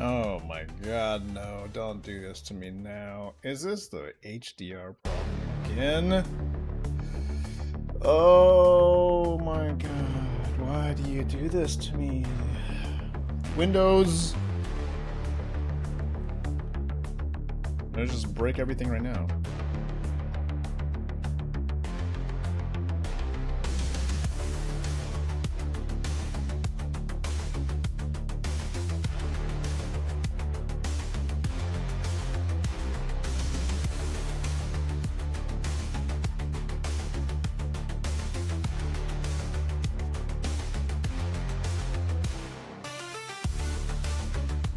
Oh my god, no, don't do this to me now. Is this the HDR problem again? Oh my god, why do you do this to me? Windows! Let's just break everything right now.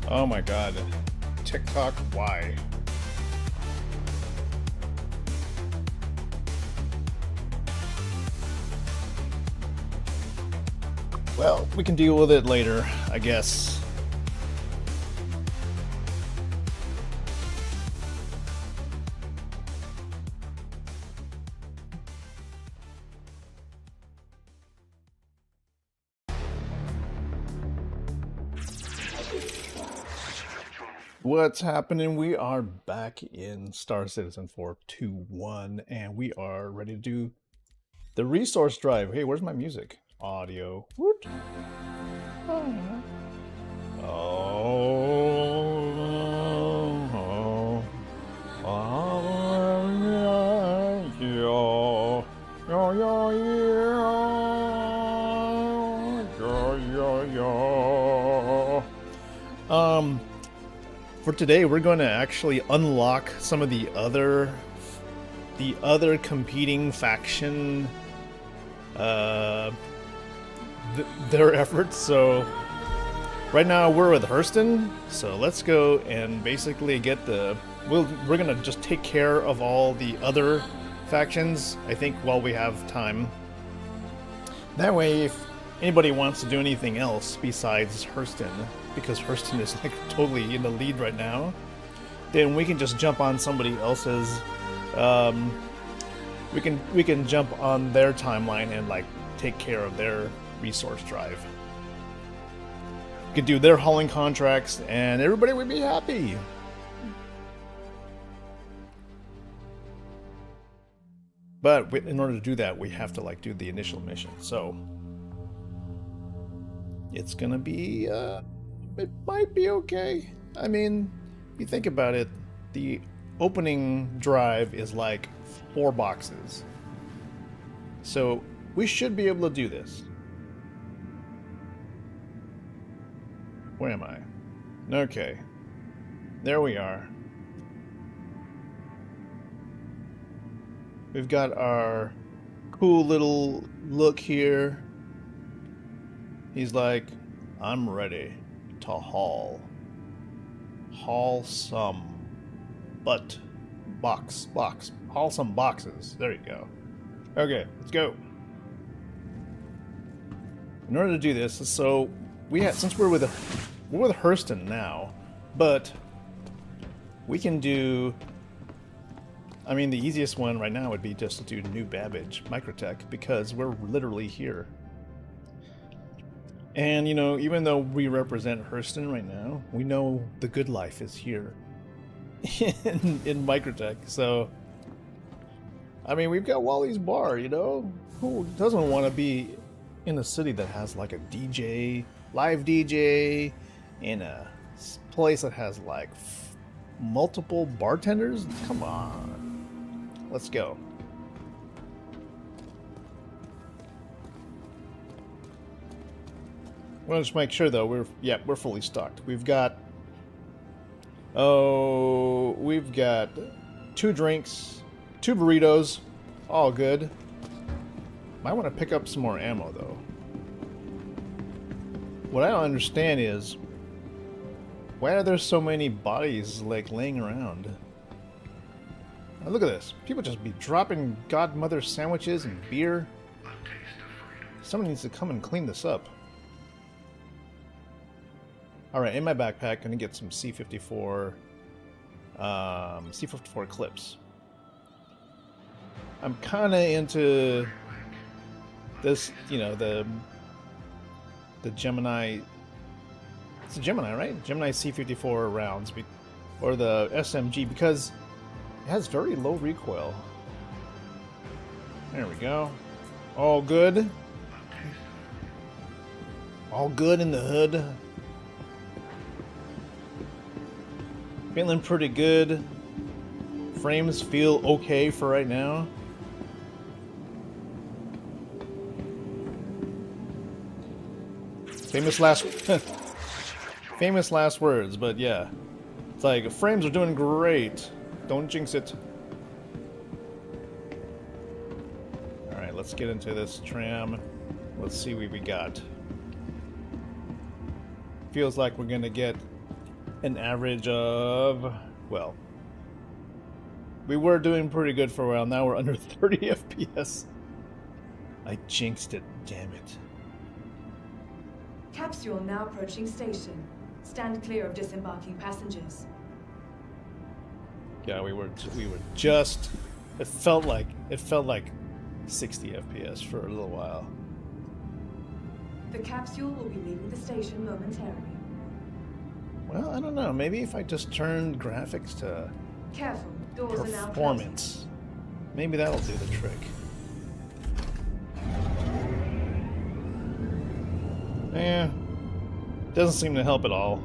Oh my god. TikTok, why? Well, we can deal with it later, I guess. What's happening? We are back in Star Citizen 4.2.1 and we are ready to do the resource drive. Hey, where's my music? Audio. Woot. For today, we're going to actually unlock some of the other competing faction their efforts. So right now we're with Hurston, so let's go and basically get we're gonna just take care of all the other factions, I think, while we have time. That way, if anybody wants to do anything else besides Hurston, because Hurston is like totally in the lead right now, then we can just jump on somebody else's we can jump on their timeline and like take care of their resource drive. We could do their hauling contracts and everybody would be happy. But in order to do that, we have to like do the initial mission. So it's gonna be it might be okay. I mean, if you think about it, the opening drive is like 4 boxes. So we should be able to do this. Where am I? Okay. There we are. We've got our cool little look here. He's like, I'm ready to haul some haul some boxes. There you go. Okay, let's go. In order to do this, so since we're with Hurston now, but we can do, I mean, the easiest one right now would be just to do New Babbage Microtech, because we're literally here. And, you know, even though we represent Hurston right now, we know the good life is here in Microtech. So, I mean, we've got Wally's Bar, you know? Who doesn't want to be in a city that has like a DJ, live DJ, in a place that has like multiple bartenders? Come on. Let's go. We'll just make sure though, we're fully stocked. We've got 2 drinks, 2 burritos, all good. Might want to pick up some more ammo though. What I don't understand is, why are there so many bodies like laying around? Now look at this. People just be dropping godmother sandwiches and beer. Someone needs to come and clean this up. Alright, in my backpack, gonna get some C54 clips. I'm kinda into this, you know, the Gemini It's a Gemini, right? Gemini C54 rounds, or the SMG, because it has very low recoil. There we go. All good. All good in the hood. Feeling pretty good. Frames feel okay for right now. Famous last famous last words, but yeah. It's like frames are doing great. Don't jinx it. Alright, let's get into this tram. Let's see what we got. Feels like we're gonna get an average of, well, we were doing pretty good for a while. Now we're under 30 FPS. I jinxed it, damn it. Capsule now approaching station. Stand clear of disembarking passengers. Yeah, we were just. It felt like 60 FPS for a little while. The capsule will be leaving the station momentarily. Well, I don't know. Maybe if I just turned graphics to Careful, doors are now performance, maybe that'll do the trick. Eh, doesn't seem to help at all.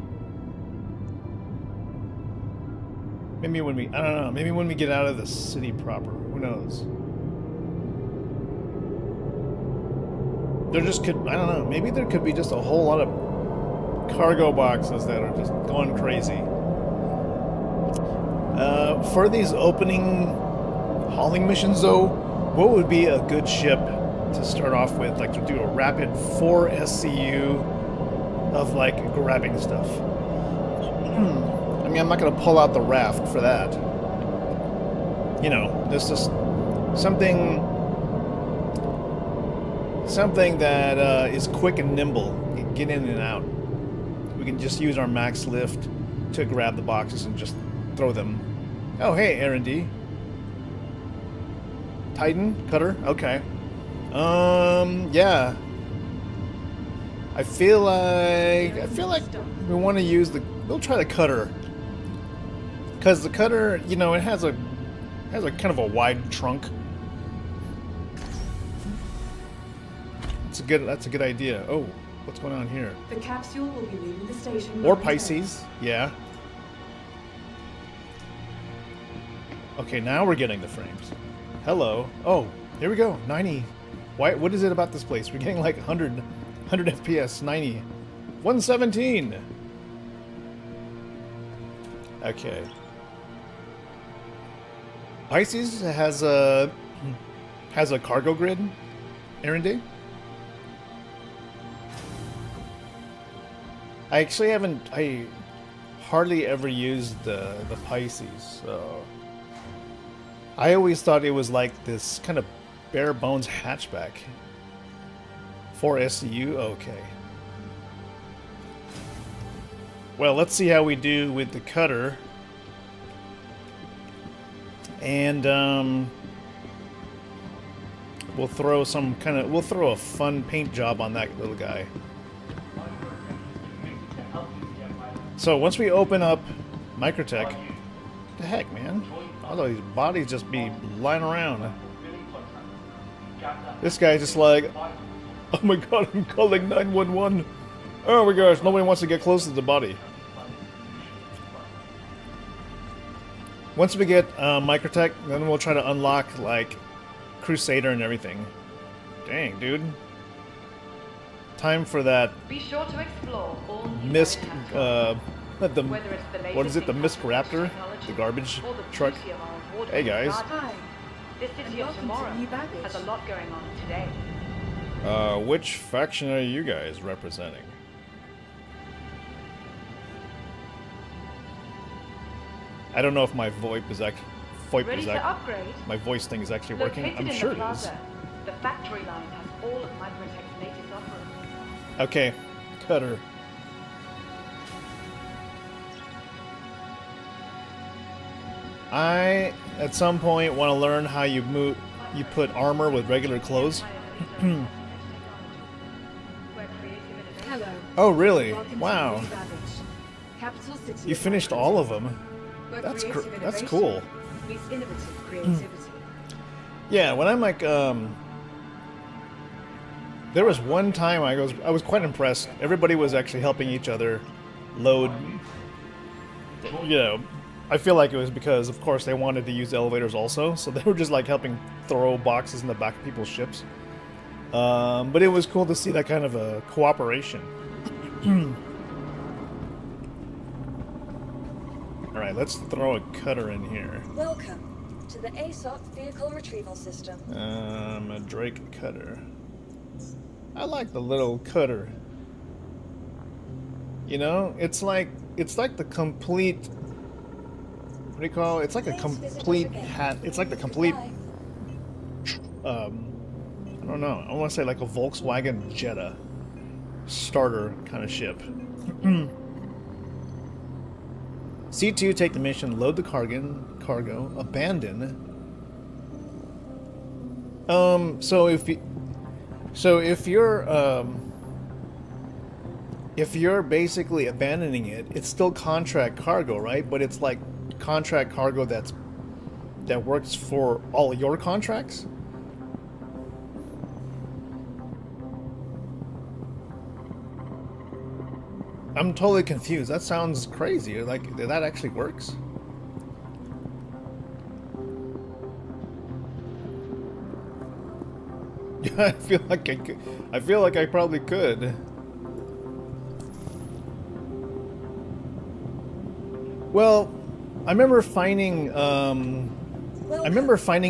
Maybe when we, I don't know, maybe when we get out of the city proper, who knows? There just could, I don't know, maybe there could be just a whole lot of cargo boxes that are just going crazy. For these opening hauling missions though, what would be a good ship to start off with, like to do a rapid 4 SCU of like grabbing stuff? I mean, I'm not going to pull out the raft for that. You know, there's just something that is quick and nimble. You can get in and out. We can just use our max lift to grab the boxes and just throw them. Oh, hey, R&D. Titan? Cutter? Okay. Yeah. I feel like we want to use we'll try the cutter. Because the cutter, you know, it has a kind of a wide trunk. That's a good idea. Oh, what's going on here? The capsule will be leaving the station. Or Pisces, yeah. Okay, now we're getting the frames. Hello. Oh, here we go. 90. What is it about this place? We're getting like 100 FPS, 90. 117. Okay. Pisces has a cargo grid, R&D. I hardly ever used the Pisces, so I always thought it was like this kind of bare bones hatchback. 4 SCU, okay. Well, let's see how we do with the cutter. And we'll throw a fun paint job on that little guy. So once we open up Microtech, the heck, man? All these bodies just be lying around. This guy's just like, oh my god, I'm calling 911. Oh my gosh, nobody wants to get close to the body. Once we get Microtech, then we'll try to unlock, like, Crusader and everything. Dang, dude. Time for that. Be sure to explore all Mist, what is it, the Mist Raptor? The garbage truck? Hey, guys. Hi. This city of tomorrow has a lot going on today. Which faction are you guys representing? I don't know if my VoIP is my voice thing is actually working. I'm sure it is. The factory line has all of Microtech's latest offerings. Okay, cutter. I, at some point, want to learn how you put armor with regular clothes. Hello. Oh, really? Welcome to Wow. New Babbage, capital city You of finished Microsoft, all of them. where That's creative that's innovation cool. meets innovative creativity. Yeah, when I'm like, there was one time I was quite impressed. Everybody was actually helping each other load. You know, I feel like it was because, of course, they wanted to use elevators also, so they were just like helping throw boxes in the back of people's ships. But it was cool to see that kind of a cooperation. All right, let's throw a cutter in here. Welcome to the ASOC Vehicle Retrieval System. A Drake cutter. I like the little cutter. You know, it's like the complete. What do you call it? It's like a complete hat. It's like the complete. I don't know. I want to say like a Volkswagen Jetta starter kind of ship. C2, take the mission, load the cargo, abandon. So if you're basically abandoning it, it's still contract cargo, right? But it's like contract cargo that works for all your contracts. I'm totally confused. That sounds crazy. Like, that actually works? Yeah, I feel like I could. I feel like I probably could. Well, I remember finding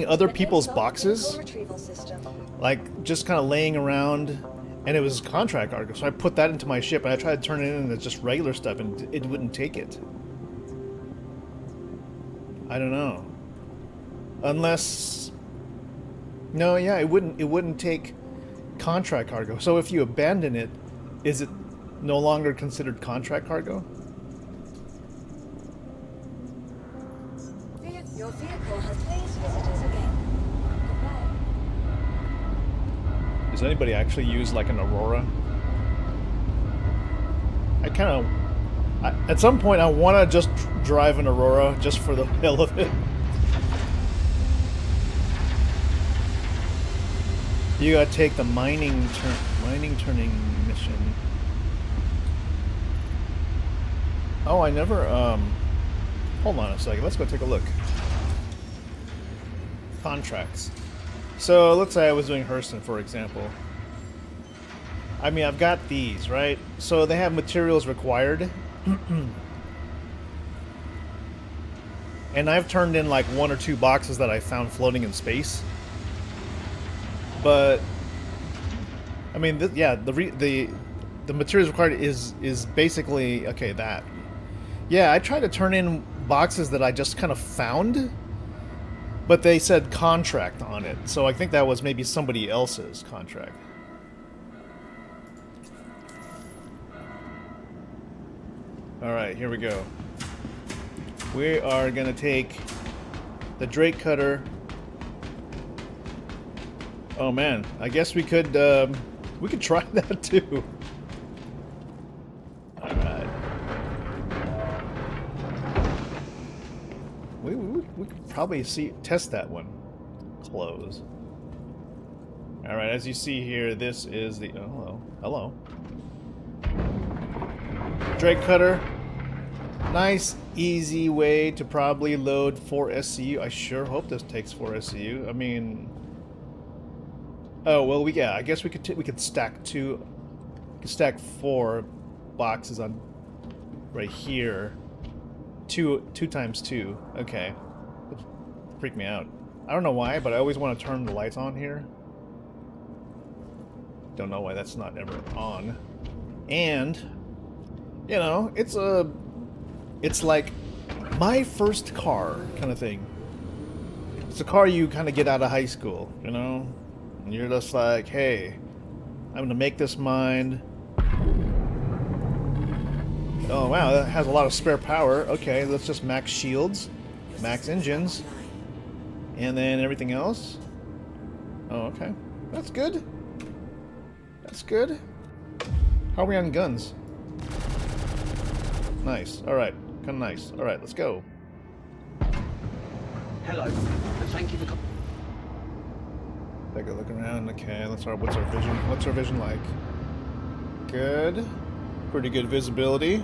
other people's boxes, like just kind of laying around, and it was contract cargo. So I put that into my ship, and I tried to turn it into just regular stuff, and it wouldn't take it. I don't know. Unless, no, yeah, it wouldn't take contract cargo. So if you abandon it, is it no longer considered contract cargo? Your vehicle has placed visitors again. Goodbye. Does anybody actually use like an Aurora? I kind of, at some point, I want to just drive an Aurora just for the hell of it. You gotta take the mining turning mission. Oh, I never. Hold on a second. Let's go take a look. Contracts. So let's say I was doing Hurston, for example. I mean, I've got these, right? So they have materials required. And I've turned in like 1 or 2 boxes that I found floating in space. But I mean, yeah, the materials required is basically okay. That, yeah, I tried to turn in boxes that I just kind of found, but they said contract on it, so I think that was maybe somebody else's contract. All right, here we go. We are gonna take the Drake cutter. Oh man, I guess we could try that too. All right. We could probably test that one. Close. All right, as you see here, this is the hello. Drake cutter. Nice, easy way to probably load 4 SCU. I sure hope this takes 4 SCU. I mean, oh well, yeah. I guess we could stack 4 boxes on right here. 2 times 2. Okay, freak me out. I don't know why, but I always want to turn the lights on here. Don't know why that's not ever on. And you know, it's like my first car kind of thing. It's a car you kind of get out of high school, you know, and you're just like, hey, I'm gonna make this mine. Oh wow, that has a lot of spare power. Okay, let's just max shields, max engines, and then everything else. Oh, okay, that's good. That's good. How are we on guns? Nice. Alright. Kind of nice. Alright, let's go. Hello, and thank you for coming. Take a look around. Okay, what's our vision? What's our vision like? Good. Pretty good visibility.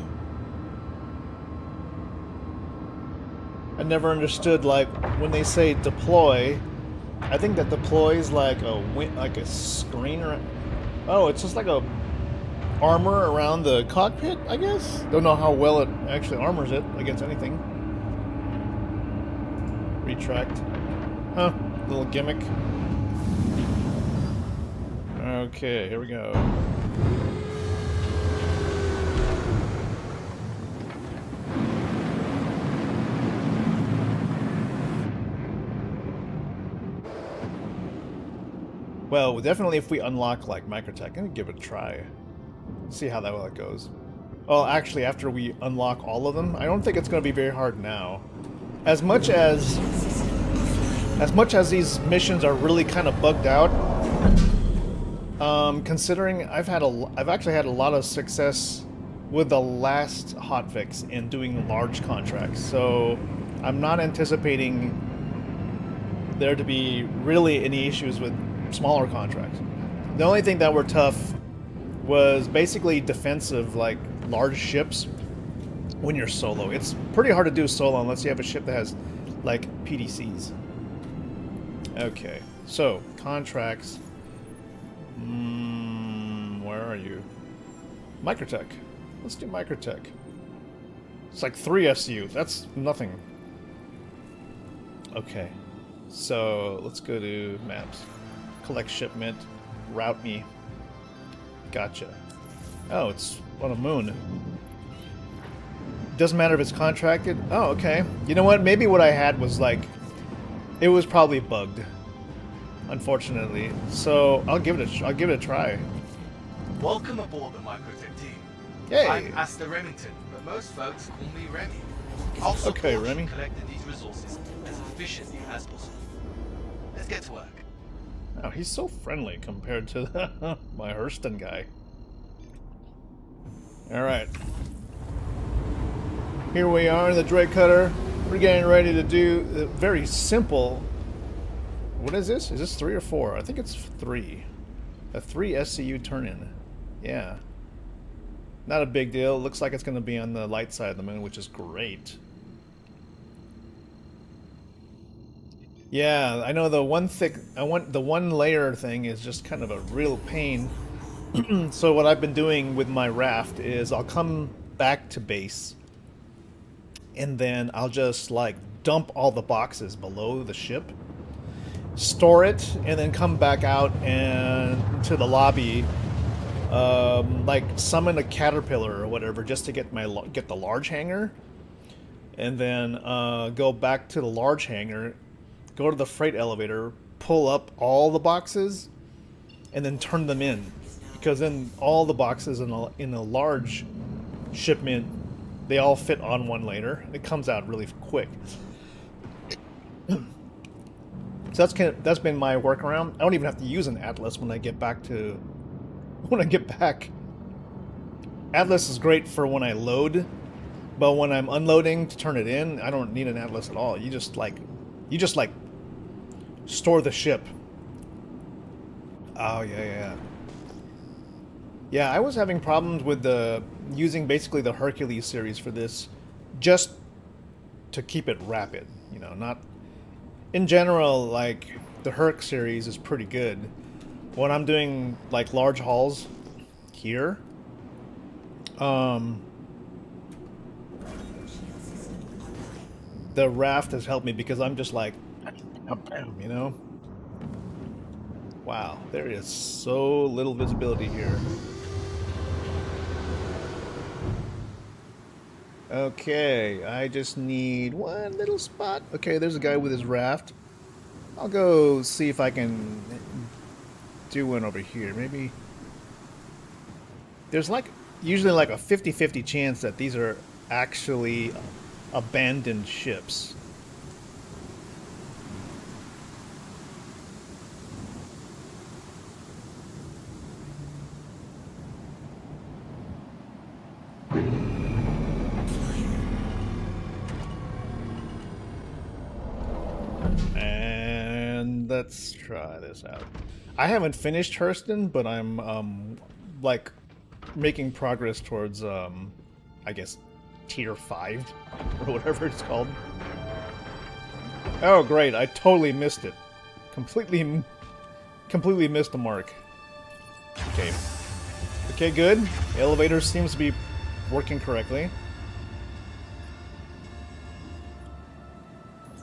I never understood, like, when they say deploy, I think that deploy is like a screen or... Oh, it's just like a armor around the cockpit, I guess? Don't know how well it actually armors it against anything. Retract. Huh, little gimmick. Okay, here we go. Well, definitely if we unlock, like, Microtech, I'm gonna give it a try. See how that goes. Well, actually, after we unlock all of them, I don't think it's gonna be very hard now. As much as these missions are really kind of bugged out, considering I've actually had a lot of success with the last hotfix in doing large contracts, so I'm not anticipating there to be really any issues with smaller contracts. The only thing that were tough was basically defensive, like large ships when you're solo. It's pretty hard to do solo unless you have a ship that has like PDCs. Okay, so contracts. Where are you? Microtech. Let's do Microtech. It's like 3 SU. That's nothing. Okay, so let's go to maps. Collect shipment. Route me. Gotcha. Oh, it's on a moon. Doesn't matter if it's contracted. Oh, okay. You know what? Maybe what I had was like... It was probably bugged. Unfortunately. So, I'll give it a try. Welcome aboard the Microtech team. Yay! I'm Asta Remington, but most folks call me Remy. I'll support Okay, you Remy. collecting these resources as efficiently as possible. Let's get to work. Oh, he's so friendly compared to my Hurston guy. Alright. Here we are in the Drake Cutter. We're getting ready to do a very simple... What is this? Is this 3 or 4? I think it's 3. A 3 SCU turn-in. Yeah. Not a big deal. Looks like it's going to be on the light side of the moon, which is great. Yeah, I know the one layer thing is just kind of a real pain. So what I've been doing with my raft is I'll come back to base and then I'll just like dump all the boxes below the ship, store it, and then come back out and to the lobby, like summon a caterpillar or whatever just to get the large hangar, and then go back to the large hangar, go to the freight elevator, pull up all the boxes, and then turn them in. Because then all the boxes in a large shipment, they all fit on one layer. It comes out really quick. So that's been my workaround. I don't even have to use an Atlas when I get back. Atlas is great for when I load, but when I'm unloading to turn it in, I don't need an Atlas at all. You just like store the ship. Oh yeah. Yeah, I was having problems with using basically the Hercules series for this, just to keep it rapid. You know, not in general. Like the Herc series is pretty good. When I'm doing like large hauls here, the raft has helped me because I'm just like, you know. Wow, there is so little visibility here. Okay, I just need one little spot. Okay, there's a guy with his raft. I'll go see if I can do one over here. Maybe there's like usually like a 50-50 chance that these are actually abandoned ships. And let's try this out. I haven't finished Hurston, but I'm like making progress towards I guess tier 5 or whatever it's called. Oh great, I totally missed it. Completely missed the mark. Okay. Okay, good. The elevator seems to be working correctly.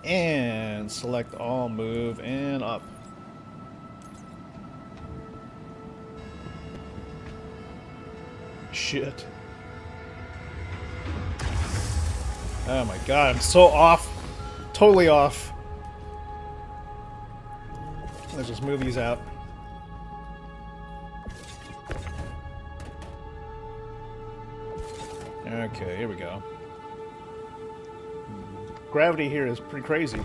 And select all, move, and up. Shit. Oh my god, I'm so off. Totally off. Let's just move these out. Okay, here we go. Gravity here is pretty crazy.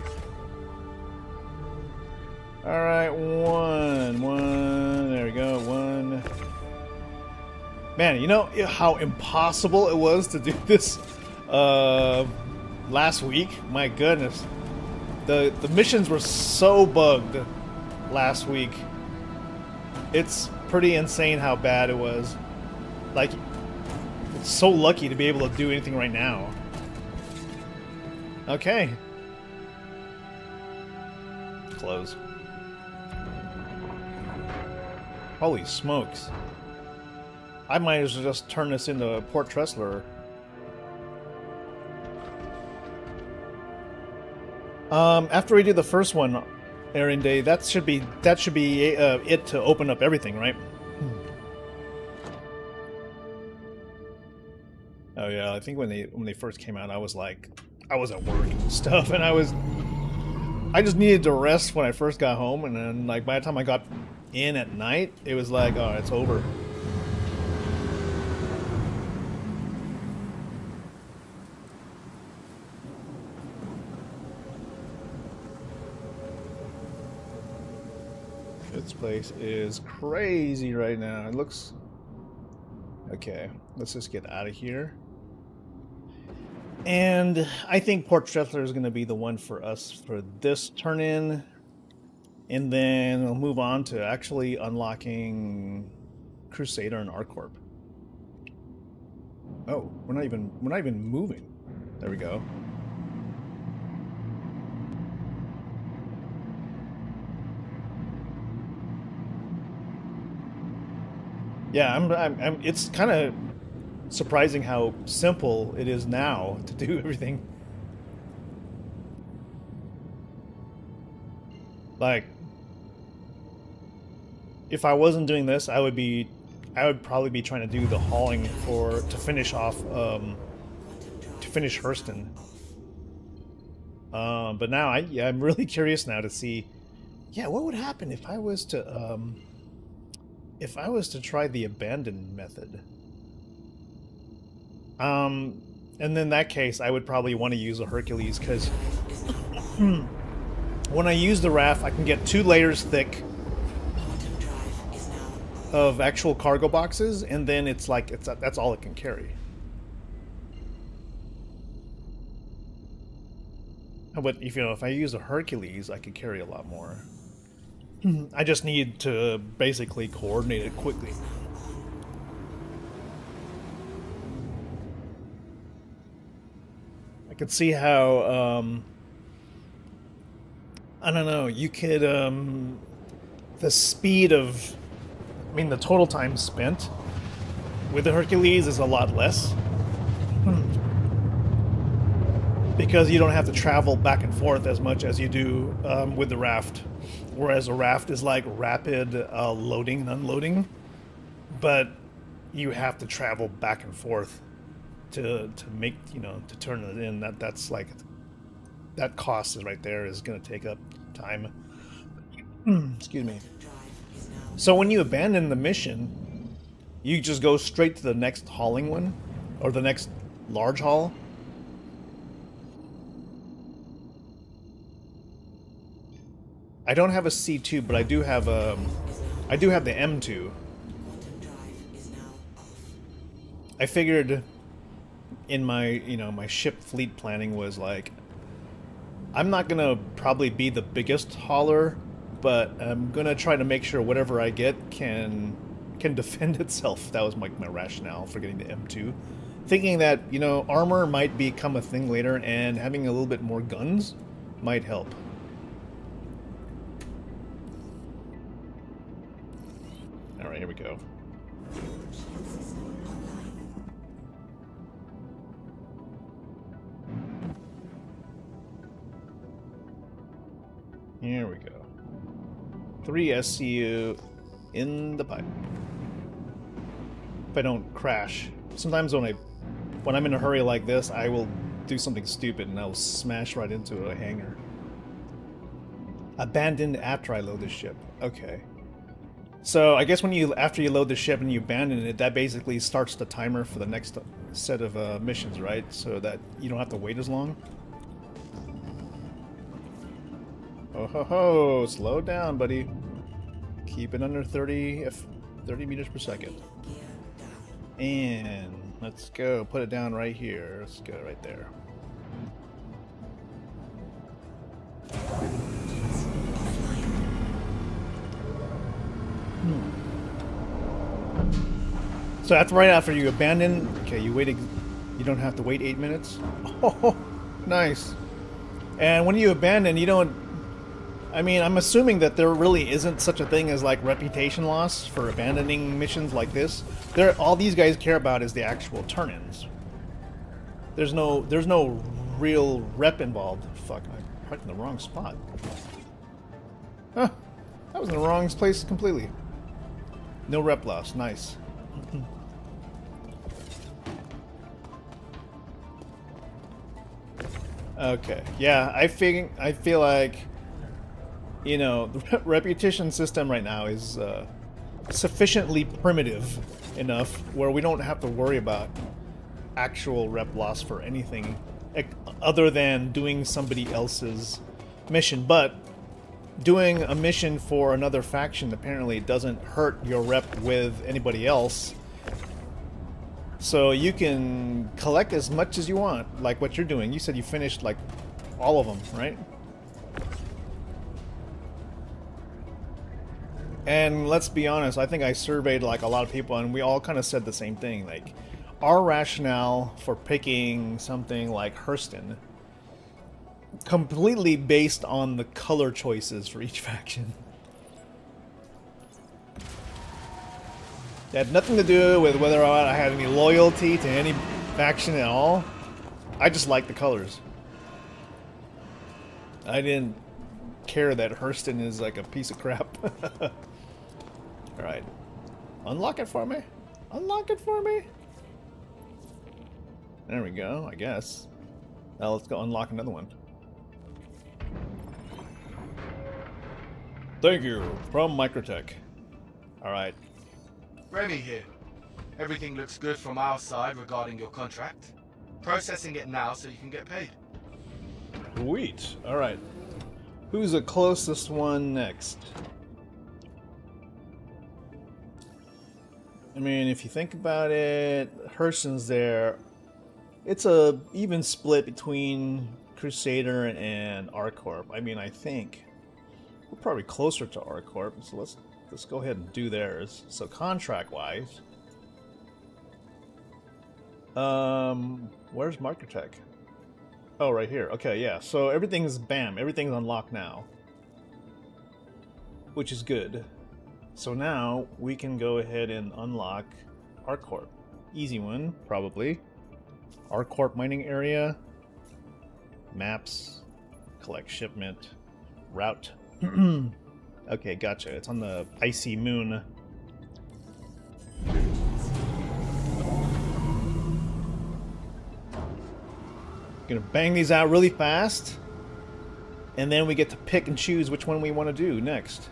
Alright, one. There we go, one. Man, you know how impossible it was to do this last week? My goodness. The missions were so bugged last week. It's pretty insane how bad it was. Like, it's so lucky to be able to do anything right now. Okay. Close. Holy smokes. I might as well just turn this into Port Tressler. After we do the first one, Aaron Day, that should be it to open up everything, right? Oh yeah, I think when they first came out, I was at work and stuff, and I just needed to rest when I first got home, and then like by the time I got in at night, it was like, oh, it's over. This place is crazy right now. It looks... Okay, let's just get out of here. And I think Port Tressler is going to be the one for us for this turn-in. And then we'll move on to actually unlocking Crusader and ArcCorp. Oh, we're not even moving. There we go. Yeah, it's kind of surprising how simple it is now to do everything. Like, if I wasn't doing this, I would probably be trying to do the hauling to finish off to finish Hurston. But now I'm really curious now to see, yeah, what would happen if I was to try the abandoned method. And in that case, I would probably want to use a Hercules, because when I use the raft, I can get 2 layers thick of actual cargo boxes, and then it's like that's all it can carry. But if I use a Hercules, I could carry a lot more. I just need to basically coordinate it quickly. I could see how, I don't know, you could, the speed of, the total time spent with the Hercules is a lot less. Because you don't have to travel back and forth as much as you do with the raft. Whereas a raft is like rapid loading and unloading, but you have to travel back and forth to make, to turn it in. That's like, that cost is right there is going to take up time. Excuse me. So when you abandon the mission, you just go straight to the next hauling one, or the next large haul. I don't have a C2, but I do have the M2. I figured in my, my ship fleet planning was like, I'm not gonna probably be the biggest hauler, but I'm gonna try to make sure whatever I get can defend itself. That was my rationale for getting the M2. Thinking that, you know, armor might become a thing later, and having a little bit more guns might help. Alright, here we go. Here we go. 3 SCU in the pipe. If I don't crash. Sometimes when I'm in a hurry like this, I will do something stupid and I'll smash right into a hangar. Abandoned after I load the ship. Okay. So I guess after you load the ship and you abandon it, that basically starts the timer for the next set of missions, right? So that you don't have to wait as long. Oh ho ho! Slow down, buddy. Keep it under 30 meters per second. And let's go. Put it down right here. Let's go right there. So right after you abandon, okay, you don't have to wait 8 minutes. Oh, nice. And when you abandon, you don't. I mean, I'm assuming that there really isn't such a thing as like reputation loss for abandoning missions like this. All these guys care about is the actual turn-ins. There's no real rep involved. Fuck, I'm right in the wrong spot. Huh, I was in the wrong place completely. No rep loss, nice. Okay, yeah, I feel like, you know, the reputation system right now is sufficiently primitive enough where we don't have to worry about actual rep loss for anything other than doing somebody else's mission. But doing a mission for another faction apparently doesn't hurt your rep with anybody else. So you can collect as much as you want, like what you're doing. You said you finished like all of them, right? And let's be honest, I think I surveyed like a lot of people and we all kind of said the same thing. Like, our rationale for picking something like Hurston completely based on the color choices for each faction. It had nothing to do with whether or not I had any loyalty to any faction at all. I just liked the colors. I didn't care that Hurston is like a piece of crap. Alright. Unlock it for me. Unlock it for me. There we go, I guess. Now let's go unlock another one. Thank you, from Microtech. Alright. Remy here. Everything looks good from our side regarding your contract. Processing it now so you can get paid. Sweet. Alright. Who's the closest one next? I mean, if you think about it, Hurston's there. It's a even split between Crusader and R-Corp. I mean, I think we're probably closer to R-Corp, so let's go ahead and do theirs. So contract-wise, where's Microtech? Oh, right here. Okay, yeah. So everything's everything's unlocked now, which is good. So now we can go ahead and unlock R-Corp. Easy one, probably. R-Corp mining area, maps, collect shipment, route. Okay, gotcha. It's on the icy moon. Gonna bang these out really fast, and then we get to pick and choose which one we want to do next.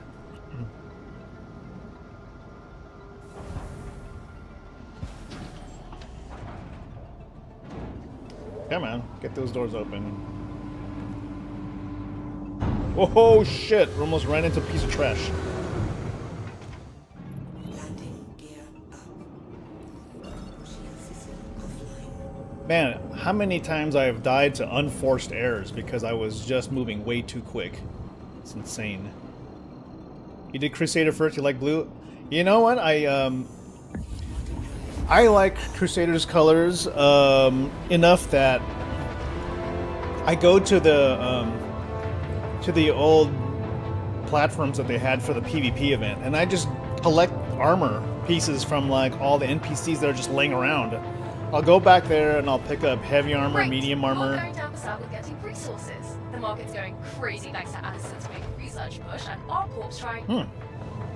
Come on, get those doors open. Oh shit! We almost ran into a piece of trash. Man, how many times I have died to unforced errors because I was just moving way too quick. It's insane. You did Crusader first, you like blue? You know what? I like Crusader's colors enough that I go to the old platforms that they had for the PvP event, and I just collect armor pieces from like all the NPCs that are just laying around. I'll go back there and I'll pick up heavy armor, Great. medium You're armor. going down the south with getting resources. The market's going crazy thanks to Addison's big research push, and our corp's trying. Hold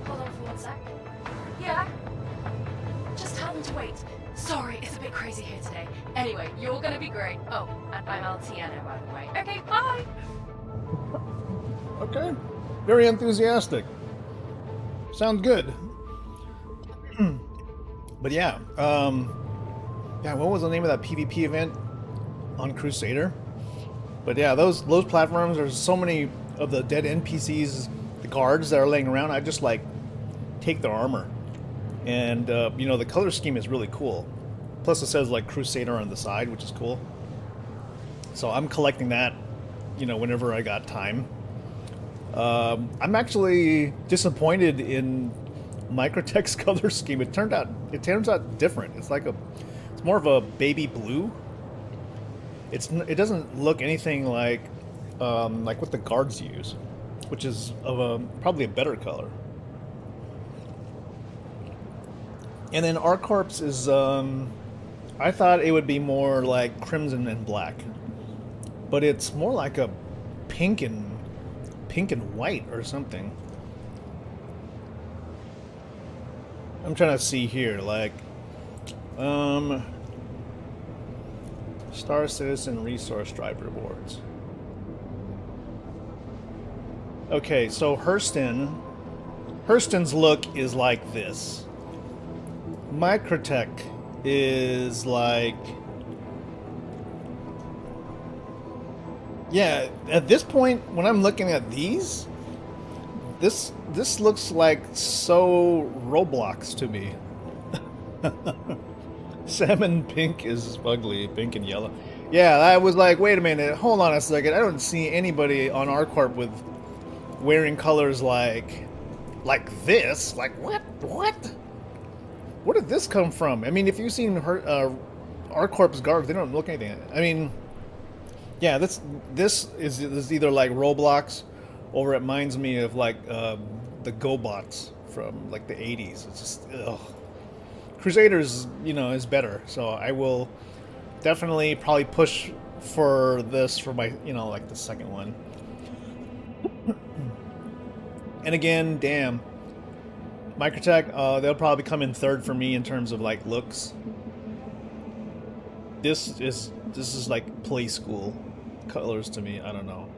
on for 1 sec. Yeah. Just tell them to wait. Sorry, it's a bit crazy here today. Anyway, you're gonna be great. Oh, and I'm Altiano, by the way. Okay, bye. Okay. Very enthusiastic. Sounds good. But yeah, yeah, what was the name of that PvP event on Crusader? But yeah, those platforms, there's so many of the dead NPCs, the guards that are laying around, I just like take their armor. And you know, the color scheme is really cool. Plus it says like Crusader on the side, which is cool. So I'm collecting that, you know, whenever I got time. I'm actually disappointed in Microtech's color scheme. It turns out different. It's more of a baby blue. It doesn't look anything like what the guards use, which is probably a better color. And then ArcCorp's is I thought it would be more like crimson and black, but it's more like a pink and white or something. I'm trying to see here, like Star Citizen Resource Drive rewards. Okay, so Hurston's look is like this. Microtech is like, yeah, at this point when I'm looking at these, this looks like so Roblox to me. Salmon pink is ugly, pink and yellow. Yeah, I was like, wait a minute, hold on a second. I don't see anybody on ArcCorp with wearing colors like this. Like what? Where did this come from? I mean, if you've seen ArcCorp's garbs, they don't look anything. I mean, yeah, this is either like Roblox, or it reminds me of like the GoBots from like the 80s. It's just ugh. Crusaders, you know, is better. So I will definitely probably push for this for my, you know, like the second one. And again, damn. Microtech, they'll probably come in third for me in terms of like looks. This is like play school colors to me. I don't know.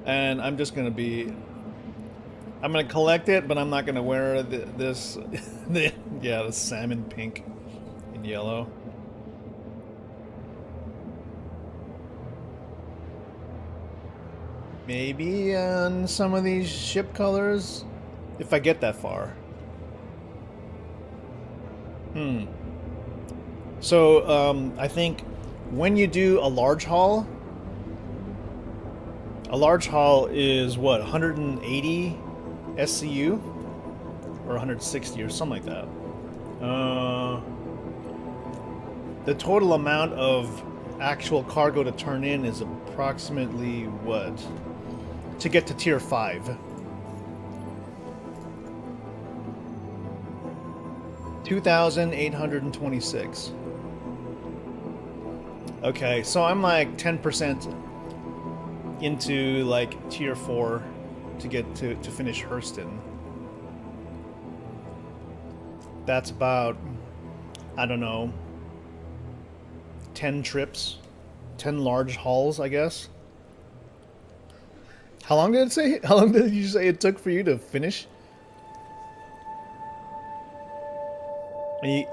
And I'm just gonna collect it, but I'm not gonna wear this. The salmon pink and yellow. Maybe on some of these ship colors, if I get that far. So I think when you do a large haul is what, 180 SCU or 160 or something like that. The total amount of actual cargo to turn in is approximately what? To get to tier 5. 2,826. Okay, so I'm like 10% into like tier 4 to get to finish Hurston. That's about, I don't know, 10 trips, 10 large hauls, I guess. How long did you say it took for you to finish?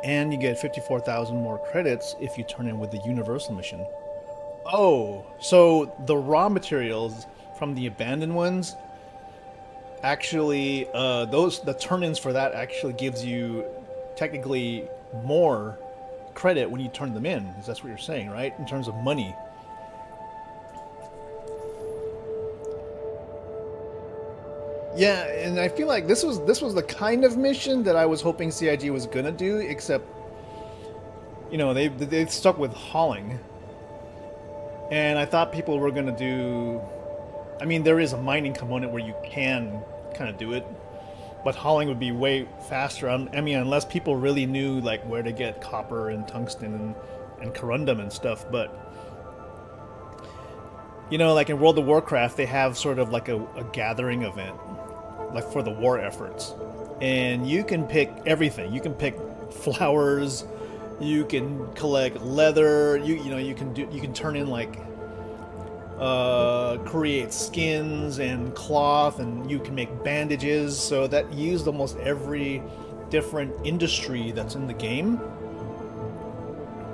And you get 54,000 more credits if you turn in with the Universal mission. Oh, so the raw materials from the abandoned ones, actually, the turn-ins for that actually gives you technically more credit when you turn them in. Is that's what you're saying, right? In terms of money. Yeah, and I feel like this was the kind of mission that I was hoping CIG was gonna do, except you know they stuck with hauling, and I thought people were gonna do. I mean, there is a mining component where you can kind of do it, but hauling would be way faster. I mean, unless people really knew like where to get copper and tungsten and corundum and stuff. But you know, like in World of Warcraft, they have sort of like a gathering event, like for the war efforts, and you can pick everything. You can pick flowers, you can collect leather. You know you can turn in like create skins and cloth, and you can make bandages. So that used almost every different industry that's in the game,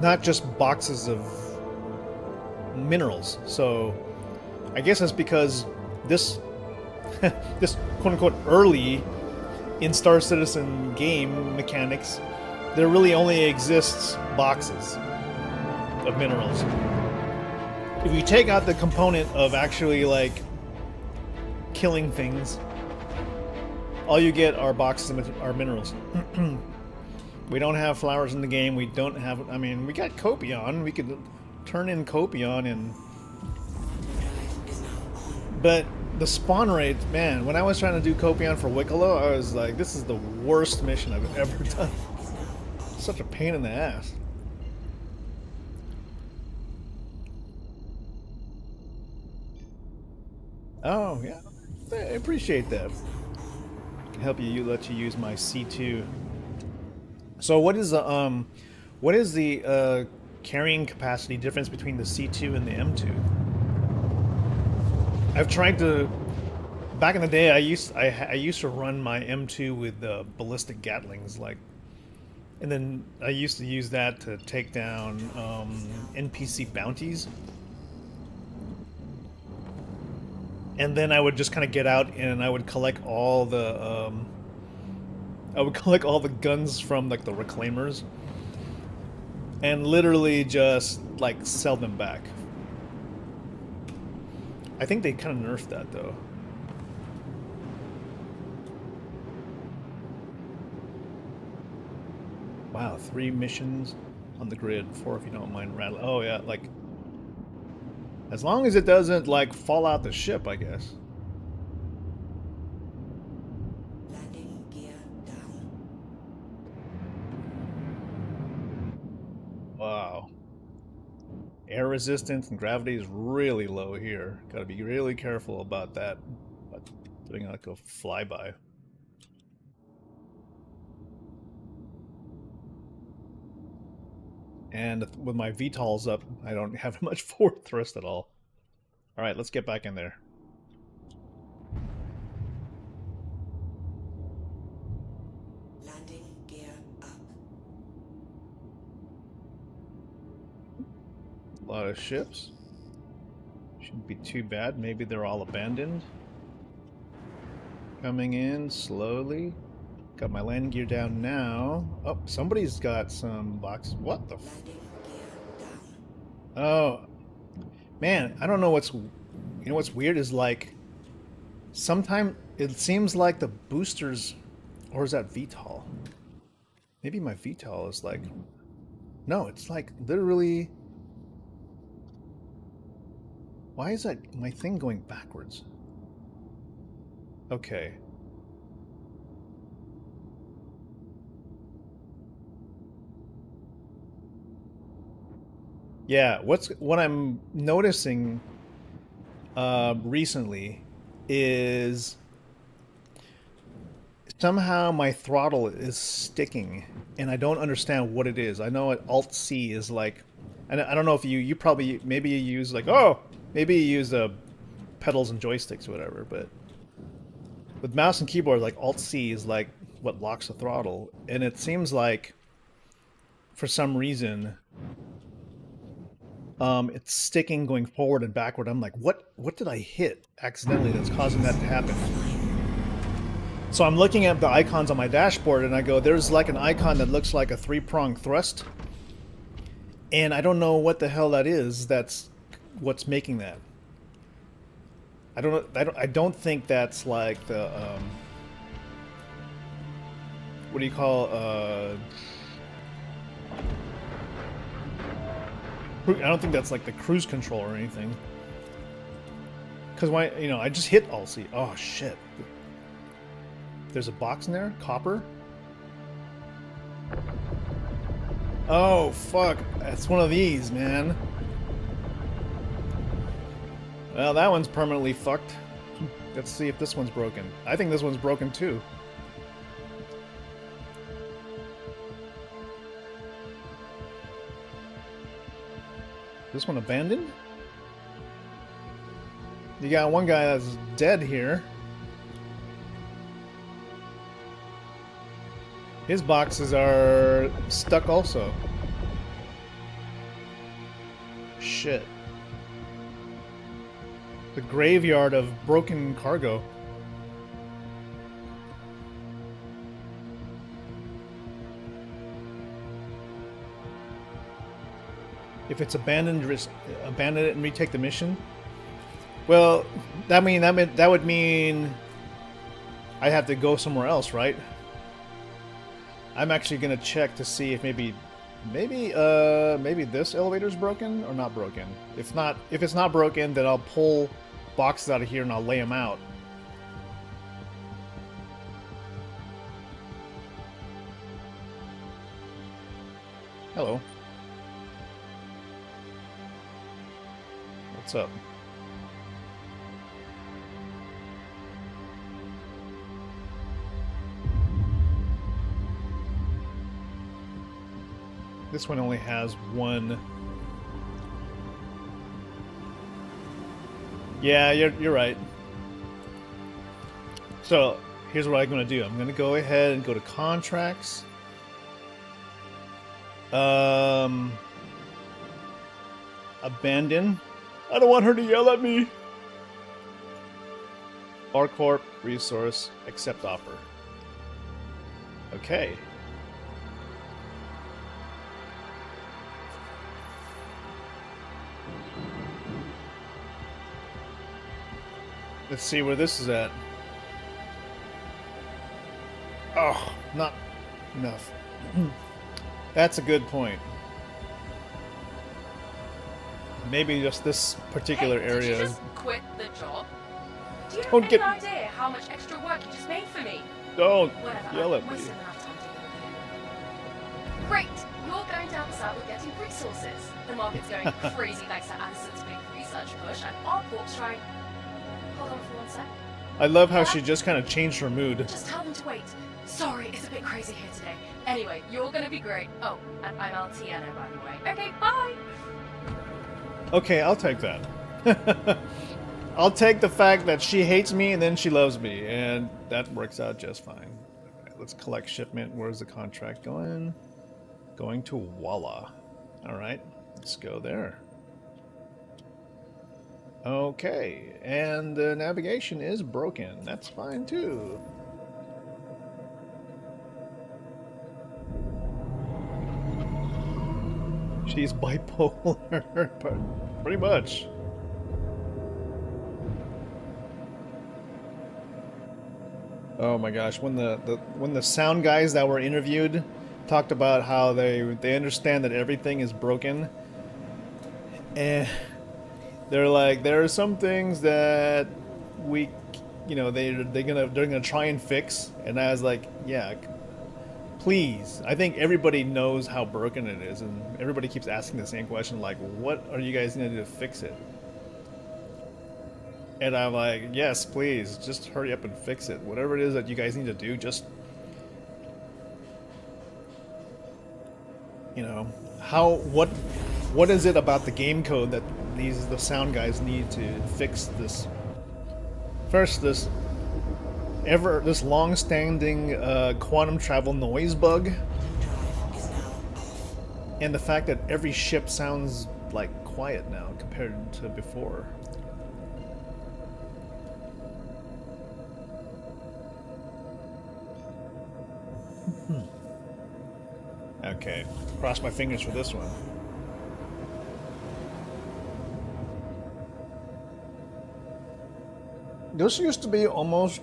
not just boxes of minerals. So I guess that's because this this quote-unquote early in Star Citizen game mechanics, there really only exists boxes of minerals. If you take out the component of actually like killing things, all you get are boxes of minerals. We don't have flowers in the game. We don't have. I mean, we got Copion. We could turn in Copion, and but the spawn rate, man. When I was trying to do Copion for Wicklow, I was like, this is the worst mission I've ever done. Such a pain in the ass. Oh yeah, I appreciate that. I can help you. Let you use my C2. So what is the carrying capacity difference between the C2 and the M2? I've tried to. Back in the day, I used to run my M2 with ballistic Gatlings, like, and then I used to use that to take down NPC bounties. And then I would just kind of get out and I would collect all the guns from like the reclaimers, and literally just like sell them back. I think they kind of nerfed that though. Wow, 3 missions on the grid, 4 if you don't mind rattling. Oh yeah, like as long as it doesn't like fall out the ship, I guess. Landing gear down. Wow. Air resistance and gravity is really low here. Gotta be really careful about that. But doing like a flyby. And with my VTOLs up, I don't have much forward thrust at all. Alright, let's get back in there. Landing gear up. A lot of ships. Shouldn't be too bad. Maybe they're all abandoned. Coming in slowly. Got my landing gear down now. Oh, somebody's got some boxes. What the f... Landing gear down. Oh. Man, I don't know what's... You know what's weird is like... Sometimes it seems like the boosters... Or is that VTOL? Maybe my VTOL is like... No, it's like literally... Why is that my thing going backwards? Okay. Yeah, what I'm noticing recently is somehow my throttle is sticking, and I don't understand what it is. I know Alt C is like, and I don't know if you probably maybe you use like maybe you use pedals and joysticks or whatever, but with mouse and keyboard, like Alt C is like what locks the throttle, and it seems like for some reason. It's sticking going forward and backward. I'm like, what did I hit accidentally that's causing that to happen? So I'm looking at the icons on my dashboard and I go, there's like an icon that looks like a 3-prong thrust. And I don't know what the hell that is. That's what's making that. I don't think that's like the what do you call I don't think that's like the cruise control or anything. Cause why, you know, I just hit Alt C. Oh shit. There's a box in there? Copper? Oh fuck. That's one of these, man. Well, that one's permanently fucked. Let's see if this one's broken. I think this one's broken too. This one abandoned? You got one guy that's dead here. His boxes are stuck also. Shit. The graveyard of broken cargo. If it's abandoned, abandon it and retake the mission. Well, that would mean I have to go somewhere else, right? I'm actually gonna check to see if maybe this elevator's broken or not broken. If it's not broken, then I'll pull boxes out of here and I'll lay them out. Hello. What's up? This one only has one. Yeah, you're right. So here's what I'm gonna do. I'm gonna go ahead and go to contracts. Abandon. I don't want her to yell at me. R-Corp, resource, accept offer. Okay. Let's see where this is at. Oh, not enough. That's a good point. Maybe just this particular Hey, area. Did you just quit the job? Do you have Don't any get- idea how much extra work you just made for me? Don't Whatever. yell at I've me. wasted enough time dealing with you. Great. You're going to help us out with getting resources. The market's going crazy thanks to Addison's big research push, and our corp's trying. Hold on for one sec. I love how she just kind of changed her mood. Just tell them to wait. Sorry, it's a bit crazy here today. Anyway, you're gonna be great. Oh, and I'm Altiano, by the way. Okay, bye! Okay, I'll take that. I'll take the fact that she hates me and then she loves me, and that works out just fine. Okay, let's collect shipment. Where's the contract going? Going to Walla. Alright, let's go there. Okay, and the navigation is broken. That's fine too. She's bipolar, but pretty much. Oh my gosh, when the sound guys that were interviewed talked about how they understand that everything is broken, and they're like, there are some things that we, you know, they're gonna try and fix, and I was like, yeah, please. I think everybody knows how broken it is, and everybody keeps asking the same question, like, what are you guys gonna do to fix it? And I'm like, yes, please, just hurry up and fix it. Whatever it is that you guys need to do, just, you know, what is it about the game code that the sound guys need to fix this? First, this long-standing quantum travel noise bug, and the fact that every ship sounds like quiet now compared to before. Okay, cross my fingers for this one. This used to be almost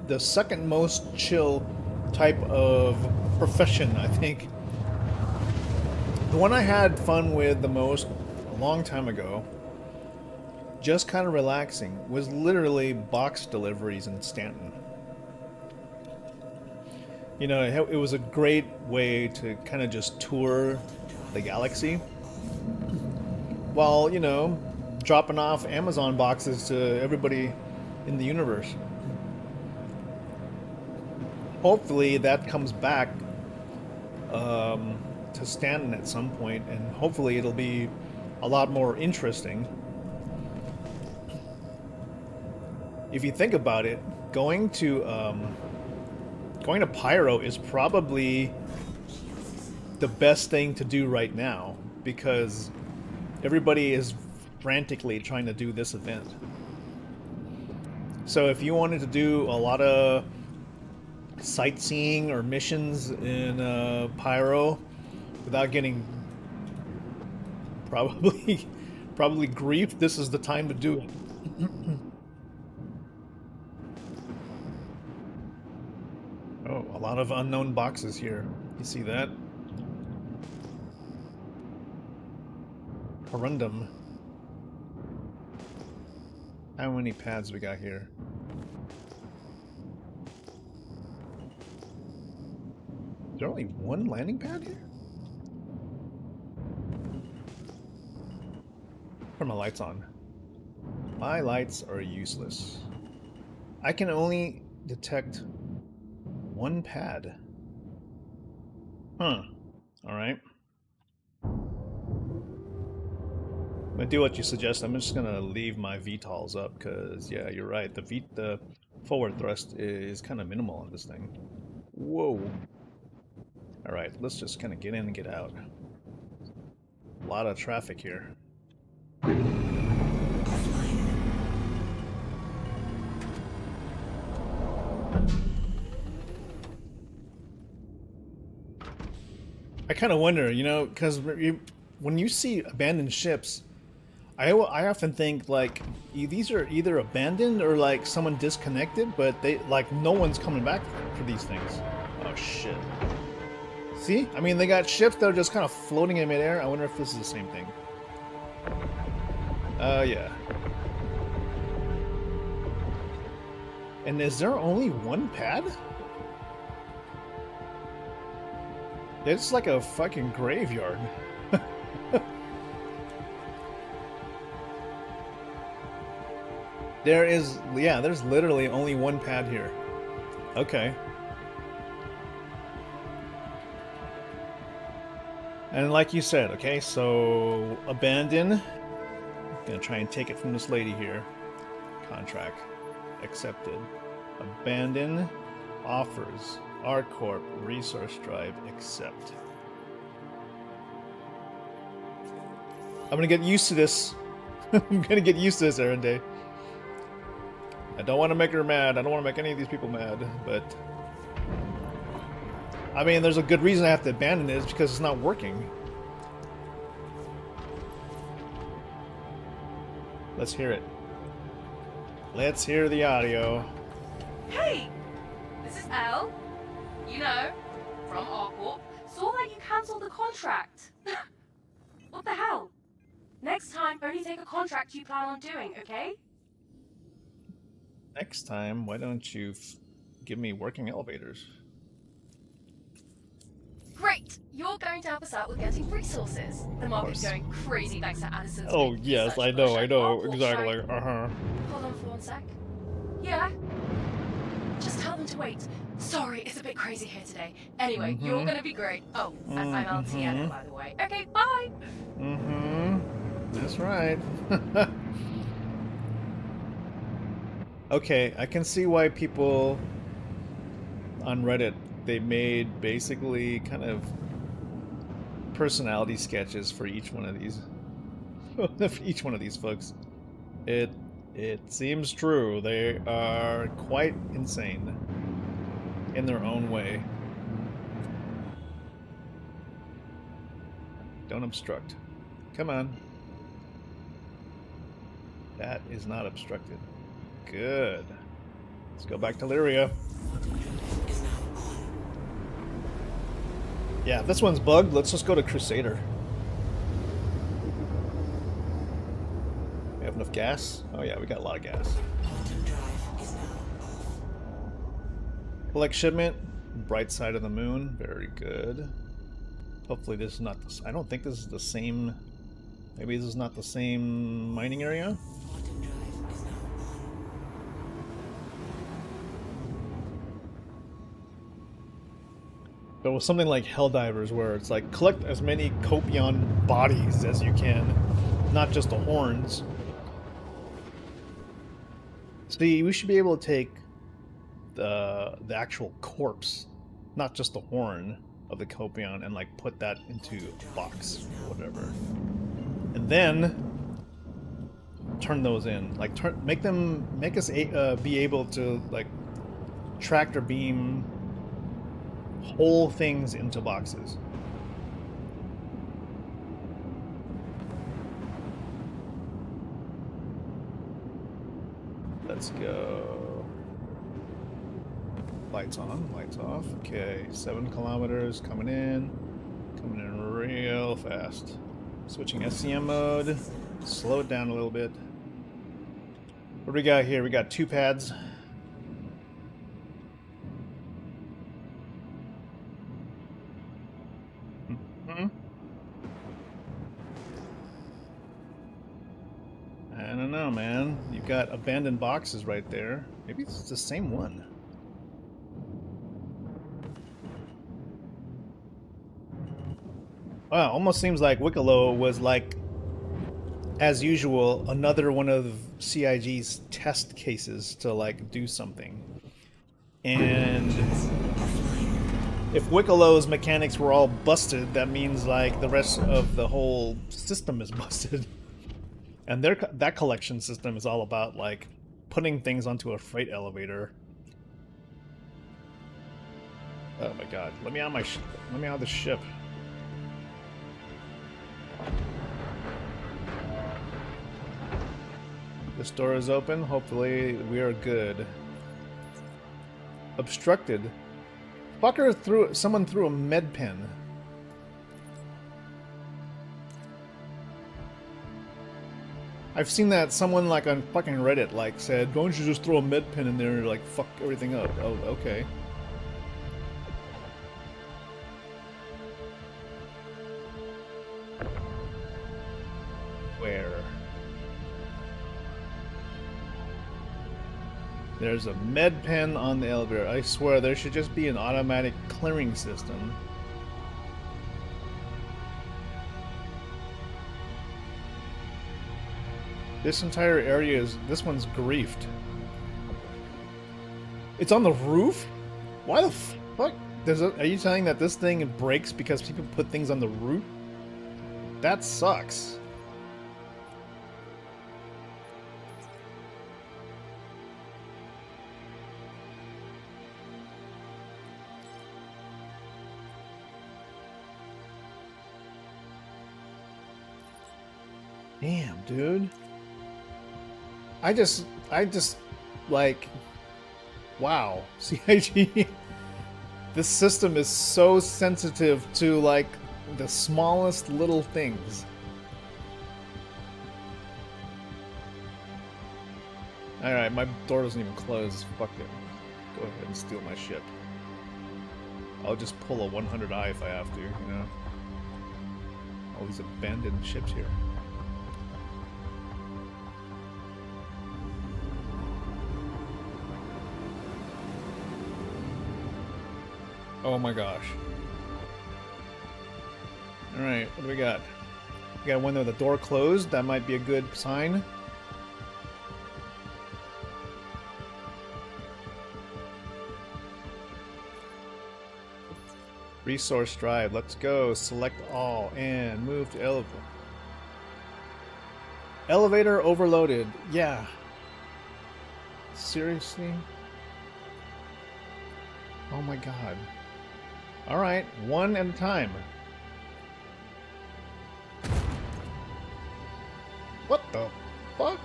the second most chill type of profession, I think. The one I had fun with the most a long time ago, just kind of relaxing, was literally box deliveries in Stanton. You know, it was a great way to kind of just tour the galaxy while, you know, dropping off Amazon boxes to everybody in the universe. Hopefully that comes back to Stanton at some point, and hopefully it'll be a lot more interesting. If you think about it, going to Pyro is probably the best thing to do right now, because everybody is frantically trying to do this event. So if you wanted to do a lot of sightseeing or missions in Pyro without getting probably grief, this is the time to do it. Oh, a lot of unknown boxes here. You see that? Corundum. How many pads we got here? Is there only one landing pad here? Turn my lights on. My lights are useless. I can only detect one pad. Huh. Alright. I'm gonna do what you suggest. I'm just gonna leave my VTOLs up, because yeah, you're right. The forward thrust is kind of minimal on this thing. Whoa. Alright, let's just kind of get in and get out. A lot of traffic here. I kind of wonder, you know, because when you see abandoned ships, I often think, like, these are either abandoned or, like, someone disconnected, but no one's coming back for these things. Oh, shit. See? I mean, they got ships that are just kind of floating in midair. I wonder if this is the same thing. Yeah. And is there only one pad? It's like a fucking graveyard. There's literally only one pad here. Okay. And like you said, okay, so abandon. I'm gonna try and take it from this lady here. Contract accepted. Abandon offers. R-Corp resource drive accept. I'm gonna get used to this. I'm gonna get used to this, Erende. I don't want to make her mad. I don't want to make any of these people mad, but I mean, there's a good reason I have to abandon it. It's because it's not working. Let's hear it. Let's hear the audio. Hey! This is Elle. You know, from Arcorp. Saw that you cancelled the contract. What the hell? Next time, only take a contract you plan on doing, okay? Next time, why don't you give me working elevators? Great! You're going to help us out with getting resources. The market's going crazy thanks to Addison's Oh, big yes, research I know, push, I and know, Arcorp's exactly. trying- Uh-huh. Hold on for 1 sec. Yeah? Just tell them to wait. Sorry, it's a bit crazy here today. Anyway, you're gonna be great. Oh, I'm LTN, by the way. Okay, bye! That's right. Okay, I can see why people on Reddit, they made basically kind of personality sketches for each one of these. For each one of these folks. It seems true. They are quite insane in their own way. Don't obstruct. Come on. That is not obstructed. Good. Let's go back to Lyria. Yeah, if this one's bugged, let's just go to Crusader. We have enough gas? Oh yeah, we got a lot of gas. Collect shipment. Bright side of the moon. Very good. Hopefully this is not the... I don't think this is the same... Maybe this is not the same mining area? But with something like Helldivers, where it's like, collect as many Copion bodies as you can, not just the horns. See, we should be able to take the actual corpse, not just the horn of the Copion, and like put that into a box or whatever. And then turn those in. Like make us be able to like tractor beam whole things into boxes. Let's go. Lights on, lights off. Okay, 7 kilometers coming in real fast. Switching SCM mode. Slow it down a little bit. What do we got here? We got 2 pads. I don't know, man. You've got abandoned boxes right there. Maybe it's the same one. Wow, almost seems like Wicklow was like, as usual, another one of CIG's test cases to like do something. And if Wicklow's mechanics were all busted, that means like the rest of the whole system is busted. And that collection system is all about like putting things onto a freight elevator. Oh my god! Let me out of the ship. This door is open. Hopefully we are good. Obstructed. Fucker someone threw a med pen. I've seen that someone like on fucking Reddit like said, "Why don't you just throw a med pen in there and like fuck everything up?" Oh, okay. Where? There's a med pen on the elevator. I swear there should just be an automatic clearing system. This entire area this one's griefed. It's on the roof? Why the fuck? Are you telling that this thing breaks because people put things on the roof? That sucks. Damn, dude. I just, like, wow. CIG, this system is so sensitive to, like, the smallest little things. Alright, my door doesn't even close. Fuck it. Go ahead and steal my ship. I'll just pull a 100i if I have to, you know? All these abandoned ships here. Oh my gosh. Alright, what do we got? We got one with the door closed. That might be a good sign. Resource drive. Let's go. Select all and move to elevator. Elevator overloaded. Yeah. Seriously? Oh my god. Alright, one at a time. What the fuck?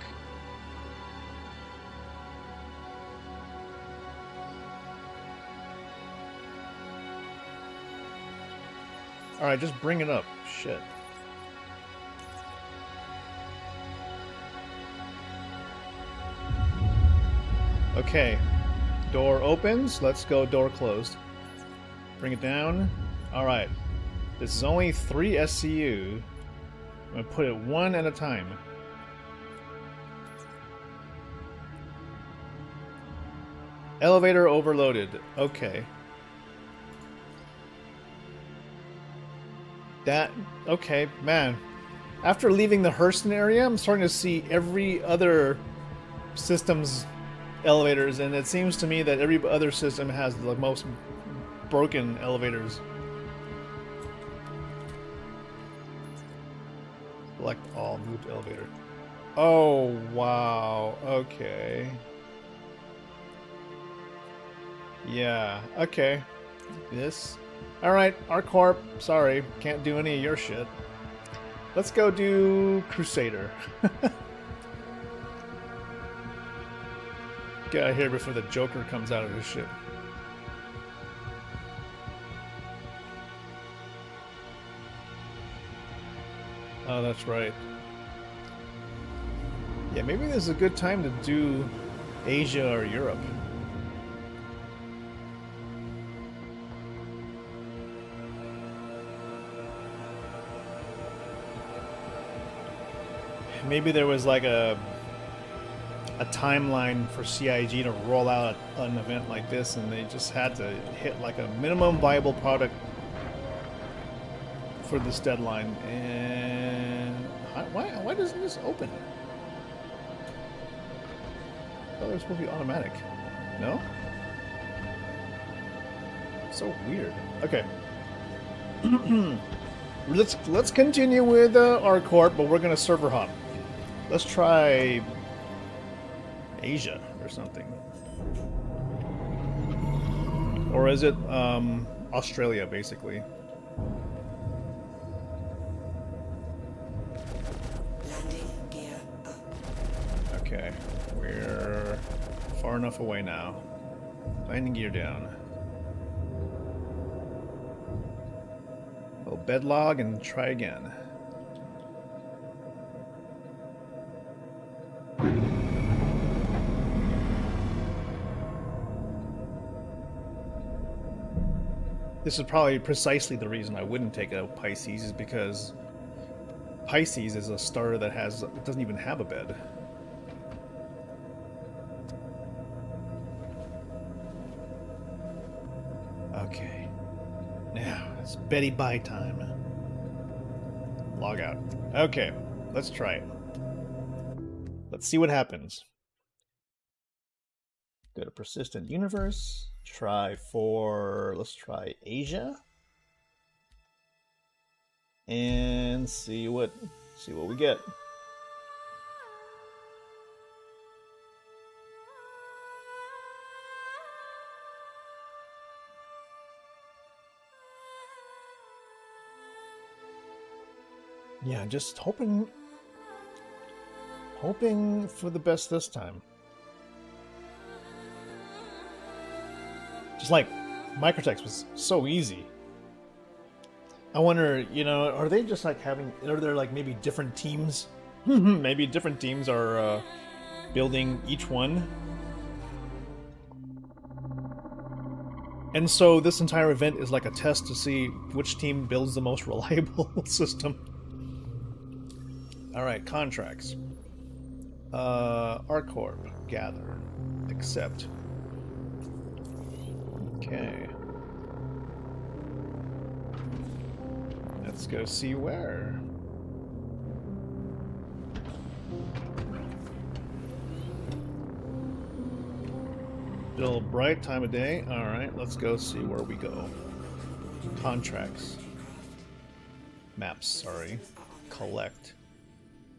Alright, just bring it up. Shit. Okay. Door opens. Let's go door closed. Bring it down. Alright. This is only 3 SCU. I'm going to put it one at a time. Elevator overloaded. Okay. Okay, man. After leaving the Hurston area, I'm starting to see every other system's elevators, and it seems to me that every other system has the most broken elevators. Select all, move to elevator. Oh, wow. Okay. Yeah, okay. This. Alright, our corp. Sorry, can't do any of your shit. Let's go do Crusader. Get out of here before the Joker comes out of this ship. Oh, that's right. Yeah, maybe this is a good time to do Asia or Europe. Maybe there was like a timeline for CIG to roll out an event like this, and they just had to hit like a minimum viable product for this deadline. And why doesn't this open? I thought it was supposed to be automatic. No? So weird. Okay. Let's continue with our corp, but we're gonna server hop. Let's try Asia or something. Or is it Australia, basically? Landing gear up. Okay, we're far enough away now. Landing gear down. We'll bed log and try again. This is probably precisely the reason I wouldn't take a Pisces, is because Pisces is a star that it doesn't even have a bed. Okay. Now, it's Betty Bye time. Log out. Okay, let's try it. Let's see what happens. Go to persistent universe. Let's try Asia. And see what we get. Yeah, just hoping for the best this time. Just like Microtext was so easy. I wonder, are they just like are there like maybe different teams? Maybe different teams are building each one. And so this entire event is like a test to see which team builds the most reliable system. Alright, contracts. ArcCorp, gather, accept. Okay. Let's go see where. Still bright time of day. Alright, let's go see where we go. Contracts. Maps, sorry. Collect.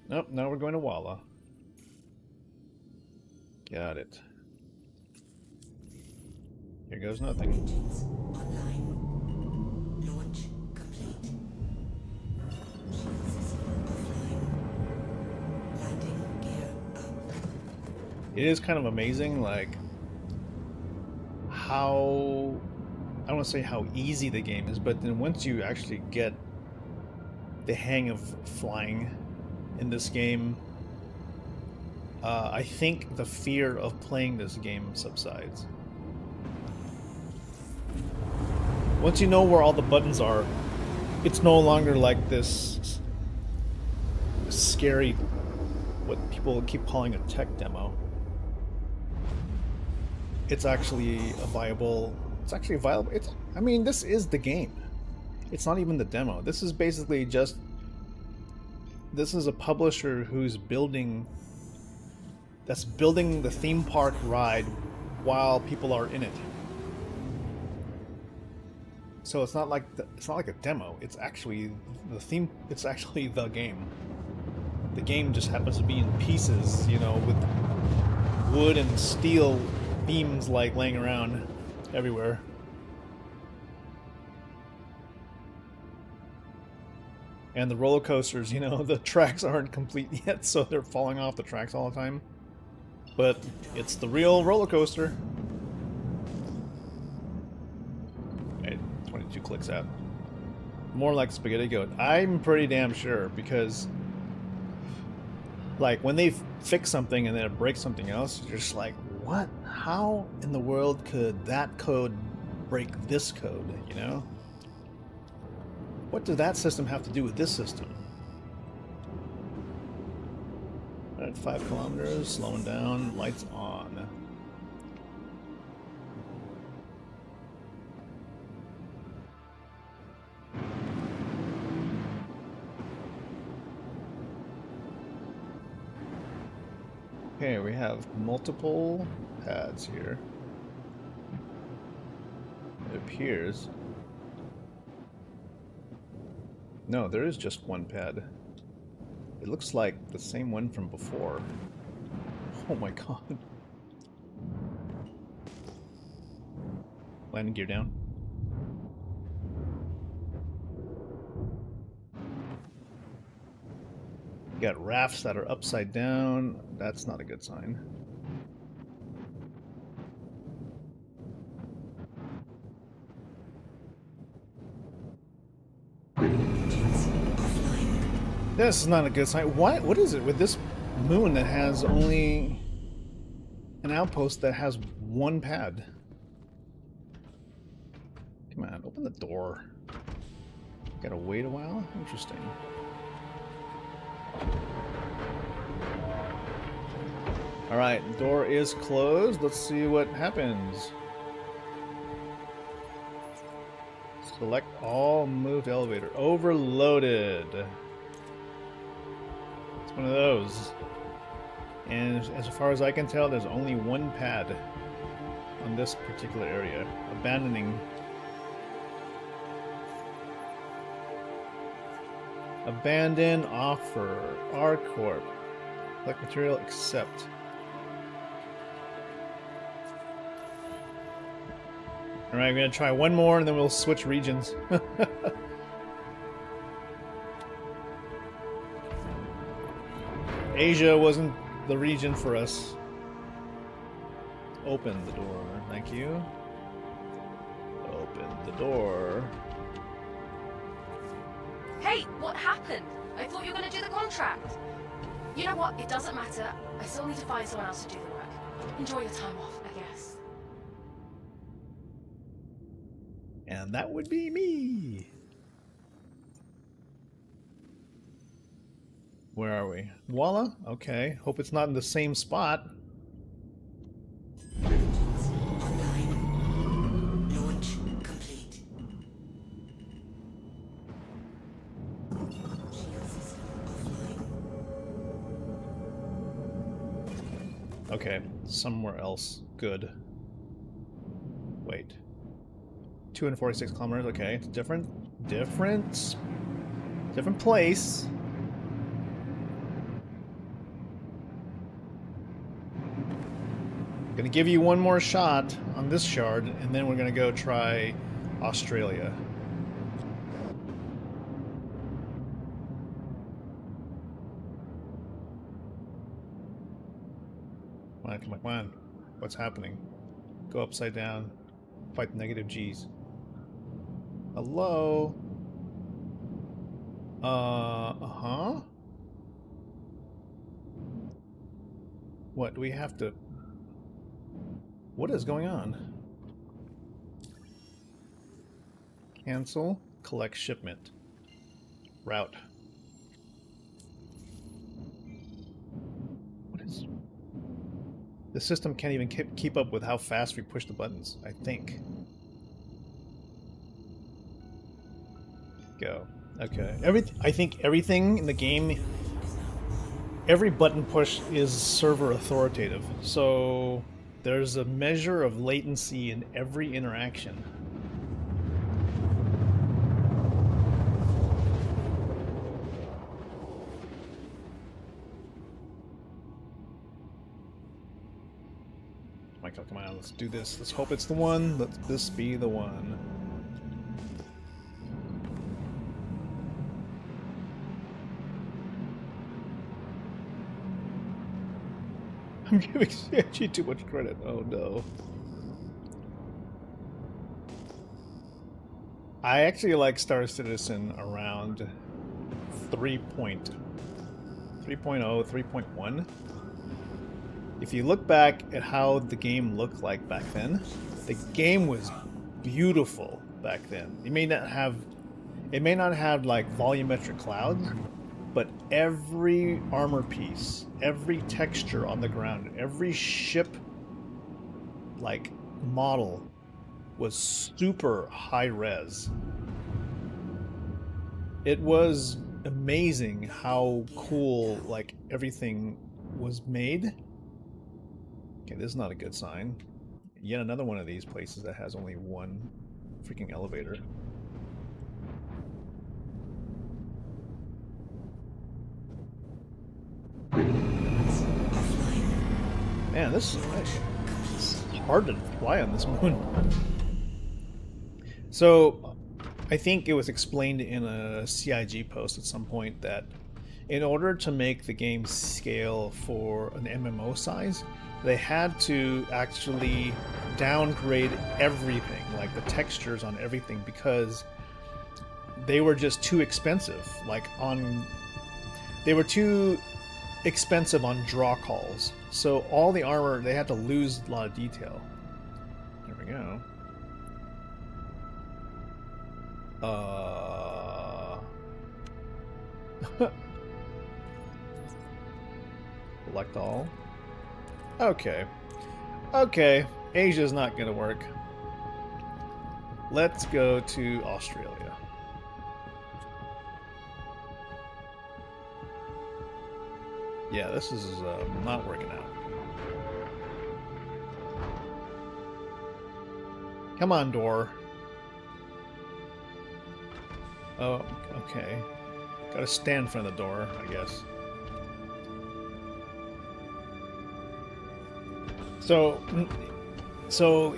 Nope, now we're going to Walla. Got it. Here goes nothing. Engines online. Launch complete. Shield system offline. Landing gear up. It is kind of amazing, like, how don't want to say how easy the game is, but then once you actually get the hang of flying in this game, I think the fear of playing this game subsides. Once you know where all the buttons are, it's no longer like this scary, what people keep calling a tech demo. It's actually a viable. I mean, this is the game. It's not even the demo. This is basically just. This is a publisher who's building. That's building the theme park ride while people are in it. So it's not like a demo. It's actually the theme. It's actually the game. The game just happens to be in pieces, you know, with wood and steel beams like laying around everywhere. And the roller coasters, you know, the tracks aren't complete yet, so they're falling off the tracks all the time. But it's the real roller coaster. Okay, 22 clicks out. More like Spaghetti Goat. I'm pretty damn sure, because like when they fix something and then it breaks something else, you're just like, what? How in the world could that code break this code, you know? What does that system have to do with this system? At 5 kilometers, slowing down, lights on. Okay, we have multiple pads here. It appears. No, there is just one pad. It looks like the same one from before. Oh my god. Landing gear down. You got rafts that are upside down. That's not a good sign. This is not a good sign. What is it with this moon that has only an outpost that has one pad? Come on, open the door. Gotta wait a while? Interesting. Alright, door is closed. Let's see what happens. Select all, move to elevator. Overloaded. It's one of those. And as far as I can tell, there's only one pad on this particular area. Abandoning. Abandon offer. R-Corp. Collect material, accept. Alright, I'm gonna try one more and then we'll switch regions. Asia wasn't the region for us. Open the door, thank you. Open the door. Hey, what happened? I thought you were going to do the contract. You know what? It doesn't matter. I still need to find someone else to do the work. Enjoy your time off, I guess. And that would be me. Where are we? Voila? Okay. Hope it's not in the same spot. Online. Launch complete. Shield system offline. Okay. Somewhere else. Good. Wait. 246 kilometers. Okay. It's different. Different place. Gonna give you one more shot on this shard, and then we're gonna go try Australia. Come on, come on, come on. What's happening? Go upside down. Fight the negative G's. Hello? Uh-huh. What, do we have to... What is going on? Cancel, collect shipment. Route. What is... The system can't even keep up with how fast we push the buttons, I think. Go. Okay. I think everything in the game, every button push is server authoritative. So there's a measure of latency in every interaction. Michael, come on, let's do this. Let's hope it's the one. Let this be the one. I'm giving CIG too much credit. Oh no. I actually like Star Citizen around 3.0, 3.1. If you look back at how the game looked like back then, the game was beautiful back then. It may not have like volumetric clouds, but every armor piece, every texture on the ground, every ship like model was super high res. It was amazing how cool like everything was made. Okay, this is not a good sign. Yet another one of these places that has only one freaking elevator. Man, this is nice. It's hard to fly on this moon. So, I think it was explained in a CIG post at some point that in order to make the game scale for an MMO size, they had to actually downgrade everything, like the textures on everything, because they were just too expensive. They were too expensive on draw calls. So all the armor, they had to lose a lot of detail. There we go. Select all. Okay. Okay. Asia's not gonna work. Let's go to Australia. Yeah, this is not working out. Come on, door. Oh, okay. Gotta stand in front of the door, I guess. So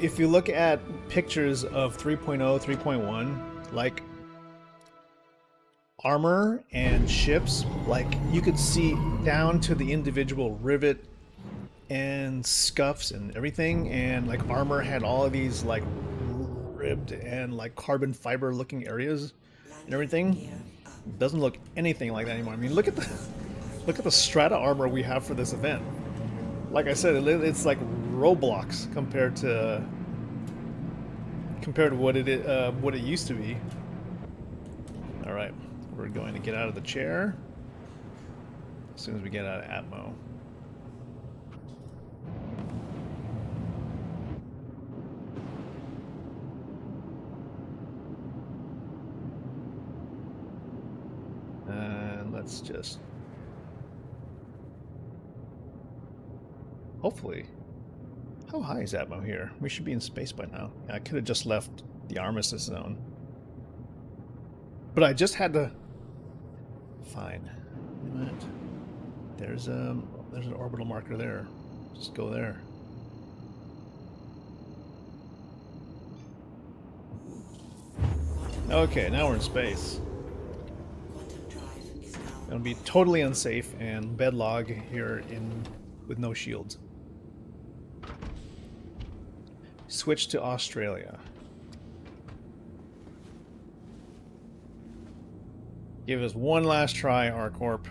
if you look at pictures of 3.0, 3.1, like armor and ships, like you could see down to the individual rivet and scuffs and everything, and like armor had all of these like ribbed and like carbon fiber looking areas and everything. It doesn't look anything like that anymore. I mean, look at the strata armor we have for this event. Like I said, it's like Roblox compared to what it used to be. All right, we're going to get out of the chair as soon as we get out of Atmo. And let's just hopefully. How high is Atmo here? We should be in space by now. I could have just left the armistice zone. But I just had to... Fine. Wait a minute. There's an orbital marker there. Just go there. Okay, now we're in space. It'll be totally unsafe and bedlog here with no shields. Switch to Australia. Give us one last try, R-Corp.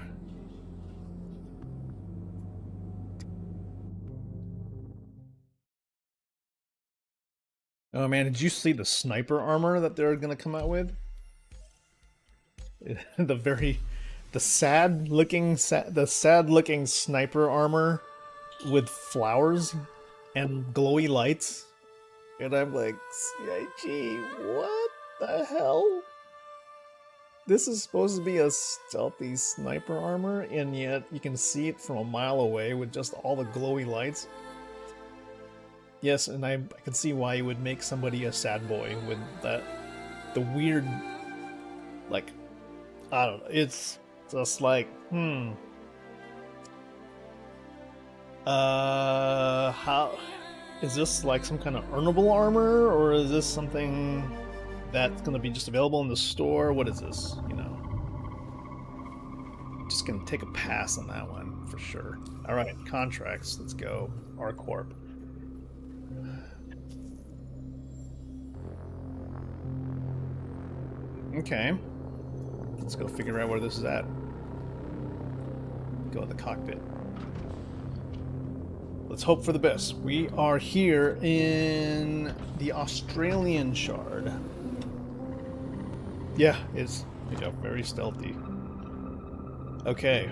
Oh man, did you see the sniper armor that they're gonna come out with? The sad looking sniper armor with flowers and glowy lights, and I'm like, CIG, what the hell? This is supposed to be a stealthy sniper armor, and yet you can see it from a mile away with just all the glowy lights. Yes, and I can see why you would make somebody a sad boy with that, the weird, like, I don't know, it's just like, how, is this like some kind of earnable armor, or is this something that's gonna be just available in the store? What is this, you know? Just gonna take a pass on that one, for sure. Alright, contracts, let's go. R-Corp. Okay. Let's go figure out where this is at. Go in the cockpit. Let's hope for the best. We are here in the Australian Shard. Yeah, it's very stealthy. Okay.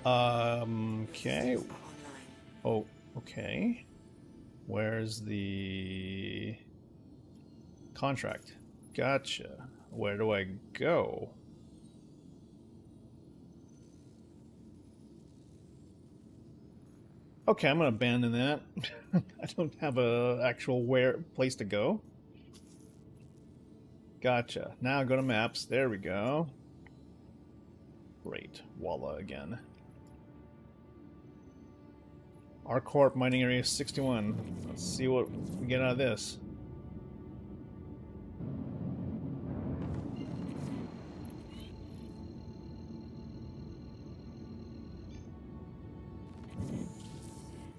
Okay. Oh, okay. Where's the contract? Gotcha. Where do I go? Okay, I'm gonna abandon that. I don't have a actual place to go. Gotcha. Now go to maps. There we go. Great. Walla again. R-Corp mining area 61. Let's see what we get out of this.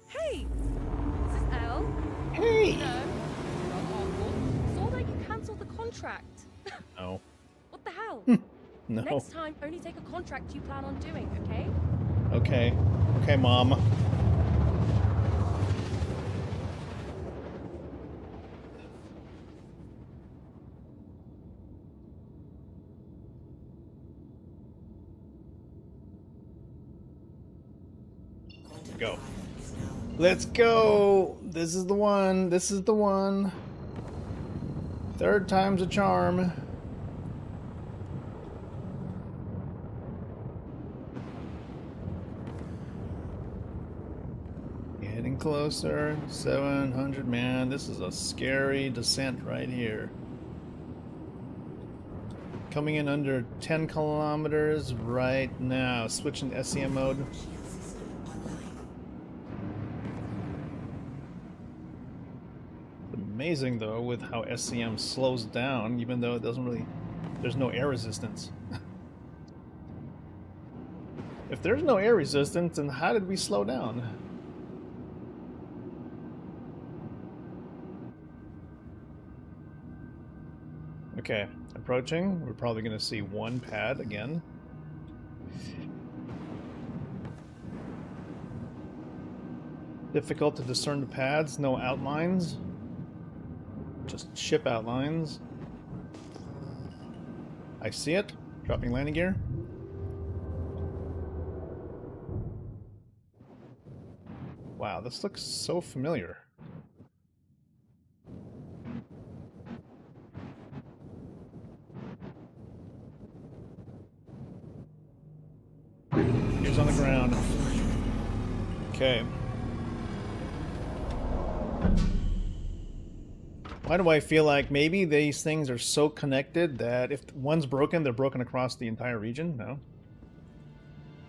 Hey! This is Elle. Hey! No. Saw that you cancelled the contract. No. What the hell? No. Next time, only take a contract you plan on doing, okay? Okay. Okay, Mom. Go. Let's go! This is the one. This is the one. Third time's a charm. Getting closer. 700, man. This is a scary descent right here. Coming in under 10 kilometers right now. Switching to SEM mode. Amazing though with how SCM slows down, even though it doesn't really, there's no air resistance. If there's no air resistance, then how did we slow down? Okay, approaching. We're probably going to see one pad again. Difficult to discern the pads, no outlines. Just ship outlines. I see it. Dropping landing gear. Wow, this looks so familiar. Here's on the ground. Okay. Why do I feel like maybe these things are so connected that if one's broken, they're broken across the entire region? No.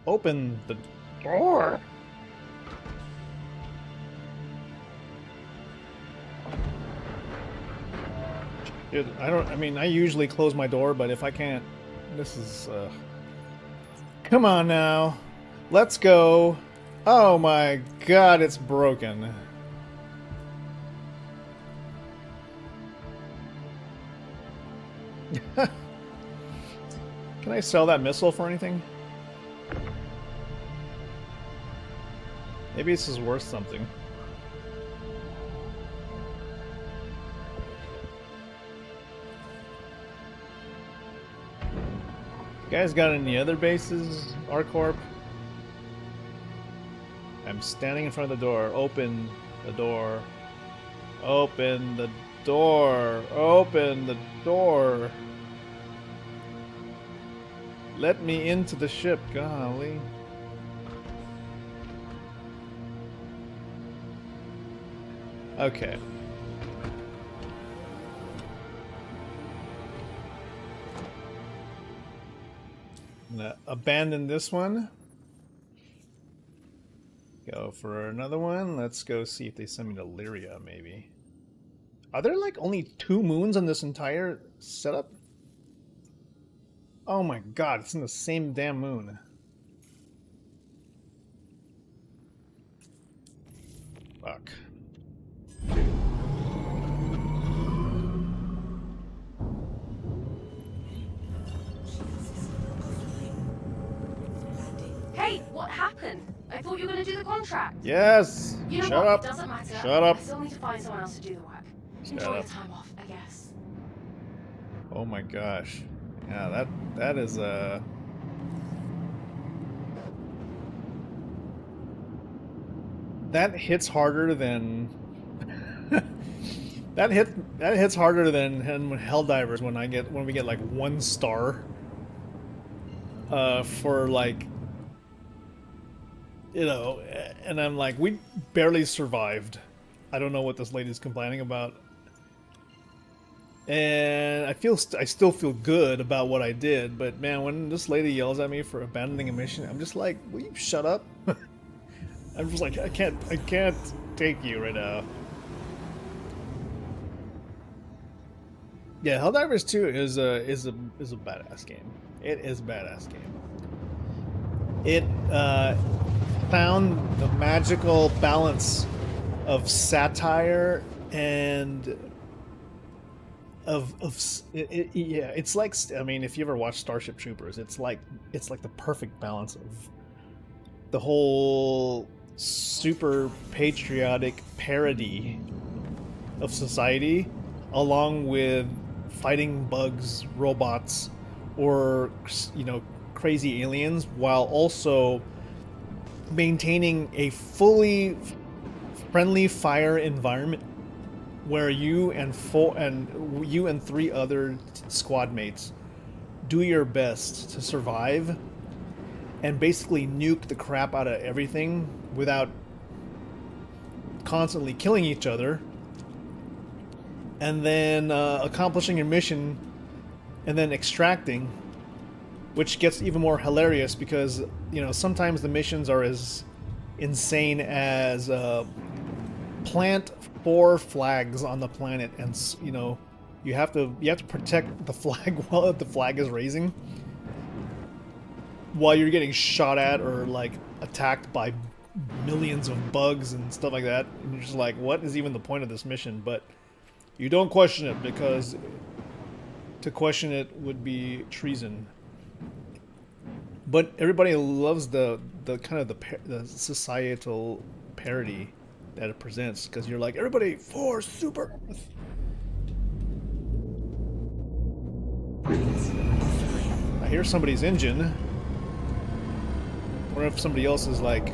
Open the door! Dude, I mean, I usually close my door, but if I can't, this is, come on now. Let's go. Oh my god, it's broken. Can I sell that missile for anything? Maybe this is worth something. You guys got any other bases, R-Corp? I'm standing in front of the door. Open the door. Open the door. Open the door. Let me into the ship, golly. Okay. I'm gonna abandon this one. Go for another one. Let's go see if they send me to Lyria, maybe. Are there like only 2 moons on this entire setup? Oh my god, it's in the same damn moon. Fuck. Hey, what happened? I thought you were going to do the contract. Yes! You know Shut what? up! It doesn't matter. Shut up! I still need to find someone else to do the work. Enjoy your time off, I guess. Oh my gosh. Yeah, that is that hits harder than that hits harder than Helldivers when we get like 1 star for like, you know, and I'm like, we barely survived. I don't know what this lady's complaining about. And I still feel good about what I did, but man, when this lady yells at me for abandoning a mission, I'm just like, will you shut up? I'm just like, I can't take you right now. Yeah, Helldivers 2 is a badass game. It is a badass game. It found the magical balance of satire and yeah, it's like, I mean, if you ever watched Starship Troopers, it's like the perfect balance of the whole super patriotic parody of society, along with fighting bugs, robots, or, you know, crazy aliens, while also maintaining a fully friendly fire environment where you and 3 other squad mates do your best to survive and basically nuke the crap out of everything without constantly killing each other, and then accomplishing your mission and then extracting, which gets even more hilarious because, you know, sometimes the missions are as insane as plant 4 flags on the planet, and, you know, you have to protect the flag while the flag is raising, while you're getting shot at or like attacked by millions of bugs and stuff like that, and you're just like, what is even the point of this mission? But you don't question it, because to question it would be treason. But everybody loves the kind of the societal parody that it presents, because you're like, everybody for Super Earth. I hear somebody's engine. I wonder if somebody else is like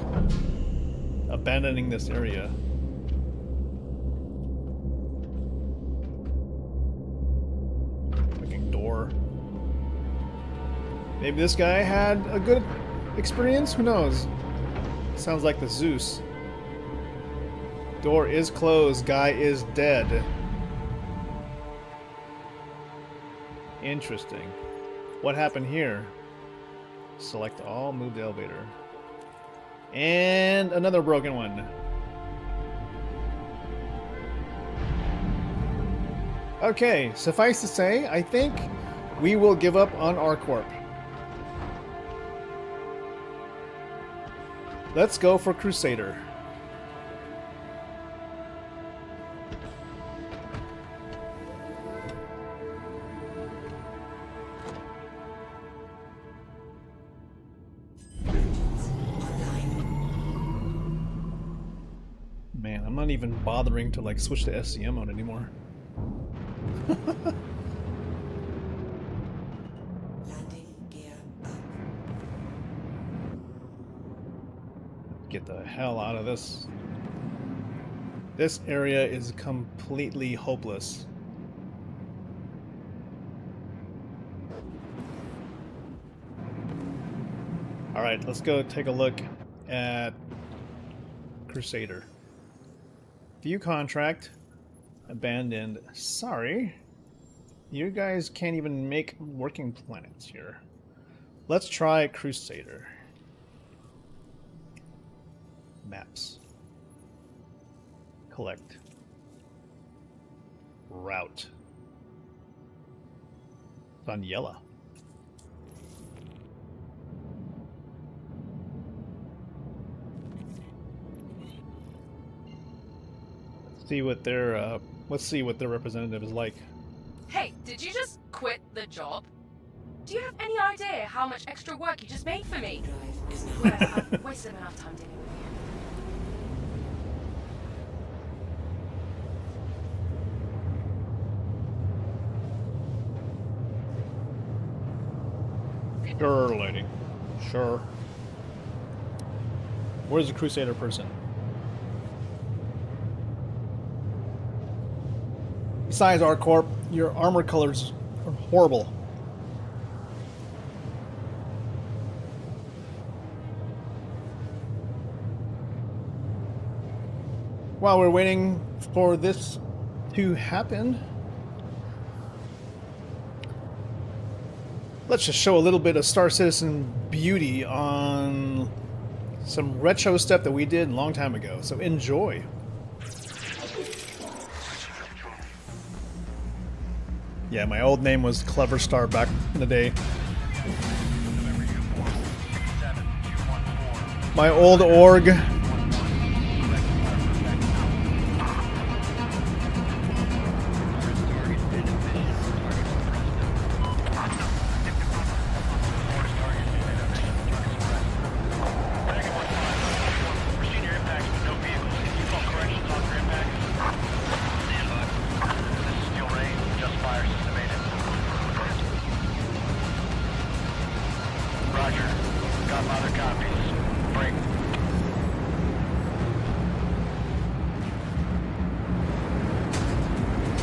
abandoning this area. Fucking door. Maybe this guy had a good experience? Who knows? Sounds like the Zeus. Door is closed. Guy is dead. Interesting. What happened here? Select all, move the elevator. And another broken one. Okay, suffice to say, I think we will give up on R-Corp. Let's go for Crusader. Man, I'm not even bothering to like switch to SCM mode anymore. Landing gear up. Get the hell out of this. This area is completely hopeless. Alright, let's go take a look at Crusader. View contract. Abandoned. Sorry. You guys can't even make working planets here. Let's try Crusader. Maps. Collect. Route. Daniela. Let's see what their representative is like. Hey, did you just quit the job? Do you have any idea how much extra work you just made for me? Drive is now. Whatever, I've wasted enough time dealing with you. Sure, lady. Sure. Where's the Crusader person? Besides, R-Corp, your armor colors are horrible. While we're waiting for this to happen, let's just show a little bit of Star Citizen beauty on some retro stuff that we did a long time ago. So enjoy. Yeah, my old name was Clever Star back in the day. My old org.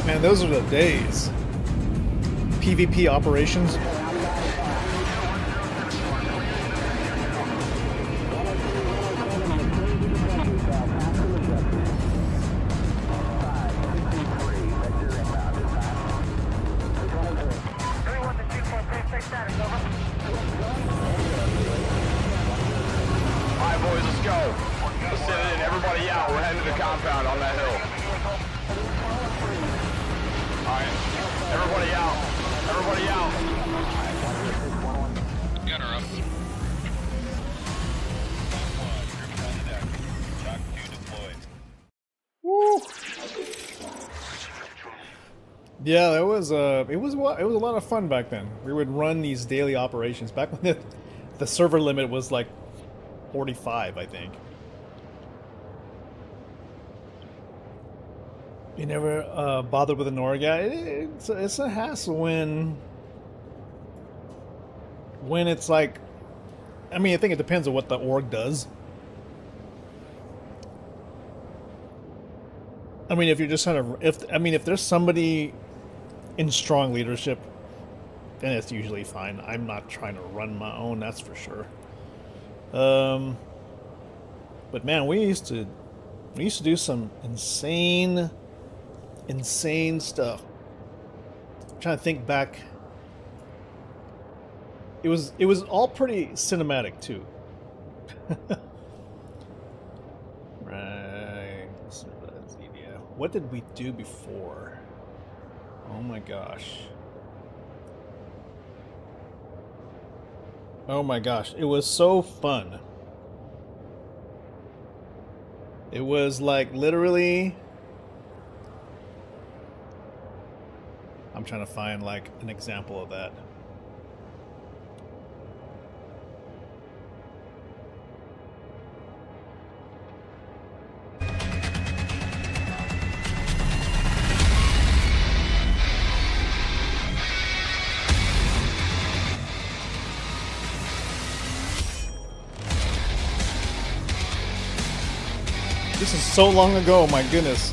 Man, those are the days. PvP operations. Alright boys, let's go. Let's send it in. Everybody out. We're heading to the compound on that hill. Alright. Everybody out. Everybody out. Gunner up. Woo! Yeah, that was it was a lot of fun back then. We would run these daily operations back when the server limit was like 45, I think. You never bothered with an org? Yeah, it's a hassle when it's like, I mean, I think it depends on what the org does. I mean, if you're just trying to, if there's somebody in strong leadership, then it's usually fine. I'm not trying to run my own, that's for sure. But man, we used to do some insane stuff. I'm trying to think back. It was all pretty cinematic too. Right. What did we do before? Oh my gosh. Oh my gosh, it was so fun. It was like literally, I'm trying to find like an example of that. This is so long ago, my goodness.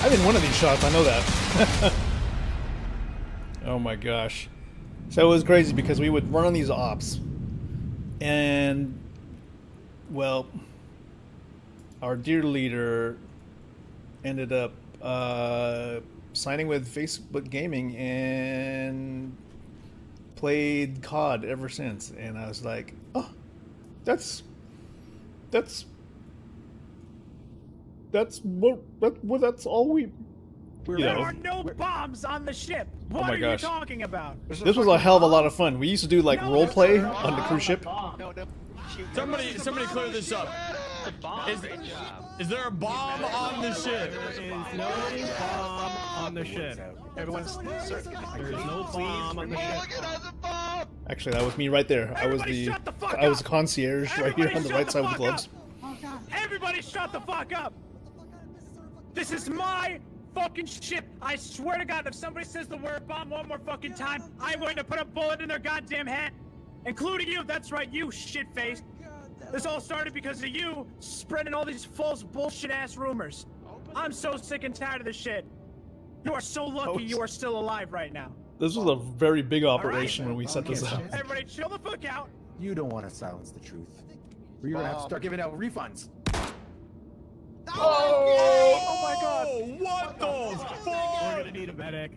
I'm in one of these shots, I know that. Oh my gosh. So it was crazy because we would run on these ops. And, well, our dear leader ended up signing with Facebook Gaming and played COD ever since. And I was like, oh, that's all we. There are no bombs on the ship. What my are gosh. you talking about? This was a hell of a lot of fun. We used to do like role play on the cruise ship. Somebody clear this up. Is there a bomb on the ship? There is no bomb on the ship. Everyone's certain. There is no bomb on the ship. Actually, that was me right there. I was the concierge right here on the right side of the gloves. Everybody shut the fuck up! This is my fucking ship. I swear to God, if somebody says the word bomb one more fucking time, I'm going to put a bullet in their goddamn head. Including you. That's right, you shitface. This all started because of you spreading all these false bullshit-ass rumors. I'm so sick and tired of this shit. You are so lucky you are still alive right now. This was a very big operation when we set this up. Everybody chill the fuck out. You don't want to silence the truth. Or you're gonna have to start giving out refunds. Oh my God! What the fuck? We're gonna need a medic.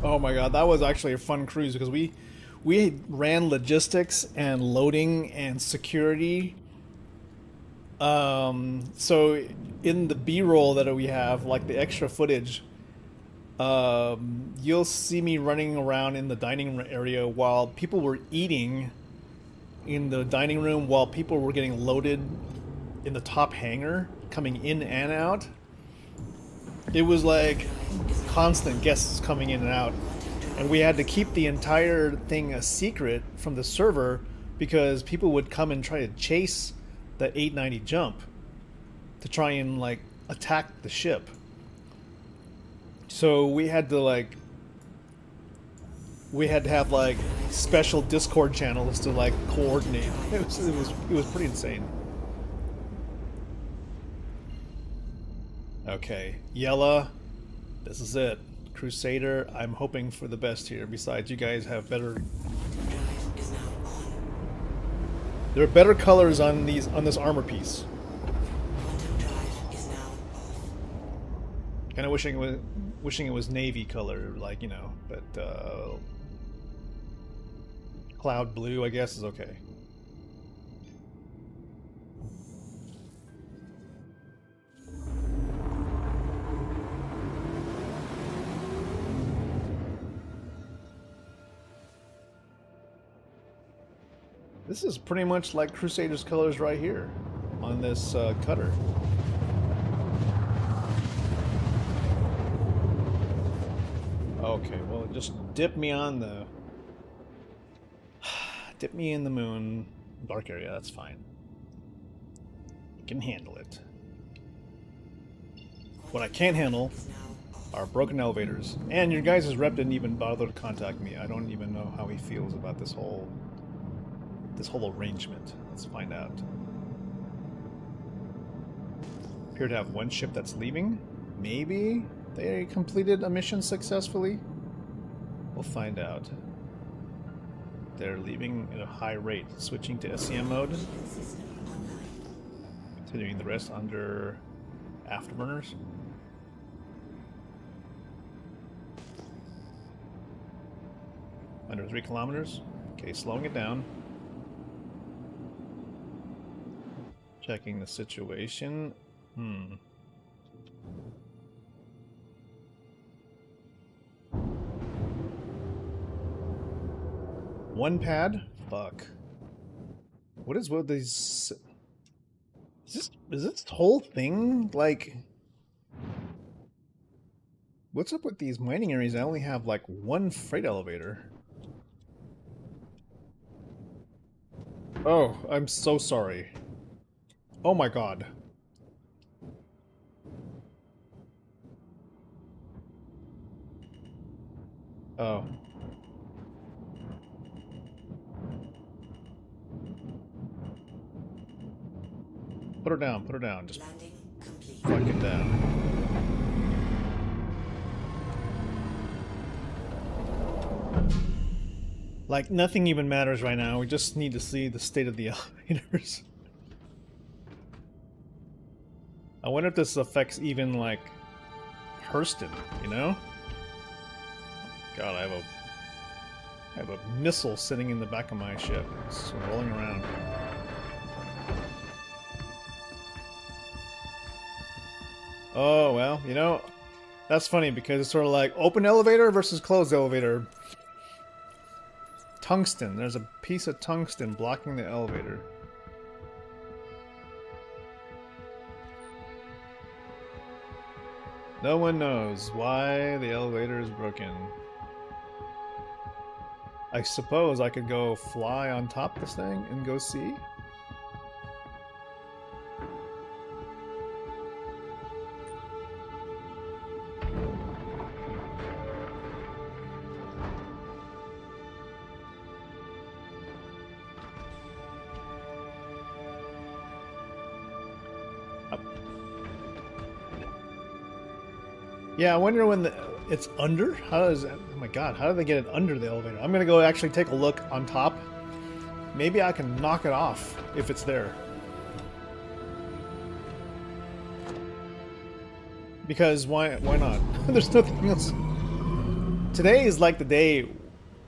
Oh my God, that was actually a fun cruise because we ran logistics and loading and security. So in the B-roll that we have, like the extra footage, you'll see me running around in the dining room area while people were eating in the dining room, while people were getting loaded in the top hangar, coming in and out. It was like constant guests coming in and out. And we had to keep the entire thing a secret from the server because people would come and try to chase the 890 jump to try and like attack the ship. So we had to have like special Discord channels to like coordinate. It was pretty insane. Okay, Yella, this is it. Crusader, I'm hoping for the best here. Besides, you guys have better. There are better colors on this armor piece. Kind of wishing it was navy color, like, you know, but cloud blue, I guess, is okay. This is pretty much like Crusader's colors right here on this cutter. Okay, well, just dip me in the moon dark area. That's fine. You can handle it. What I can't handle are broken elevators. And your guys' rep didn't even bother to contact me. I don't even know how he feels about this whole arrangement. Let's find out. Appear to have one ship that's leaving. Maybe they completed a mission successfully. We'll find out. They're leaving at a high rate, switching to SCM mode. Continuing the rest under afterburners. Under 3 kilometers. Okay, slowing it down. Checking the situation. One pad? Fuck. What is with these? Is this whole thing like? What's up with these mining areas? I only have like one freight elevator. Oh, I'm so sorry. Oh my god. Oh. Put her down, put her down. Just fuck it down. Like, nothing even matters right now. We just need to see the state of the elevators. I wonder if this affects even, like, Hurston, you know? God, I have a missile sitting in the back of my ship. It's rolling around. Oh, well, you know, that's funny because it's sort of like open elevator versus closed elevator. Tungsten. There's a piece of tungsten blocking the elevator. No one knows why the elevator is broken. I suppose I could go fly on top of this thing and go see? Yeah, I wonder when it's under? How does that, oh my god, how do they get it under the elevator? I'm gonna go actually take a look on top. Maybe I can knock it off if it's there. Because why not? There's nothing else. Today is like the day.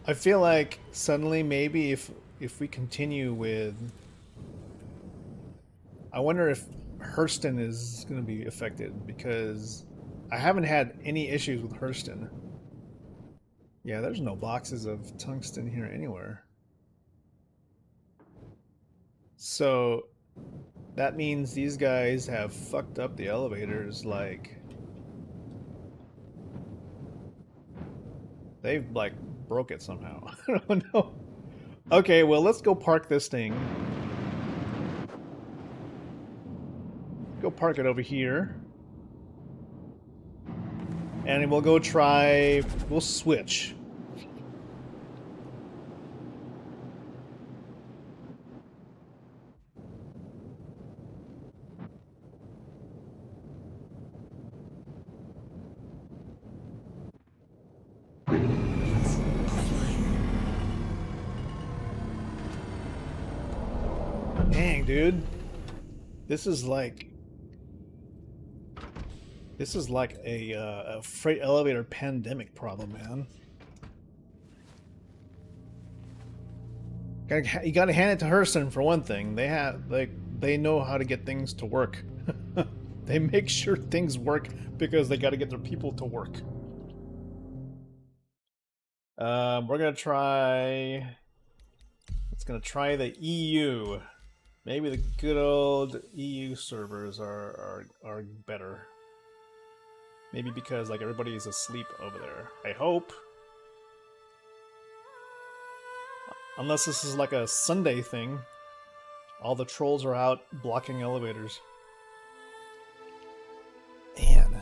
I feel like suddenly maybe if we continue with, I wonder if Hurston is gonna be affected because I haven't had any issues with Hurston. Yeah, there's no boxes of tungsten here anywhere. So that means these guys have fucked up the elevators, like they've like broke it somehow. I don't know. Okay, well, let's go park this thing. Go park it over here. And we'll go try, we'll switch. Dang, dude. This is like a freight elevator pandemic problem, man. You gotta hand it to Hurston for one thing. They know how to get things to work. They make sure things work because they gotta get their people to work. We're gonna try. It's gonna try the EU. Maybe the good old EU servers are better. Maybe because like everybody is asleep over there. I hope. Unless this is like a Sunday thing. All the trolls are out blocking elevators. Man.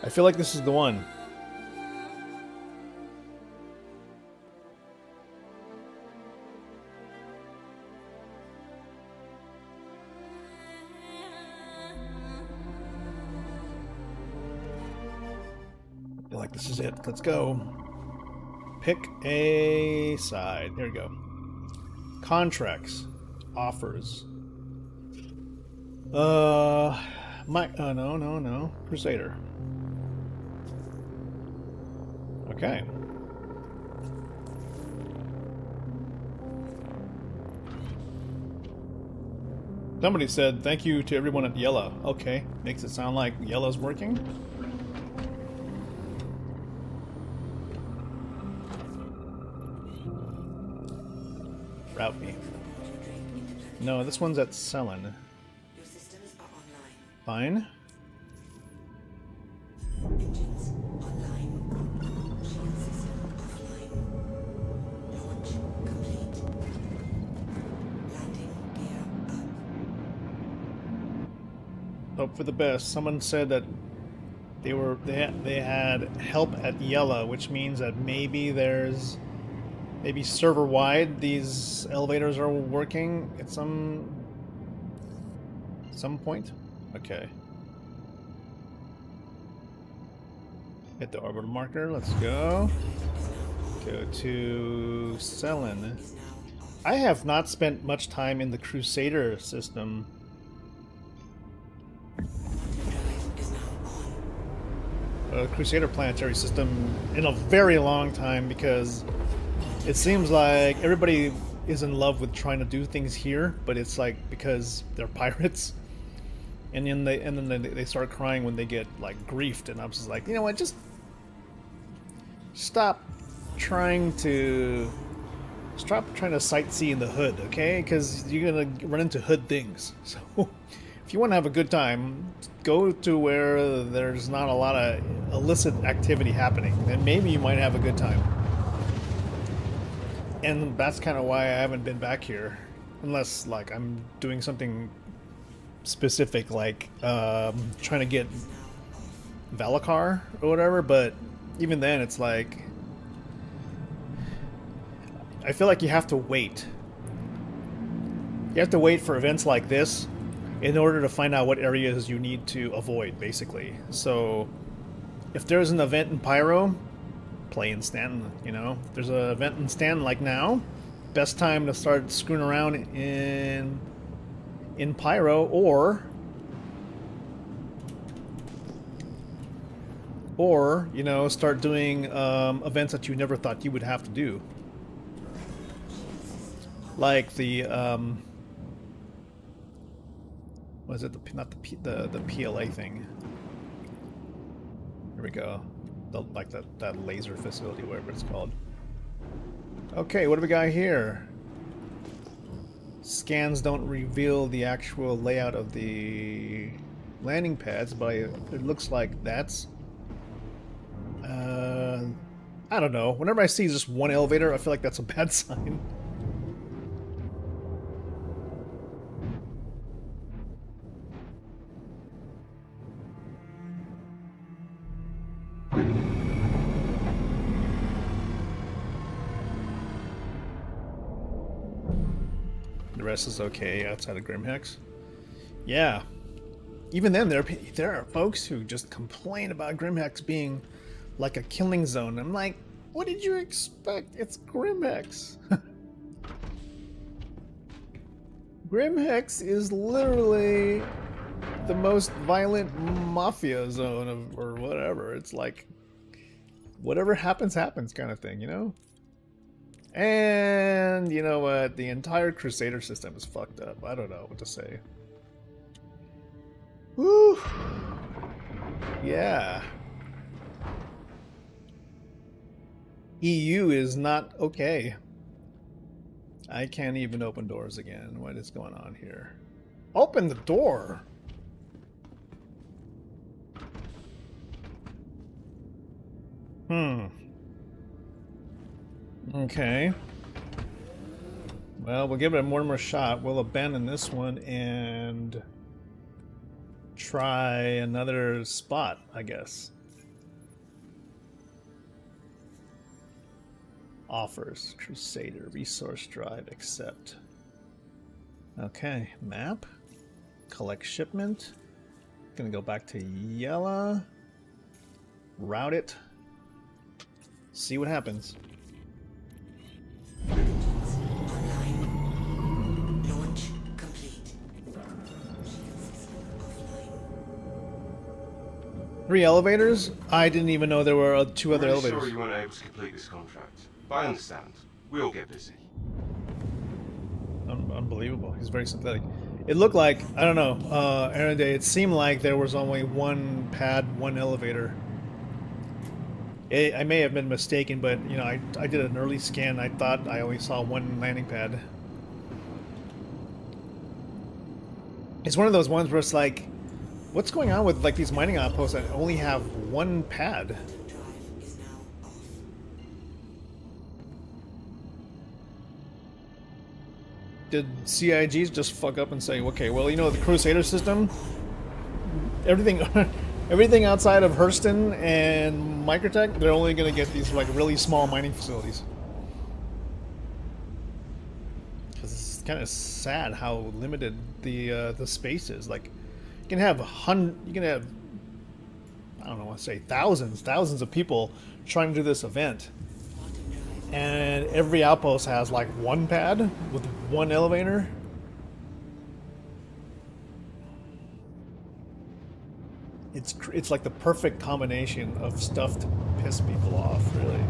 I feel like this is the one. I feel like this is it. Let's go. Pick a side. There we go. Contracts. Offers. No. Crusader. Okay. Somebody said thank you to everyone at Yella. Okay. Makes it sound like Yella's working. Route me. No, this one's at Selin. Your systems are online. Fine. Engines online. hope for the best. Someone said that they had help at Yella, which means that maybe server wide these elevators are working at some point. Okay. Hit the orbital marker. Let's go. Go to Selin. I have not spent much time in the Crusader system. Crusader planetary system in a very long time, because it seems like everybody is in love with trying to do things here, but it's like because they're pirates, and then they start crying when they get like griefed, and I'm just like, you know what, just stop trying to sightsee in the hood, okay? Because you're gonna run into hood things. So if you want to have a good time, go to where there's not a lot of illicit activity happening, and maybe you might have a good time. And that's kind of why I haven't been back here, unless like I'm doing something specific, like trying to get Valakar or whatever. But even then, it's like I feel like you have to wait. You have to wait for events like this in order to find out what areas you need to avoid, basically. So if there's an event in Pyro, play in Stanton, you know? If there's an event in Stanton like now, best time to start screwing around in Pyro, or you know, start doing events that you never thought you would have to do. Like the was it the PLA thing? Here we go. That laser facility, whatever it's called. Okay, what do we got here? Scans don't reveal the actual layout of the landing pads, but it looks like that's I don't know. Whenever I see just one elevator, I feel like that's a bad sign. The rest is okay outside of Grimhex. Yeah. Even then, there are folks who just complain about Grimhex being like a killing zone. I'm like, what did you expect? It's Grimhex. Grimhex is literally the most violent mafia zone or whatever. It's like, whatever happens, happens kind of thing, you know? And you know what? The entire Crusader system is fucked up. I don't know what to say. Woo! Yeah. EU is not okay. I can't even open doors again. What is going on here? Open the door! Okay. Well, we'll give it one more shot. We'll abandon this one and try another spot, I guess. Offers. Crusader. Resource drive. Accept. Okay. Map. Collect shipment. Gonna go back to Yella. Route it. See what happens. Launch complete. 3 elevators? I didn't even know there were 2 other Really elevators. sorry you weren't able to complete this contract, but I understand. We all get busy. Unbelievable. He's very sympathetic. It looked like, I don't know, Aaron Day, it seemed like there was only one pad, one elevator. I may have been mistaken, but you know, I did an early scan. I thought I only saw one landing pad. It's one of those ones where it's like, what's going on with like these mining outposts that only have one pad? Did CIGs just fuck up and say, okay, well, you know, the Crusader system, everything, everything outside of Hurston and Microtech, they're only gonna get these like really small mining facilities. Because it's kind of sad how limited the space is. Like, you can have I don't know, I want to say thousands of people trying to do this event, and every outpost has like one pad with one elevator. It's like the perfect combination of stuff to piss people off, really.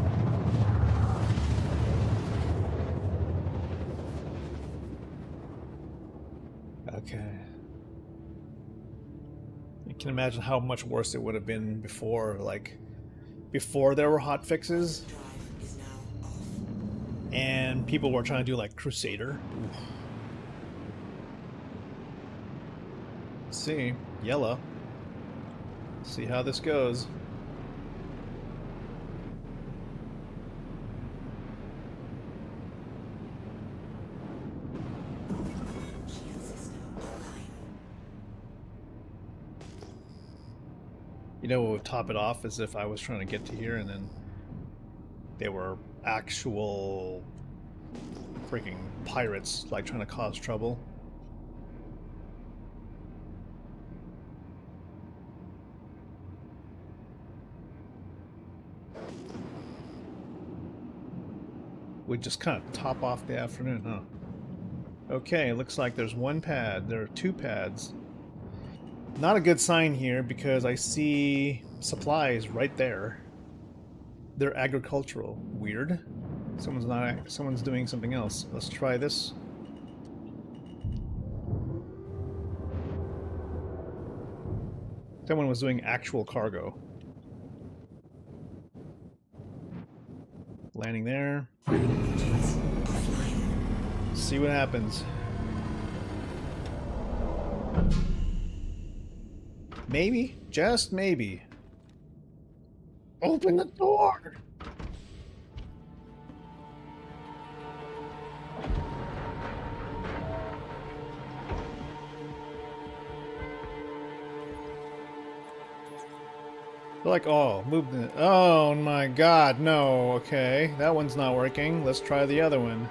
Okay. You can imagine how much worse it would have been before, like, before there were hot fixes and people were trying to do like Crusader. Oof. Let's see, yellow. See how this goes. You know what would top it off is if I was trying to get to here and then they were actual freaking pirates, like trying to cause trouble. Would just kind of top off the afternoon, huh? Okay, looks like there's one pad. There are two pads. Not a good sign here because I see supplies right there. They're agricultural. Weird. Someone's doing something else. Let's try this. Someone was doing actual cargo. Landing there. See what happens. Maybe, just maybe. Open the door! They're like, oh, moved it. Oh my god, no. Okay, that one's not working. Let's try the other one.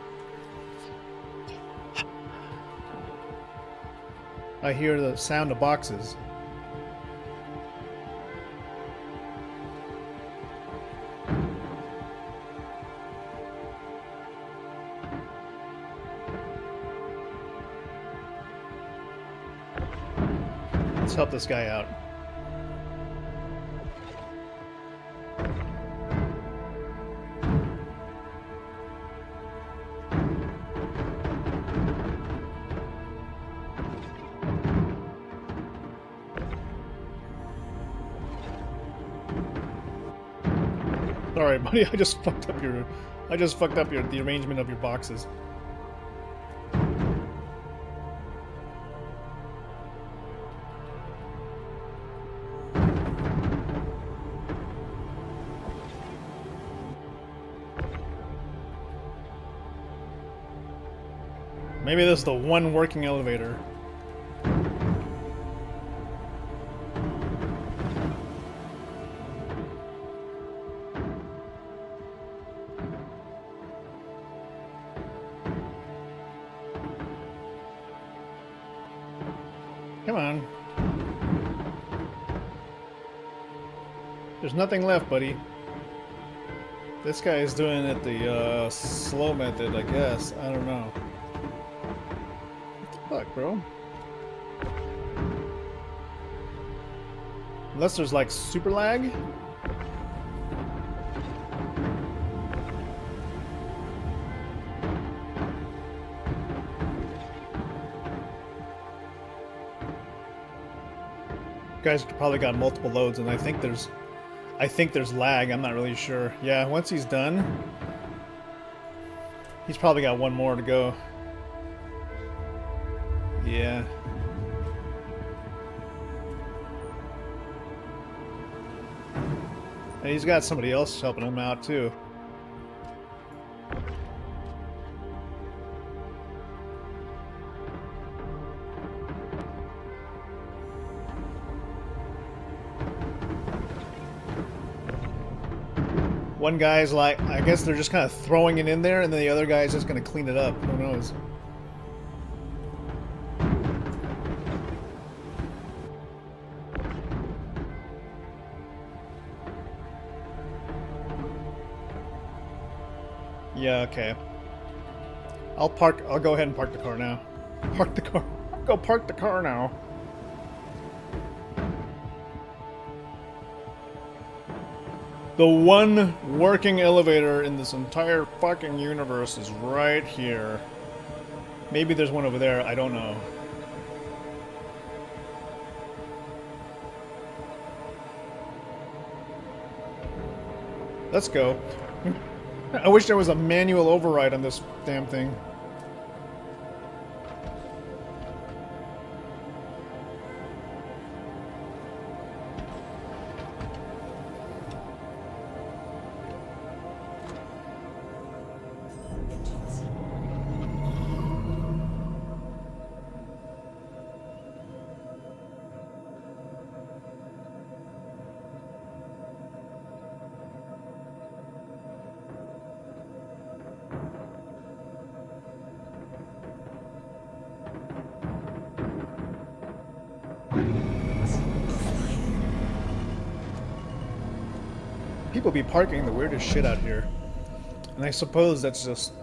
I hear the sound of boxes. Let's help this guy out. Sorry, buddy. I just fucked up the arrangement of your boxes. Maybe this is the one working elevator. Come on. There's nothing left, buddy. This guy is doing it the slow method, I guess. I don't know. What the fuck, bro? Unless there's like super lag? Guys probably got multiple loads, and I think there's lag. I'm not really sure. Yeah, once he's done, he's probably got one more to go. Yeah. And he's got somebody else helping him out too. One guy's like, I guess they're just kind of throwing it in there, and then the other guy's just going to clean it up. Who knows? Yeah, okay. I'll go ahead and park the car now. Park the car. Go park the car now. The one working elevator in this entire fucking universe is right here. Maybe there's one over there, I don't know. Let's go. I wish there was a manual override on this damn thing. People be parking the weirdest shit out here. And I suppose that's just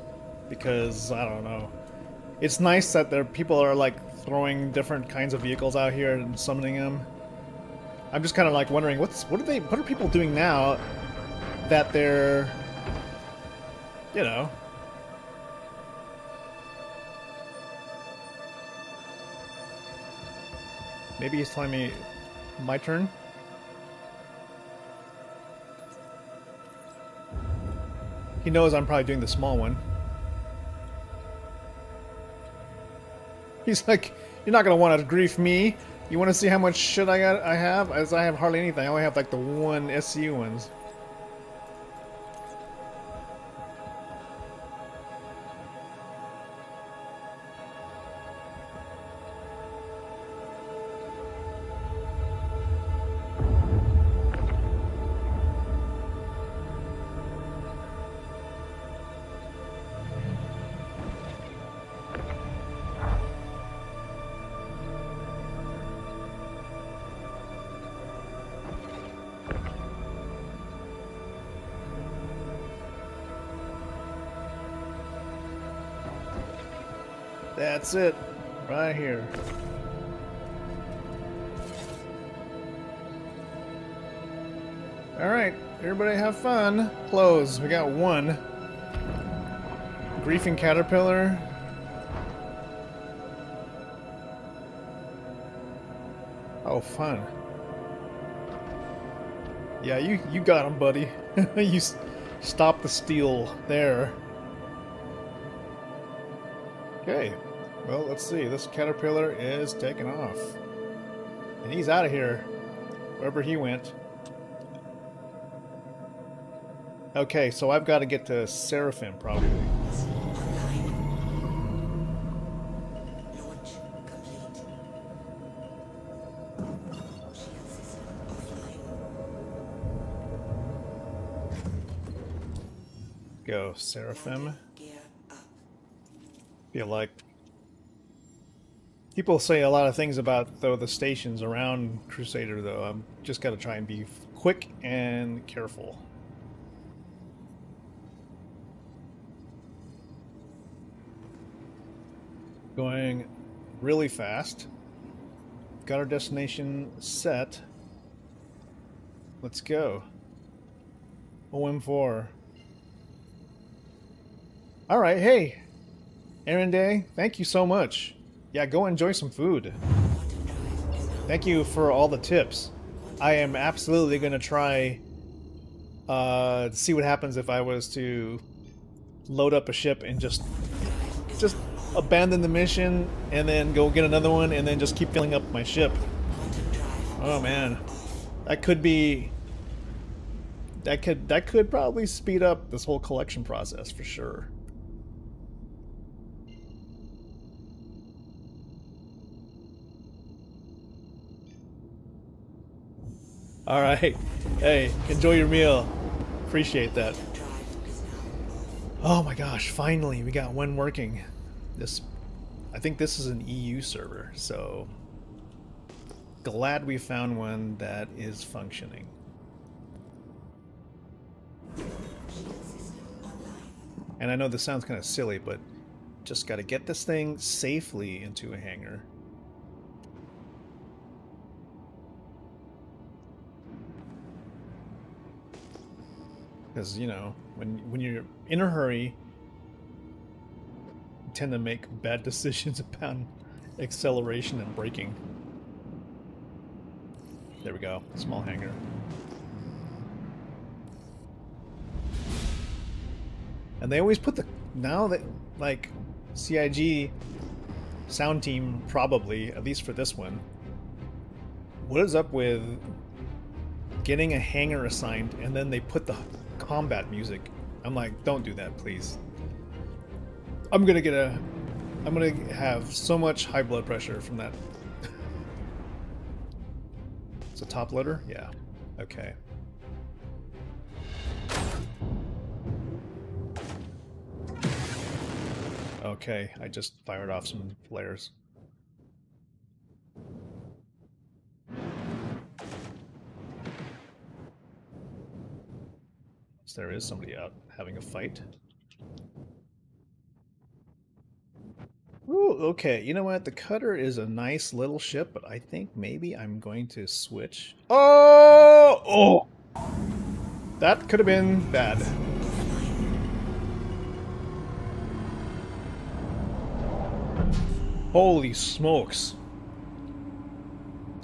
because, I don't know. It's nice that people are like throwing different kinds of vehicles out here and summoning them. I'm just kind of like wondering what are people doing now that they're, you know. Maybe he's telling me my turn? He knows I'm probably doing the small one. He's like, you're not gonna want to grief me. You want to see how much shit I have? As I have hardly anything. I only have like the one SCU ones. That's it, right here. Alright, everybody have fun. Close. We got one. Griefing Caterpillar. Oh, fun. Yeah, you got him, buddy. You stopped the steal there. Okay. Well, let's see. This Caterpillar is taking off. And he's out of here. Wherever he went. Okay, so I've got to get to Seraphim, probably. Go, Seraphim. Feel like people say a lot of things about the stations around Crusader, though. I'm just gotta try and be quick and careful. Going really fast. Got our destination set. Let's go. OM4. Alright, hey. Aaron Day, thank you so much. Yeah, go enjoy some food. Thank you for all the tips. I am absolutely going to try see what happens if I was to load up a ship and just abandon the mission and then go get another one and then just keep filling up my ship. Oh man. That could probably speed up this whole collection process for sure. Alright. Hey, enjoy your meal. Appreciate that. Oh my gosh, finally we got one working. I think this is an EU server, so glad we found one that is functioning. And I know this sounds kind of silly, but just got to get this thing safely into a hangar. Because, you know, when you're in a hurry, you tend to make bad decisions about acceleration and braking. There we go. Small hangar. And they always put now that, like, CIG sound team probably, at least for this one, what is up with getting a hangar assigned and then they put the combat music? I'm like, don't do that, please. I'm gonna have so much high blood pressure from that. It's a top loader? Yeah. Okay. Okay, I just fired off some flares. So there is somebody out having a fight. Ooh, okay, you know what? The cutter is a nice little ship, but I think maybe I'm going to switch. Oh! Oh! That could have been bad. Holy smokes.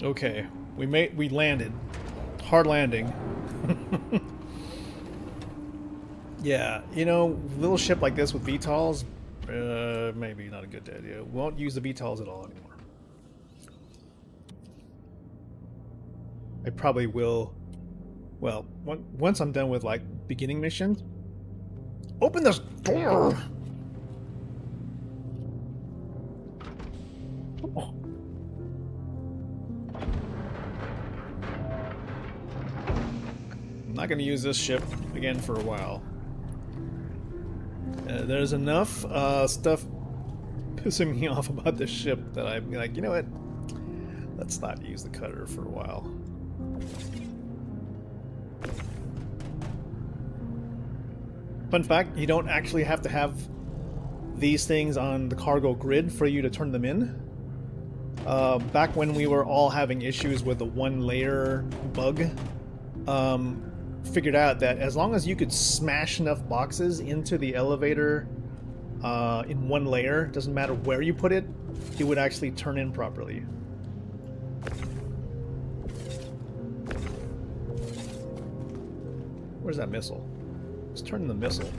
Okay, we landed. Hard landing. Yeah, you know, little ship like this with VTOLs, maybe not a good idea. Won't use the VTOLs at all anymore. I probably will. Well, once I'm done with like beginning missions, open this door. Oh. I'm not going to use this ship again for a while. There's enough stuff pissing me off about this ship that I'm like, you know what? Let's not use the cutter for a while. Fun fact, you don't actually have to have these things on the cargo grid for you to turn them in. Back when we were all having issues with the one layer bug, figured out that as long as you could smash enough boxes into the elevator in one layer, doesn't matter where you put it, it would actually turn in properly. Where's that missile? Let's turn in the missile.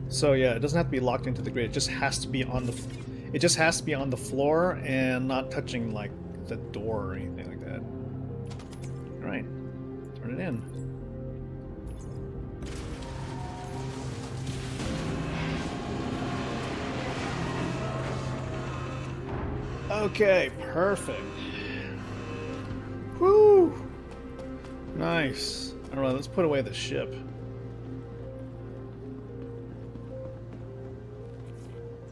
So yeah, it doesn't have to be locked into the grid. It just has to be on the. It just has to be on the floor and not touching like the door or anything like that. All right, turn it in. Okay, perfect. Woo! Nice. All right, let's put away the ship.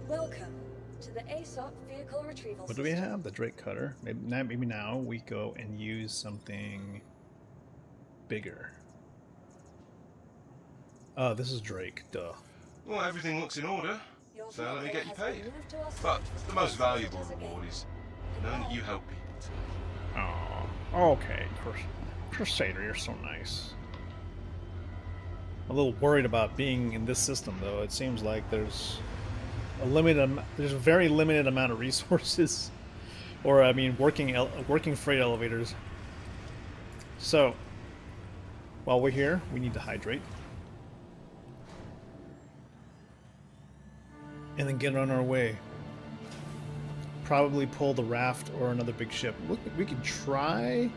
Welcome to the ASOP vehicle retrieval What do we have? The Drake cutter. Maybe now we go and use something bigger. Oh, this is Drake. Duh. Well, everything looks in order, so let me get you paid. But the most valuable reward is knowing that you help people. Oh, okay. Crusader, you're so nice. I'm a little worried about being in this system, though. It seems like there's a very limited amount of resources, or I mean, working freight elevators. So, while we're here, we need to hydrate, and then get on our way. Probably pull the raft or another big ship. Look, we could try.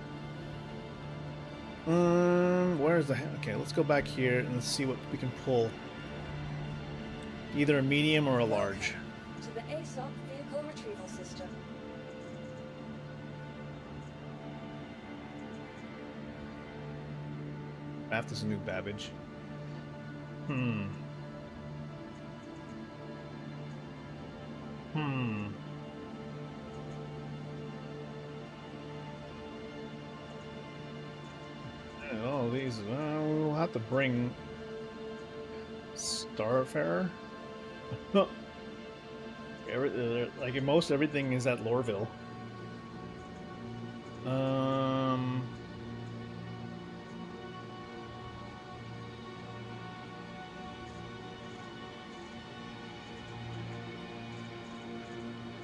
Where's the? Okay, let's go back here and let's see what we can pull. Either a medium or a large. To the ASOC vehicle retrieval system. Raft is a new Babbage. Hmm. All these, we'll have to bring Starfarer. Like most everything is at Lorville.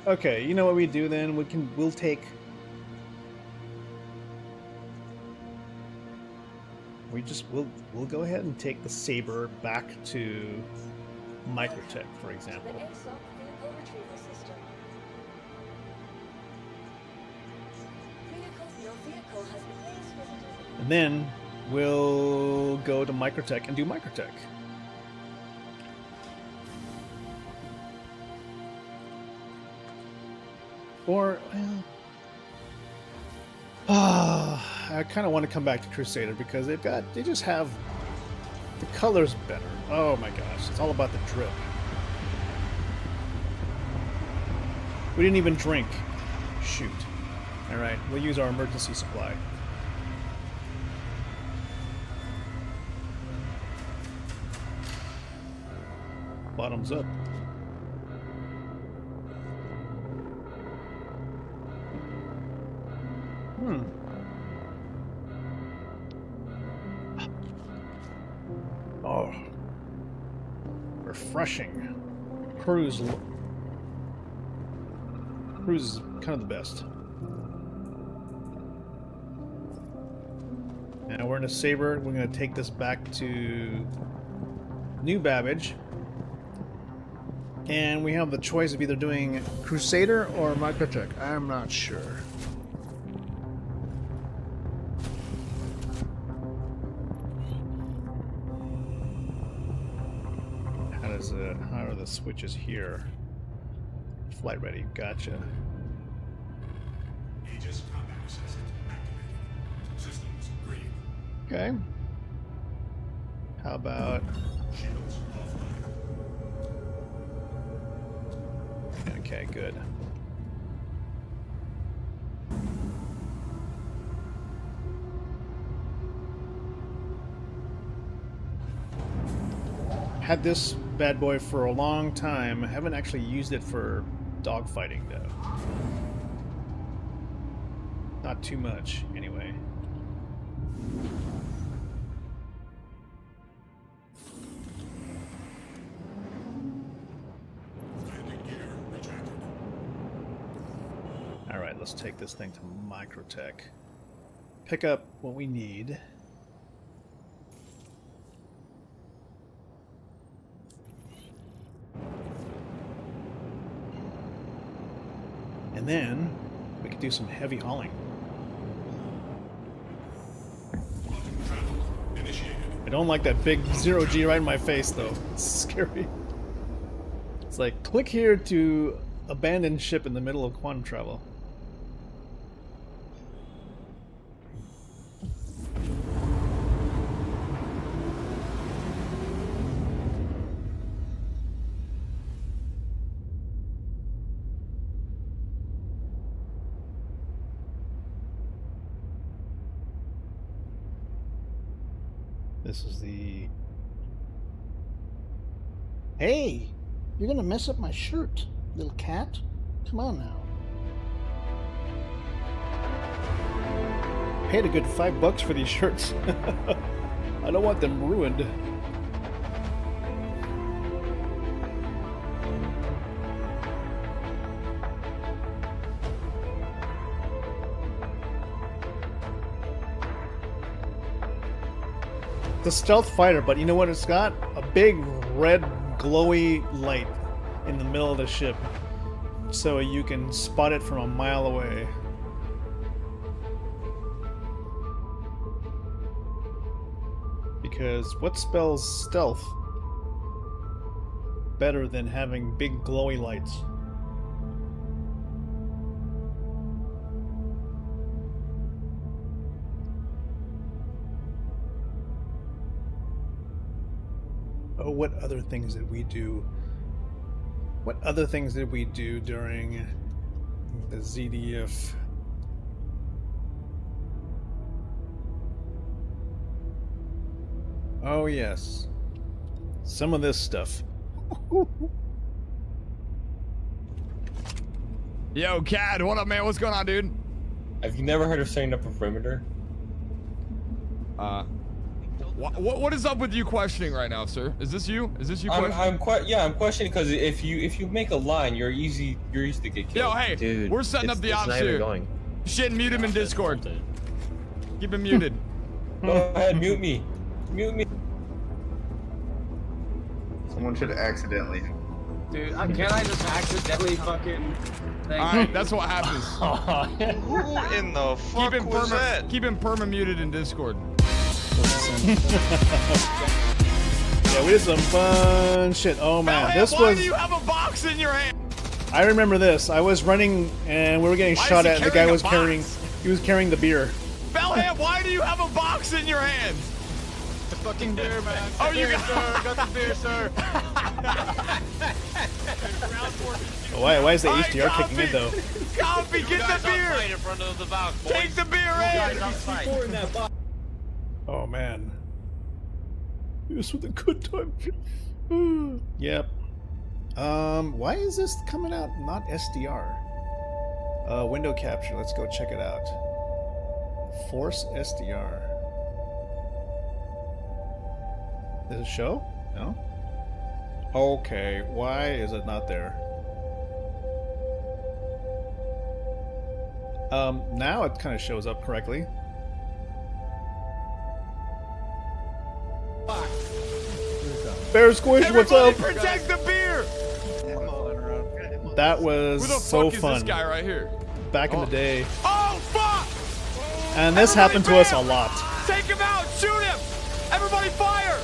Okay, you know what we do then? We'll take. We'll go ahead and take the Saber back to Microtech, for example. The ASOC vehicle retrieval system. Your vehicle has replaced visitors. And then we'll go to Microtech and do Microtech. Or, well, I kind of want to come back to Crusader because they just have the colors better. Oh my gosh, it's all about the drip. We didn't even drink. Shoot. Alright, we'll use our emergency supply. Bottoms up. Oh. Refreshing. Cruise is kind of the best. Now we're in a Saber. We're going to take this back to New Babbage. And we have the choice of either doing Crusader or Microtech. I'm not sure. How are the switches here? Flight ready, gotcha. Aegis combat assistant activated. Systems green. Okay. How about shields offline? Okay, good. Had this bad boy for a long time. I haven't actually used it for dogfighting though. Not too much, anyway. Alright, let's take this thing to Microtech. Pick up what we need. And then we could do some heavy hauling. I don't like that big 0G right in my face though. It's scary. It's like, click here to abandon ship in the middle of quantum travel. This is the... Hey! You're gonna mess up my shirt, little cat. Come on now. Paid a good $5 for these shirts. I don't want them ruined. The stealth fighter, but you know what it's got? A big red glowy light in the middle of the ship, so you can spot it from a mile away. Because what spells stealth better than having big glowy lights? Oh, what other things did we do? What other things did we do during the ZDF? Oh, yes. Some of this stuff. Yo, Cad, what up, man? What's going on, dude? Have you never heard of setting up a perimeter? What is up with you questioning right now, sir? Is this you? Is this you questioning? I'm questioning because if you make a line, you're easy to get killed. Yo, hey, dude, we're setting up the ops here. Shit, mute him in Discord. Keep him muted. Go ahead, mute me. Mute me. Someone should accidentally. Dude, can't I just accidentally fucking... Alright, that's what happens. Who in the fuck was that? Keep him perma-muted in Discord. Yeah, we did some fun shit. Oh man, this why was... do you have a box in your hand? I remember this. I was running and we were getting shot at. The guy was carrying... He was carrying the beer. Bellhand, why do you have a box in your hand? The fucking beer, man. Oh, you got the beer, sir. Why is the HDR kicking in though? Copy, get the beer. In front of the box, boys. Take the beer in. Oh man. This was a good time. Yep. Why is this coming out not SDR? Window capture. Let's go check it out. Force SDR. Does it show? No? Okay, why is it not there? Now it kind of shows up correctly. Bear Squish, what's up? Protect the beer! That was so fun. This guy right here? Back in the day. Oh, fuck! And this happened to us a lot. Take him out! Shoot him! Everybody fire!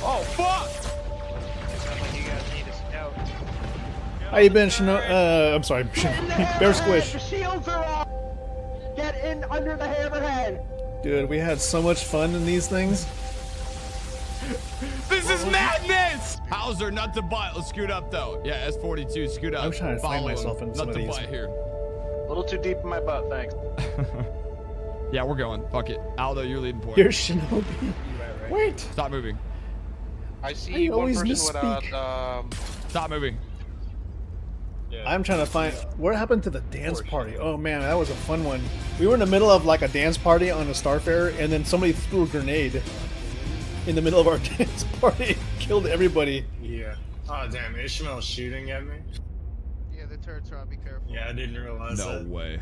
Oh, fuck! How you been, I'm sorry, Bear Squish. The shields are off. Get in under the hammerhead. Dude, we had so much fun in these things. This is madness! Hauser, not to butt. Let's scoot up, though. Yeah, S42, scoot up. I'm trying to find myself in some of these. Not to butt here. A little too deep in my butt, thanks. Yeah, we're going. Fuck it. Aldo, you're leading point. You're Shinobi. Wait. Stop moving. I see one person without, Stop moving. I'm trying to find... What happened to the dance party? Oh man, that was a fun one. We were in the middle of like a dance party on a Starfarer, and then somebody threw a grenade in the middle of our dance party. Killed everybody. Yeah. Oh damn, Ishmael's shooting at me. Yeah, the turrets are on, be careful. Yeah, I didn't realize that. No way.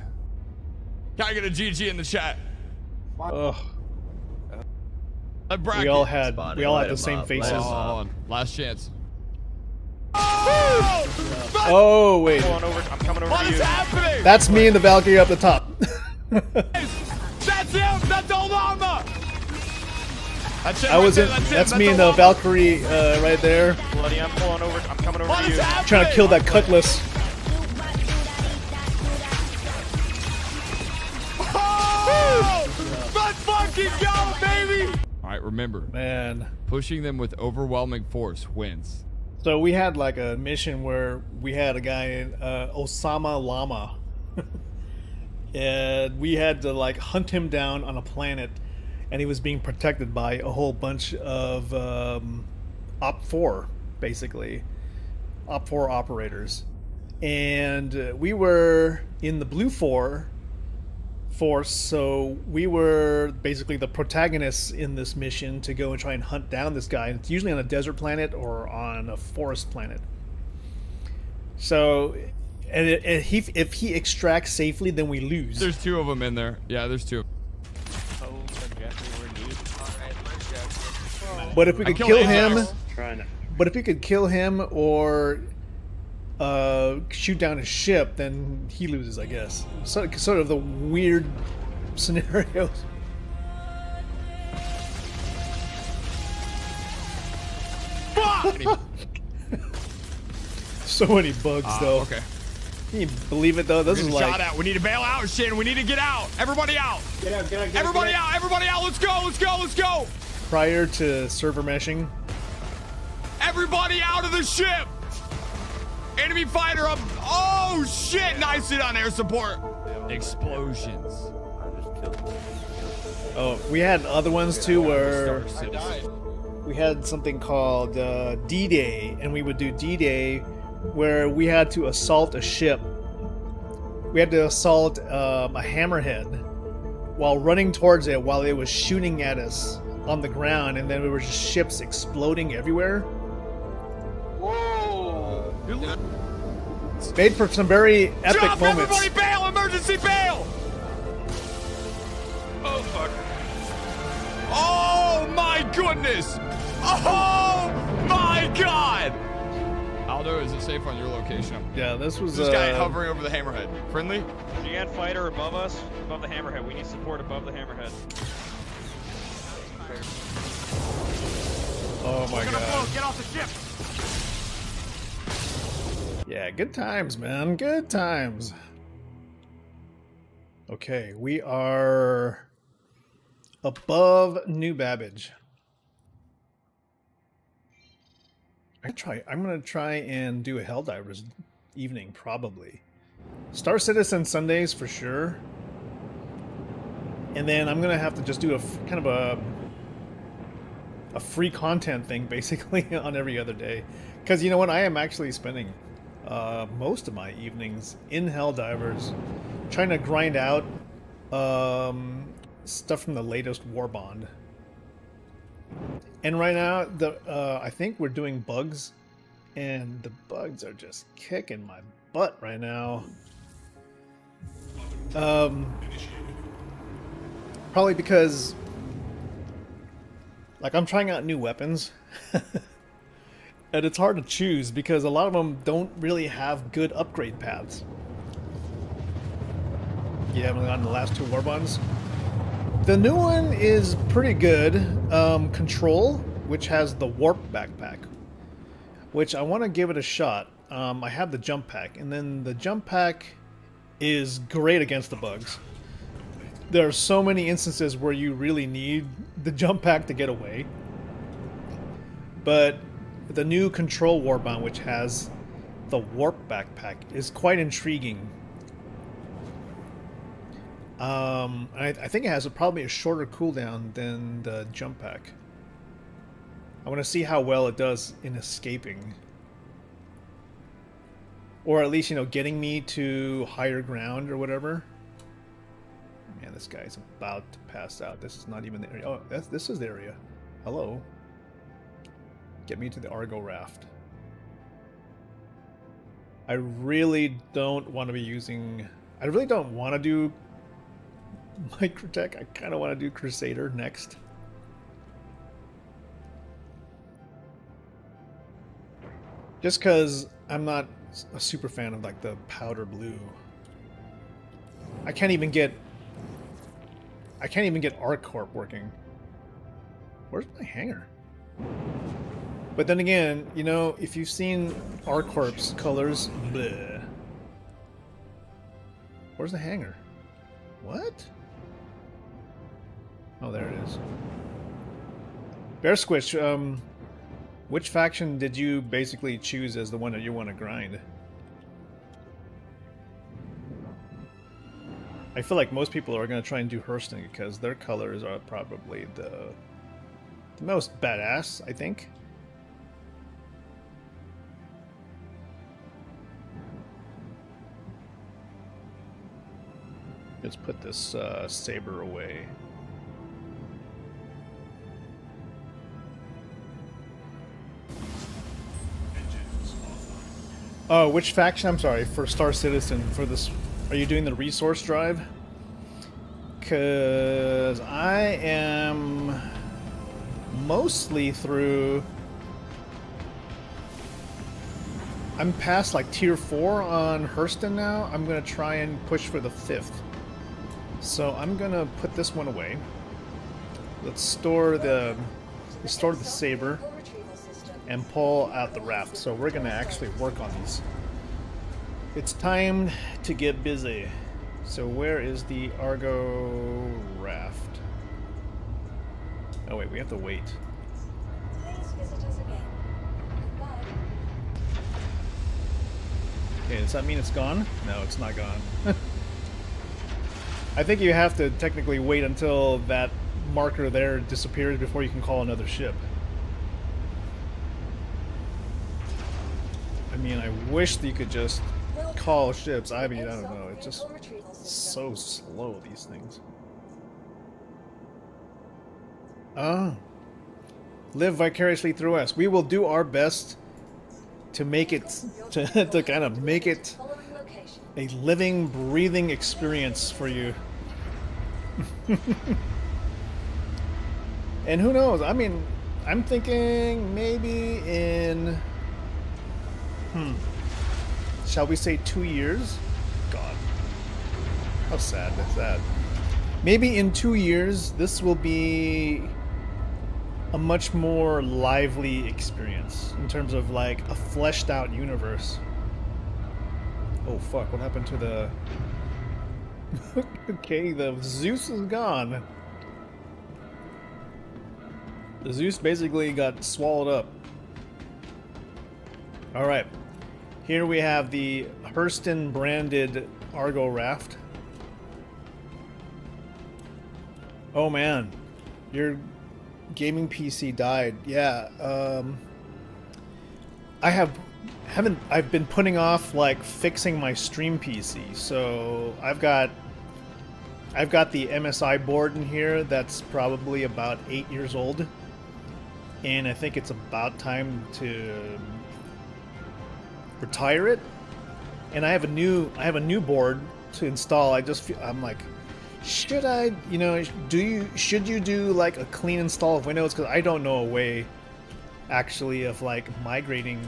Can I get a GG in the chat? Ugh. A bracket. We all had the same faces. Hold on. Last chance. Oh wait. I'm coming over What to is you. happening? That's me and the Valkyrie up the top. That's him. That's old armor. That's it. I was in. That's it. That's me and the Valkyrie right there. Bloody, I'm pulling over. I'm coming over What to is you. happening? Trying to kill that cutlass. Oh! Let's fucking go, baby! All right, remember, Man. pushing them with overwhelming force wins. So we had like a mission where we had a guy in Osama Lama. And we had to like hunt him down on a planet, and he was being protected by a whole bunch of Op4, basically. Op4 operators. And we were in the Blue force, so we were basically the protagonists in this mission to go and try and hunt down this guy. It's usually on a desert planet or on a forest planet. So, and if he extracts safely, then we lose. There's two of them in there. Yeah, there's two. But if we could kill him, or shoot down his ship, then he loses, I guess. Sort of the weird scenarios. So many bugs, though. Okay. Can you believe it, though? This is like... Shot out. We need to bail out, Shin. We need to get out. Everybody out. Get out, Everybody out. Everybody out. Let's go. Let's go. Let's go. prior to server meshing. Everybody out of the ship! Enemy fighter up! Oh shit! Nice hit on air support. Explosions. Oh, we had other ones too where we had something called D-Day, and we would do D-Day where we had to assault a ship. We had to assault a hammerhead while running towards it while it was shooting at us on the ground, and then there were just ships exploding everywhere. Whoa! Made for some very epic Drop, moments. everybody bail! Emergency bail! Oh fuck. Oh my goodness! Oh my god! Aldo, is it safe on your location? Yeah, this was this guy hovering over the hammerhead. Friendly? GN fighter above us, above the hammerhead. We need support above the hammerhead. Oh my god. Float. Get off the ship! Yeah, good times, man. Good times. Okay, we are above New Babbage. I'm gonna try and do a Helldivers evening, probably. Star Citizen Sundays for sure. And then I'm gonna have to just do a kind of a free content thing basically on every other day. Because you know what, I am actually spending most of my evenings in Helldivers trying to grind out stuff from the latest War Bond. And right now, I think we're doing bugs, and the bugs are just kicking my butt right now. Probably because, like, I'm trying out new weapons, and it's hard to choose because a lot of them don't really have good upgrade paths. You haven't gotten the last two War Bonds? The new one is pretty good. Control, which has the warp backpack, which I want to give it a shot. I have the jump pack, and then the jump pack is great against the bugs. There are so many instances where you really need the jump pack to get away. But the new Control Warband, which has the warp backpack, is quite intriguing. I think it has probably a shorter cooldown than the jump pack. I want to see how well it does in escaping. Or at least, you know, getting me to higher ground or whatever. Man, this guy's about to pass out. This is not even the area. Oh, this is the area. Hello. Get me to the Argo raft. I really don't want to be using... I really don't want to do Microtech. I kind of want to do Crusader next. Just because I'm not a super fan of like the powder blue. I can't even get ArcCorp working. Where's my hanger? But then again, you know, if you've seen ArcCorp's colors, bleh. Where's the hanger? What? Oh, there it is. Bear Squitch, which faction did you basically choose as the one that you want to grind? I feel like most people are going to try and do Hurston because their colors are probably the most badass, I think. Let's put this saber away. Oh, which faction? I'm sorry, for Star Citizen, for this... Are you doing the resource drive? Because I am mostly through... I'm past like tier 4 on Hurston now. I'm going to try and push for the 5th. So I'm going to put this one away. Let's store the saber and pull out the raft. So we're going to actually work on these. It's time to get busy. So where is the Argo raft? Oh wait, we have to wait. Please visit us again. Goodbye. Okay, does that mean it's gone? No, it's not gone. I think you have to technically wait until that marker there disappears before you can call another ship. I mean, I wish that you could just call ships. I mean, I don't know. It's just so slow, these things. Live vicariously through us. We will do our best to make it, to kind of make it a living, breathing experience for you. And who knows? I mean, I'm thinking maybe in, shall we say 2 years? God, how sad is that? Maybe in 2 years, this will be a much more lively experience in terms of like a fleshed out universe. Oh fuck, what happened to the... Okay, the Zeus is gone. The Zeus basically got swallowed up. Alright. Here we have the Hurston branded Argo raft. Oh man. Your gaming PC died. Yeah, I've been putting off like fixing my stream PC. So I've got the MSI board in here that's probably about 8 years old. And I think it's about time to retire it. And I have a new board to install. I'm like, should I, you know, should you do like a clean install of Windows? Because I don't know a way actually of like migrating.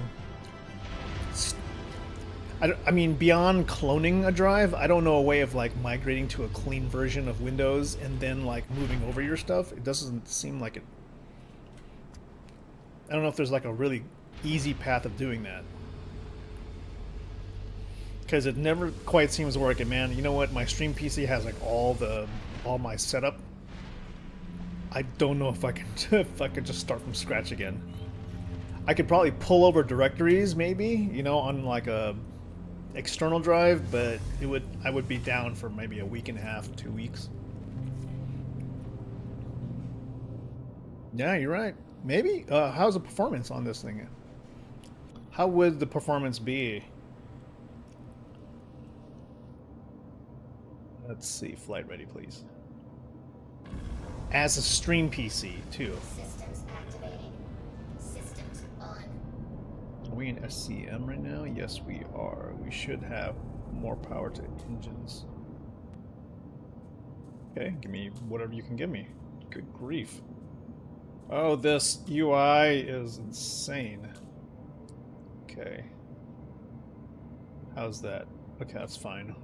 I mean, beyond cloning a drive, I don't know a way of like migrating to a clean version of Windows and then like moving over your stuff. It doesn't seem like it. I don't know if there's like a really easy path of doing that. Because it never quite seems working, man. You know what? My stream PC has like all my setup. I don't know if I can just start from scratch again. I could probably pull over directories, maybe, you know, on like a external drive, but I would be down for maybe a week and a half, 2 weeks. Yeah, you're right. Maybe. How's the performance on this thing? How would the performance be? Let's see. Flight ready, please. As a stream PC, too. Systems activating. Systems on. Are we in SCM right now? Yes, we are. We should have more power to engines. Okay, give me whatever you can give me. Good grief. Oh, this UI is insane. Okay. How's that? Okay, that's fine.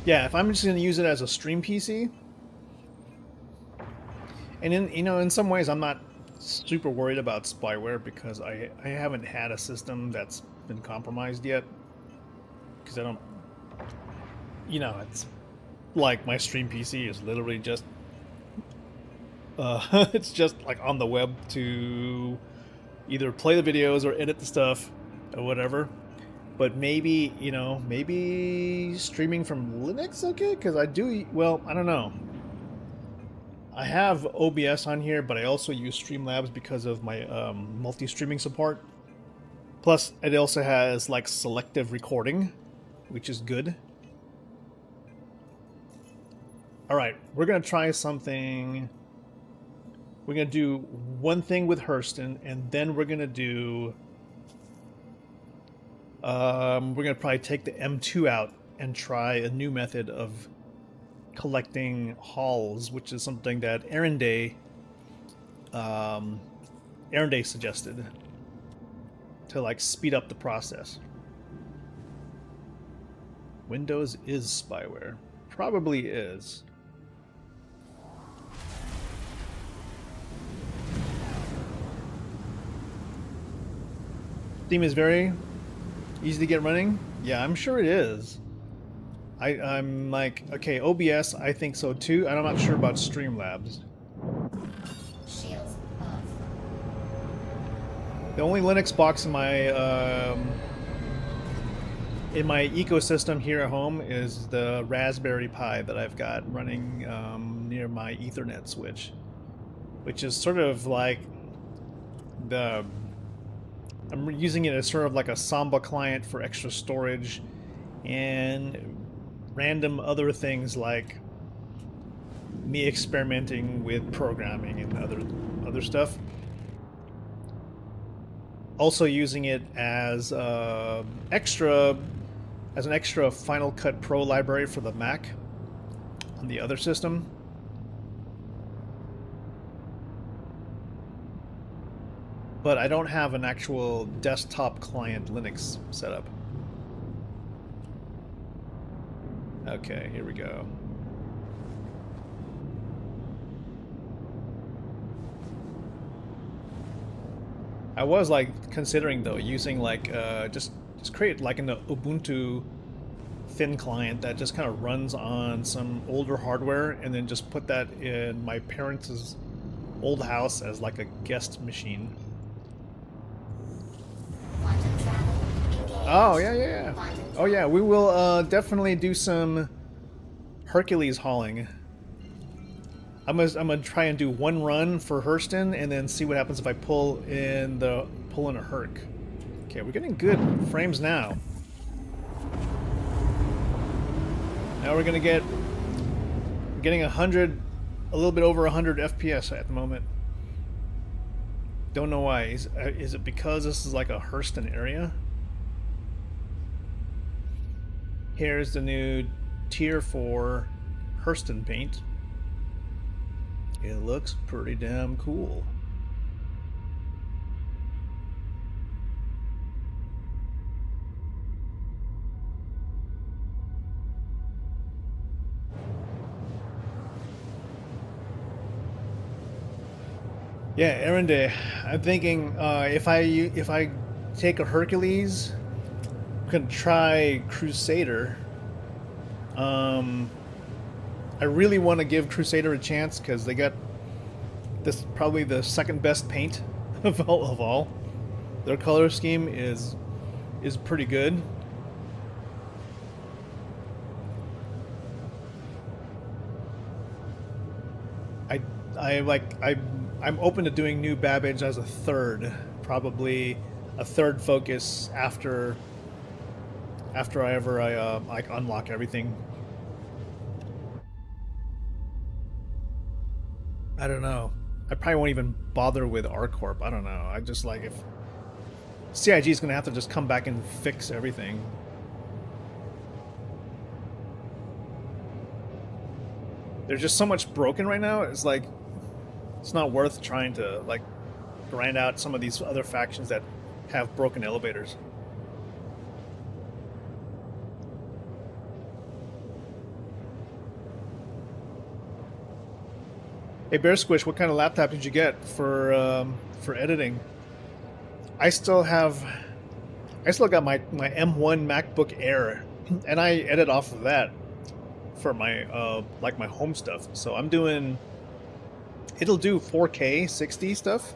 Yeah, if I'm just going to use it as a stream PC, and in some ways I'm not super worried about spyware because I haven't had a system that's been compromised yet. Because I don't, it's like my stream PC is literally just it's just like on the web to either play the videos or edit the stuff or whatever. But maybe, maybe streaming from Linux, okay? Because I don't know. I have OBS on here, but I also use Streamlabs because of my multi-streaming support. Plus, it also has like selective recording, which is good. Alright, we're going to try something. We're going to do one thing with Hurston, and then we're going to do... we're going to probably take the M2 out and try a new method of collecting hauls, which is something that Aaron Day suggested to like speed up the process. Windows is spyware. Probably is. Steam is very easy to get running? Yeah, I'm sure it is. I'm like, okay, OBS, I think so too, and I'm not sure about Streamlabs. Shields off. The only Linux box in my ecosystem here at home is the Raspberry Pi that I've got running near my Ethernet switch, which is sort of like I'm using it as sort of like a Samba client for extra storage and random other things like me experimenting with programming and other stuff. Also using it as an extra Final Cut Pro library for the Mac on the other system. But I don't have an actual desktop client Linux setup. Okay, here we go. I was like considering though using like just create like an Ubuntu thin client that just kind of runs on some older hardware and then just put that in my parents' old house as like a guest machine. Oh yeah. Oh yeah, we will definitely do some Hercules hauling. I'm gonna try and do one run for Hurston and then see what happens if I pull in a Herc. Okay, we're getting good frames now. Now we're getting 100, a little bit over 100 FPS at the moment. Don't know why. Is it because this is like a Hurston area? Here's the new Tier 4 Hurston paint. It looks pretty damn cool. Yeah, errand day. I'm thinking if I take a Hercules, I'm gonna try Crusader. I really want to give Crusader a chance because they got this probably the second best paint of all. Their color scheme is pretty good. I'm open to doing new Babbage as a third, probably a third focus after I unlock everything. I don't know. I probably won't even bother with R-Corp. I don't know. I just like if CIG is gonna have to just come back and fix everything. There's just so much broken right now. It's like it's not worth trying to like grind out some of these other factions that have broken elevators. Hey Bear Squish, what kind of laptop did you get for editing? I still got my M1 MacBook Air, and I edit off of that for my like my home stuff. So it'll do 4K 60 stuff,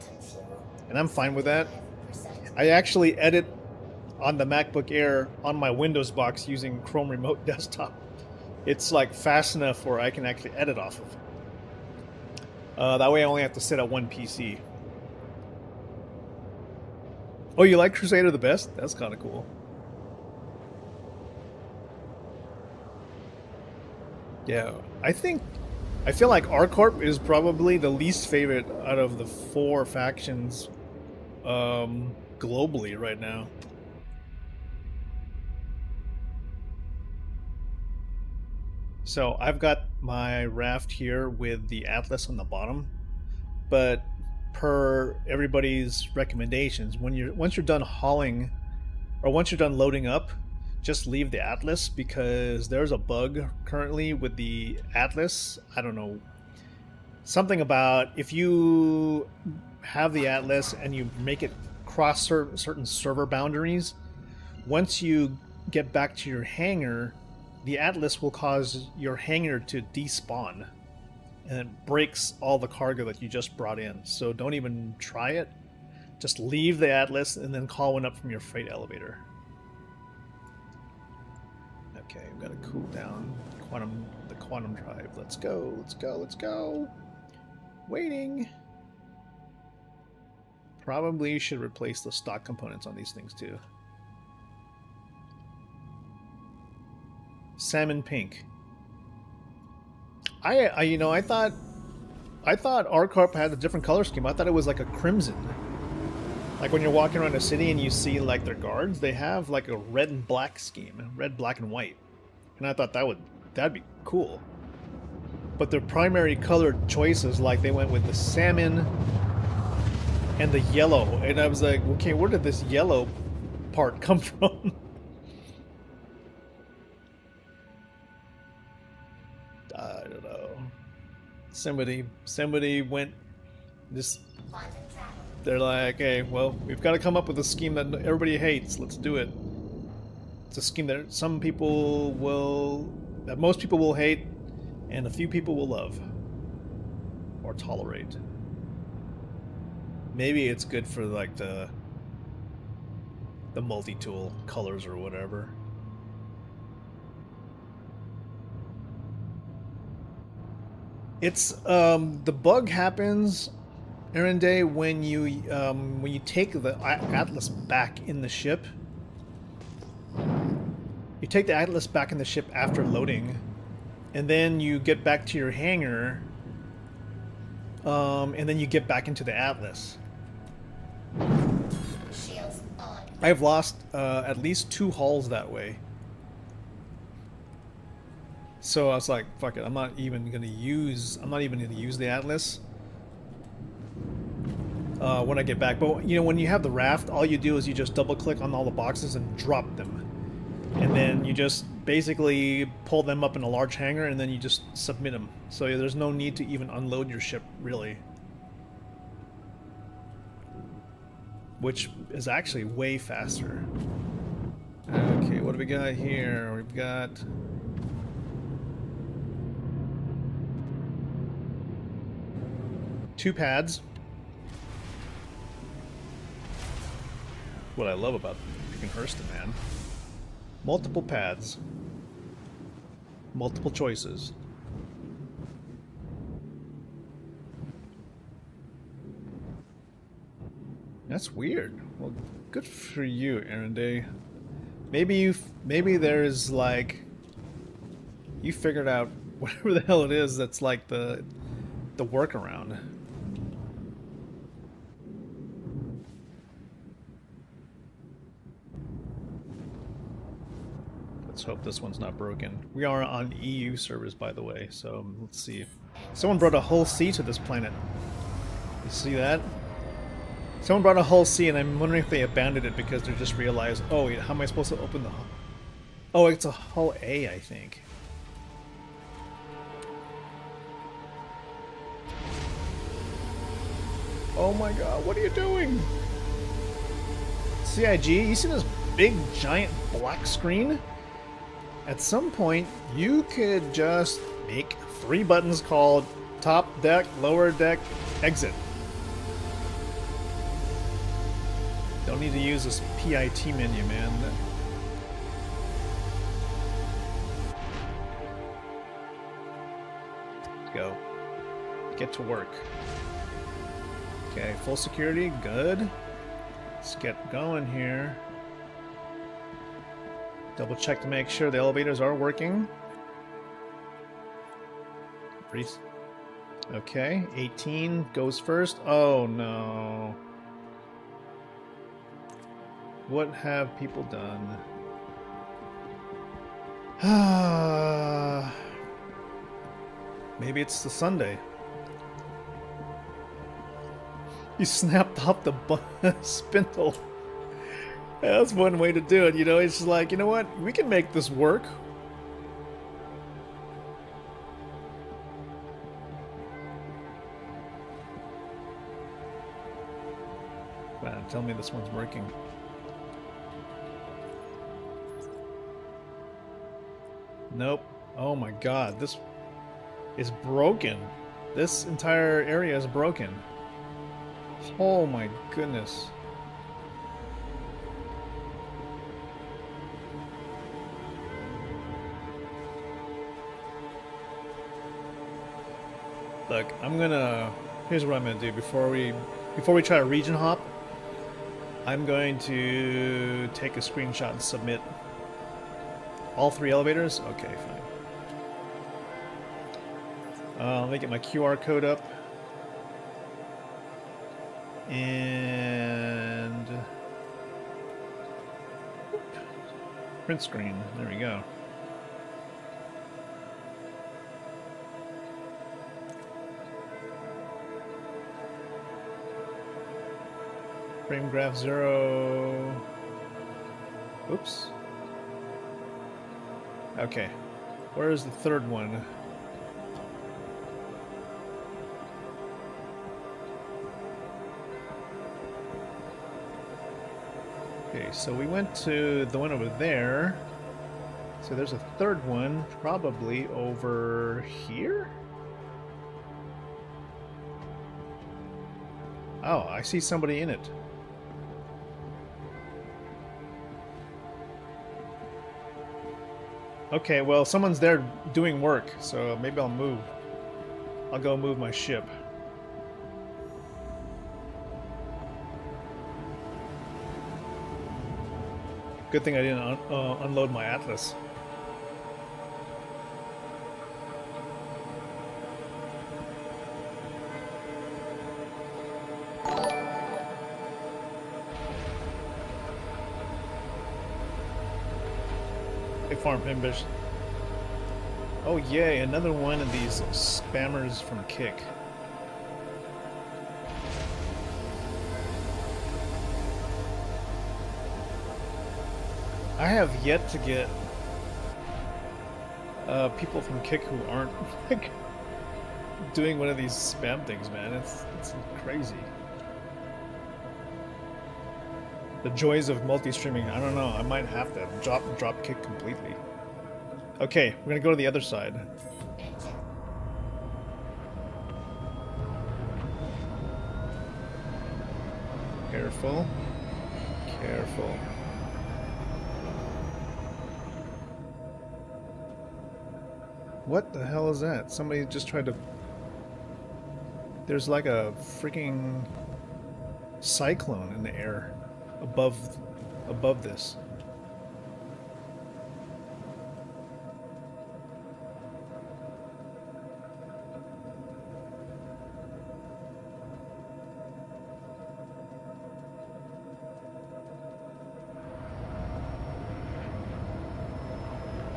and I'm fine with that. I actually edit on the MacBook Air on my Windows box using Chrome Remote Desktop. It's like fast enough where I can actually edit off of. That way I only have to sit at one PC. Oh, you like Crusader the best? That's kind of cool. Yeah, I feel like R-Corp is probably the least favorite out of the 4 factions globally right now. So I've got my raft here with the Atlas on the bottom, but per everybody's recommendations, once you're done hauling, or once you're done loading up, just leave the Atlas, because there's a bug currently with the Atlas. I don't know, something about if you have the Atlas and you make it cross certain server boundaries, once you get back to your hangar, the Atlas will cause your hangar to despawn, and it breaks all the cargo that you just brought in. So don't even try it. Just leave the Atlas and then call one up from your freight elevator. Okay, we've got to cool down the quantum drive. Let's go, let's go, let's go. Waiting. Probably should replace the stock components on these things too. Salmon pink. I thought ArcCorp had a different color scheme. I thought it was like a crimson. Like when you're walking around a city and you see like their guards, they have like a red and black scheme, red, black, and white. And I thought that'd be cool. But their primary color choices, like they went with the salmon and the yellow, and I was like, okay, where did this yellow part come from? I don't know. Somebody went this. They're like, hey, well, we've got to come up with a scheme that everybody hates. Let's do it. It's a scheme that that most people will hate, and a few people will love or tolerate. Maybe it's good for like the multi-tool colors or whatever. It's the bug happens, Aaron Day, when you take the Atlas back in the ship. You take the Atlas back in the ship after loading, and then you get back to your hangar, and then you get back into the Atlas. I've lost at least 2 hauls that way. So I was like, fuck it, I'm not even gonna use the Atlas when I get back. But you know, when you have the raft, all you do is you just double click on all the boxes and drop them. And then you just basically pull them up in a large hangar and then you just submit them. So there's no need to even unload your ship, really. Which is actually way faster. Okay, what do we got here? We've got... two pads. What I love about picking Hurston, man. Multiple pads. Multiple choices. That's weird. Well, good for you, Aaron Day. Maybe there's like you figured out whatever the hell it is that's like the workaround. Let's hope this one's not broken. We are on EU servers, by the way, so let's see. Someone brought a hull C to this planet. You see that? Someone brought a hull C, and I'm wondering if they abandoned it because they just realized, oh wait, how am I supposed to open the hull? Oh, it's a hull A, I think. Oh my god, what are you doing? CIG, you see this big giant black screen? At some point, you could just make 3 buttons called top deck, lower deck, exit. Don't need to use this PIT menu, man. Let's go. Get to work. Okay, full security, good. Let's get going here. Double check to make sure the elevators are working. Okay, 18 goes first. Oh no. What have people done? Maybe it's the Sunday. You snapped off the spindle. That's one way to do it, you know. It's just like, you know what? We can make this work. Wow, tell me this one's working. Nope. Oh my god, this is broken. This entire area is broken. Oh my goodness. Look, here's what I'm gonna do before we try to region hop. I'm going to take a screenshot and submit all 3 elevators. Okay, fine. Let me get my QR code up. And print screen. There we go. Frame graph 0. Oops. Okay. Where is the 3rd one? Okay, so we went to the one over there. So there's a 3rd one, probably over here? Oh, I see somebody in it. Okay, well, someone's there doing work, so maybe I'll move. I'll go move my ship. Good thing I didn't unload my Atlas. Farm Pimbish. Oh yay, another one of these spammers from Kick. I have yet to get people from Kick who aren't like doing one of these spam things, man. It's crazy. The joys of multi-streaming. I don't know. I might have to drop Kick completely. Okay, we're gonna go to the other side. Careful. Careful. What the hell is that? Somebody just tried to... There's like a freaking cyclone in the air above this.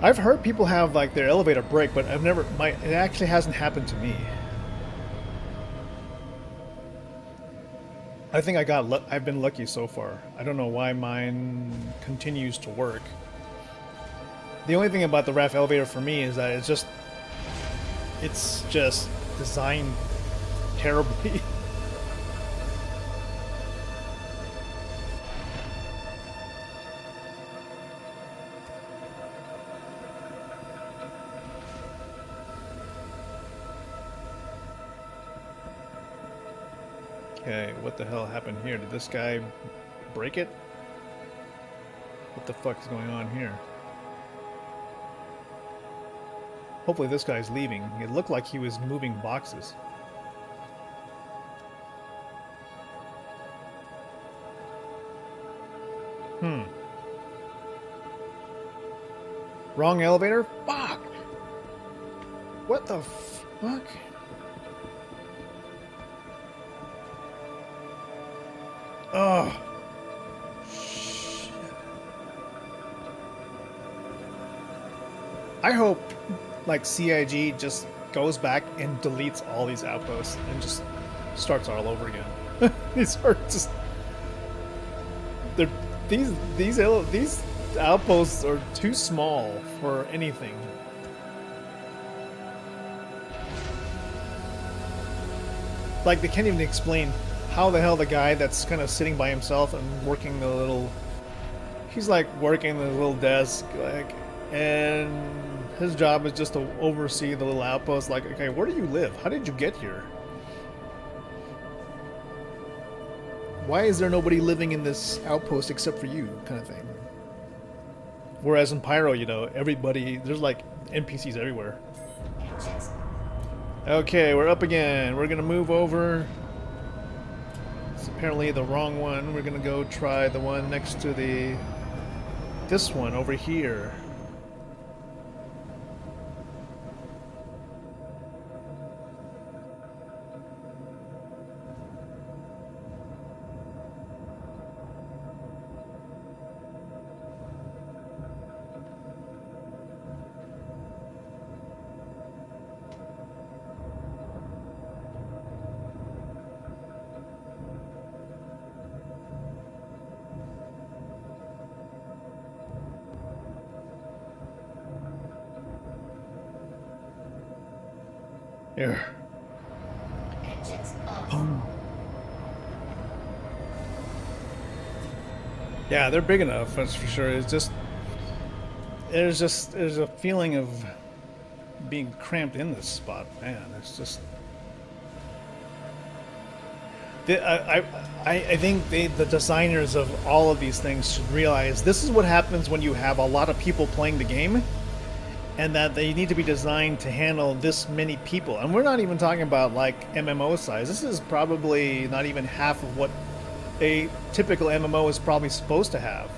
I've heard people have like their elevator break, but it actually hasn't happened to me. I think I've been lucky so far. I don't know why mine continues to work. The only thing about the RAF elevator for me is that it's just designed terribly. Okay, what the hell happened here? Did this guy break it? What the fuck is going on here? Hopefully this guy's leaving. It looked like he was moving boxes. Wrong elevator? Fuck! What the fuck? Oh. Shit. I hope like CIG just goes back and deletes all these outposts and just starts all over again. These are just these outposts are too small for anything. Like they can't even explain how the hell the guy that's kind of sitting by himself and working the little... He's like working the little desk, like... and his job is just to oversee the little outpost. Like, okay, where do you live? How did you get here? Why is there nobody living in this outpost except for you, kind of thing? Whereas in Pyro, you know, everybody, there's like NPCs everywhere. Okay, we're up again. We're gonna move over. It's apparently the wrong one. We're gonna go try the one next to this one over here. Here. Yeah, they're big enough, that's for sure. It's just there's a feeling of being cramped in this spot, man. It's just I think the designers of all of these things should realize this is what happens when you have a lot of people playing the game, and that they need to be designed to handle this many people. And we're not even talking about like MMO size. This is probably not even half of what a typical MMO is probably supposed to have.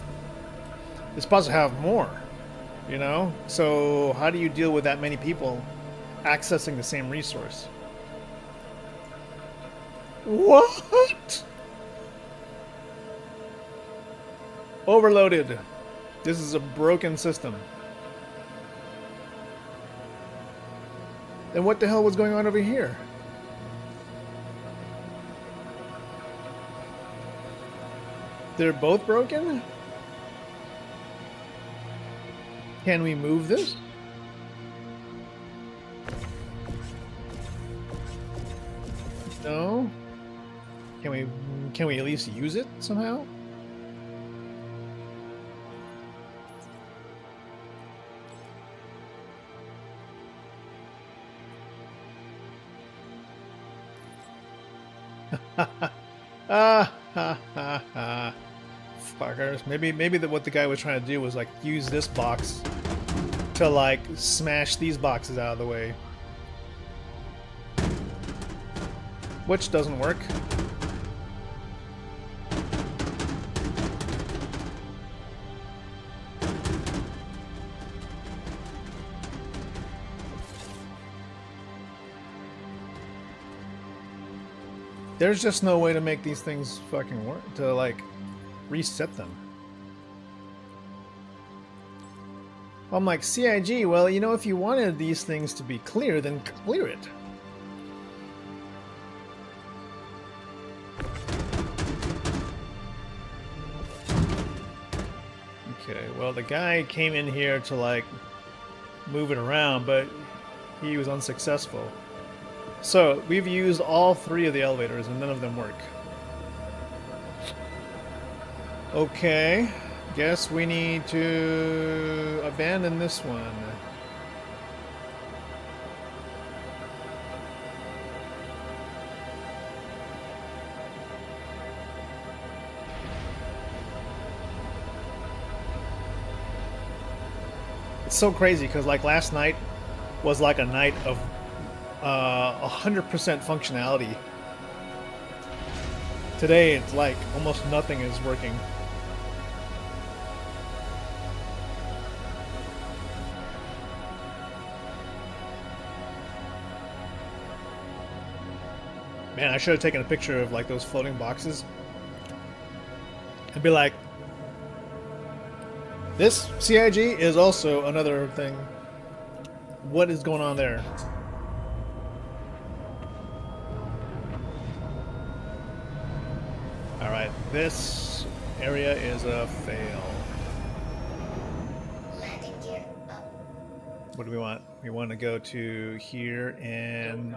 It's supposed to have more, you know? So how do you deal with that many people accessing the same resource? What? Overloaded. This is a broken system. Then what the hell was going on over here? They're both broken? Can we move this? No? Can we at least use it somehow? Fuckers. Maybe what the guy was trying to do was like use this box to like smash these boxes out of the way. Which doesn't work. There's just no way to make these things fucking work, to like reset them. I'm like, CIG, well, you know, if you wanted these things to be clear, then clear it. Okay, well, the guy came in here to like move it around, but he was unsuccessful. So, we've used all three of the elevators and none of them work. Okay, guess we need to abandon this one. It's so crazy because like last night was like a night of 100% functionality. Today it's like almost nothing is working. Man, I should have taken a picture of like those floating boxes and be like, this CIG is also another thing. What is going on there? Alright, this area is a fail. What do we want? We want to go to here and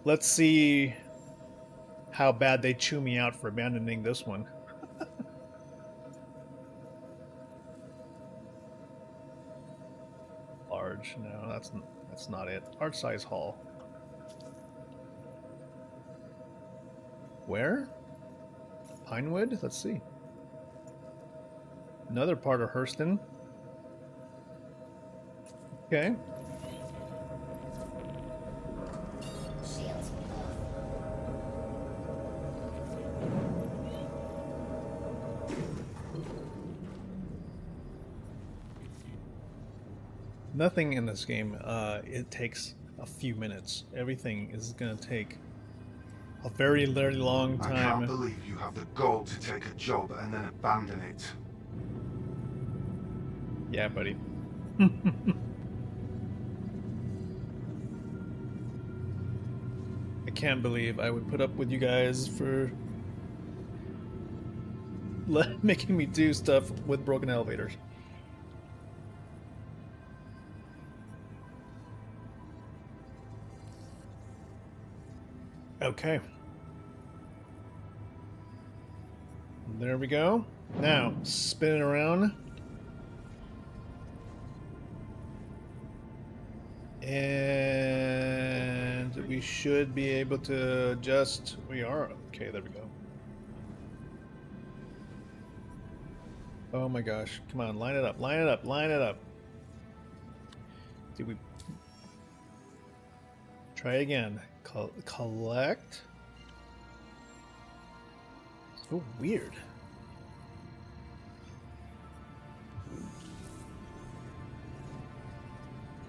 let's see how bad they chew me out for abandoning this one. gosh, no, that's not it. Art size hall. Where? Pinewood? Let's see. Another part of Hurston. Okay. Nothing in this game, it takes a few minutes. Everything is going to take a very, very long time. I can't believe you have the gall to take a job and then abandon it. Yeah, buddy. I can't believe I would put up with you guys for making me do stuff with broken elevators. Okay. There we go. Now, spin it around. And we should be able to just... We are. Okay, there we go. Oh my gosh. Come on, line it up, line it up, line it up. Did we... Try again. Collect. So weird.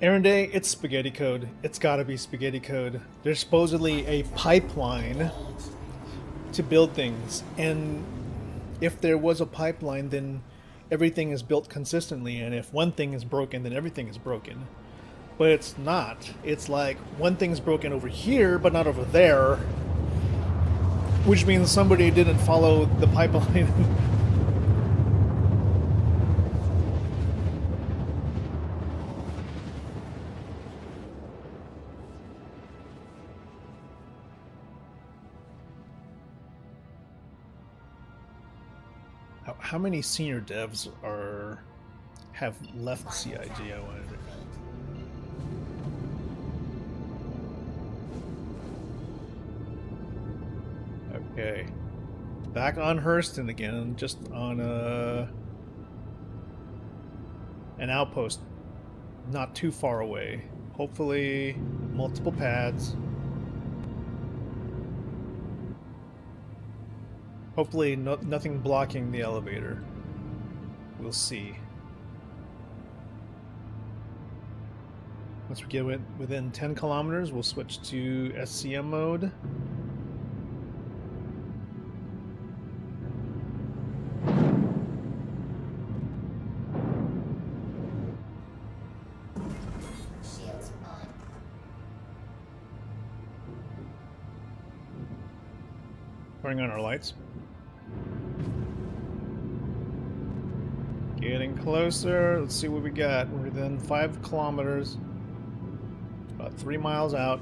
Aaron Day, it's spaghetti code. It's gotta be spaghetti code. There's supposedly a pipeline to build things, and if there was a pipeline, then everything is built consistently, and if one thing is broken, then everything is broken. But it's not. It's like one thing's broken over here, but not over there. Which means somebody didn't follow the pipeline. How many senior devs have left CIG, I wonder. Okay, back on Hurston again, just on an outpost not too far away. Hopefully multiple pads. Hopefully nothing blocking the elevator. We'll see. Once we get within 10 kilometers, we'll switch to SCM mode. Turning on our lights. Getting closer. Let's see what we got. We're within 5 kilometers. About 3 miles out.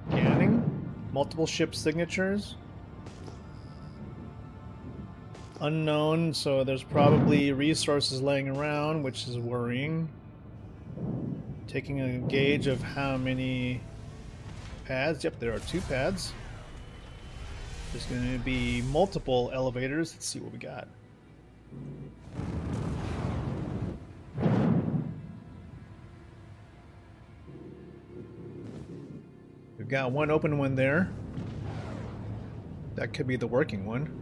Scanning. Multiple ship signatures. Unknown, so there's probably resources laying around, which is worrying. Taking a gauge of how many pads. Yep, there are 2 pads. There's going to be multiple elevators. Let's see what we got. We've got one open one there. That could be the working one.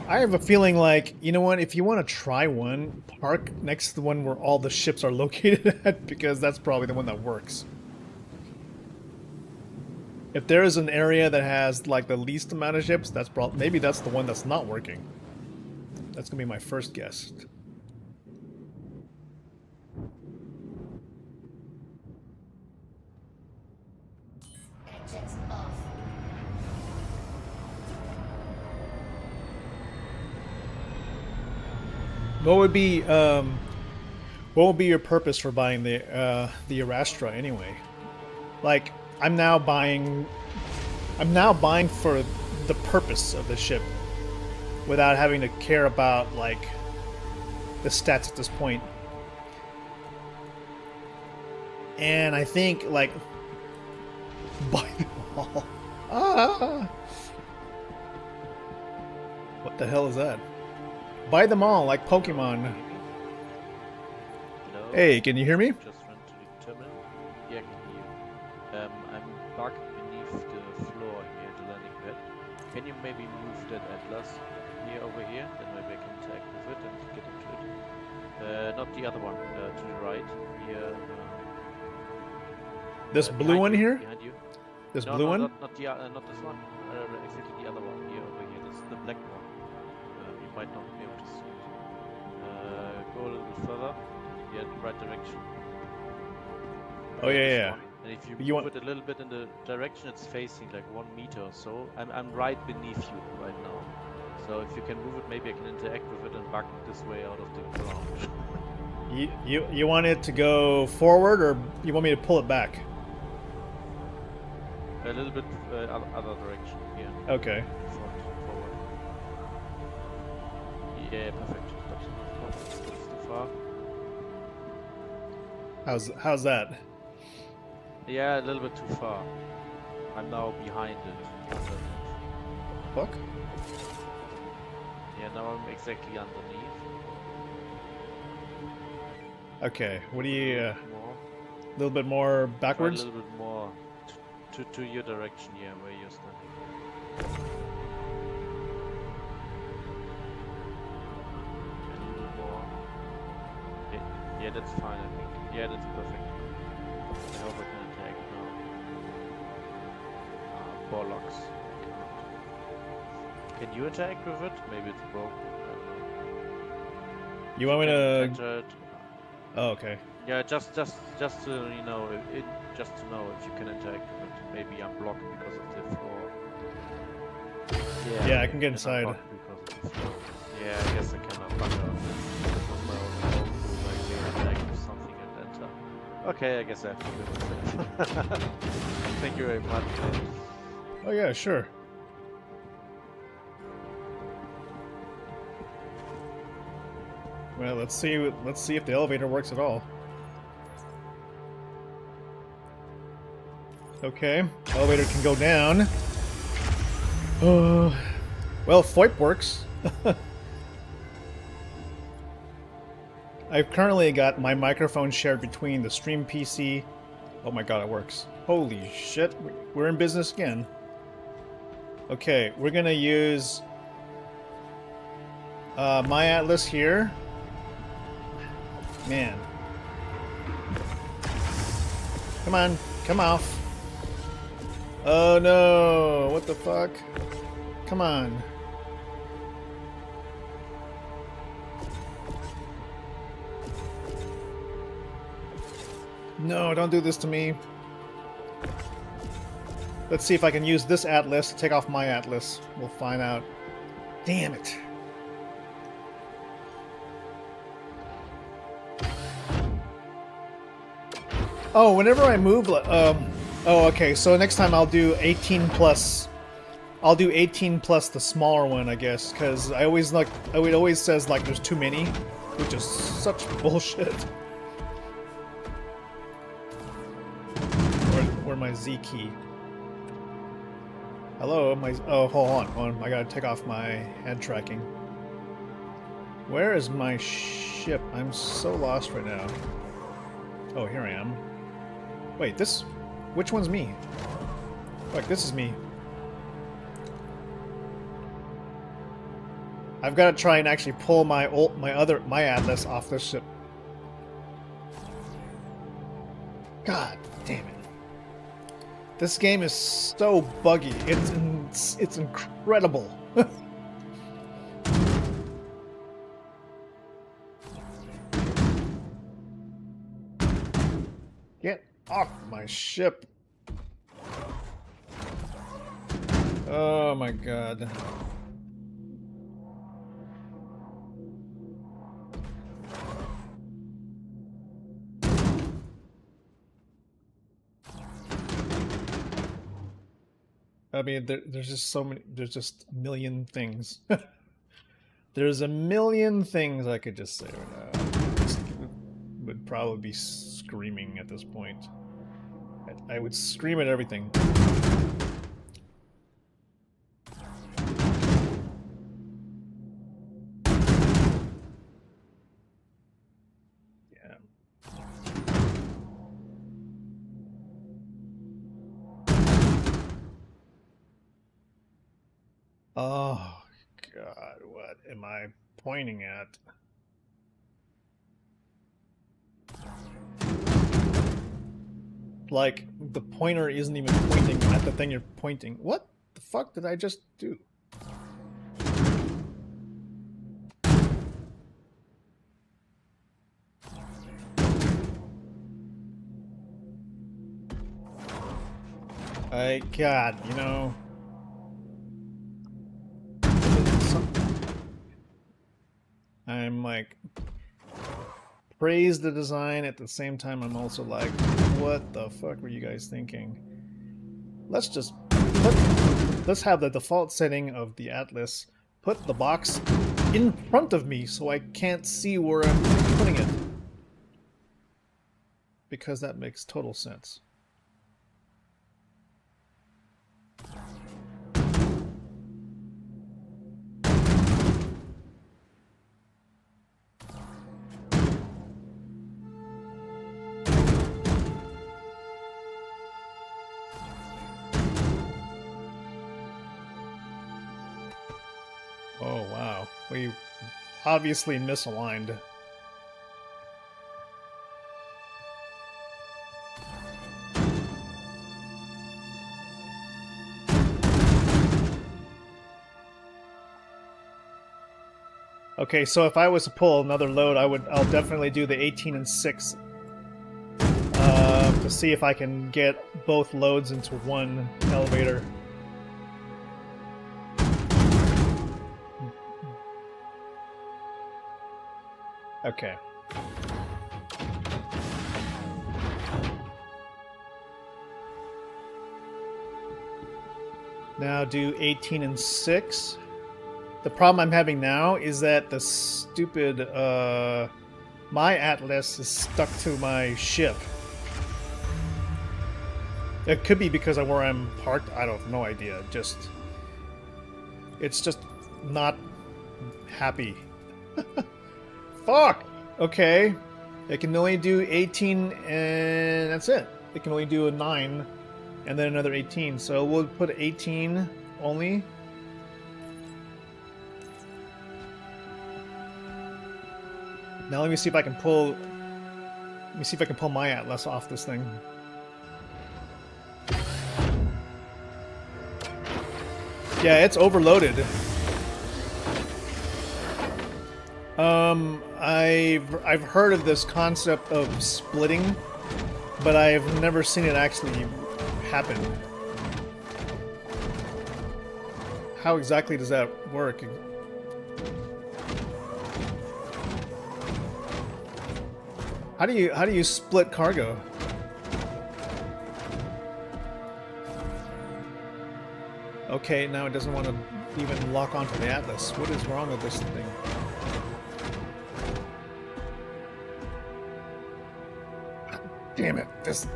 I have a feeling like, you know what, if you want to try one, park next to the one where all the ships are located at, because that's probably the one that works. If there is an area that has like the least amount of ships, that's maybe that's the one that's not working. That's gonna be my first guess. What would be your purpose for buying the Arastra anyway? Like, I'm now buying I'm now buying for the purpose of the ship, without having to care about like the stats at this point. And I think like buy them all. Ah! What the hell is that? Buy them all like Pokemon. Hello? Hey, can you hear me? Just went to the terminal. Yeah, I can hear you. I'm bugged beneath the floor here, the landing pad. Can you maybe move that atlas here over here? Then maybe I can interact with it and get into it. Not the other one, to the right. Here. This blue one you, here? Behind you. This no, blue no, one? Not this one. Exactly the other one. Here over here. This is the black one. You might not be able to see it. Go a little bit further. Yeah, the right direction. Oh yeah. And if you move it a little bit in the direction it's facing, like 1 meter or so, I'm right beneath you right now. So if you can move it, maybe I can interact with it and back this way out of the ground. You want it to go forward, or you want me to pull it back? A little bit other direction here. Okay. Forward. Yeah, perfect. That's too far. How's that? Yeah, a little bit too far. I'm now behind it. Fuck? Yeah, now I'm exactly underneath. Okay, what do you... a little bit more backwards? Try a little bit more to your direction, yeah, where you're standing. A little bit more. Yeah, that's fine, I think. Yeah, that's perfect. I hope I can attack now. Bollocks. Can you attack with it? Maybe it's broken. I don't know. You want me to... Enter it. Oh, okay. Yeah, just to just to know if you can interact with it. Maybe I'm blocked because of the floor. Yeah, I can get inside. Yeah, I guess I cannot bug out. My own home, like interact with something and enter. Okay, I guess I have to do it. Thank you very much. Oh yeah, sure. Well, let's see if the elevator works at all. Okay, elevator can go down. Well, FOIP works. I've currently got my microphone shared between the stream PC. Oh my god, it works. Holy shit, we're in business again. Okay, we're gonna use my Atlas here. Man. Come on, come off. Oh no, what the fuck? Come on. No, don't do this to me. Let's see if I can use this Atlas to take off my Atlas. We'll find out. Damn it. Oh, whenever I move, oh, okay. So next time I'll do 18 plus. I'll do 18 plus the smaller one, I guess, because it always says like there's too many, which is such bullshit. Where my Z key? Hello, oh, hold on. I gotta take off my head tracking. Where is my ship? I'm so lost right now. Oh, here I am. Wait, which one's me? Like, this is me. I've got to try and actually pull my Atlas off this ship. God damn it. This game is so buggy. It's incredible. Get off my ship. Oh my god. I mean, there's just so many. There's just a million things. There's a million things I could just say right now. Just would probably be screaming at this point. I would scream at everything. Yeah. Oh, God, what am I pointing at? Like, the pointer isn't even pointing at the thing you're pointing. What the fuck did I just do? God, you know... I'm like... praise the design, at the same time I'm also like, what the fuck were you guys thinking? Let's just let's have the default setting of the Atlas put the box in front of me so I can't see where I'm putting it. Because that makes total sense. Oh wow, we obviously misaligned. Okay, so if I was to pull another load, I'll definitely do the 18 and 6 to see if I can get both loads into one elevator. Okay. Now do 18 and 6. The problem I'm having now is that the stupid, my Atlas is stuck to my ship. It could be because of where I'm parked. I don't have no idea. It's just not happy. Fuck! Okay. It can only do 18 and that's it. It can only do a 9 and then another 18. So we'll put 18 only. Now let me see if I can pull... Let me see if I can pull my Atlas off this thing. Yeah, it's overloaded. I've heard of this concept of splitting, but I've never seen it actually happen. How exactly does that work? How do you split cargo? Okay, now it doesn't want to even lock onto the Atlas. What is wrong with this thing? Damn it, this...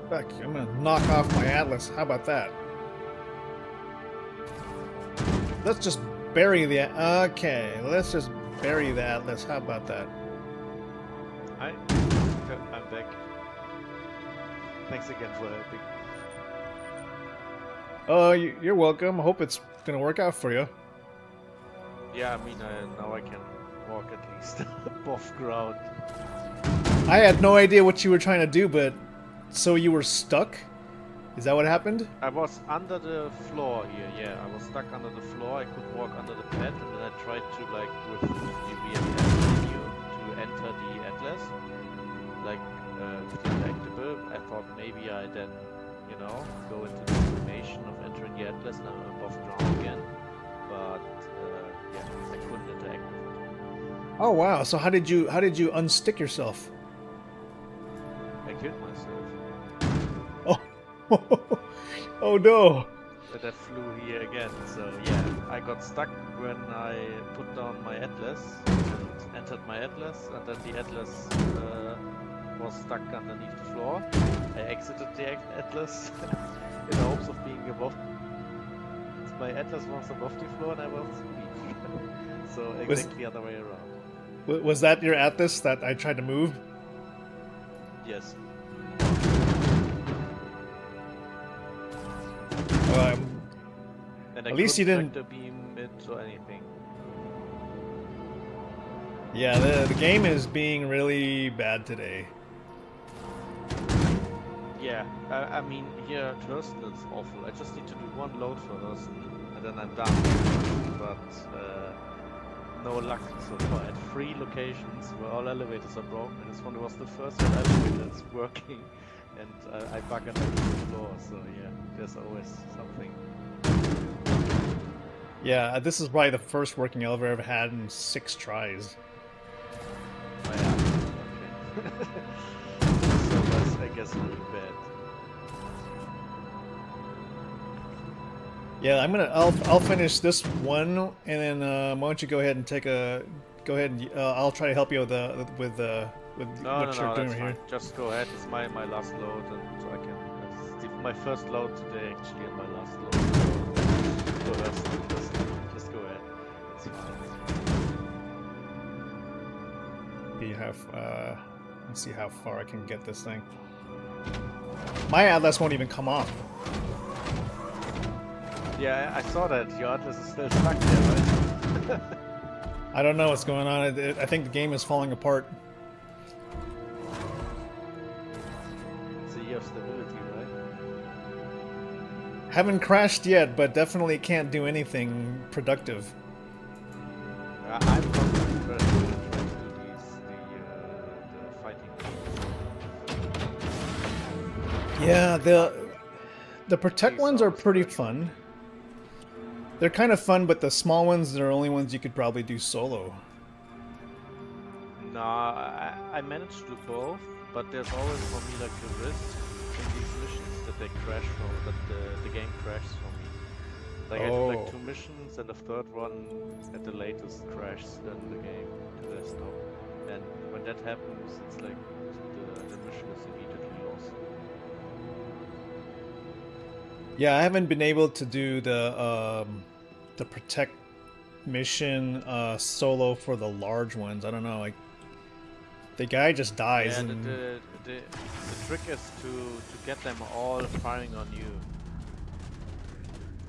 Fuck, I'm gonna knock off my Atlas. How about that? Let's just bury the... Okay, let's just bury the Atlas. How about that? Hi. I'm back. Thanks again for helping. Oh, you're welcome. I hope it's gonna work out for you. Yeah, I mean, now I can walk at least above ground. I had no idea what you were trying to do, but... So you were stuck? Is that what happened? I was under the floor here, yeah. I was stuck under the floor. I could walk under the pad, and then I tried to, like, with the VFS menu to enter the Atlas. Like, detectable. I thought maybe I then, you know, go into the animation of entering the Atlas, now I'm above ground again. But, yeah, I couldn't interact with it. Oh wow! So how did you unstick yourself? I killed myself. Oh, oh no! But I flew here again, so yeah, I got stuck when I put down my atlas and entered my atlas, and then the atlas was stuck underneath the floor. I exited the atlas in hopes of being above. My atlas was above the floor and I was beneath. So exactly the other way around. Was that your atlas that I tried to move? Yes. And At least you didn't. Vector beam it or anything. Yeah, the game is being really bad today. Yeah, I mean, here at Hurston it's awful. I just need to do one load for Hurston, and then I'm done. But no luck so far. At 3 locations where all elevators are broken, and this one was the first elevator that's working, and I bug under the floor, so yeah, there's always something. Yeah, this is probably the first working elevator I've ever had in 6 tries. Oh, yeah. Okay. So that's, I guess, really bad. Yeah, I'll finish this one, and then why don't you go ahead and and I'll try to help you with what you're doing right here. Just go ahead. It's my last load, and I can. It's my first load today, actually, and my last load. So just go ahead. It's fine. You have let's see how far I can get this thing. My atlas won't even come off. Yeah, I saw that. Your atlas is still stuck there, right? I don't know what's going on. I think the game is falling apart. So you have stability, right? Haven't crashed yet, but definitely can't do anything productive. I'm not trying to do the fighting games. Yeah, the protect ones are pretty fun. They're kind of fun, but the small ones are the only ones you could probably do solo. No, I managed to do both, but there's always for me like a risk in these missions that they crash that the game crashes for me. Like I did like 2 missions and the third one at the latest crashes then the game to desktop. And when that happens, it's like the mission is immediately lost. Yeah, I haven't been able to do the protect mission solo for the large ones. I don't know, like the guy just dies. Yeah, and the trick is to get them all firing on you.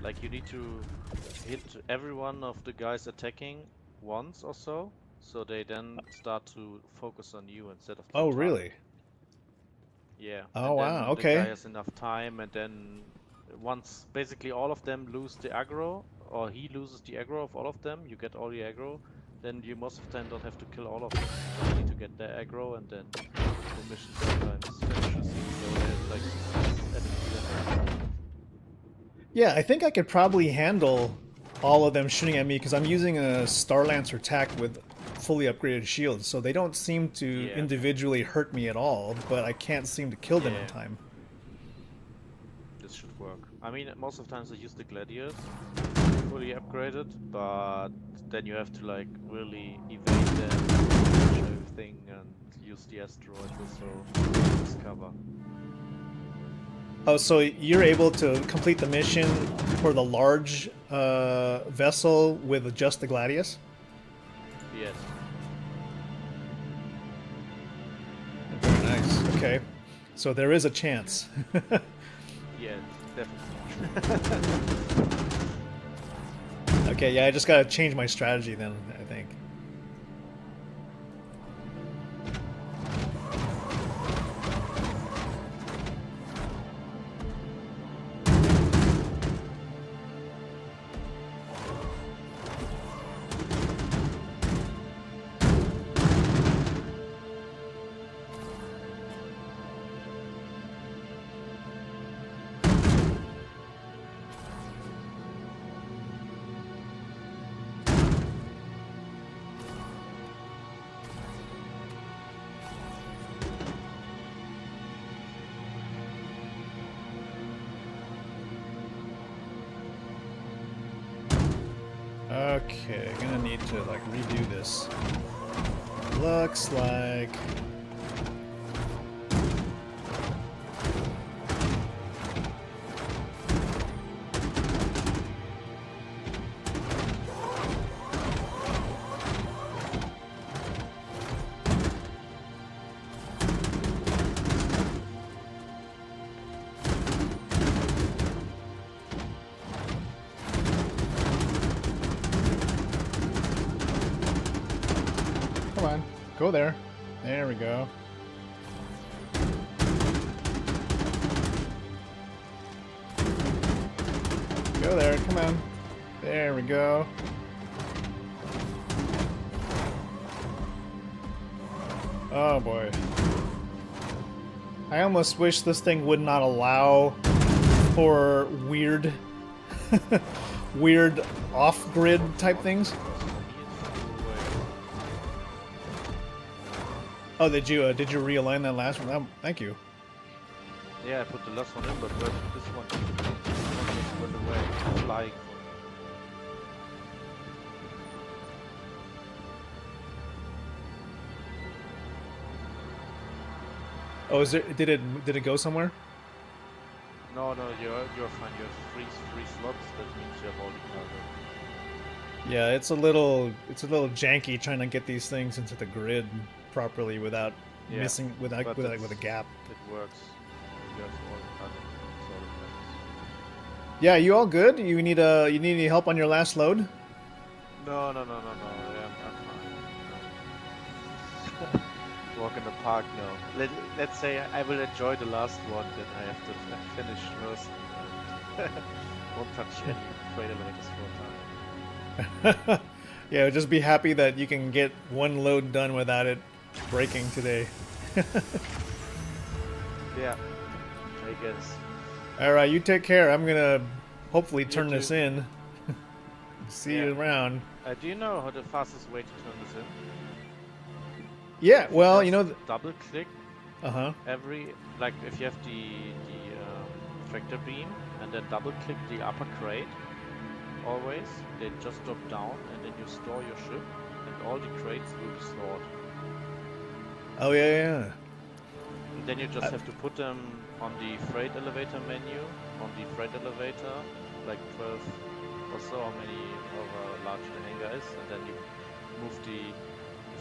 Like you need to hit every one of the guys attacking once or so they then start to focus on you instead of the Oh, target. really? Yeah. Oh, and wow, then okay. The guy has enough time, and then once basically all of them lose the aggro, or he loses the aggro of all of them, you get all the aggro, then you most of the time don't have to kill all of them. You need to get their aggro, and then the mission sometimes finishes. So there's like yeah, I think I could probably handle all of them shooting at me because I'm using a Star Lancer tack with fully upgraded shields, so they don't seem to individually hurt me at all, but I can't seem to kill them in time. This should work. I mean, most of the times I use the Gladiators, fully upgraded, but then you have to like really evade them, and everything, and use the asteroid also to cover. Oh, so you're able to complete the mission for the large vessel with just the Gladius? Yes. Very nice. Okay. So there is a chance. Yeah, definitely. Okay, yeah, I just gotta change my strategy then, I think. Okay, gonna need to like redo this. Looks like. Come on, go there. There we go. Go there, come on. There we go. Oh boy. I almost wish this thing would not allow for weird weird off-grid type things. Oh, did you realign that last one? Oh, thank you. Yeah, I put the last one in, but this one just went away, flying. Oh, did it go somewhere? No, you're fine. You have three slots. That means you have all the cargo. Yeah, it's a little janky trying to get these things into the grid properly without missing with a gap. It works. You have all the cargo. Sort of Yeah, you all good? You need any help on your last load? No. Yeah, I'm fine. Walk in the park now. Let's say I will enjoy the last one, then I have to finish first. Won't touch any freight elevators for a time. Yeah, just be happy that you can get one load done without it breaking today. Yeah, I guess. Alright, you take care. I'm gonna hopefully turn too. this in. See you around. Do you know how the fastest way to turn this in? Yeah, well, you know... Double click Uh-huh. every... Like, if you have the tractor beam, and then double click the upper crate, always, they just drop down, and then you store your ship, and all the crates will be stored. Oh, yeah. And then you just have to put them on the freight elevator menu, on the freight elevator, like 12 or so, how many of large the hangar is, and then you move the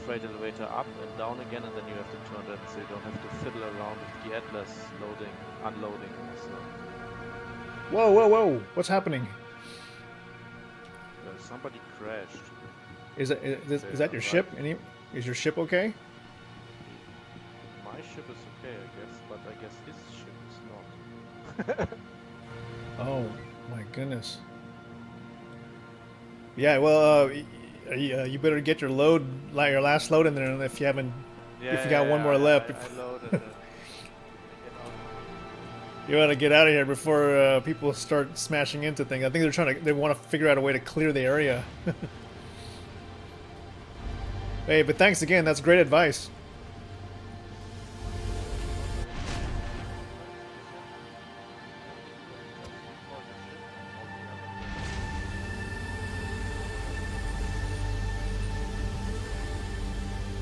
freight elevator up and down again, and then you have to turn that so you don't have to fiddle around with the Atlas loading, unloading and stuff. Whoa! What's happening? Somebody crashed. Is that your ship? Is your ship okay? My ship is okay, I guess, but I guess his ship is not. Oh my goodness. Yeah, well, you better get your load, like your last load in there, and if you haven't, if you got one more left, I loaded it. you want to get out of here before people start smashing into things. I think they want to figure out a way to clear the area. Hey, but thanks again. That's great advice.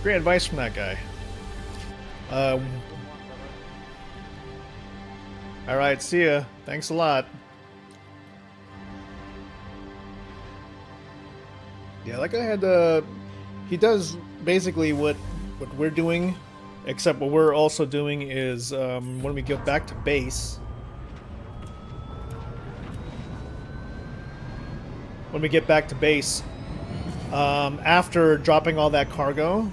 Great advice from that guy. Alright, see ya. Thanks a lot. Yeah, that guy had he does basically what we're doing, except what we're also doing is when we get back to base. When we get back to base, after dropping all that cargo,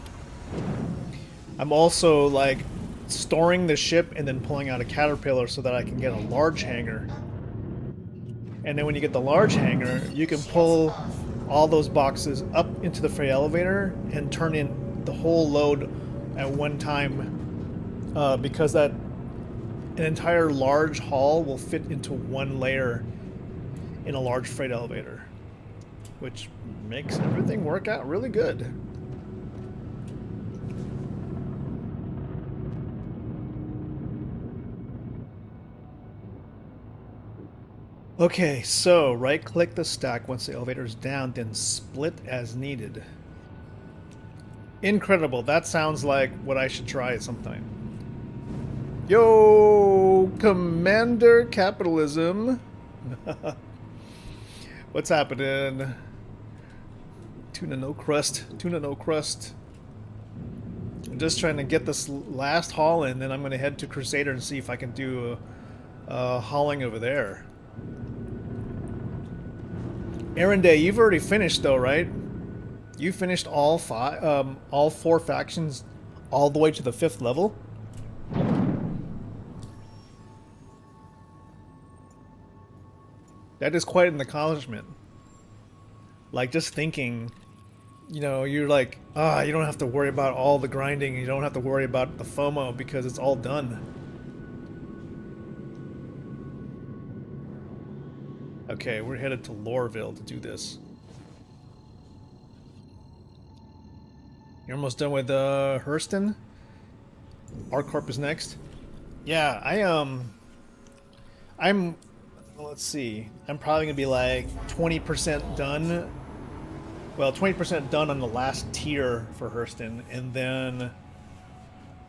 I'm also like storing the ship and then pulling out a caterpillar so that I can get a large hangar. And then when you get the large hangar, you can pull all those boxes up into the freight elevator and turn in the whole load at one time, because that an entire large haul will fit into one layer in a large freight elevator, which makes everything work out really good. Okay, so right-click the stack once the elevator is down, then split as needed. Incredible. That sounds like what I should try at some time. Yo, Commander Capitalism. What's happening? Tuna no crust. Tuna no crust. I'm just trying to get this last haul in, then I'm going to head to Crusader and see if I can do a hauling over there. Aaron Day, you've already finished though, right? You finished all 4 factions all the way to the 5th level? That is quite an accomplishment. Like, just thinking, you know, you're like, you don't have to worry about all the grinding, you don't have to worry about the FOMO because it's all done. Okay, we're headed to Loreville to do this. You're almost done with Hurston? ArcCorp is next. Yeah, I'm let's see. I'm probably gonna be like 20% done. Well, 20% done on the last tier for Hurston, and then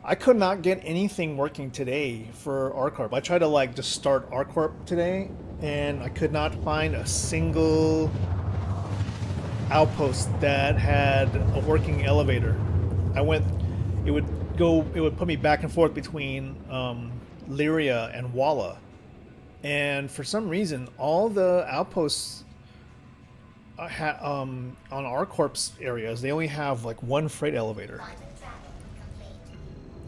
I could not get anything working today for ArcCorp. I tried to like just start ArcCorp today, and I could not find a single outpost that had a working elevator. It would put me back and forth between Lyria and Walla, and for some reason all the outposts on ArcCorp's areas, they only have like one freight elevator.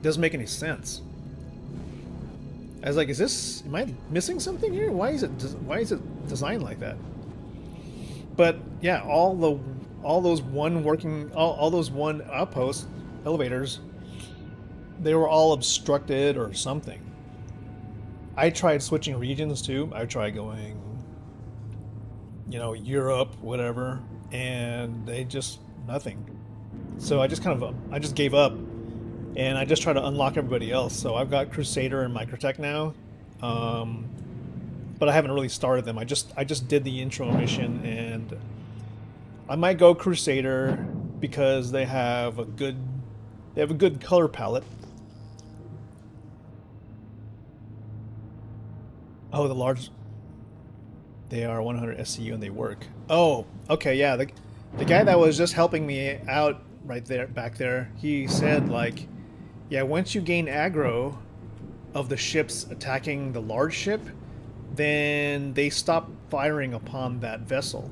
Doesn't make any sense. I was like, am I missing something here? Why is it designed like that? But yeah, all those one outpost elevators, they were all obstructed or something. I tried switching regions too. I tried going, you know, Europe, whatever, and they just nothing. So I just gave up, and I just try to unlock everybody else. So I've got Crusader and Microtech now, but I haven't really started them. I just did the intro mission, and I might go Crusader because they have a good color palette. Oh, the large. They are 100 SCU and they work. Oh, okay, yeah. The guy that was just helping me out right there, back there, he said like, yeah, once you gain aggro of the ships attacking the large ship, then they stop firing upon that vessel.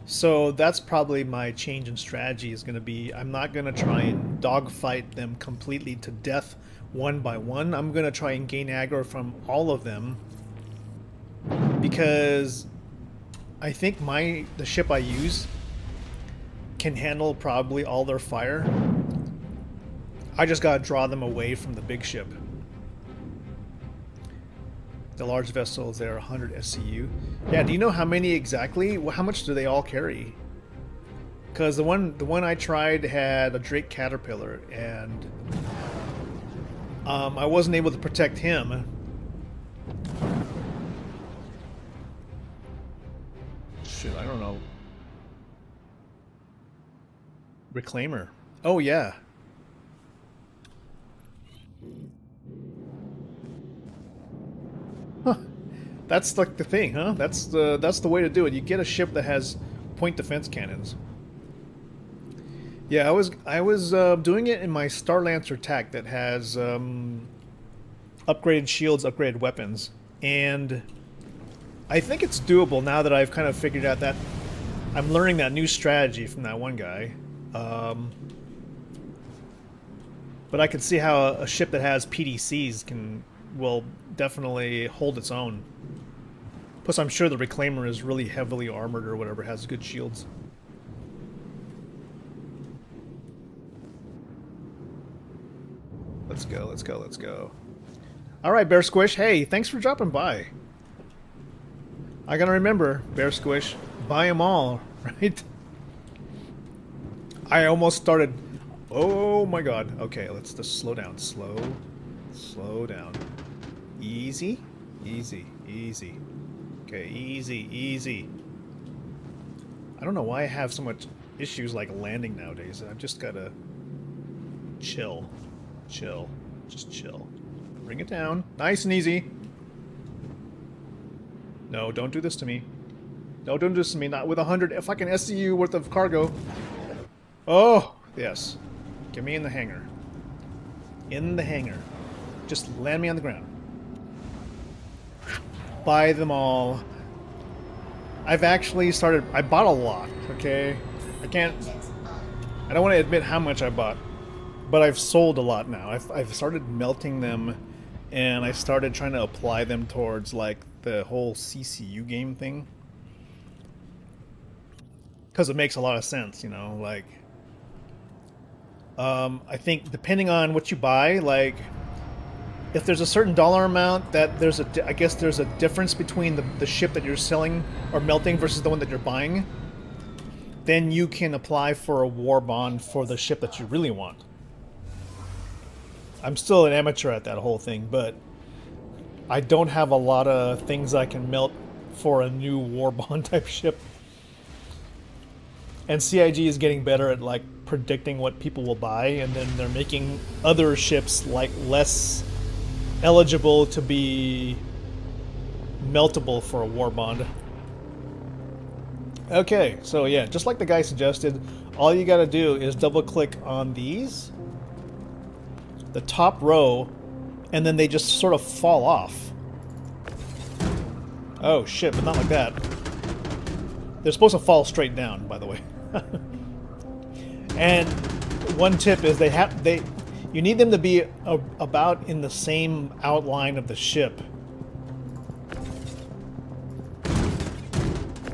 So that's probably my change in strategy is going to be, I'm not going to try and dogfight them completely to death one by one. I'm going to try and gain aggro from all of them, because I think the ship I use can handle probably all their fire. I just gotta draw them away from the big ship. The large vessels, they're 100 SCU. Yeah, do you know how many exactly? How much do they all carry? Because the one I tried had a Drake Caterpillar, and I wasn't able to protect him. Shit, I don't know. Reclaimer. Oh yeah. Huh. That's like the thing, huh? That's the way to do it. You get a ship that has point defense cannons. Yeah, I was doing it in my Star Lancer TAC that has upgraded shields, upgraded weapons, and I think it's doable now that I've kind of figured out that I'm learning that new strategy from that one guy. But I can see how a ship that has PDCs will definitely hold its own. Plus, I'm sure the Reclaimer is really heavily armored or whatever, has good shields. Let's go, let's go, let's go. Alright, Bear Squish, hey, thanks for dropping by. I gotta remember, Bear Squish, buy them all, right? I almost started... Oh my god. Okay, let's just slow down. Slow down. Easy, easy, easy. Okay, easy, easy. I don't know why I have so much issues like landing nowadays. I've just gotta chill. Chill. Just chill. Bring it down. Nice and easy. No, don't do this to me. No, don't do this to me. Not with 100 fucking SCU worth of cargo. Oh, yes. Get me in the hangar. In the hangar. Just land me on the ground. Buy them all. I've actually started... I bought a lot, okay? I don't want to admit how much I bought. But I've sold a lot now. I've started melting them, and I started trying to apply them towards, like, the whole CCU game thing. Because it makes a lot of sense, you know, like... I think depending on what you buy, like... If there's a certain dollar amount, that I guess there's a difference between the ship that you're selling or melting versus the one that you're buying, then you can apply for a war bond for the ship that you really want. I'm still an amateur at that whole thing, but I don't have a lot of things I can melt for a new war bond type ship. And CIG is getting better at like predicting what people will buy, and then they're making other ships like less eligible to be meltable for a war bond. Okay, so yeah, just like the guy suggested, all you gotta do is double click on these, the top row, and then they just sort of fall off. Oh shit, but not like that. They're supposed to fall straight down, by the way. And one tip is you need them to be about in the same outline of the ship.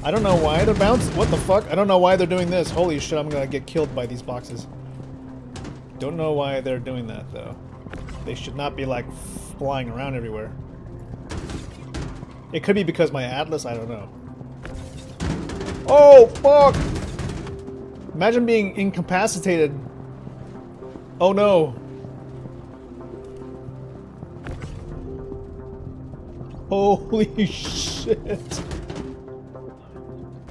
I don't know why they're bouncing. What the fuck? I don't know why they're doing this. Holy shit, I'm gonna get killed by these boxes. Don't know why they're doing that, though. They should not be, like, flying around everywhere. It could be because my Atlas, I don't know. Oh, fuck! Imagine being incapacitated. Oh, no. Holy shit.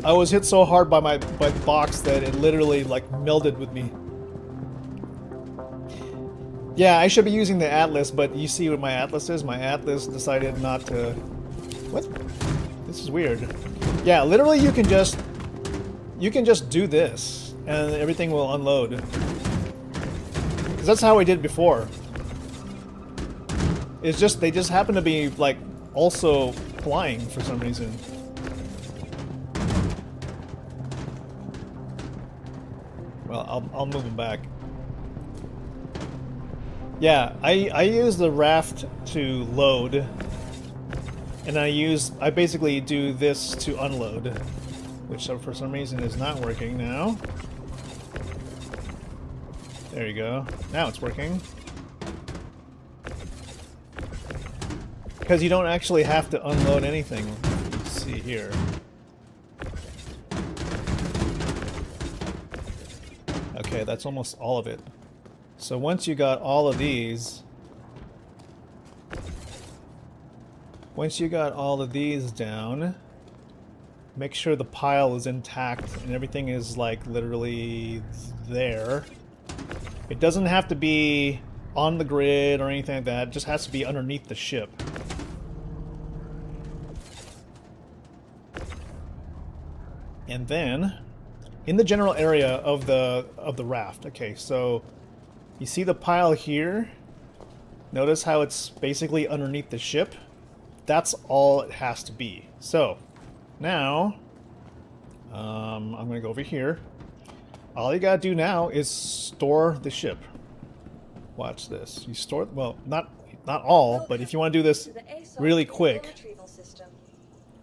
I was hit so hard by my box that it literally like melded with me. Yeah, I should be using the Atlas, but you see what my Atlas is? My Atlas decided not to... What? This is weird. Yeah, literally you can just do this and everything will unload. Because that's how I did before. It's just, they just happen to be like also flying for some reason. Well, I'll move them back. Yeah, I use the raft to load, and I basically do this to unload, which for some reason is not working now. There you go. Now it's working. Because you don't actually have to unload anything. Let's see here. Okay, that's almost all of it. So once you got all of these... Once you got all of these down, make sure the pile is intact and everything is like literally there. It doesn't have to be on the grid or anything like that. It just has to be underneath the ship. And then, in the general area of the raft, okay, so you see the pile here? Notice how it's basically underneath the ship? That's all it has to be. So, now, I'm gonna go over here. All you gotta do now is store the ship. Watch this. You store, well, not all, but if you want to do this really quick,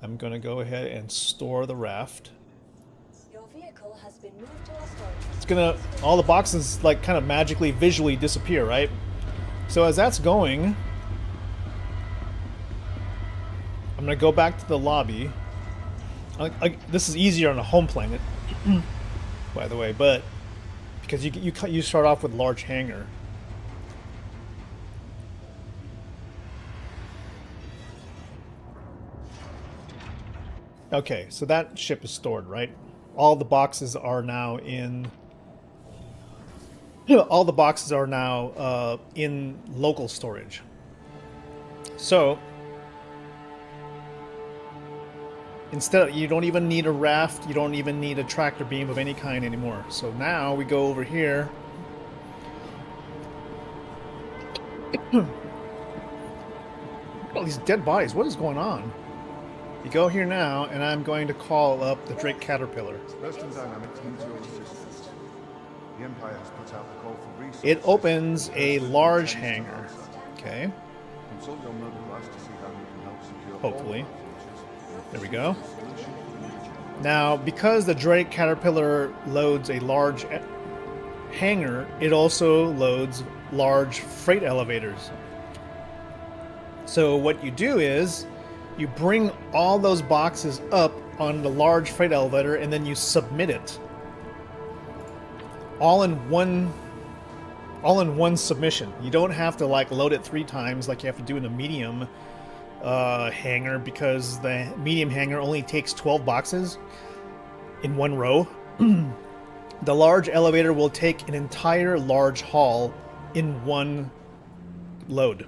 I'm gonna go ahead and store the raft. It's gonna, all the boxes like kind of magically visually disappear, right? So as that's going, I'm gonna go back to the lobby. This is easier on a home planet, by the way, but because you start off with large hangar. Okay, so that ship is stored, right? All the boxes are now in... all the boxes are now in local storage. So, instead, you don't even need a raft, you don't even need a tractor beam of any kind anymore. So now we go over here. All these dead bodies, what is going on? You go here now, and I'm going to call up the Drake Caterpillar. Western Dynamics needs your assistance. The Empire has put out the call for resources. It opens a large hangar. Okay. Consult your mobile device to see how you can help secure. Hopefully. There we go. Now, because the Drake Caterpillar loads a large hangar, it also loads large freight elevators. So what you do is you bring all those boxes up on the large freight elevator and then you submit it. All in one submission. You don't have to like load it 3 times like you have to do in a medium hangar, because the medium hangar only takes 12 boxes in one row. The large elevator will take an entire large haul in one load.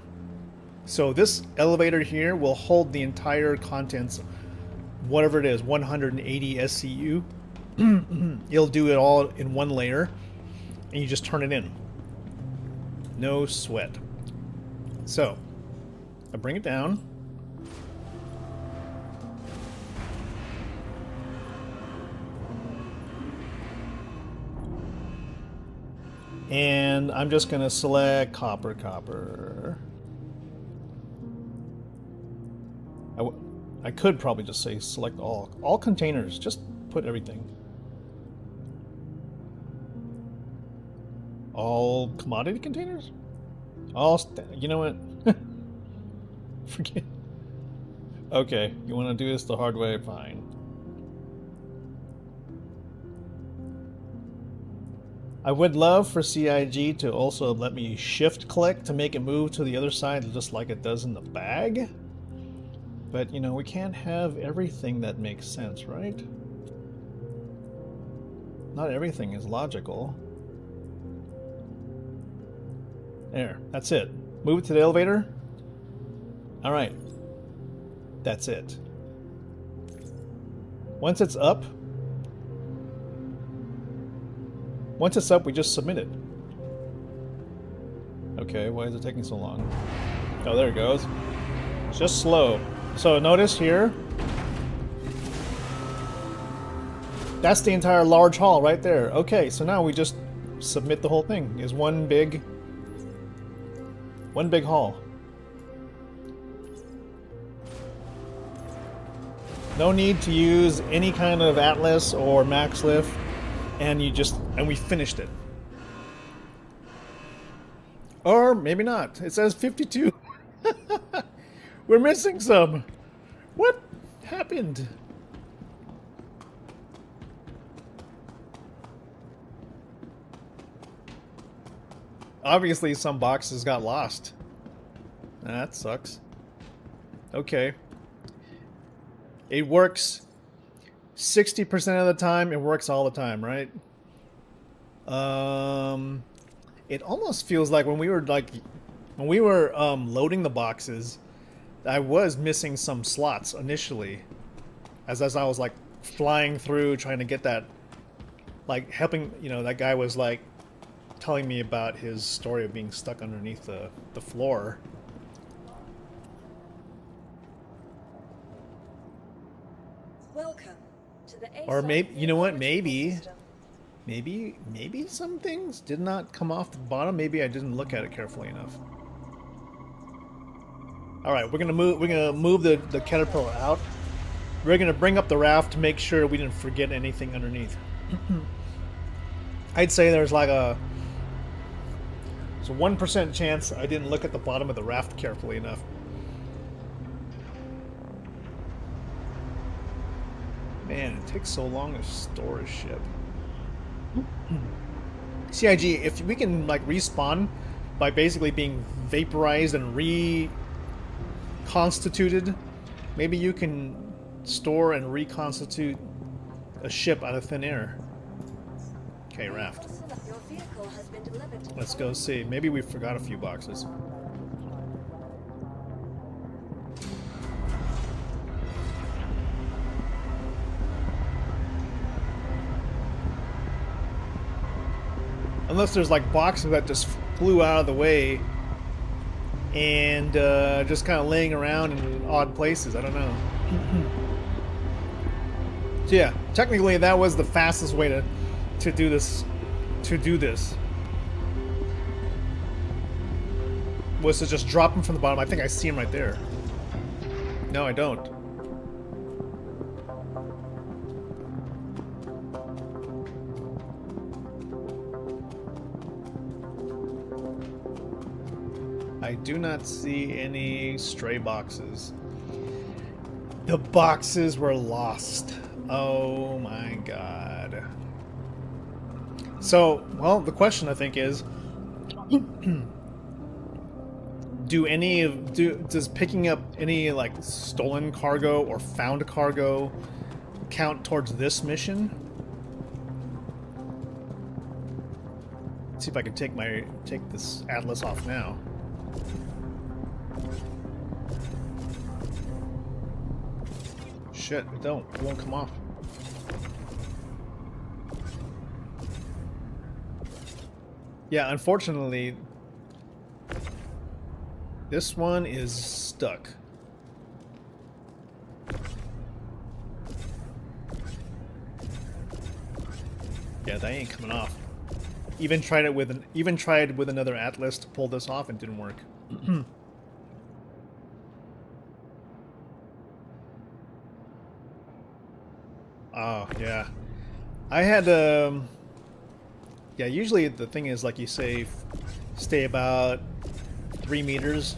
So this elevator here will hold the entire contents, whatever it is, 180 SCU. It'll do it all in one layer, and you just turn it in. No sweat. So, I bring it down. And I'm just going to select copper. I could probably just say select all containers. Just put everything. All commodity containers? You know what? Forget. Okay, you want to do this the hard way? Fine. I would love for CIG to also let me shift click to make it move to the other side just like it does in the bag. But, you know, we can't have everything that makes sense, right? Not everything is logical. There, that's it. Move it to the elevator. Alright. That's it. Once it's up, we just submit it. Okay, why is it taking so long? Oh, there it goes. It's just slow. So notice here, that's the entire large haul right there. Okay, so now we just submit the whole thing. It's one big haul. No need to use any kind of Atlas or Max Lift, and we finished it. Or maybe not. It says 52. We're missing some. What happened? Obviously, some boxes got lost. That sucks. Okay. It works 60% of the time. It works all the time, right? It almost feels like when we were loading the boxes, I was missing some slots initially, as I was like flying through trying to get that, like helping, you know, that guy was like telling me about his story of being stuck underneath the floor. Welcome to the Or maybe, you know what, maybe some things did not come off the bottom. Maybe I didn't look at it carefully enough. All right, we're gonna move the caterpillar out. We're gonna bring up the raft to make sure we didn't forget anything underneath. I'd say there's like a 1% chance I didn't look at the bottom of the raft carefully enough. Man, it takes so long to store a ship. CIG, if we can like respawn by basically being vaporized and reconstituted, maybe you can store and reconstitute a ship out of thin air. Okay, raft. Your vehicle has been delivered to the Let's go see. Maybe we forgot a few boxes. Unless there's like boxes that just flew out of the way and just kind of laying around in odd places. I don't know. So yeah, technically that was the fastest way to do this. Was to just drop them from the bottom. I think I see him right there. No, I don't. I do not see any stray boxes. The boxes were lost. Oh my god. So, well, the question I think is, does picking up any like stolen cargo or found cargo count towards this mission? Let's see if I can take this Atlas off now. Shit, it won't come off. Yeah, unfortunately, this one is stuck. Yeah, that ain't coming off. Even tried with another Atlas to pull this off and didn't work. Oh, yeah. I had, yeah, usually the thing is, like you say, stay about 3 meters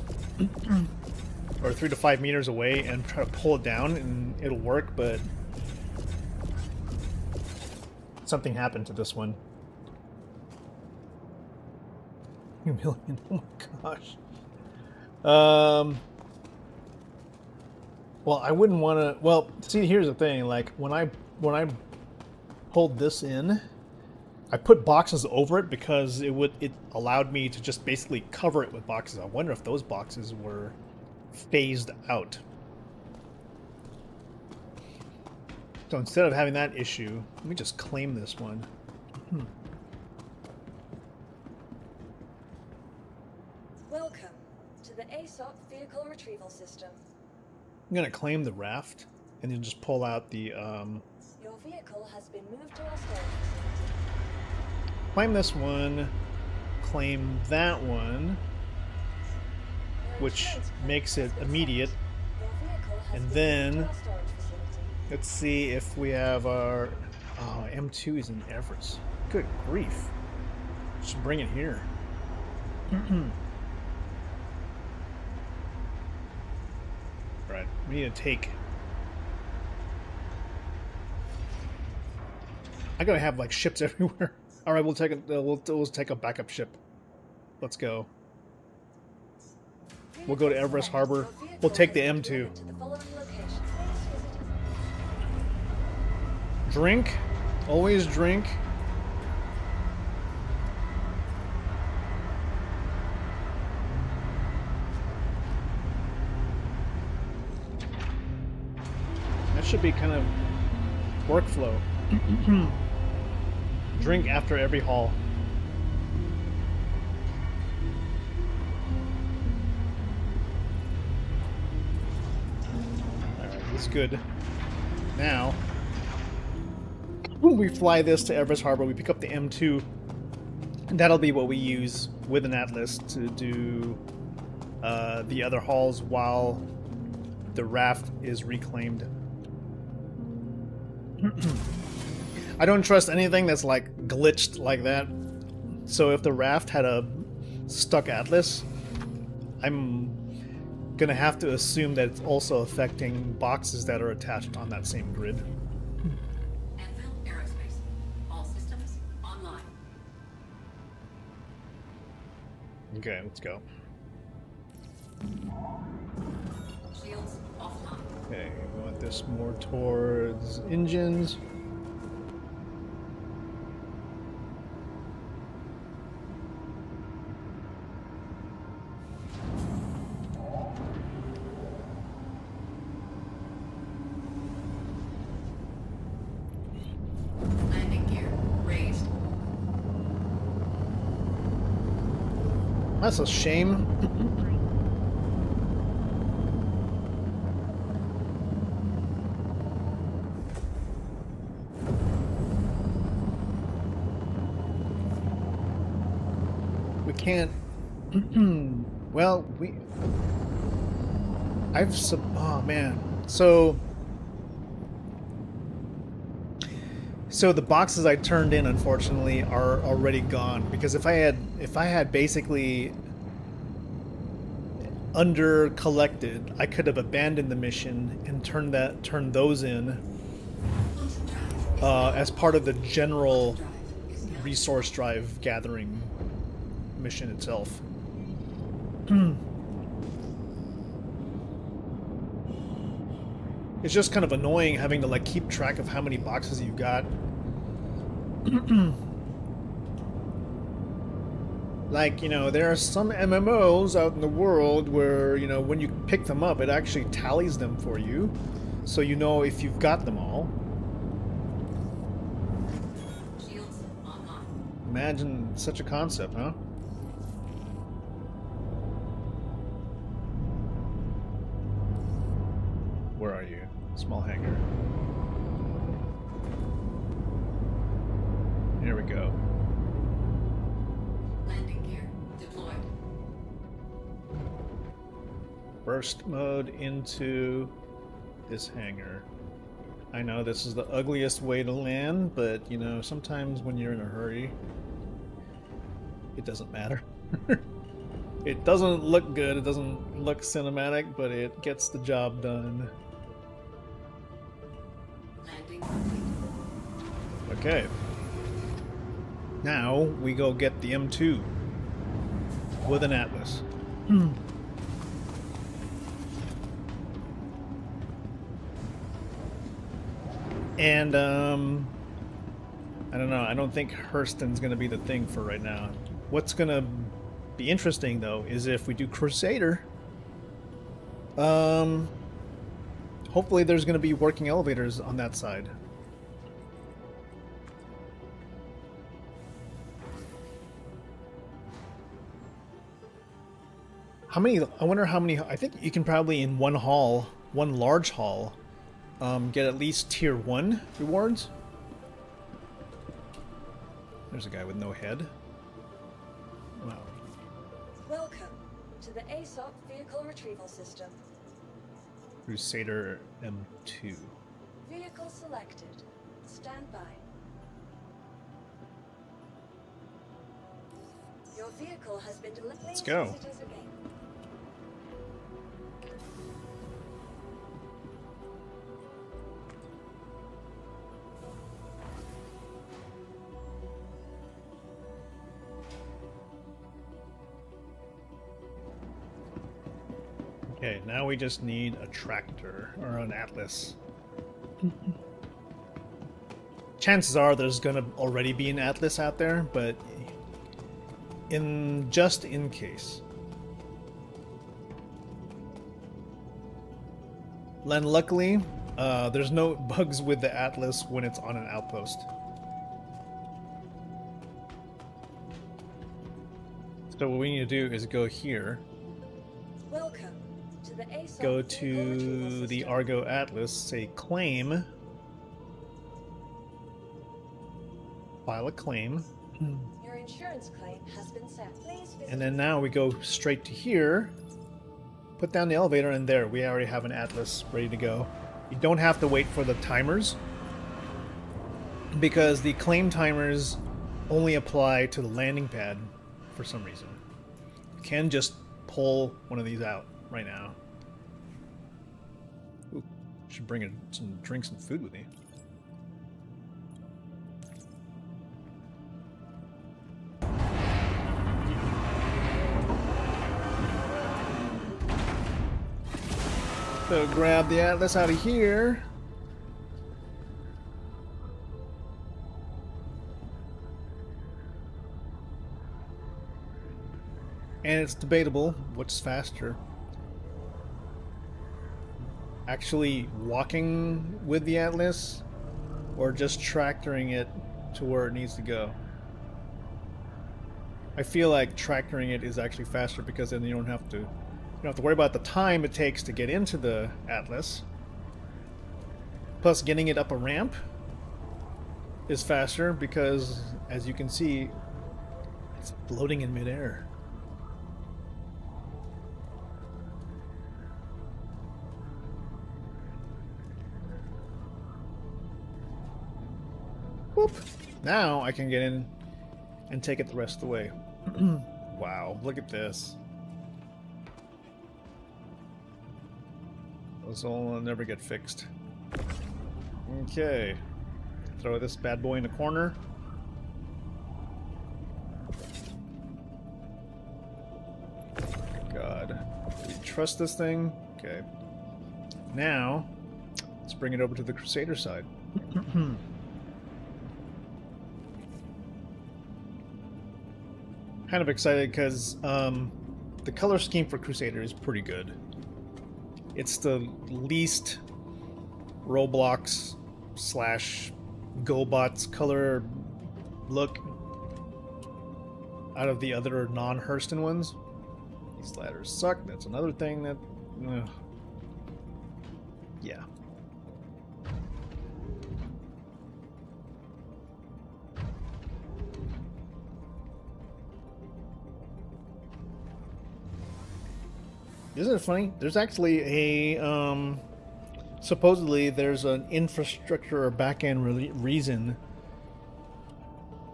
or 3 to 5 meters away and try to pull it down and it'll work, but something happened to this one. Million, oh my gosh. Well, I wouldn't want to. Well, see, here's the thing. Like when I pulled this in, I put boxes over it because it allowed me to just basically cover it with boxes. I wonder if those boxes were phased out. So instead of having that issue, let me just claim this one. Welcome to the ASOP vehicle retrieval system. I'm gonna claim the raft and then just pull out the Your vehicle has been moved to our storage facility. claim this one, claim that one, which makes it immediate, and then let's see if we have our M2 is in Everest. Good grief. Just bring it here. Right, we need to take. I gotta have like ships everywhere. All right, we'll take we'll take a backup ship. Let's go. We'll go to Everest Harbor. We'll take the M2. Drink, always drink. That should be kind of workflow. Drink after every haul. Alright, that's good. Now, when we fly this to Everest Harbor, we pick up the M2. And that'll be what we use with an Atlas to do the other hauls while the raft is reclaimed. I don't trust anything that's like glitched like that. So if the raft had a stuck Atlas, I'm gonna have to assume that it's also affecting boxes that are attached on that same grid. Anvil Aerospace. All systems online. Okay, let's go. Shields offline. Okay, we want this more towards engines. Landing gear raised. That's a shame. We can't. Well, oh man. So the boxes I turned in, unfortunately, are already gone, because if I had basically under collected, I could have abandoned the mission and turned those in as part of the general resource drive gathering mission itself. It's just kind of annoying having to like keep track of how many boxes you've got. Like, you know, there are some MMOs out in the world where, you know, when you pick them up, it actually tallies them for you, so you know if you've got them all. Shields online. Imagine such a concept, huh? Where are you? Small hangar. Here we go. Landing gear deployed. Burst mode into this hangar. I know this is the ugliest way to land, but you know, sometimes when you're in a hurry, it doesn't matter. It doesn't look good, it doesn't look cinematic, but it gets the job done. Landing complete. Okay. Now we go get the M2 with an Atlas. And I don't know, I don't think Hurston's gonna be the thing for right now. What's gonna be interesting though is if we do Crusader. Hopefully there's gonna be working elevators on that side. How many, I wonder how many, I think you can probably in one hall, one large hall, get at least tier 1 rewards. There's a guy with no head. Wow. Welcome to the ASOP Vehicle Retrieval System. Crusader M2. Vehicle selected. Stand by. Your vehicle has been delivered. Let's go. Okay, now we just need a tractor or an Atlas. Chances are there's gonna already be an Atlas out there, but just in case. And luckily, there's no bugs with the Atlas when it's on an outpost. So what we need to do is go here. Welcome to the ASOP Go Vehicle Retrieval to the System. Argo Atlas, say claim. File a claim. Your insurance claim has been set. Please visit. And then now we go straight to here, put down the elevator, and there, we already have an Atlas ready to go. You don't have to wait for the timers, because the claim timers only apply to the landing pad for some reason. You can just pull one of these out right now. Ooh, should bring some drinks and food with me. So grab the Atlas out of here. And it's debatable what's faster. Actually walking with the Atlas or just tractoring it to where it needs to go. I feel like tractoring it is actually faster because then you don't have to worry about the time it takes to get into the Atlas. Plus getting it up a ramp is faster because, as you can see, it's floating in midair. Whoop. Now I can get in and take it the rest of the way. Wow, look at this. This will never get fixed. Okay. Throw this bad boy in the corner. God. Do you trust this thing? Okay. Now, let's bring it over to the Crusader side. Kind of excited because the color scheme for Crusader is pretty good. It's the least Roblox / GoBots color look out of the other non-Hurston ones. These ladders suck. That's another thing that... yeah. Isn't it funny? There's actually a, supposedly there's an infrastructure or back-end reason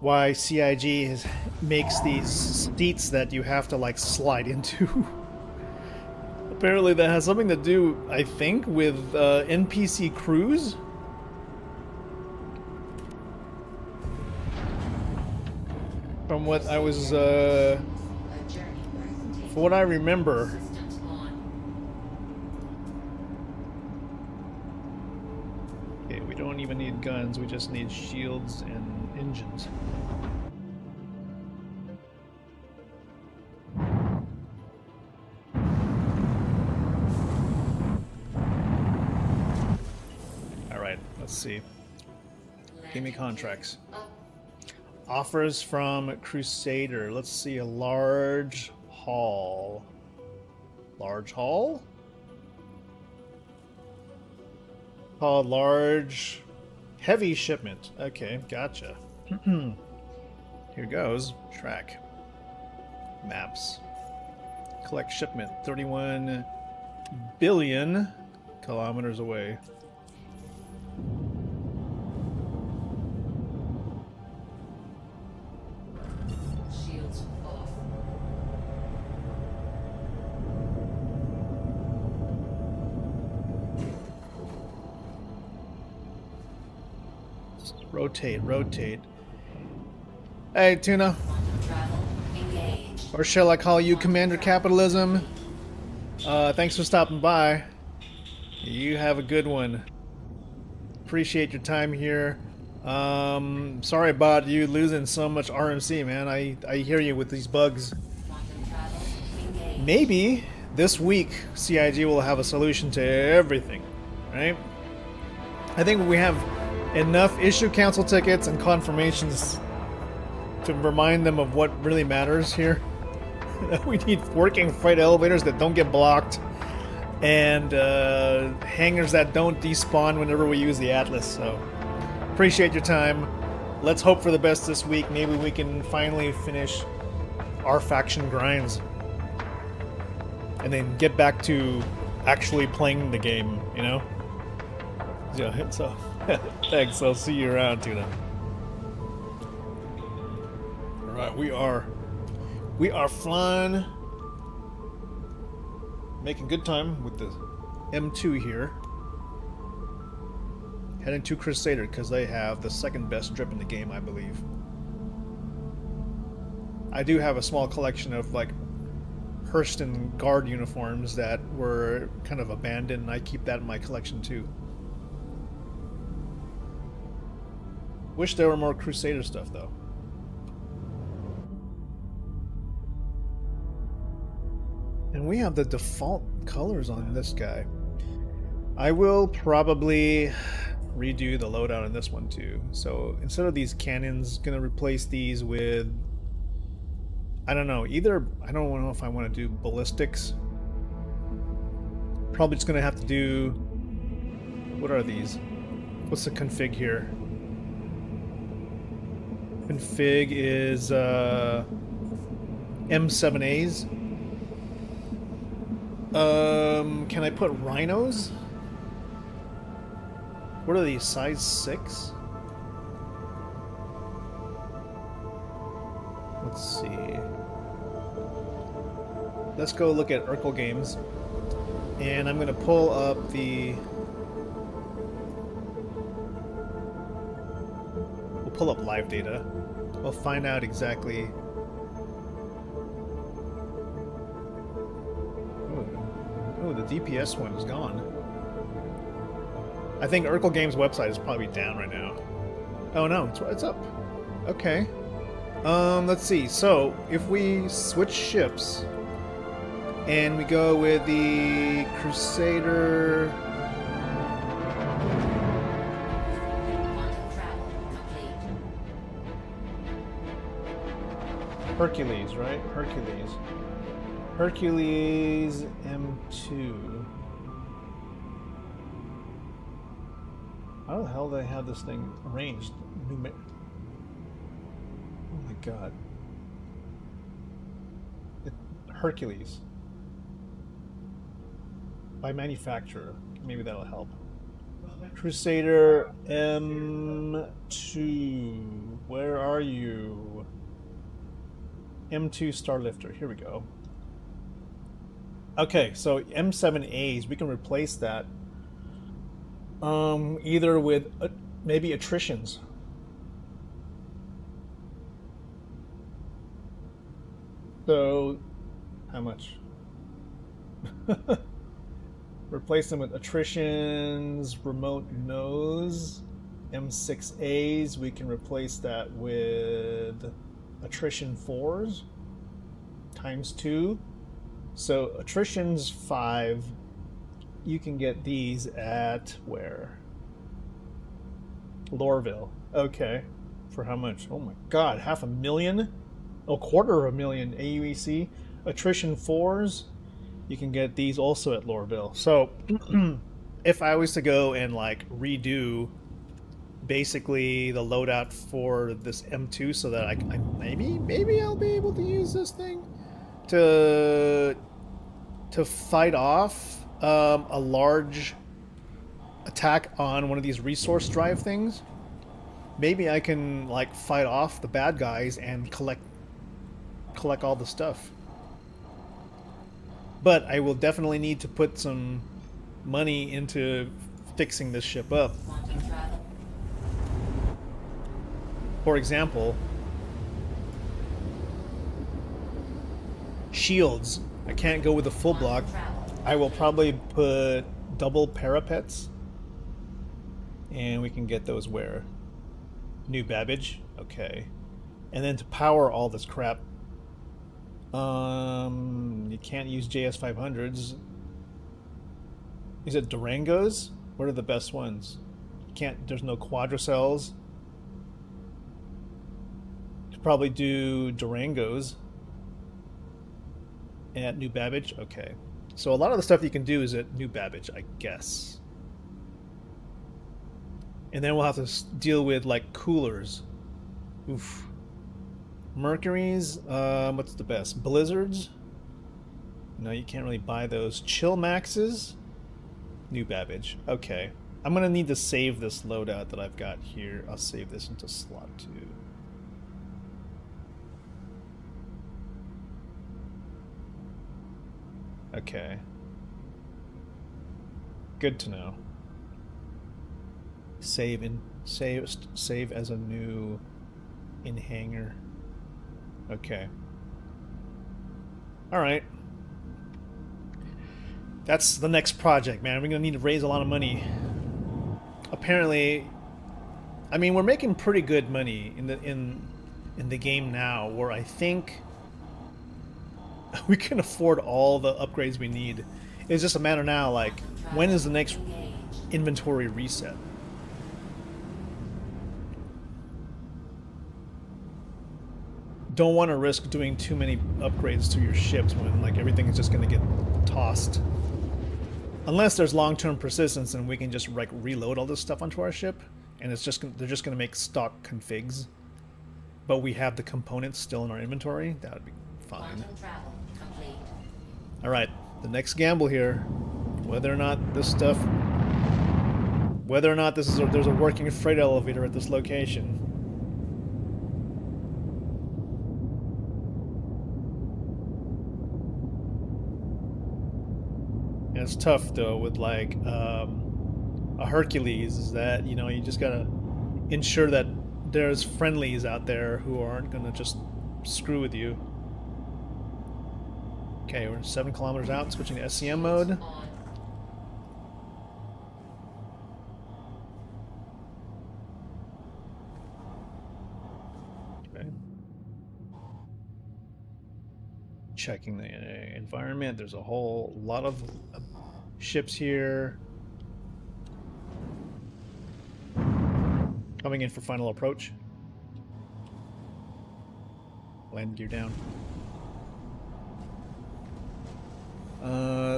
why CIG makes these seats that you have to, like, slide into. Apparently that has something to do, I think, with NPC crews. From what I was, for what I remember. We don't even need guns, we just need shields and engines. Alright, let's see. Give me contracts. Offers from Crusader. Let's see, a large haul. Large haul? Called large heavy shipment. Okay, gotcha. Here goes. Track. Maps. Collect shipment. 31 billion kilometers away. Shields off. Rotate, rotate. Hey, Tuna. Or shall I call you Commander Capitalism? Thanks for stopping by. You have a good one. Appreciate your time here. Sorry about you losing so much RMC, man. I hear you with these bugs. Maybe this week CIG will have a solution to everything, right? I think we have enough issue council tickets and confirmations to remind them of what really matters here. We need working freight elevators that don't get blocked and hangars that don't despawn whenever we use the Atlas. So appreciate your time. Let's hope for the best this week. Maybe we can finally finish our faction grinds and then get back to actually playing the game, you know? Yeah, so thanks. I'll see you around, Tuna. Alright, we are flying, making good time with the M2 here. Heading to Crusader because they have the second best drip in the game, I believe. I do have a small collection of like Hurston guard uniforms that were kind of abandoned, and I keep that in my collection too. Wish there were more Crusader stuff though. And we have the default colors on this guy. I will probably redo the loadout on this one too. So instead of these cannons, gonna replace these with, I don't know, either, I don't know if I want to do ballistics. Probably just gonna have to do, what are these? What's the config here? Config is M7As. Can I put rhinos? What are these, size 6? Let's see. Let's go look at Urkel games. And I'm gonna pull up the... We'll pull up live data. We'll find out exactly... Oh, the DPS one is gone. I think Urkel Games' website is probably down right now. Oh no, it's up. Okay. Let's see. So, if we switch ships and we go with the Crusader... Hercules, right? Hercules. Hercules M2. How the hell do they have this thing arranged? Oh my god. Hercules. By manufacturer. Maybe that'll help. Crusader M2. Where are you? M2 Starlifter. Here we go. Okay, so M7As, we can replace that either with maybe attritions. So, how much? Replace them with attritions, remote nose, M6As. We can replace that with attrition 4s times 2. So attrition's 5. You can get these at where? Lorville. Okay. For how much? Oh my god, $500,000? Oh, $250,000 AUEC. Attrition 4s. You can get these also at Lorville. So if I was to go and like redo basically the loadout for this M2 so that I maybe I'll be able to use this thing to fight off a large attack on one of these resource drive things. Maybe I can like fight off the bad guys and collect all the stuff. But I will definitely need to put some money into fixing this ship up. For example, shields. I can't go with a full block. I will probably put double parapets. And we can get those where? New Babbage. Okay. And then to power all this crap, you can't use JS500s. Is it Durangos? What are the best ones? There's no quadricells. Could probably do Durangos at New Babbage. Okay. So a lot of the stuff you can do is at New Babbage, I guess. And then we'll have to deal with like coolers. Oof. Mercury's, what's the best? Blizzards? No, you can't really buy those. Chill Maxes? New Babbage. Okay. I'm gonna need to save this loadout that I've got here. I'll save this into slot 2. Okay. Good to know. Save as a new in hangar. Okay. All right. That's the next project, man. We're gonna need to raise a lot of money. Apparently, I mean, we're making pretty good money in the game now, where I think we can afford all the upgrades we need. It's just a matter now, like, when is the next inventory reset? Don't want to risk doing too many upgrades to your ships when, like, everything is just going to get tossed. Unless there's long-term persistence and we can just, like, reload all this stuff onto our ship, and it's just they're just going to make stock configs, but we have the components still in our inventory. That would be fine. All right, the next gamble here, whether or not this is there's a working freight elevator at this location. And it's tough though with like a Hercules, is that, you know, you just gotta ensure that there's friendlies out there who aren't gonna just screw with you. Okay, we're 7 kilometers out, switching to SCM mode. Okay. Checking the environment. There's a whole lot of ships here. Coming in for final approach. Land gear down.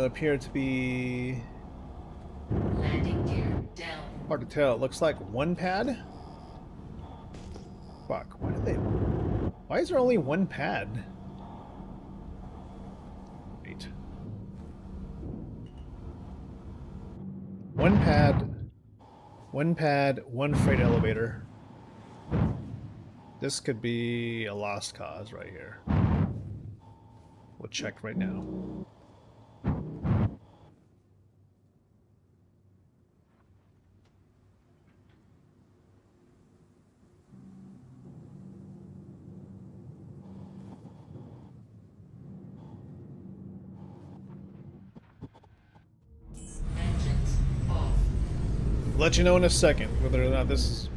Appear to be Landing gear down. hard to tell. It looks like one pad. Fuck. Why is there only one pad? Wait. One pad, one freight elevator. This could be a lost cause right here. We'll check right now. Let you know in a second whether or not this is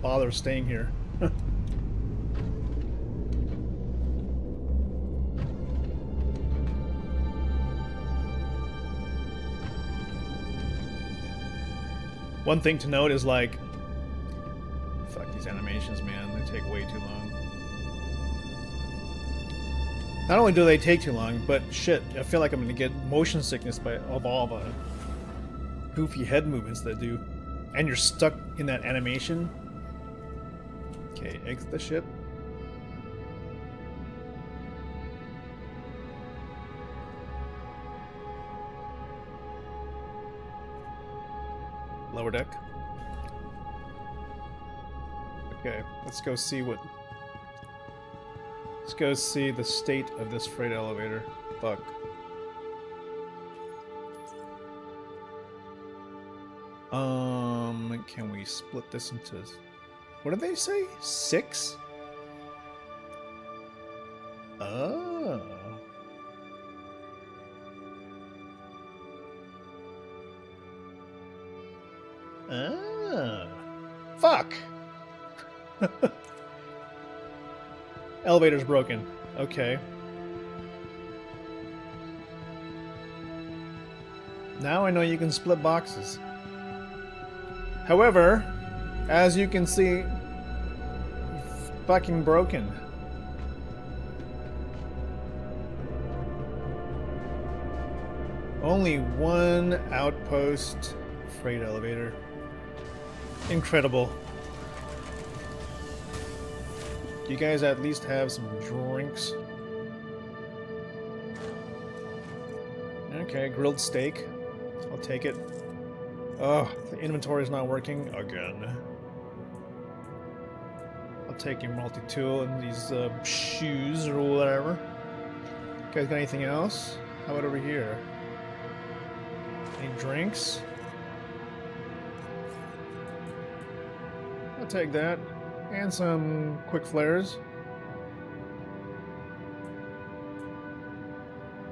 bother staying here. One thing to note is, like, fuck these animations, man. They take way too long. Not only do they take too long, but shit, I feel like I'm gonna get motion sickness of all the goofy head movements they do. And you're stuck in that animation. Okay, exit the ship. Lower deck. Okay, let's go see the state of this freight elevator. Fuck. Can we split this into... What did they say? 6? Oh. Ah. Fuck! Elevator's broken. Okay. Now I know you can split boxes. However, as you can see, fucking broken. Only one outpost freight elevator. Incredible. Do you guys at least have some drinks? Okay, grilled steak. I'll take it. Oh, the inventory is not working again. I'll take your multi-tool and these shoes or whatever. You guys got anything else? How about over here? Any drinks? I'll take that. And some quick flares.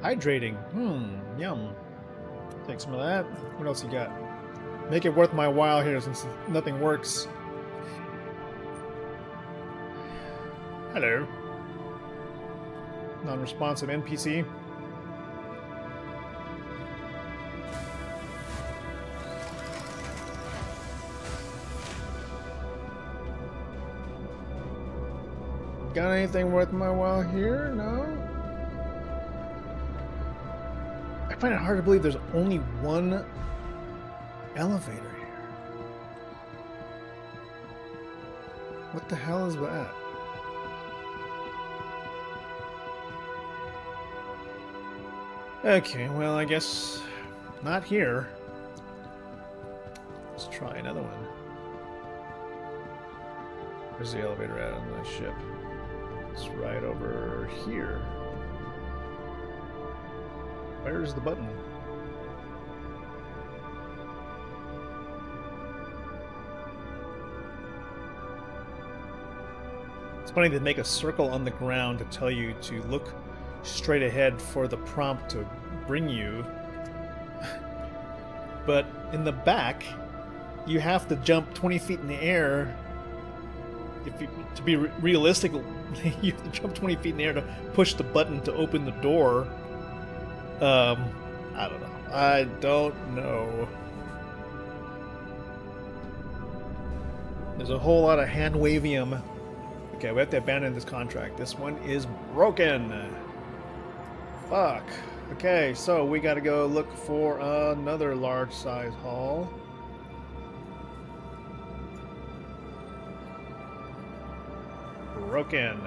Hydrating. Yum. Take some of that. What else you got? Make it worth my while here since nothing works. Hello. Non-responsive NPC. Got anything worth my while here? No? I find it hard to believe there's only one elevator here. What the hell is that? Okay, well, I guess not here. Let's try another one. Where's the elevator at on the ship? It's right over here. Where's the button? It's funny they make a circle on the ground to tell you to look straight ahead for the prompt to bring you. But in the back, you have to jump 20 feet in the air. If you, to be realistic, you have to jump 20 feet in the air to push the button to open the door. I don't know. I don't know. There's a whole lot of hand-wavium. Okay, we have to abandon this contract. This one is broken. Fuck. Okay, so we gotta go look for another large-size hall. Broken.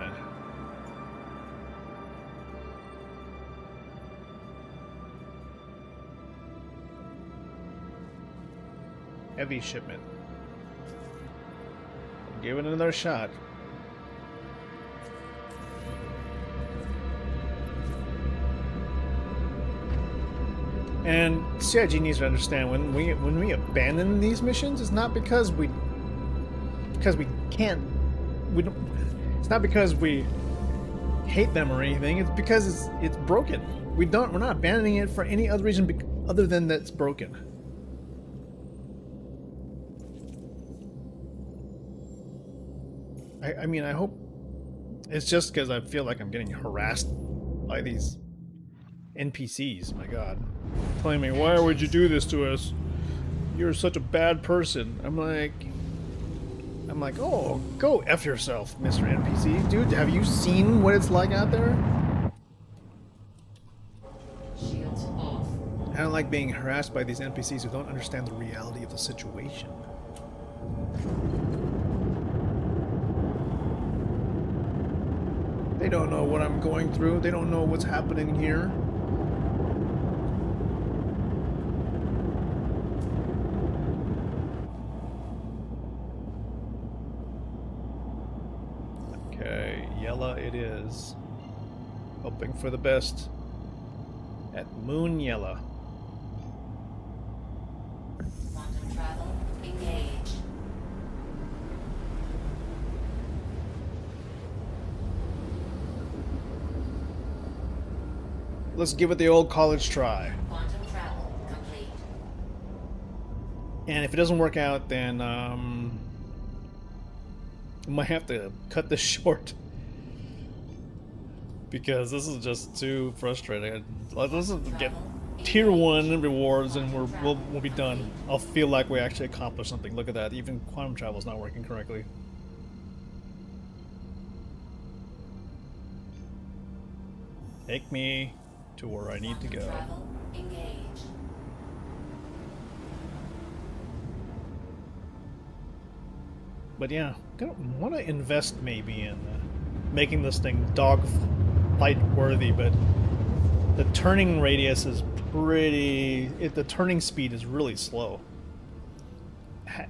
Heavy shipment. Give it another shot. And CIG needs to understand when we abandon these missions, it's not because we can't. It's not because we hate them or anything. It's because it's broken. We're not abandoning it for any other reason other than that it's broken. I mean, I hope it's just because I feel like I'm getting harassed by these NPCs. My God, telling me, why would you do this to us? You're such a bad person. I'm like, oh, go F yourself, Mr. NPC. Dude, have you seen what it's like out there? Shields off. I don't like being harassed by these NPCs who don't understand the reality of the situation. They don't know what I'm going through. They don't know what's happening here. Okay, Yella it is. Hoping for the best at Moon Yella. Quantum travel engaged. Let's give it the old college try. Quantum travel complete. And if it doesn't work out, then I might have to cut this short. Because this is just too frustrating. Let's get tier 1 rewards and we'll be done. I'll feel like we actually accomplished something. Look at that. Even quantum travel is not working correctly. Take me to where I need to go. But yeah, I want to invest maybe in making this thing dog fight worthy, but the turning radius is pretty. The turning speed is really slow.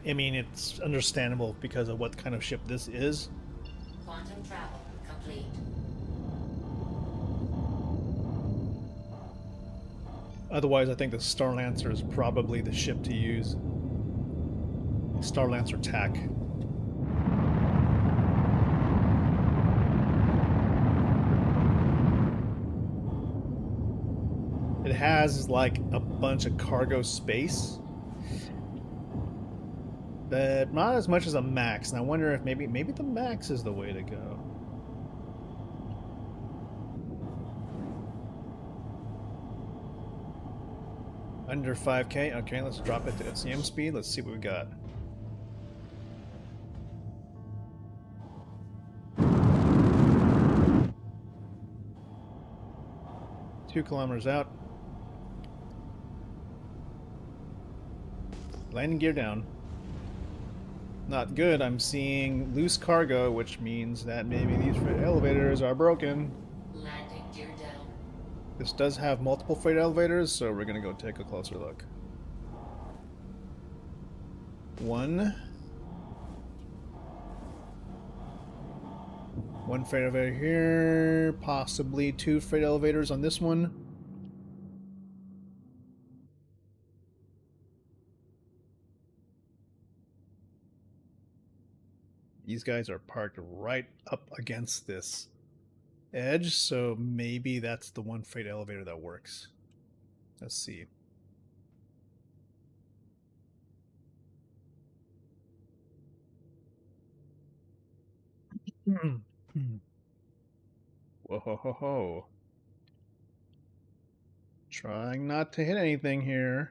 I mean, it's understandable because of what kind of ship this is. Quantum travel complete. Otherwise, I think the Starlancer is probably the ship to use. Starlancer TAC. It has like a bunch of cargo space, but not as much as a max. And I wonder if maybe the max is the way to go. Under 5K. Okay, let's drop it to SCM speed. Let's see what we got. Two kilometers out. Landing gear down. Not good. I'm seeing loose cargo, which means that maybe these freight elevators are broken. Landing gear down. This does have multiple freight elevators, so we're gonna go take a closer look. One freight elevator here, possibly two freight elevators on this one. These guys are parked right up against this edge, so maybe that's the one freight elevator that works. Let's see. Whoa ho ho ho. Trying not to hit anything here.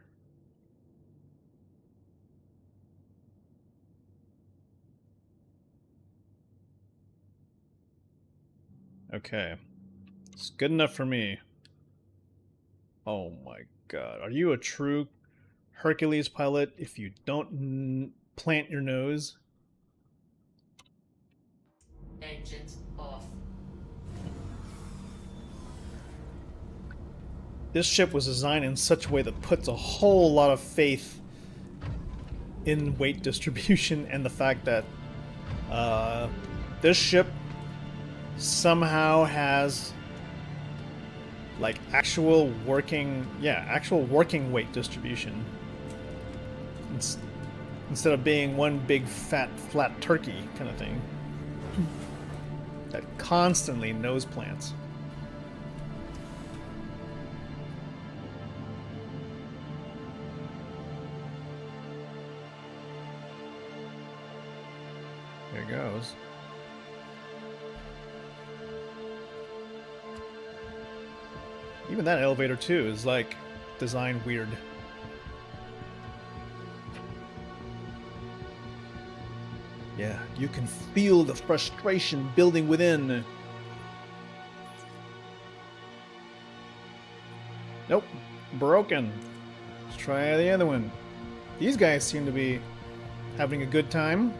Okay. It's good enough for me. Oh my god. Are you a true Hercules pilot if you don't plant your nose? Engines off. This ship was designed in such a way that puts a whole lot of faith in weight distribution and the fact that this ship somehow has like actual working weight distribution instead of being one big fat flat turkey kind of thing that constantly nose plants. There it goes. Even that elevator too is like designed weird. Yeah, you can feel the frustration building within. Nope, broken. Let's try the other one. These guys seem to be having a good time.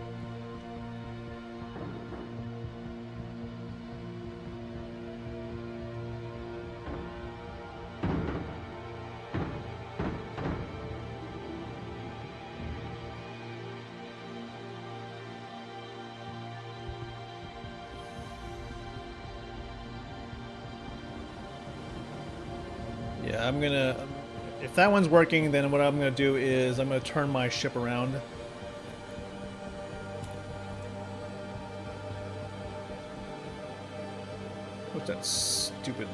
Yeah, I'm gonna... If that one's working, then what I'm gonna do is I'm gonna turn my ship around. What's that stupid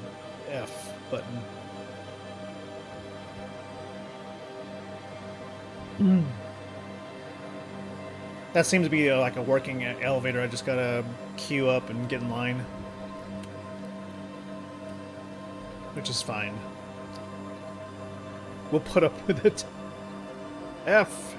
F button? That seems to be like a working elevator. I just gotta queue up and get in line. Which is fine. We'll put up with it. F.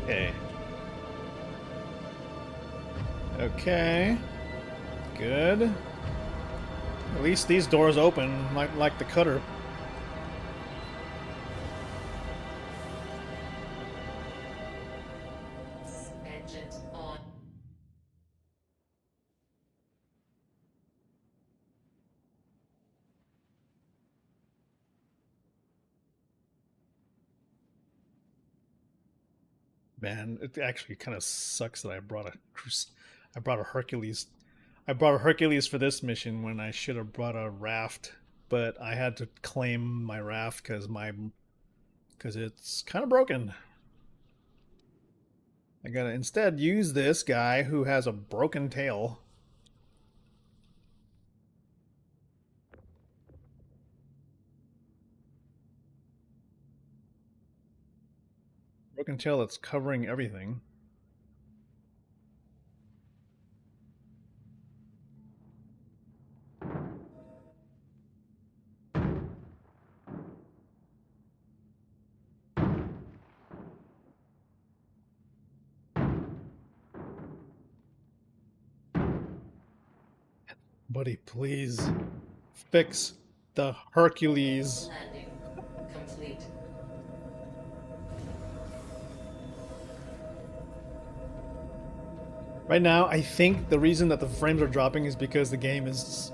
Okay. Okay. Good. At least these doors open, like the cutter. Engines on. Man, it actually kind of sucks that I brought a Hercules. I brought a Hercules for this mission when I should have brought a raft. but I had to claim my raft because it's kind of broken. I gotta instead use this guy who has a broken tail. Broken tail that's covering everything. Buddy, please fix the Hercules. Landing complete. Right now, I think the reason that the frames are dropping is because the game is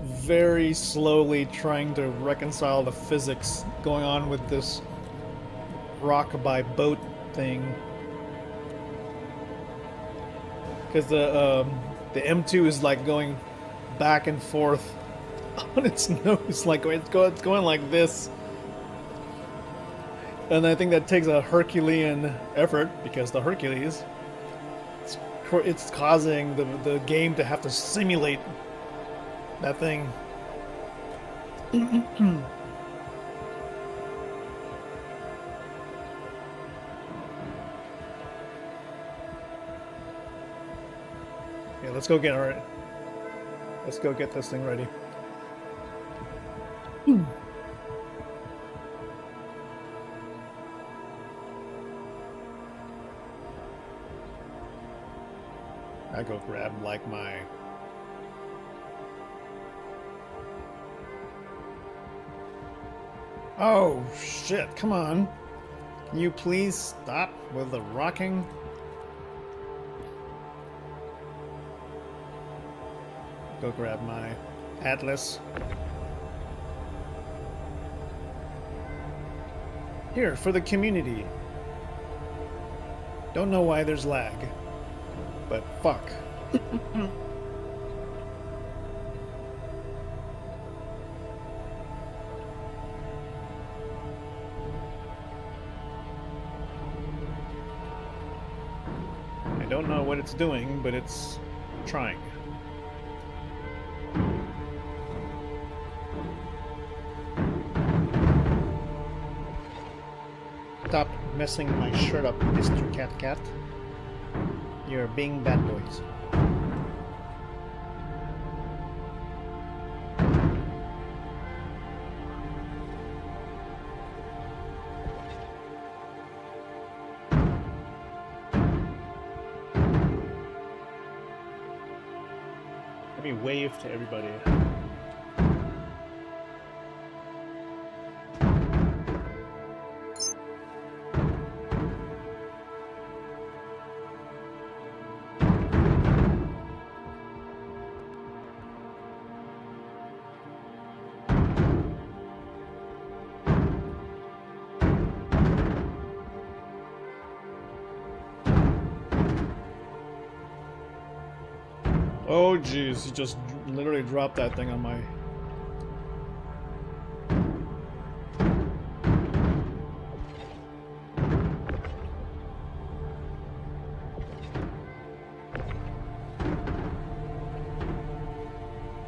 very slowly trying to reconcile the physics going on with this rock by boat thing. Because the M2 is like going back and forth on its nose, like it's going like this. And I think that takes a Herculean effort because the Hercules, it's causing the game to have to simulate that thing. Yeah, let's go get this thing ready. I go grab like my oh shit, come on. Can you please stop with the rocking? Go grab my atlas. Here, for the community. Don't know why there's lag, but fuck. I don't know what it's doing, but it's trying. Stop messing my shirt up, Mr. Cat. You're being bad boys. Let me wave to everybody. Oh jeez, he just literally dropped that thing on my...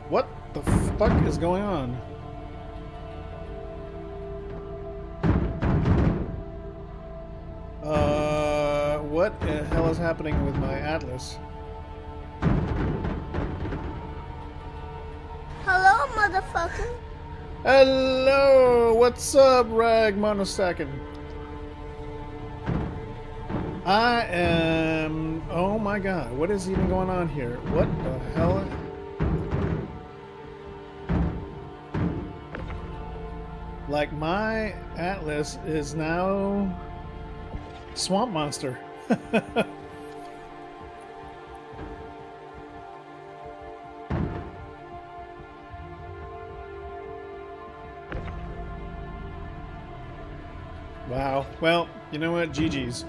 What the fuck is going on? What the hell is happening with my atlas? Hello, motherfucker. Hello, what's up, Rag Monosecond? I am... Oh my god, what is even going on here? What the hell? Like, my atlas is now... Swamp Monster. Wow. Well, you know what? GG's.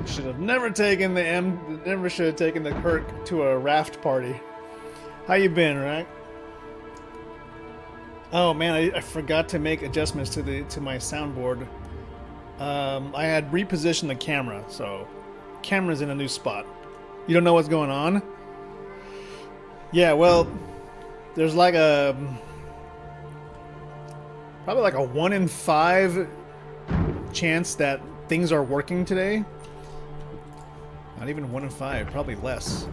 Should have never taken the Herc to a raft party. How you been, right? Oh man, I forgot to make adjustments to my soundboard. I had repositioned the camera, so camera's in a new spot. You don't know what's going on? Yeah, well, there's like probably like a 1 in 5 chance that things are working today. Not even 1 in 5, probably less.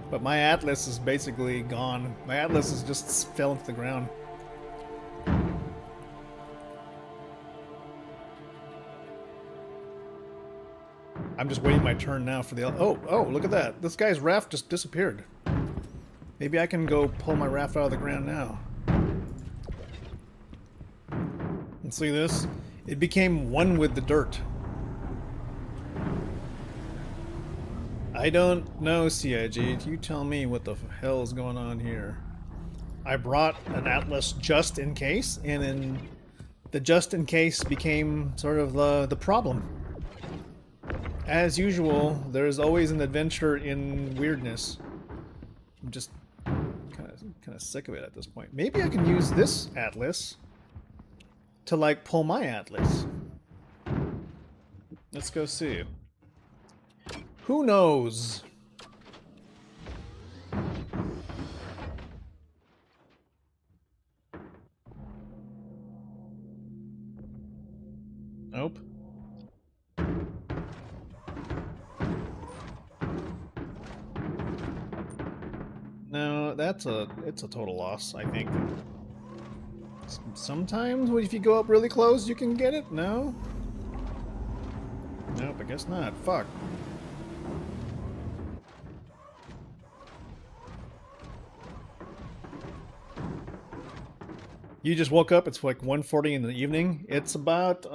But my Atlas is basically gone. My Atlas is just fell into the ground. I'm just waiting my turn now for the... Oh, look at that. This guy's raft just disappeared. Maybe I can go pull my raft out of the ground now. And see this? It became one with the dirt. I don't know, CIG. You tell me what the hell is going on here. I brought an Atlas just in case, and then the just in case became sort of the problem. As usual, there's always an adventure in weirdness. I'm just kind of sick of it at this point. Maybe I can use this Atlas to like pull my Atlas. Let's go see. Who knows? Nope. No, it's a total loss, I think. Sometimes if you go up really close you can get it? No? Nope, I guess not. Fuck. You just woke up, it's like 1:40 in the evening. It's about,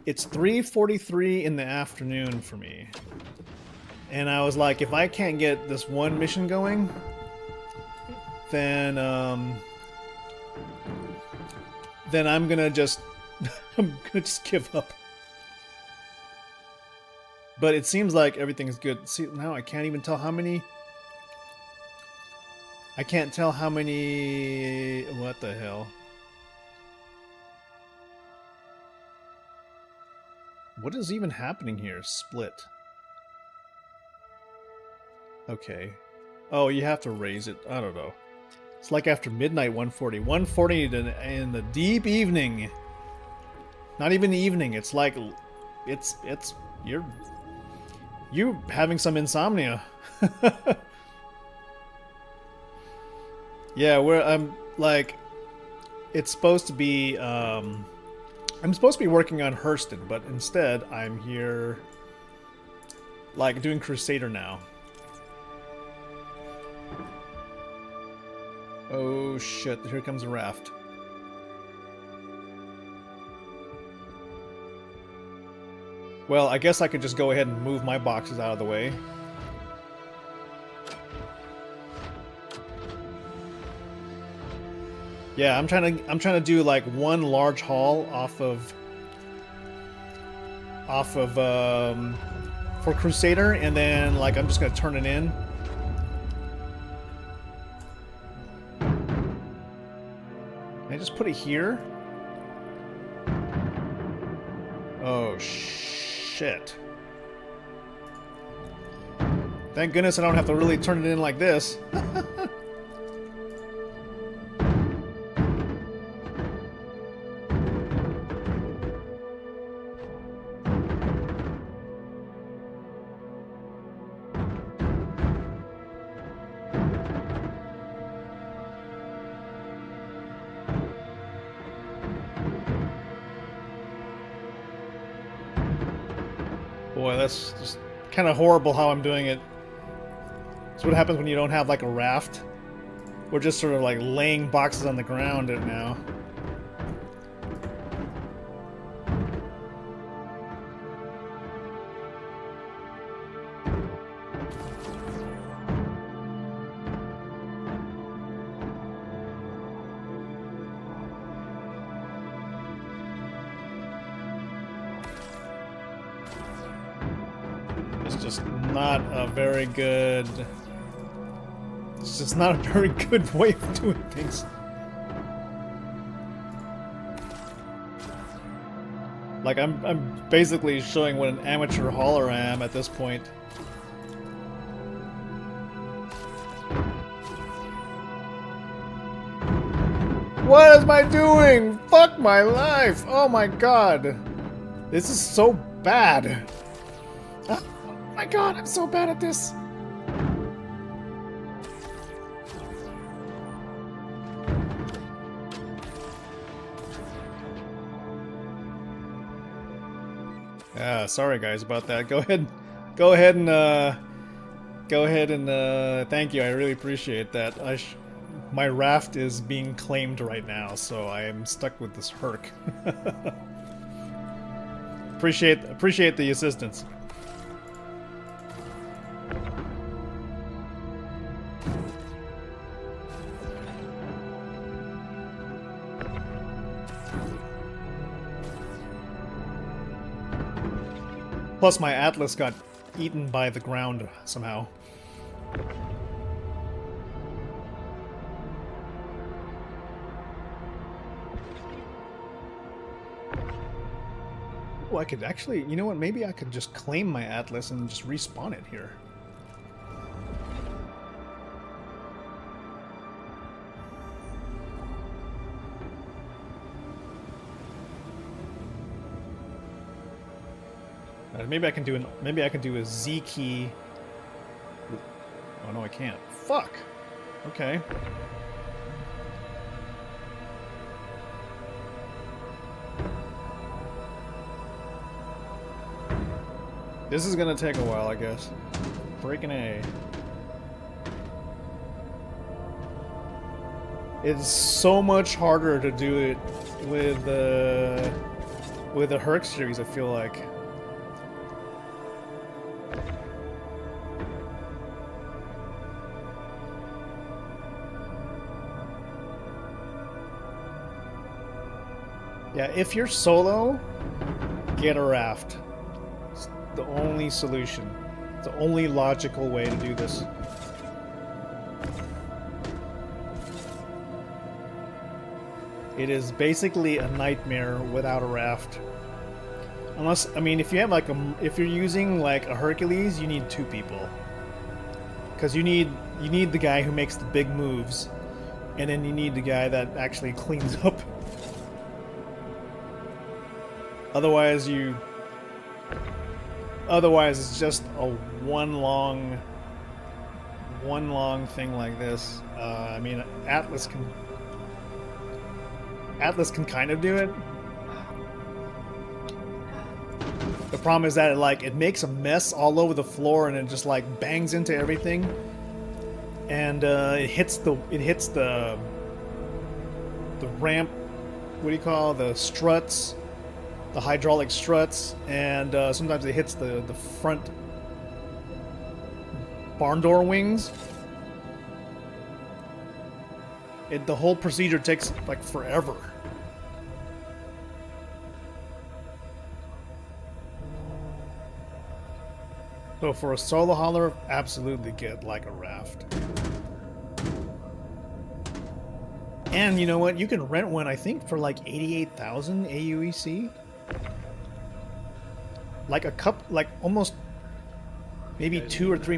it's 3:43 in the afternoon for me. And I was like, if I can't get this one mission going, then I'm gonna just, I'm gonna just give up. But it seems like everything's good. See, now I can't even tell how many... I can't tell how many... What the hell? What is even happening here? Split. Okay. Oh, you have to raise it. I don't know. It's like after midnight 1:40. 1:40 in the deep evening. Not even the evening. It's like... It's... You're having some insomnia. Yeah, I'm like, it's supposed to be, I'm supposed to be working on Hurston, but instead I'm here, like, doing Crusader now. Oh shit, here comes a raft. Well, I guess I could just go ahead and move my boxes out of the way. Yeah, I'm trying to do like one large haul off of for Crusader, and then like I'm just gonna turn it in. Can I just put it here? Oh shit. Thank goodness I don't have to really turn it in like this. Boy, that's just kind of horrible how I'm doing it. That's what happens when you don't have like a raft. We're just sort of like laying boxes on the ground now. It's just not a very good It's just not a very good way of doing things. Like, I'm basically showing what an amateur hauler I am at this point. What am I doing? Fuck my life! Oh my god! This is so bad! Oh my god, I'm so bad at this! Sorry guys about that. Go ahead and thank you. I really appreciate that. My raft is being claimed right now, so I am stuck with this herc. appreciate the assistance. Plus, my Atlas got eaten by the ground somehow. Oh, I could actually... You know what? Maybe I could just claim my Atlas and just respawn it here. Maybe I can do a Z key. Oh no, I can't. Fuck. Okay. This is gonna take a while, I guess. Freaking A. It's so much harder to do it with the Herc series, I feel like. Yeah, if you're solo, get a raft. It's the only solution. It's the only logical way to do this. It is basically a nightmare without a raft. Unless, I mean, if you have like if you're using like a Hercules, you need 2 people. Because you need the guy who makes the big moves, and then you need the guy that actually cleans up. Otherwise it's just a one long thing like this. I mean, Atlas can kind of do it. The problem is that it makes a mess all over the floor, and it just like bangs into everything, and it hits the ramp. What do you call the struts? The hydraulic struts, and sometimes it hits the front barn door wings. The whole procedure takes like forever. So for a solo hauler, absolutely get like a raft. And you know what? You can rent one, I think, for like 88,000 AUEC. Like almost maybe 2 or 3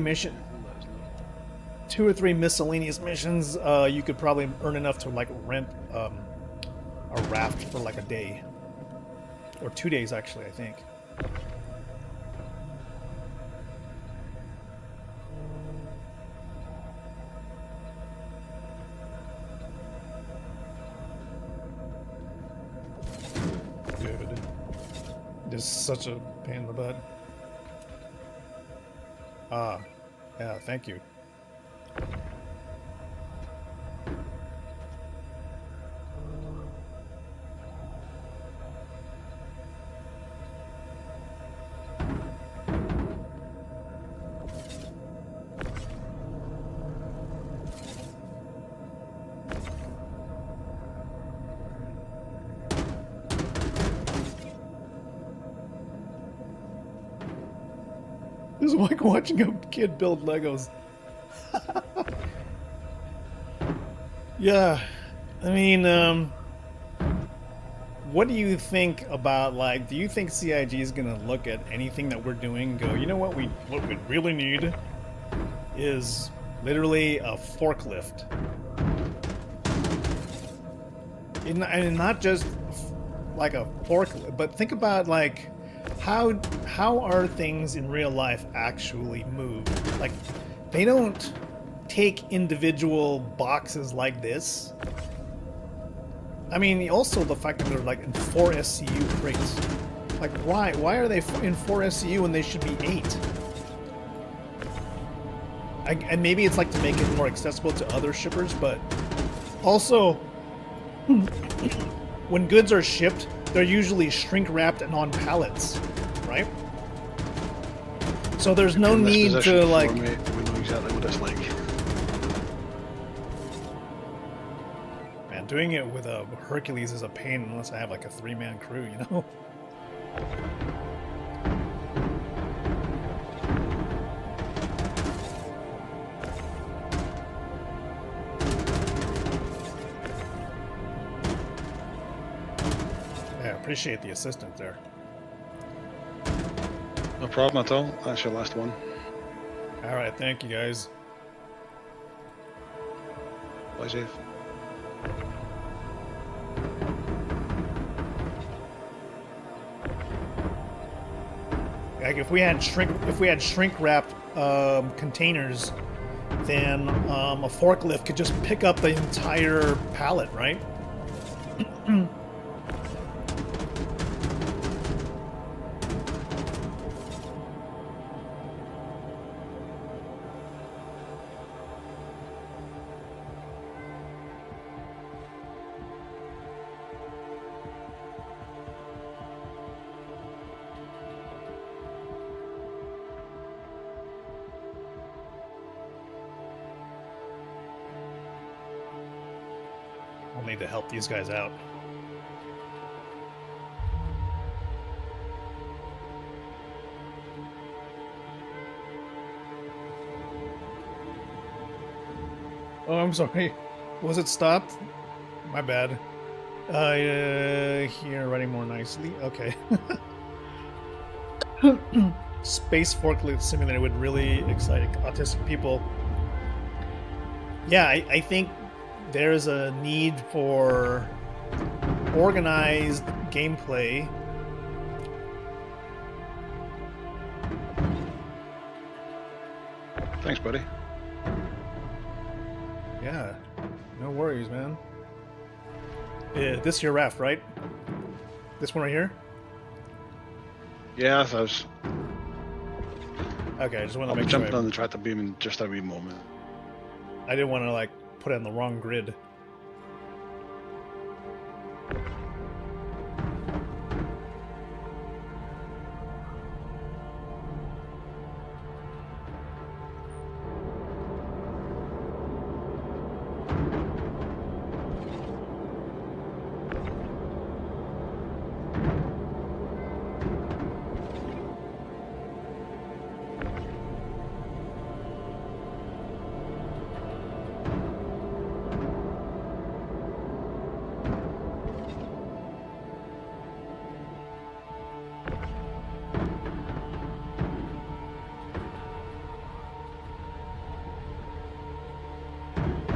miscellaneous missions. You could probably earn enough to like rent a raft for like a day or 2 days, actually, I think. Is such a pain in the butt. Yeah, thank you. This is like watching a kid build Legos. Yeah, I mean, what do you think about, like, do you think CIG is gonna look at anything that we're doing and go, you know what we really need is literally a forklift, and not just like a forklift, but think about like how are things in real life actually moved? Like, they don't take individual boxes like this. I mean, also the fact that they're like in 4 SCU crates. Like, why? Why are they in 4 SCU when they should be 8? And maybe it's like to make it more accessible to other shippers, but also, when goods are shipped, they're usually shrink wrapped and on pallets, right? So there's no need to like. We know exactly what it's like. Man, doing it with a Hercules is a pain unless I have like a 3-man crew, you know? Yeah, appreciate the assistance there. No problem at all. That's your last one. All right, thank you guys. Bye, safe. Like if we had shrink wrapped containers, then a forklift could just pick up the entire pallet, right? I'll need to help these guys out. Oh, I'm sorry. Was it stopped? My bad. Here, writing more nicely. Okay. Space forklift simulator would really excite autistic people. Yeah, I think there's a need for organized gameplay. Thanks, buddy. Yeah, no worries, man. This your raft, right? This one right here? Yeah, I was. Okay, I just want to I'll be make sure. jumping on the tractor beam in just a wee moment. I didn't want to like put it on the wrong grid.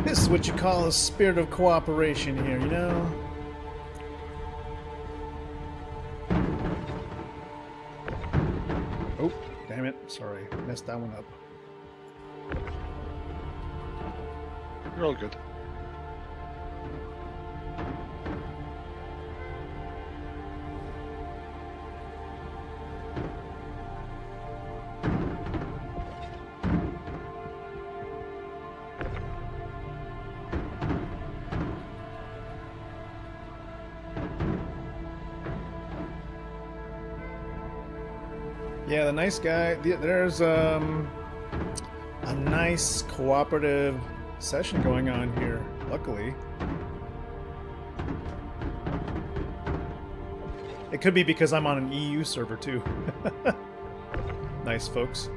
This is what you call a spirit of cooperation here, you know? Oh, damn it. Sorry. Messed that one up. You're all good. Yeah, the nice guy. There's a nice cooperative session going on here, luckily. It could be because I'm on an EU server too. Nice, folks.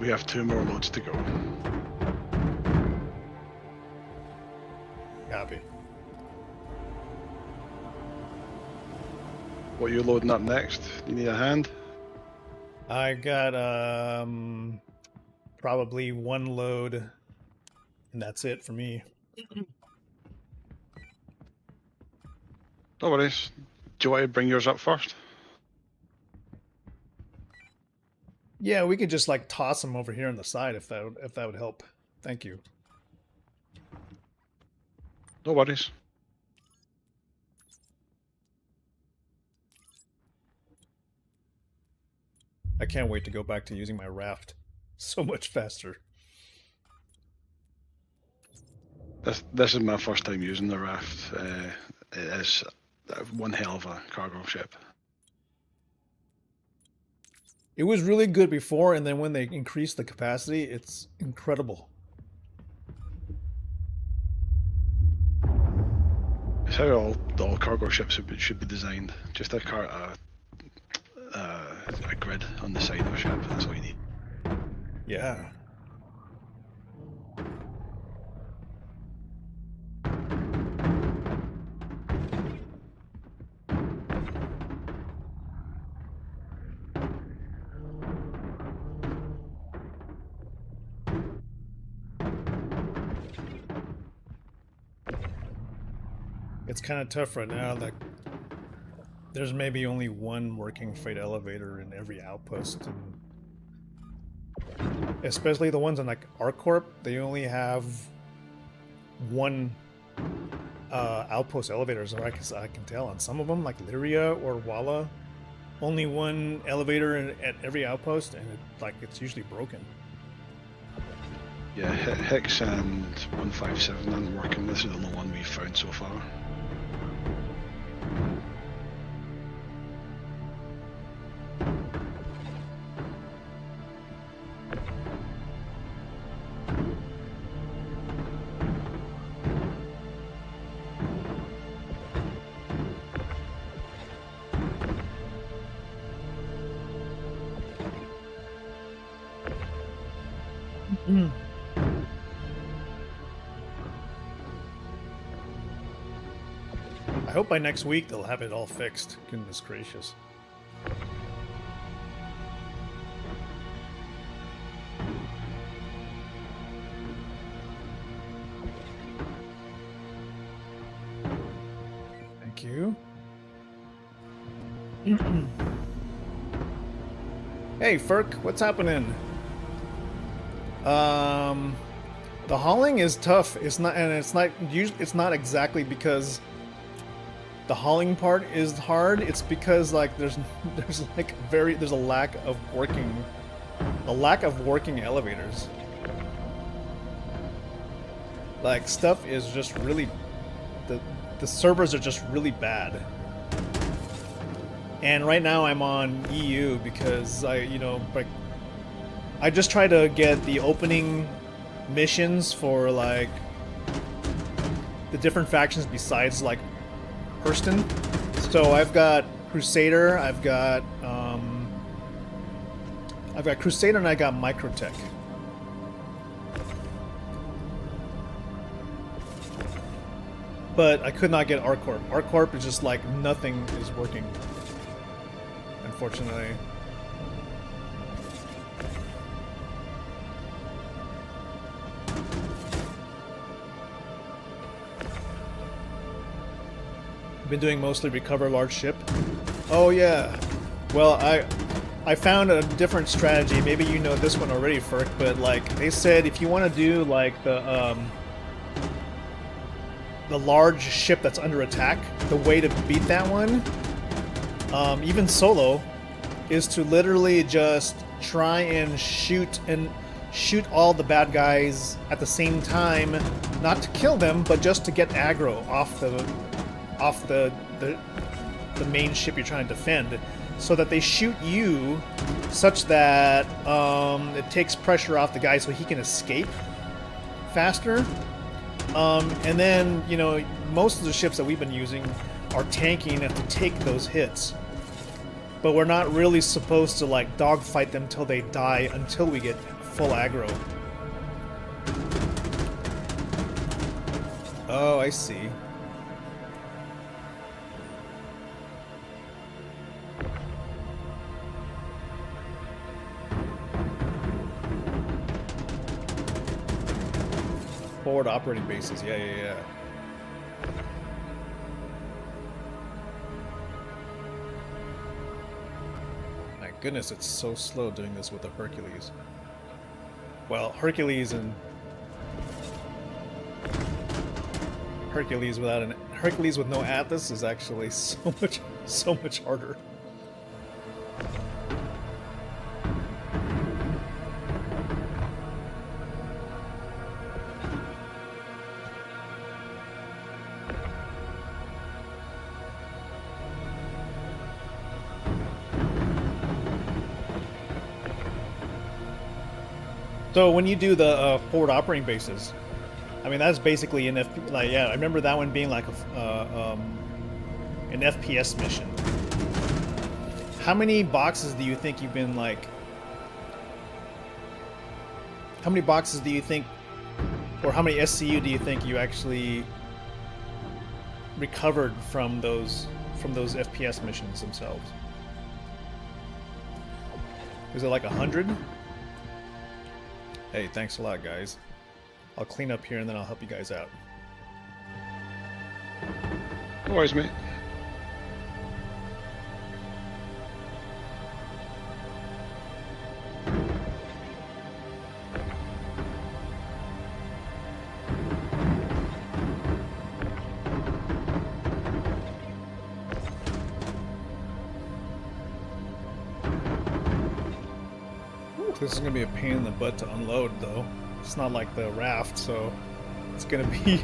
We have 2 more loads to go. Copy. What are you loading up next? You need a hand? I got probably 1 load, and that's it for me. No worries. Do you want to bring yours up first? Yeah, we could just like toss them over here on the side if that would help. Thank you. No worries. I can't wait to go back to using my raft. So much faster. This is my first time using the raft. It is one hell of a cargo ship. It was really good before, and then when they increased the capacity, it's incredible. It's how all cargo ships should be designed. Just a grid on the side of a ship. That's all you need. Yeah. It's kind of tough right now. Like, there's maybe only 1 working freight elevator in every outpost, and especially the ones in like ArcCorp, they only have 1 outpost elevator, as I can tell. On some of them, like Lyria or Walla, only 1 elevator at every outpost, and it's usually broken. Yeah, Hicks and 157 aren't working. This is the only one we've found so far. I hope by next week they'll have it all fixed. Goodness gracious. Thank you. Hey, Ferk, what's happening? The hauling is tough. It's not exactly because the hauling part is hard. It's because like there's a lack of working elevators. Like, stuff is just really, the servers are just really bad. And right now I'm on EU because I just try to get the opening missions for like the different factions besides like Hurston. So I've got Crusader, I've got Crusader, and I got Microtech. But I could not get ArcCorp. ArcCorp is just like nothing is working, unfortunately. Been doing mostly recover large ship. Oh yeah. Well, I found a different strategy. Maybe you know this one already, Ferk, but like they said if you want to do like the large ship that's under attack, the way to beat that one, even solo, is to literally just try and shoot all the bad guys at the same time, not to kill them, but just to get aggro off the main ship you're trying to defend, so that they shoot you such that it takes pressure off the guy so he can escape faster. And then, most of the ships that we've been using are tanky enough to take those hits. But we're not really supposed to like dogfight them till they die until we get full aggro. Oh, I see. Forward operating bases, yeah. My goodness, it's so slow doing this with the Hercules. Well, Hercules with no Atlas is actually so much harder. So when you do the forward operating bases, I mean that's basically an FP. Like yeah, I remember that one being like an FPS mission. How many boxes do you think you've been like? How many boxes do you think, or how many SCU do you think you actually recovered from those FPS missions themselves? Is it like 100? Hey, thanks a lot, guys. I'll clean up here and then I'll help you guys out. No worries, mate. This is gonna be a pain in the butt to unload, though. It's not like the raft, so it's gonna be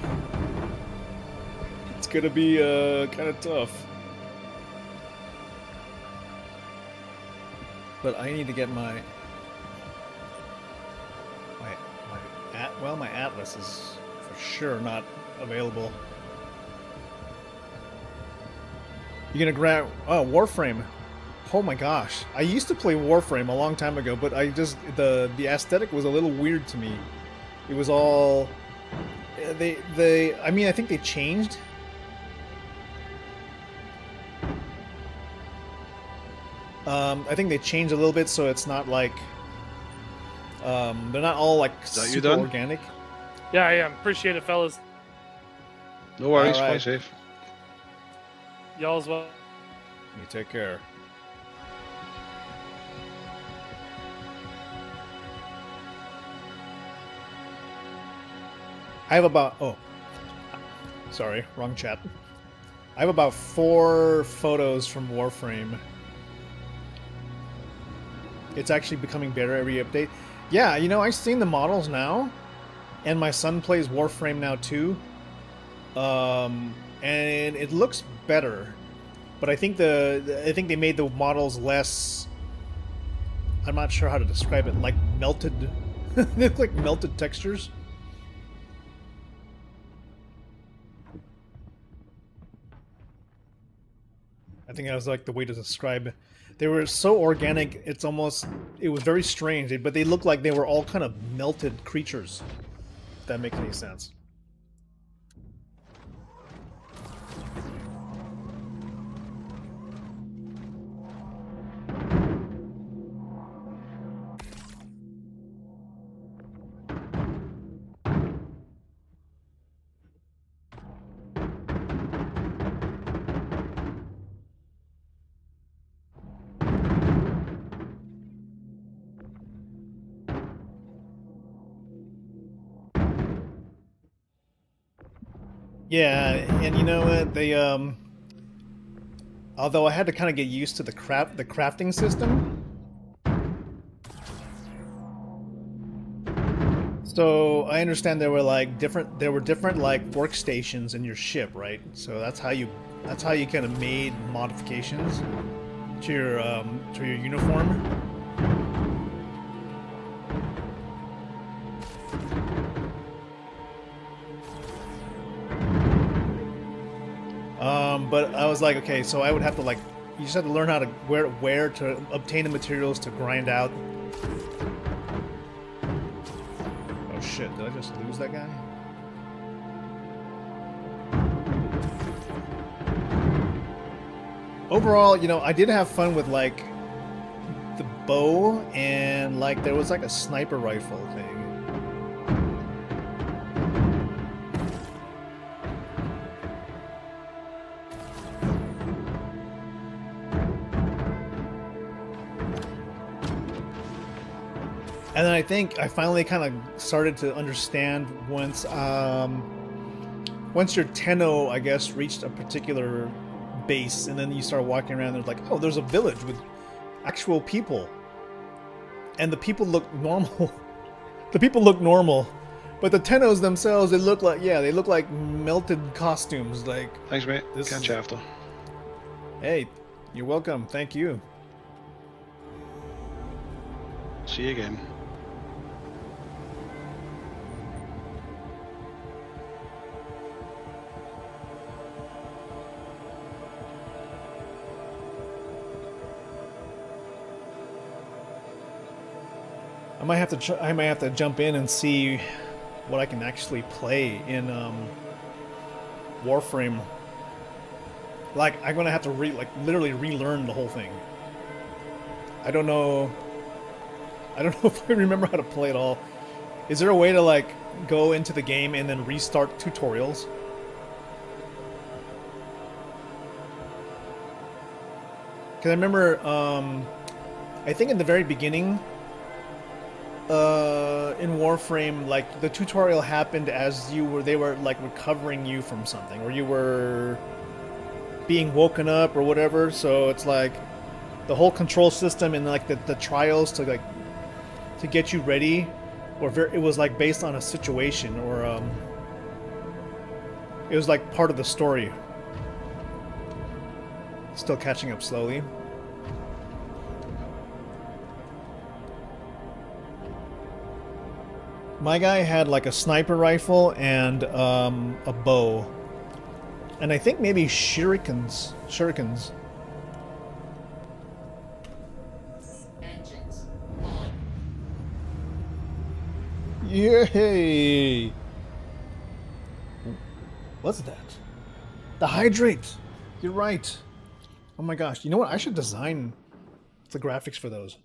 kind of tough. But I need to get my Atlas is for sure not available. You're gonna grab Warframe. Oh my gosh, I used to play Warframe a long time ago, but I just the aesthetic was a little weird to me. It was all I mean I think they changed. I think they changed a little bit so it's not like they're not all like super organic. Yeah, I am. Appreciate it, fellas. No worries, right. Stay safe. Y'all as well. You take care. I have about sorry, wrong chat. I have about 4 photos from Warframe. It's actually becoming better every update. Yeah, you know, I've seen the models now, and my son plays Warframe now too. And it looks better, but I think they made the models less. I'm not sure how to describe it. Like melted, they look like melted textures. I think that was like the way to describe it. They were so organic, it was very strange, but they looked like they were all kind of melted creatures, if that makes any sense. Yeah, and you know what? They although I had to kind of get used to the crafting system. So I understand there were different like workstations in your ship, right? So that's how you kind of made modifications to your uniform. But I was like, okay, so I would have to like, you just have to learn how to where to obtain the materials to grind out did I just lose that guy? Overall, you know, I did have fun with like the bow and like there was like a sniper rifle thing. And then I think I finally kind of started to understand once your Tenno, I guess, reached a particular base, and then you start walking around, there's like, oh, there's a village with actual people. And the people look normal. The people look normal. But the Tennos themselves, they look like, yeah, they look like melted costumes. Like, thanks, mate. Catch you after. Hey, you're welcome. Thank you. See you again. I might have to jump in and see what I can actually play in Warframe. Like, I'm gonna have to literally relearn the whole thing. I don't know if I remember how to play it all. Is there a way to like go into the game and then restart tutorials? Because I remember, I think in the very beginning, in Warframe, like the tutorial happened as they were like recovering you from something, or you were being woken up or whatever. So it's like the whole control system and like the trials to get you ready, or it was like based on a situation, or it was like part of the story. Still catching up slowly. My guy had like a sniper rifle and a bow, and I think maybe shurikens. Engines on. Yay! What's that? The hydrate. You're right. Oh my gosh! You know what? I should design the graphics for those.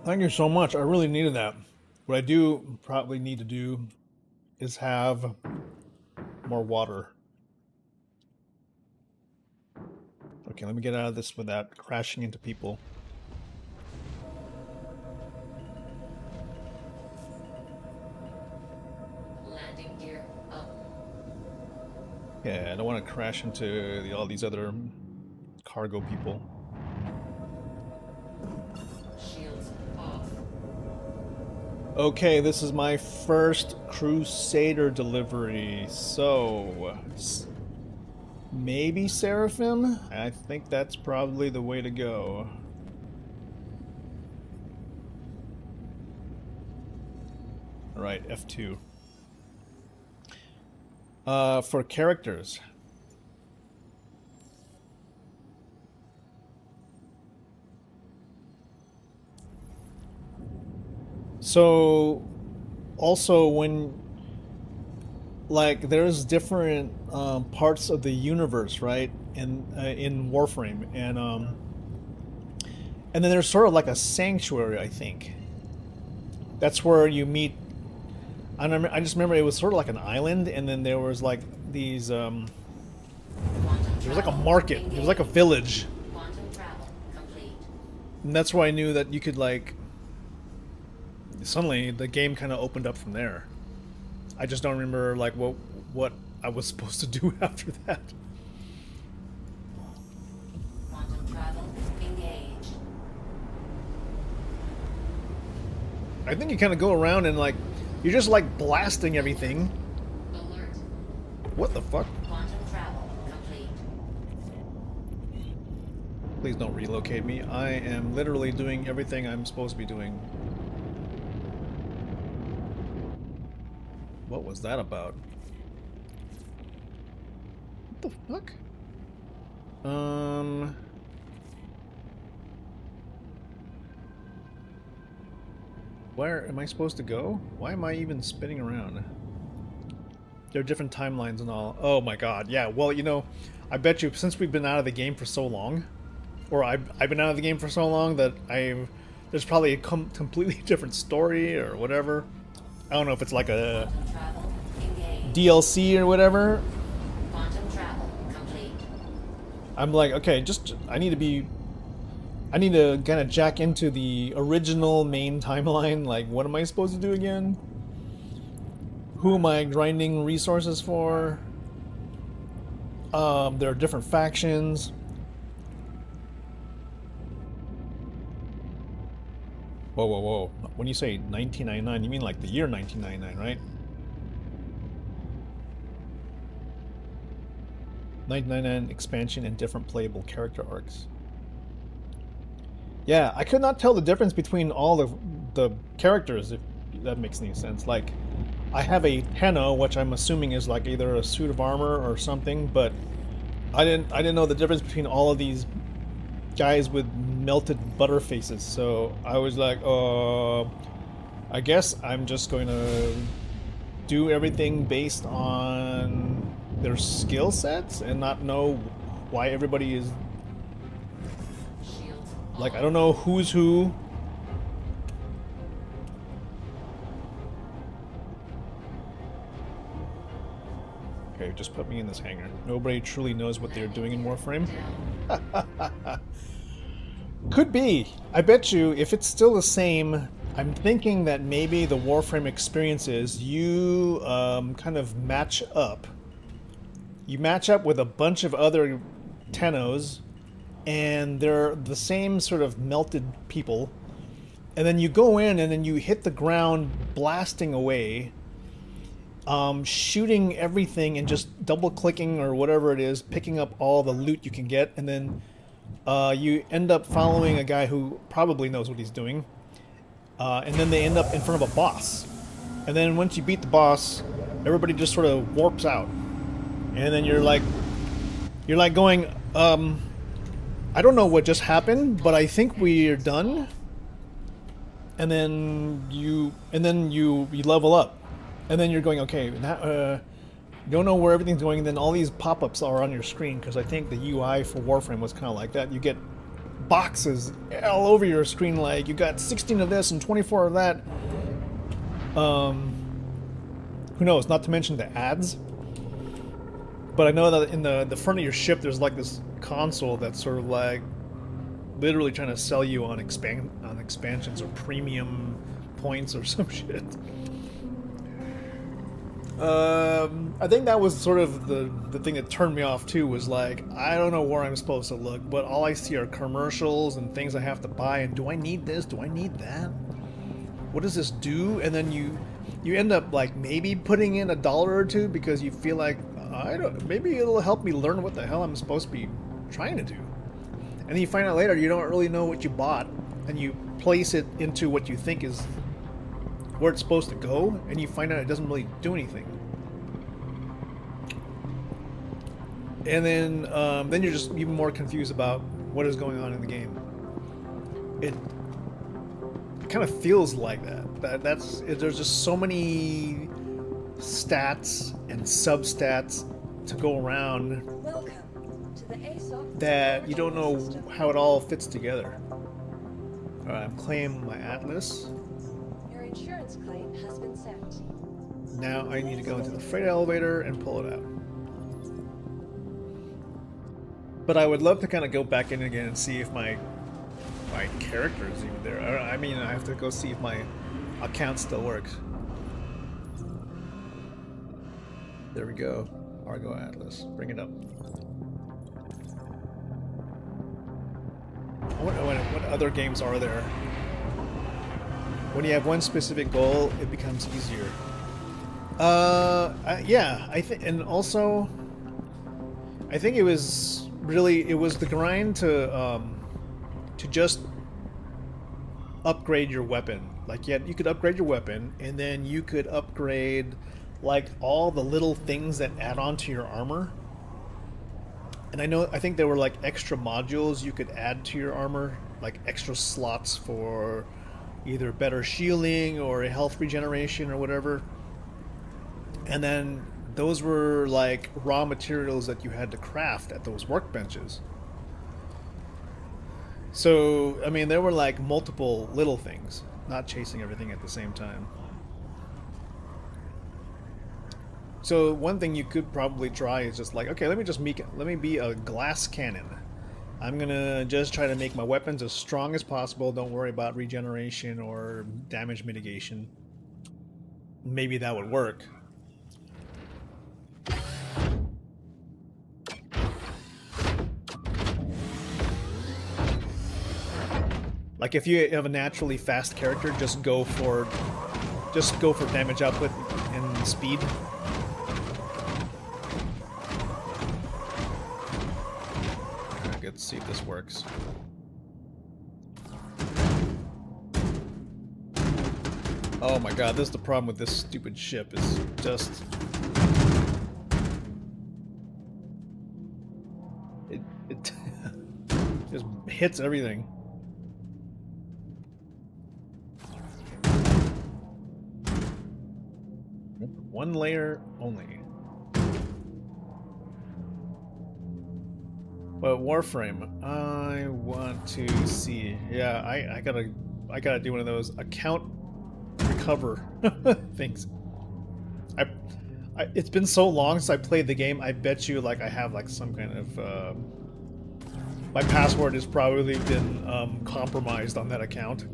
Thank you so much. I really needed that. What I do probably need to do is have more water. Okay, let me get out of this without crashing into people. Landing gear up. Yeah, I don't want to crash into all these other cargo people. Shields off. Okay, this is my first Crusader delivery, so maybe Seraphim? I think that's probably the way to go. Alright, F2. For characters. So, also when, like, there's different parts of the universe, right, in Warframe, and then there's sort of like a sanctuary, I think. That's where you meet. I just remember it was sort of like an island, and then there was like these. There was like a market. It was like a village. And that's why I knew that you could like. Suddenly, the game kind of opened up from there. I just don't remember like what I was supposed to do after that. Quantum travel engaged. I think you kind of go around and like you're just like blasting everything. Alert. What the fuck? Quantum travel complete. Please don't relocate me. I am literally doing everything I'm supposed to be doing. What was that about? What the fuck? Where am I supposed to go? Why am I even spinning around? There are different timelines and all. Oh my god, yeah. Well, you know, I bet you since we've been out of the game for so long, or I've been out of the game for so long that there's probably a completely different story or whatever. I don't know if it's like a DLC or whatever. Quantum travel complete. I'm like, okay, I need to kind of jack into the original main timeline. Like, what am I supposed to do again? Who am I grinding resources for? There are different factions. Whoa, whoa, whoa. When you say 1999, you mean like the year 1999, right? 1999 expansion and different playable character arcs. Yeah, I could not tell the difference between all the characters, if that makes any sense. Like, I have a Tenno, which I'm assuming is like either a suit of armor or something, but I didn't know the difference between all of these guys with melted butter faces. So I was like, I guess I'm just going to do everything based on their skill sets and not know why everybody is like, I don't know who's who. Okay, just put me in this hangar. Nobody truly knows what they're doing in Warframe. Could be. I bet you if it's still the same, I'm thinking that maybe the Warframe experience is you kind of match up. You match up with a bunch of other Tennos, and they're the same sort of melted people. And then you go in and then you hit the ground blasting away. Shooting everything and just double-clicking or whatever it is, picking up all the loot you can get, and then you end up following a guy who probably knows what he's doing, and then they end up in front of a boss. And then once you beat the boss, everybody just sort of warps out, and then you're like going, I don't know what just happened, but I think we're done. And then you level up. And then you're going, okay, now, you don't know where everything's going, and then all these pop-ups are on your screen, because I think the UI for Warframe was kind of like that. You get boxes all over your screen, like, you got 16 of this and 24 of that. Who knows, not to mention the ads. But I know that in the front of your ship, there's like this console that's sort of like literally trying to sell you on expansions or premium points or some shit. I think that was sort of the thing that turned me off too, was like, I don't know where I'm supposed to look, but all I see are commercials and things I have to buy, and do I need this? Do I need that? What does this do? And then you end up like maybe putting in $1 or $2 because you feel like, maybe it'll help me learn what the hell I'm supposed to be trying to do. And then you find out later you don't really know what you bought, and you place it into what you think is where it's supposed to go, and you find out it doesn't really do anything. And then you're just even more confused about what is going on in the game. It kind of feels like that. There's just so many stats and substats to go around that you don't know how it all fits together. Alright, I'm claiming my Atlas. Your insurance claim has been sent. Now I need to go into the freight elevator and pull it out. But I would love to kind of go back in again and see if my character is even there. I mean, I have to go see if my account still works. There we go. Argo Atlas. Bring it up. What other games are there? When you have one specific goal, it becomes easier. Yeah, I think, and also, I think it was the grind to just upgrade your weapon. Like, yeah, you could upgrade your weapon, and then you could upgrade like all the little things that add on to your armor. And I think there were like extra modules you could add to your armor, like extra slots for either better shielding or a health regeneration or whatever. And then those were like raw materials that you had to craft at those workbenches. So, I mean, there were like multiple little things, not chasing everything at the same time. So one thing you could probably try is just like, okay, let me be a glass cannon. I'm gonna just try to make my weapons as strong as possible. Don't worry about regeneration or damage mitigation. Maybe that would work. Like if you have a naturally fast character, just go for damage output and speed. Alright, let's see if this works. Oh my god, this is the problem with this stupid ship. It's just it just hits everything. One layer only. But Warframe, I want to see. Yeah, I gotta do one of those account recover things. It's been so long since I played the game. I bet you like I have like some kind of my password has probably been compromised on that account.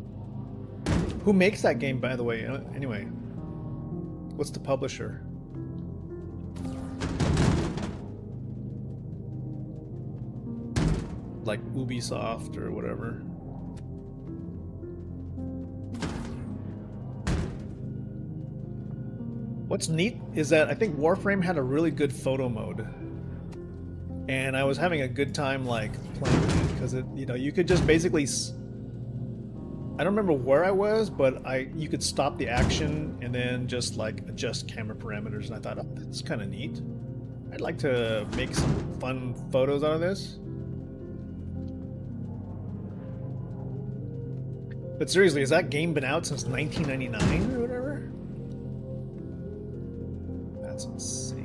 Who makes that game, by the way? Anyway. What's the publisher? Like Ubisoft or whatever. What's neat is that I think Warframe had a really good photo mode. And I was having a good time like playing it because it, you know, you could just basically I don't remember where I was, but you could stop the action and then just like adjust camera parameters, and I thought, oh, that's kind of neat. I'd like to make some fun photos out of this. But seriously, has that game been out since 1999 or whatever? That's insane.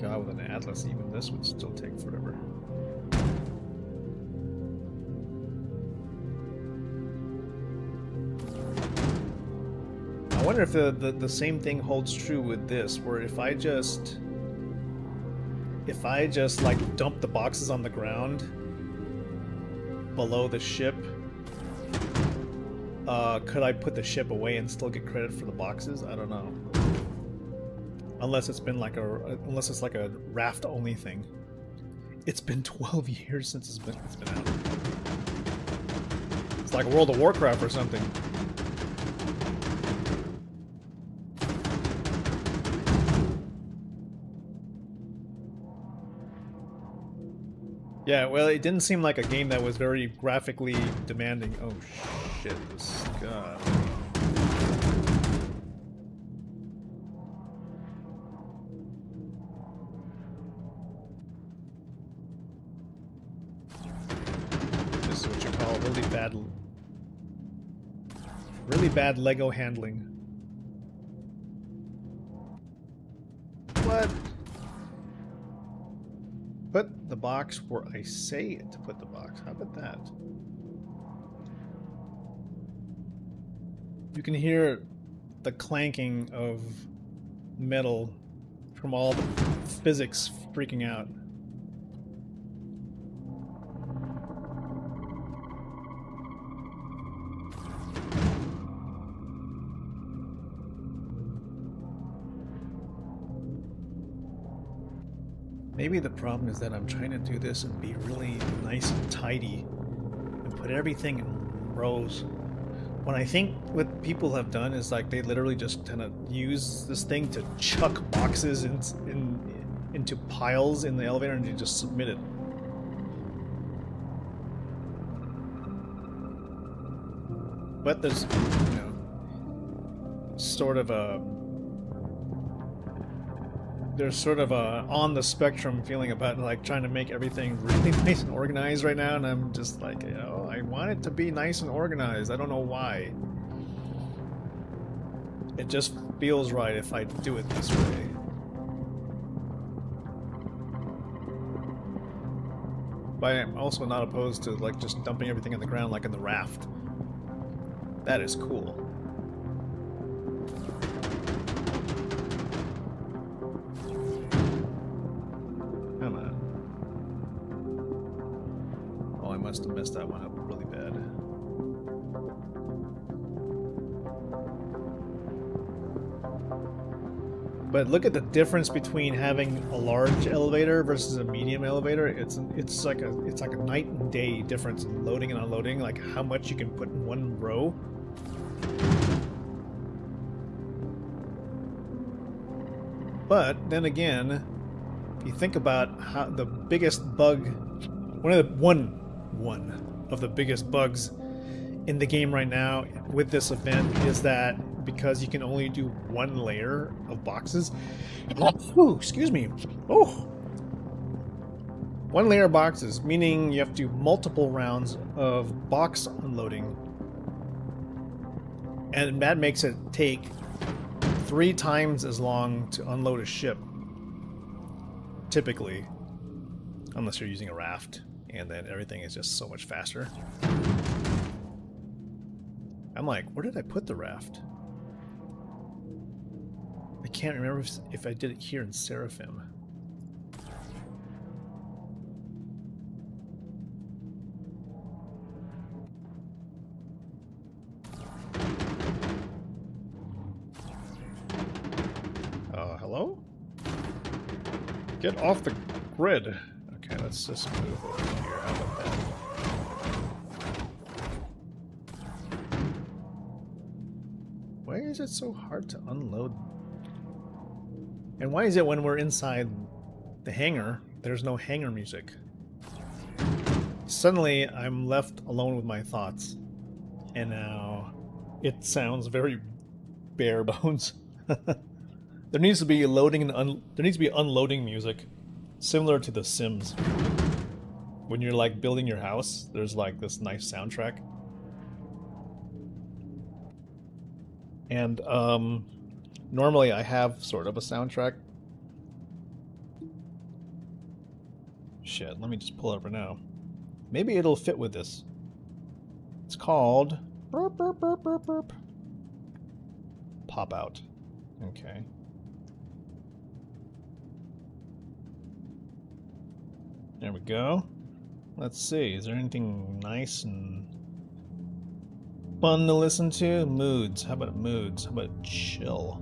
God, with an Atlas, even this would still take forever. I wonder if the same thing holds true with this, where if I just like dump the boxes on the ground below the ship, could I put the ship away and still get credit for the boxes? I don't know. Unless it's been like unless it's like a raft only thing. It's been 12 years since it's been out. It's like World of Warcraft or something. Yeah, well, it didn't seem like a game that was very graphically demanding. Oh shit, this god. This is what you call really bad Lego handling. What? Put the box where I say to put the box. How about that? You can hear the clanking of metal from all the physics freaking out. Maybe the problem is that I'm trying to do this and be really nice and tidy and put everything in rows. When I think what people have done is like they literally just kind of use this thing to chuck boxes into piles in the elevator and you just submit it. But there's, you know, sort of a there's sort of a on the spectrum feeling about like trying to make everything really nice and organized right now, and I'm just like, you know, I want it to be nice and organized. I don't know why. It just feels right if I do it this way. But I'm also not opposed to like just dumping everything on the ground like in the raft. That is cool. Come on. Oh, I must have messed that one up really bad. But look at the difference between having a large elevator versus a medium elevator. It's like a night and day difference in loading and unloading, like how much you can put in one row. But then again, if you think about how the biggest bug, one of the biggest bugs in the game right now with this event is that because you can only do one layer of boxes. Ooh, excuse me. Oh, one layer of boxes, meaning you have to do multiple rounds of box unloading, and that makes it take 3 times as long to unload a ship, typically, unless you're using a raft, and then everything is just so much faster. I'm like, where did I put the raft? I can't remember if I did it here in Seraphim. Hello? Get off the grid. Okay, let's just move over here. How about that? Why is it so hard to unload? And why is it when we're inside the hangar, there's no hangar music? Suddenly, I'm left alone with my thoughts. And now, it sounds very bare bones. There needs to be loading and there needs to be unloading music, similar to The Sims. When you're like building your house, there's like this nice soundtrack. And normally I have sort of a soundtrack. Shit, let me just pull it over now. Maybe it'll fit with this. It's called burp, burp, burp, burp, burp. Pop out. Okay. There we go. Let's see, is there anything nice and fun to listen to? Moods. How about moods? How about chill?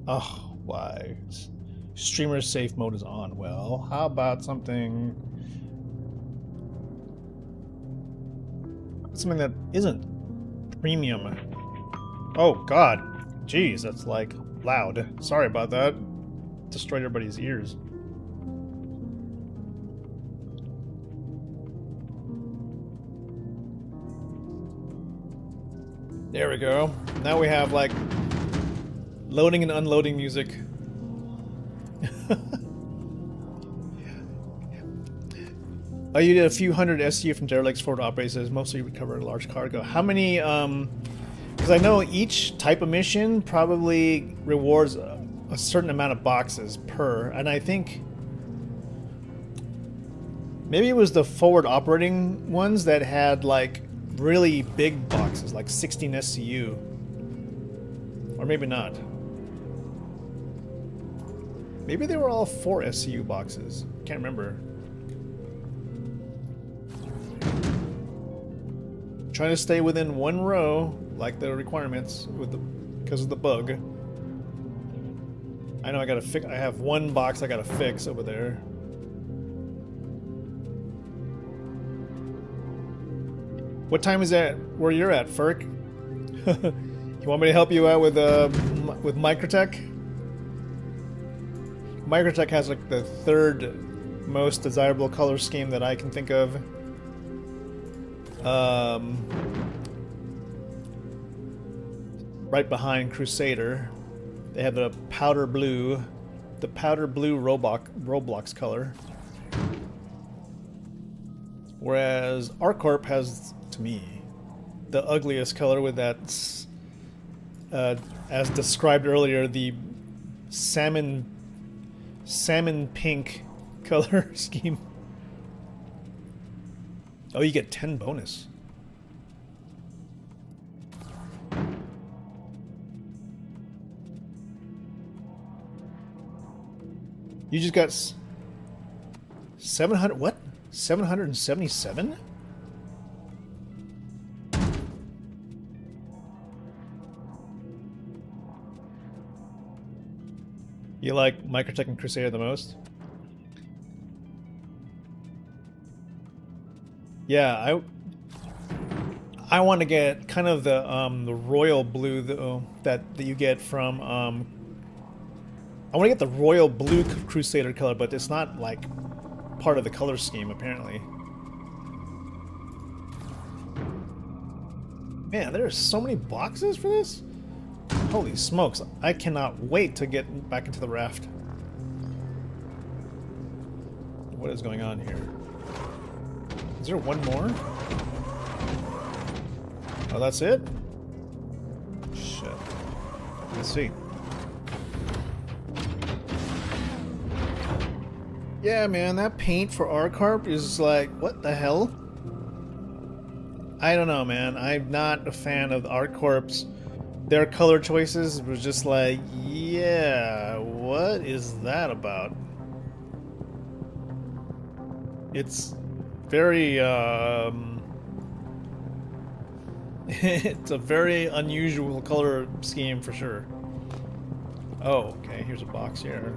Oh, why? Streamer safe mode is on. Well, how about something that isn't premium? Oh God, jeez, that's like loud. Sorry about that. Destroyed everybody's ears. There we go. Now we have like loading and unloading music. Oh, you did a few hundred SU from derelicts forward operators, mostly recover a large cargo. How many, because I know each type of mission probably rewards a certain amount of boxes per, and I think maybe it was the forward operating ones that had like really big boxes, like 16 SCU. Or maybe not. Maybe they were all 4 SCU boxes. Can't remember. Trying to stay within one row, like the requirements, with the because of the bug. I know I gotta fix. I have one box I gotta fix over there. What time is that where you're at, Ferk? You want me to help you out with Microtech? Microtech has like the 3rd most desirable color scheme that I can think of. right behind Crusader. They have the powder blue Roblox color. Whereas ArcCorp has, to me, the ugliest color with that, as described earlier, the salmon pink color scheme. Oh, you get 10 bonus. You just got 700, what? 777? You like Microtech and Crusader the most? Yeah, I want to get kind of the royal blue though, that you get from I want to get the royal blue Crusader color, but it's not like part of the color scheme apparently. Man, there are so many boxes for this? Holy smokes, I cannot wait to get back into the raft. What is going on here? Is there one more? Oh, that's it? Shit. Let's see. Yeah, man, that paint for ArcCorp is like, what the hell? I don't know, man. I'm not a fan of ArcCorp's. Their color choices was just like, yeah, what is that about? It's very, it's a very unusual color scheme for sure. Oh, okay, here's a box here.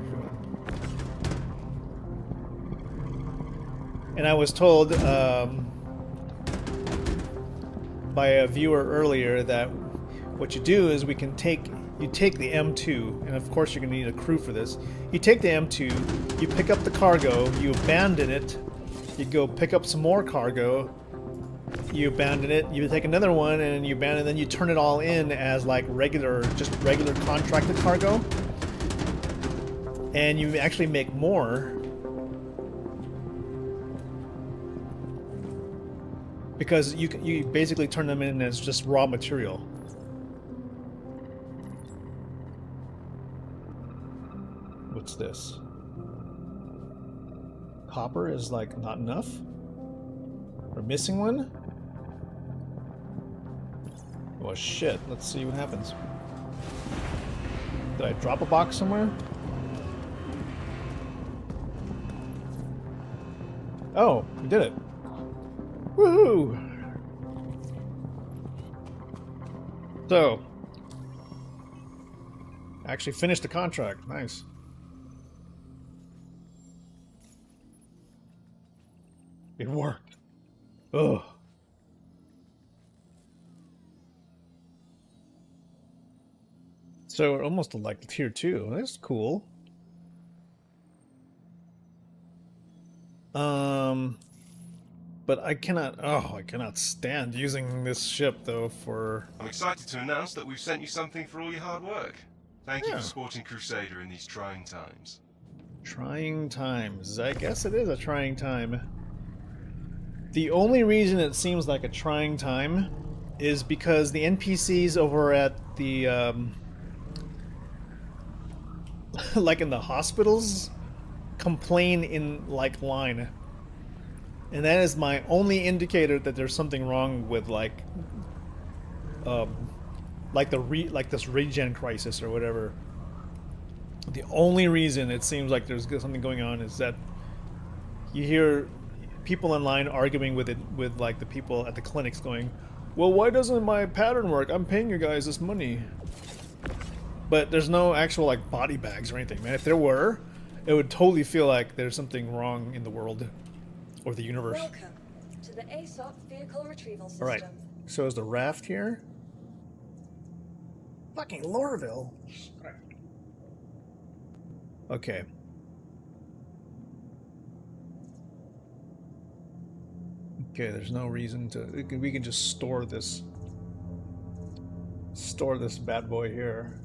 And I was told by a viewer earlier that what you do is you take the M2, and of course you're going to need a crew for this. You take the M2, you pick up the cargo, you abandon it, you go pick up some more cargo, you abandon it, you take another one and you abandon it, then you turn it all in as like just regular contracted cargo. And you actually make more. Because you basically turn them in as just raw material. What's this? Copper is like not enough? We're missing one? Well, shit. Let's see what happens. Did I drop a box somewhere? Oh, we did it. Woohoo! So, actually finished the contract. Nice. It worked. Ugh. So almost like tier 2. That's cool. But I cannot stand using this ship though for... I'm excited to announce that we've sent you something for all your hard work. Thank you for supporting Crusader in these trying times. Trying times. I guess it is a trying time. The only reason it seems like a trying time is because the NPCs over at the like in the hospitals complain in like line. And that is my only indicator that there's something wrong with like this regen crisis or whatever. The only reason it seems like there's something going on is that you hear people online arguing with like the people at the clinics going, well, why doesn't my pattern work? I'm paying you guys this money. But there's no actual like body bags or anything, man. If there were, it would totally feel like there's something wrong in the world. Or the universe. Welcome to the ASOP vehicle retrieval system. Alright, so is the raft here? Fucking Lorville. Okay. Okay, there's no reason to... We can just store this store this bad boy here.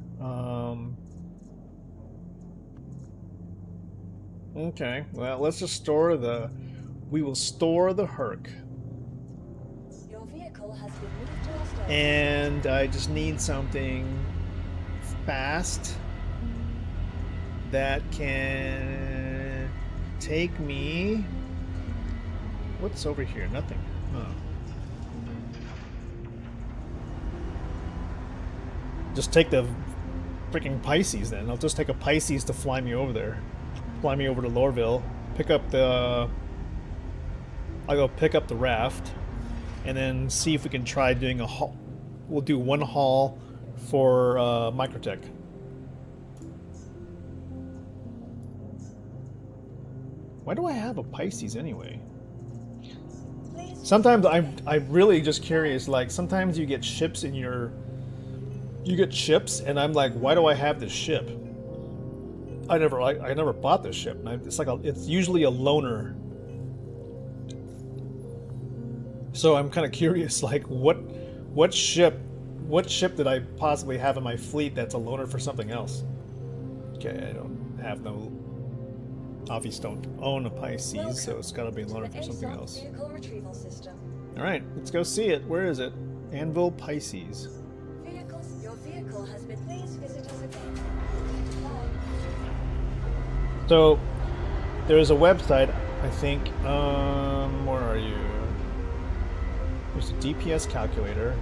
Okay, well, let's just store the... We will store the Herc. Your vehicle has been moved to our storage. And I just need something fast that can take me... What's over here? Nothing. Oh. Just take the freaking Pisces then. I'll just take a Pisces to fly me over there. Fly me over to Lorville. Pick up the... I'll go pick up the raft. And then see if we can try doing a haul. We'll do one haul for Microtech. Why do I have a Pisces anyway? Sometimes I'm really just curious. Like sometimes you get ships in your... You get ships, and I'm like, why do I have this ship? I never bought this ship. And it's like it's usually a loaner. So I'm kind of curious, like what ship did I possibly have in my fleet that's a loaner for something else? Okay, I don't have no. Obviously, don't own a Pisces, so it's got to be a loaner for something else. All right, let's go see it. Where is it? Anvil Pisces. Your vehicle has been. Please visit us again. So there's a website, I think. Where are you? There's a DPS calculator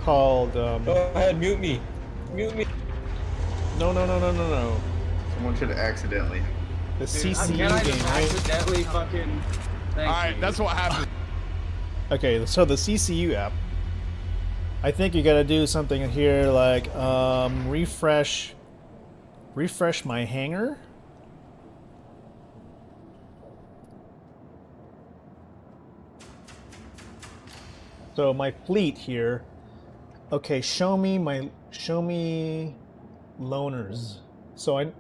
called. Go ahead, mute me. Mute me. No. Someone should accidentally. The CCU can I game, just right? accidentally fucking... Alright, that's what happened. Okay, so the CCU app. I think you gotta do something here like refresh my hangar. So my fleet here. Okay, show me loaners. So I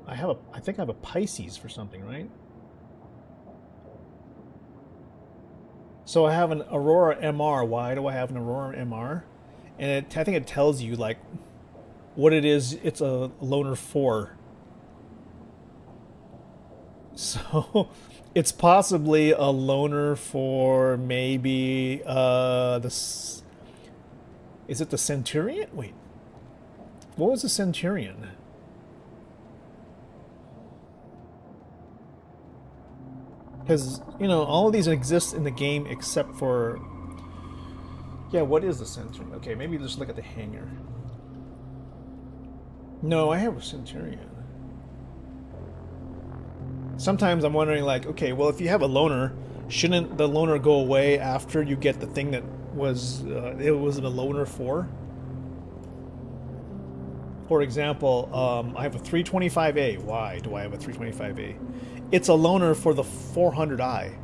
think I have a Pisces for something, right? So I have an Aurora MR. Why do I have an Aurora MR? And I think it tells you like what it is. It's a loaner for. So it's possibly a loaner for maybe is it the Centurion? Wait, what was the Centurion? Because you know all of these exist in the game except for. Yeah, what is the Centurion? Okay, maybe just look at the hangar. No, I have a Centurion. Sometimes I'm wondering, like, okay, well, if you have a loaner, shouldn't the loaner go away after you get the thing that was it was a loaner for? For example, I have a 325A. Why do I have a 325A? It's a loaner for the 400i.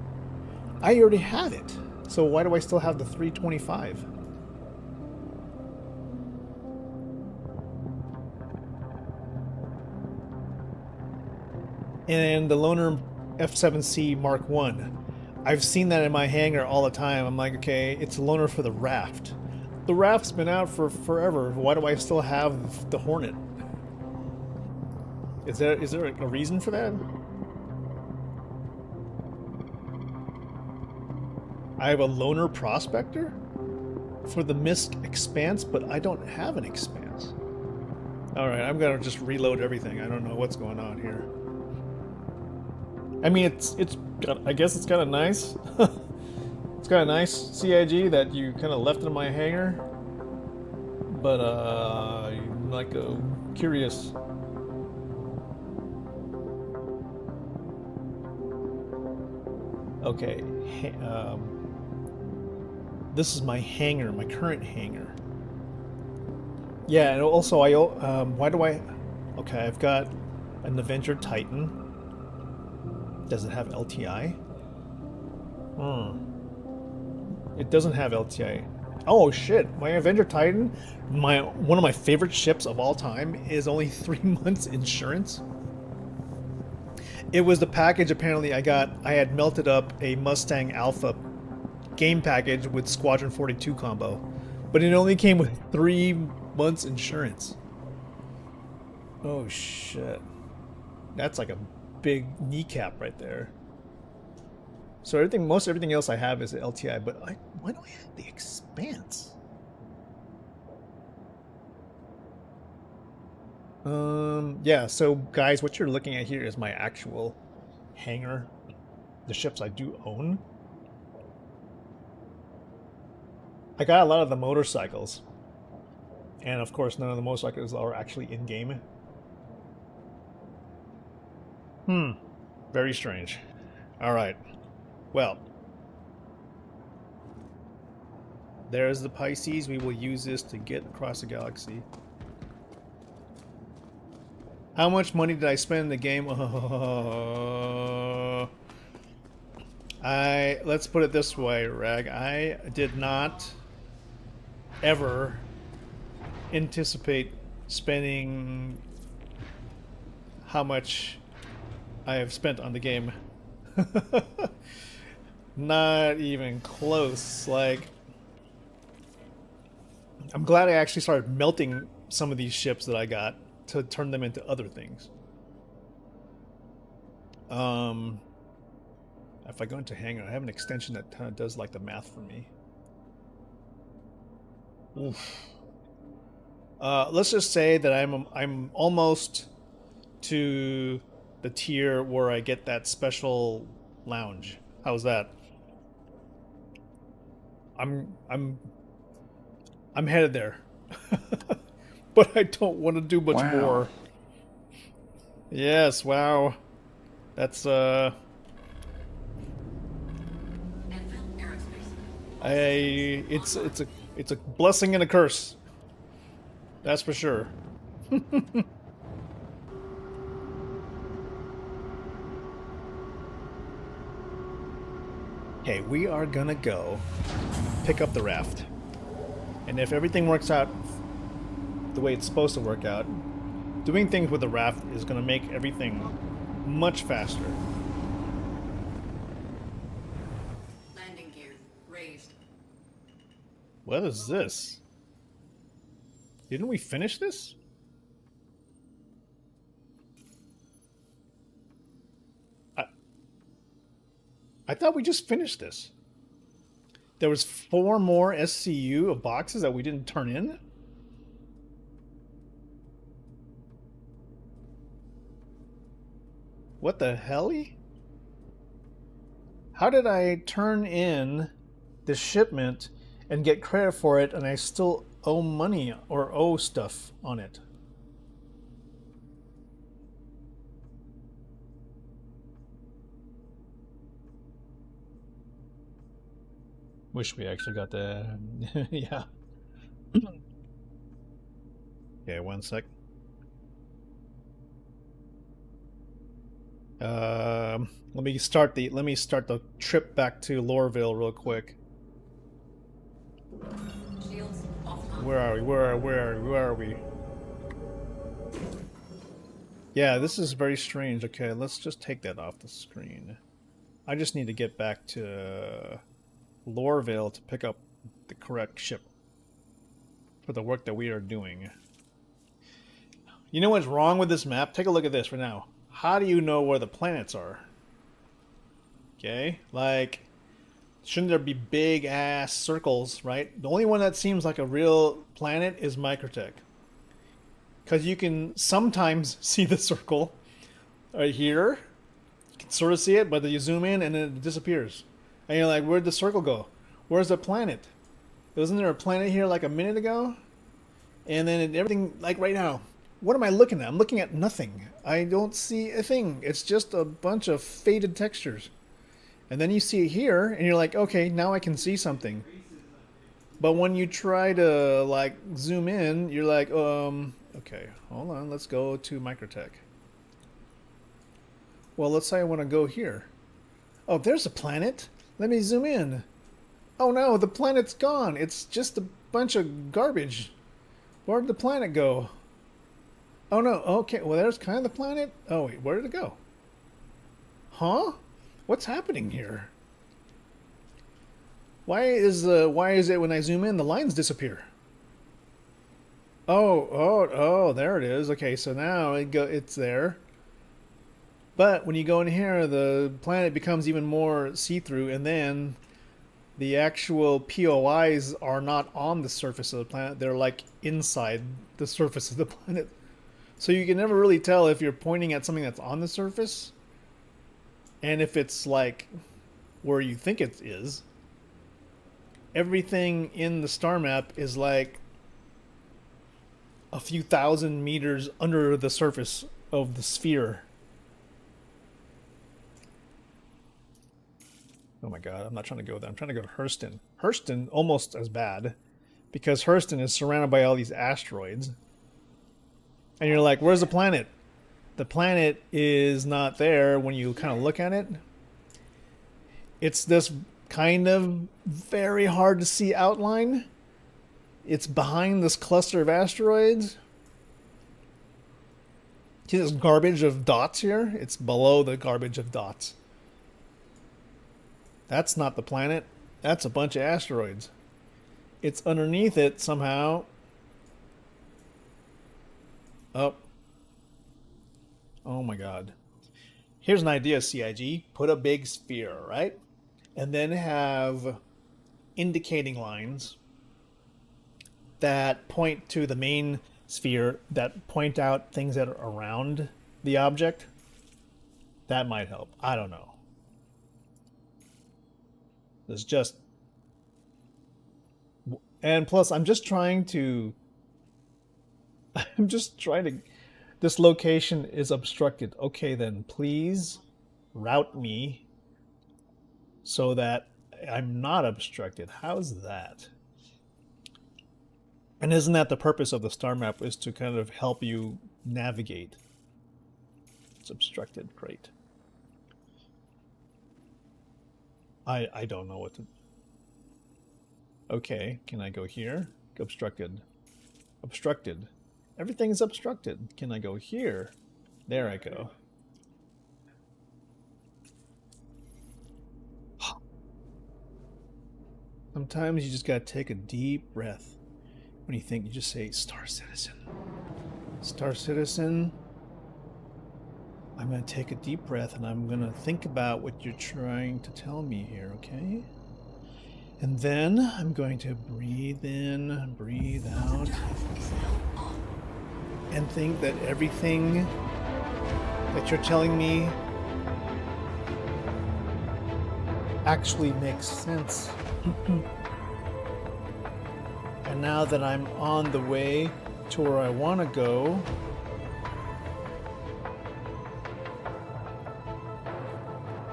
I already have it. So why do I still have the 325? And the loaner F7C Mark 1. I've seen that in my hangar all the time. I'm like, okay, it's a loaner for the raft. The raft's been out for forever. Why do I still have the Hornet? Is there a reason for that? I have a loaner prospector for the Mist Expanse, but I don't have an Expanse. Alright, I'm gonna just reload everything. I don't know what's going on here. I mean, I guess it's kind of nice. It's kind of nice, CIG, that you kind of left it in my hangar. But, I'm like, curious. Okay, this is my hangar, my current hangar. Yeah, and also why do I... Okay, I've got an Avenger Titan. Does it have LTI? It doesn't have LTI. Oh shit, my Avenger Titan, one of my favorite ships of all time, is only 3 months insurance. It was the package apparently I got. I had melted up a Mustang Alpha game package with Squadron 42 combo But it only came with 3 months insurance. Oh shit. That's like a big kneecap right there. So everything, most everything else I have is LTI, but why do I have the Expanse? Yeah, so guys, what you're looking at here is my actual hangar. The ships I do own. I got a lot of the motorcycles. And of course, none of the motorcycles are actually in-game. Very strange. Alright. Well. There's the Pisces. We will use this to get across the galaxy. How much money did I spend in the game? Let's put it this way, Rag. I did not ever anticipate spending how much I have spent on the game. Not even close. Like, I'm glad I actually started melting some of these ships that I got to turn them into other things. If I go into hangar, I have an extension that kind of does like the math for me. Oof. Let's just say that I'm almost to the tier where I get that special lounge. How's that? I'm headed there. But I don't want to do much more. Yes, wow. That's it's a blessing and a curse. That's for sure. Okay, we are gonna go pick up the raft. And if everything works out the way it's supposed to work out, doing things with the raft is gonna make everything much faster. Landing gear raised. What is this? Didn't we finish this? I thought we just finished this. There was 4 more SCU of boxes that we didn't turn in? What the hell? How did I turn in the shipment and get credit for it and I still owe money or owe stuff on it? Wish we actually got the... yeah. Okay, 1 sec. Let me start the trip back to Lorville real quick. Where are we? Where are we? Yeah, this is very strange. Okay, let's just take that off the screen. I just need to get back to Lorville to pick up the correct ship for the work that we are doing. You know what's wrong with this map? Take a look at this right now. How do you know where the planets are? Okay, like, shouldn't there be big ass circles, right? The only one that seems like a real planet is Microtech. Because you can sometimes see the circle right here. You can sort of see it, but then you zoom in and it disappears. And you're like, where'd the circle go? Where's the planet? Wasn't there a planet here like a minute ago? And then everything, like right now. What am I looking at? I'm looking at nothing. I don't see a thing. It's just a bunch of faded textures. And then you see it here, and you're like, okay, now I can see something. But when you try to, like, zoom in, you're like, okay, hold on, let's go to Microtech. Well, let's say I want to go here. Oh, there's a planet. Let me zoom in. Oh no, the planet's gone. It's just a bunch of garbage. Where'd the planet go? Oh no, okay, well there's kind of the planet. Oh wait, where did it go? Huh? What's happening here? Why is it when I zoom in the lines disappear? Oh, there it is. Okay, so now it's there. But when you go in here, the planet becomes even more see-through, and then the actual POIs are not on the surface of the planet. They're like inside the surface of the planet. So you can never really tell if you're pointing at something that's on the surface and if it's like where you think it is. Everything in the star map is like a few thousand meters under the surface of the sphere. Oh my god, I'm not trying to go there. I'm trying to go to Hurston. Hurston, almost as bad, because Hurston is surrounded by all these asteroids. And you're like, where's the planet? The planet is not there when you kind of look at it. It's this kind of very hard to see outline. It's behind this cluster of asteroids. See this garbage of dots here? It's below the garbage of dots. That's not the planet. That's a bunch of asteroids. It's underneath it somehow. Oh. Oh my god. Here's an idea, CIG. Put a big sphere, right? And then have indicating lines that point to the main sphere, that point out things that are around the object. That might help. I don't know. There's just... And plus, I'm just trying to... This location is obstructed. Okay, then please route me so that I'm not obstructed. How's that? And isn't that the purpose of the star map, is to kind of help you navigate? It's obstructed. Great. I don't know what to... Okay, can I go here? Obstructed. Obstructed. Everything's obstructed. Can I go here? There I go. Sometimes you just gotta take a deep breath. When you think, you just say, Star Citizen. Star Citizen. I'm gonna take a deep breath and I'm gonna think about what you're trying to tell me here, okay? And then I'm going to breathe in, breathe out, and think that everything that you're telling me actually makes sense. And now that I'm on the way to where I want to go,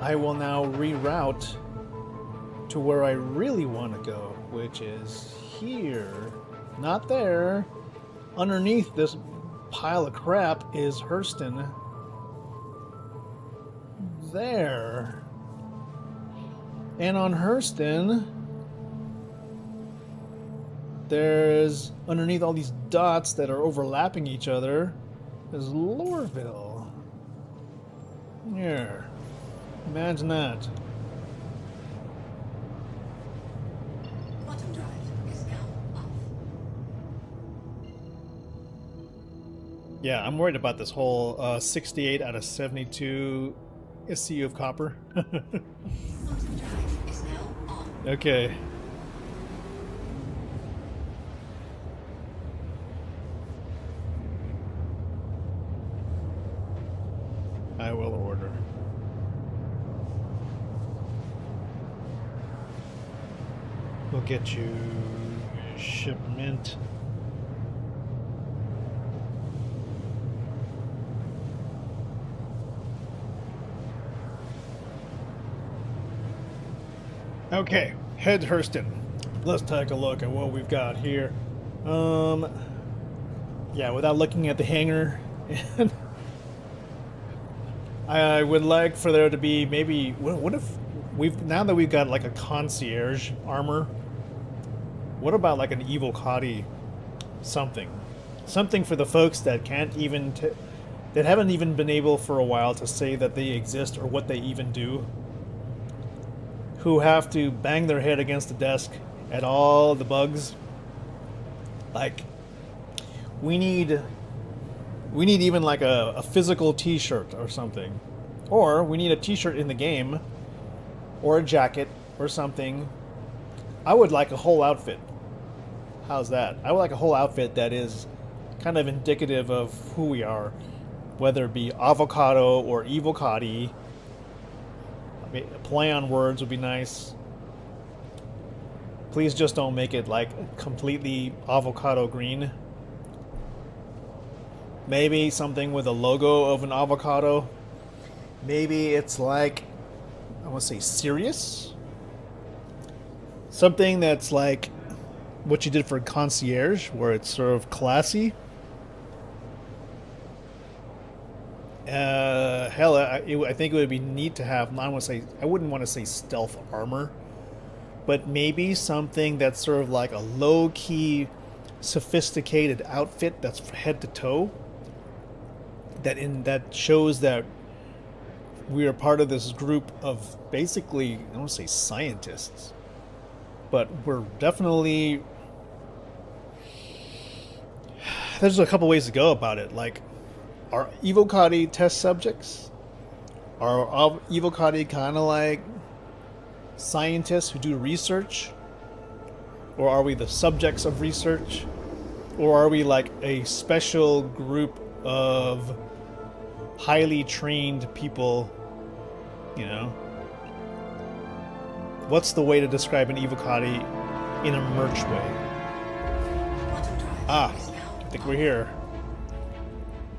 I will now reroute to where I really want to go, which is here, not there. Underneath this pile of crap is Hurston. There. And on Hurston, there's, underneath all these dots that are overlapping each other, is Lorville. Here. Imagine that. Quantum drive is now off. Yeah, I'm worried about this whole 68 out of 72 SCU of copper. Quantum drive is now on. Okay. I will order. We'll get you shipment. Okay, head Hurston. Let's take a look at what we've got here. Yeah, without looking at the hangar, I would like for there to be maybe, what if now that we've got like a concierge armor, what about like an evil Cadi something for the folks that can't even that haven't even been able for a while to say that they exist or what they even do. who have to bang their head against the desk at all the bugs. Like, we need even like a physical t-shirt or something. Or we need a t-shirt in the game, or a jacket or something. I would like a whole outfit. How's that? I would like a whole outfit that is kind of indicative of who we are, whether it be avocado or evocati. I mean, a play on words would be nice. Please just don't make it like completely avocado green. Maybe something with a logo of an avocado. Maybe it's like, I want to say serious. Something that's like what you did for Concierge, where it's sort of classy. Hell, I think it would be neat to have. I wouldn't want to say stealth armor, but maybe something that's sort of like a low-key, sophisticated outfit that's head to toe. That shows that we are part of this group of basically, I don't want to say scientists, but we're definitely. There's a couple ways to go about it. Like, are evocati test subjects? Are evocati kind of like scientists who do research? Or are we the subjects of research? Or are we like a special group of highly trained people, you know? What's the way to describe an evocati in a merch way? Ah, I think we're here.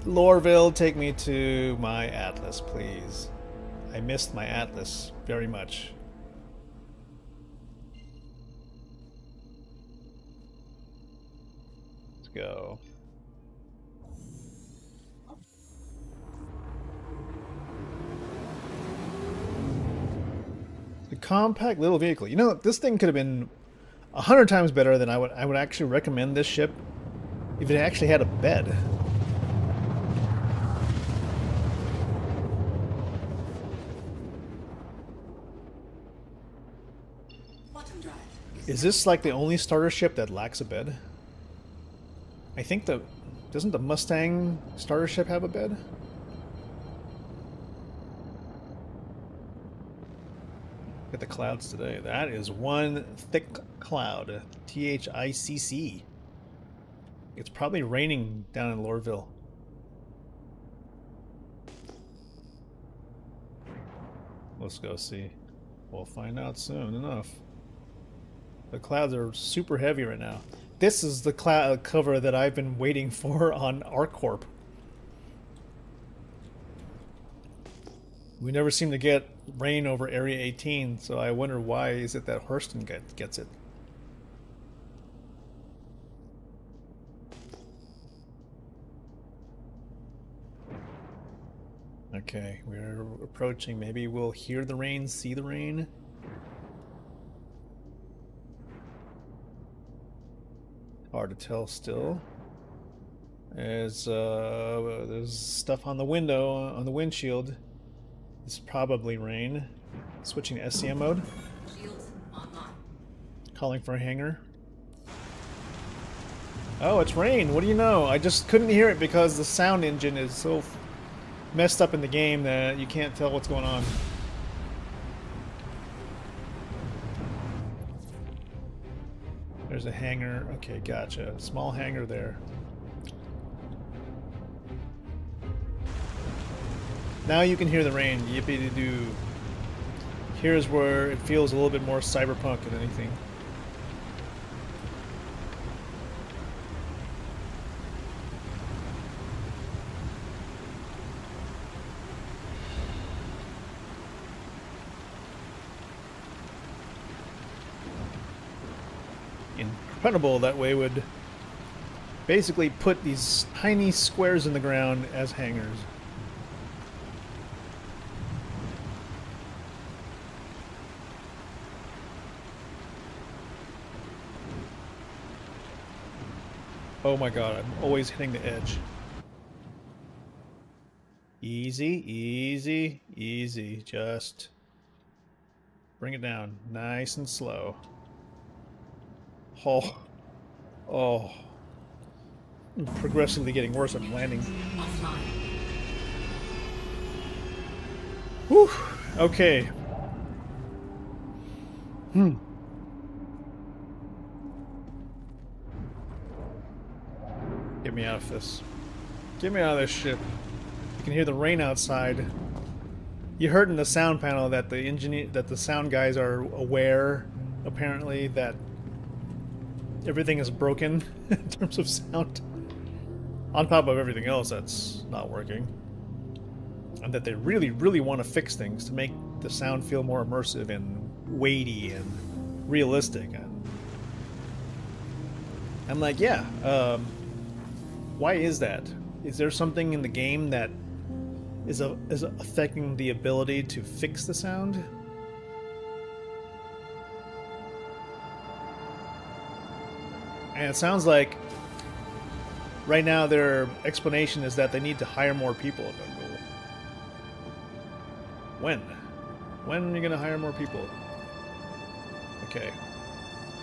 Lorville, take me to my atlas, please. I missed my atlas very much. Let's go. The compact little vehicle. You know, this thing could have been 100 times better than I would actually recommend this ship if it actually had a bed. Is this like the only starter ship that lacks a bed? I think doesn't the Mustang starter ship have a bed? Look at the clouds today. That is one thick cloud. THICC. It's probably raining down in Lorville. Let's go see. We'll find out soon enough. The clouds are super heavy right now. This is the cloud cover that I've been waiting for on ArcCorp. We never seem to get rain over Area 18, so I wonder why is it that Hurston gets it. Okay, we're approaching. Maybe we'll hear the rain, see the rain. Hard to tell still. There's stuff on the window, on the windshield. It's probably rain. Switching to SCM mode. Calling for a hangar. Oh, it's rain. What do you know? I just couldn't hear it because the sound engine is so messed up in the game that you can't tell what's going on. There's a hangar. Okay, gotcha. Small hangar there. Now you can hear the rain. Yippee-doo. Here's where it feels a little bit more cyberpunk than anything. Incredible that way would basically put these tiny squares in the ground as hangars. Oh my god, I'm always hitting the edge. Easy, easy, easy. Just Bring it down. Nice and slow. Oh. Oh. I'm progressively getting worse at landing. Whew. Okay. Get me out of this. Get me out of this ship. You can hear the rain outside. You heard in the sound panel that the sound guys are aware, apparently, that everything is broken in terms of sound. On top of everything else that's not working. And that they really, really want to fix things to make the sound feel more immersive and weighty and realistic. And I'm like, yeah, why is that? Is there something in the game that is affecting the ability to fix the sound? And it sounds like right now their explanation is that they need to hire more people. When? When are you going to hire more people? Okay.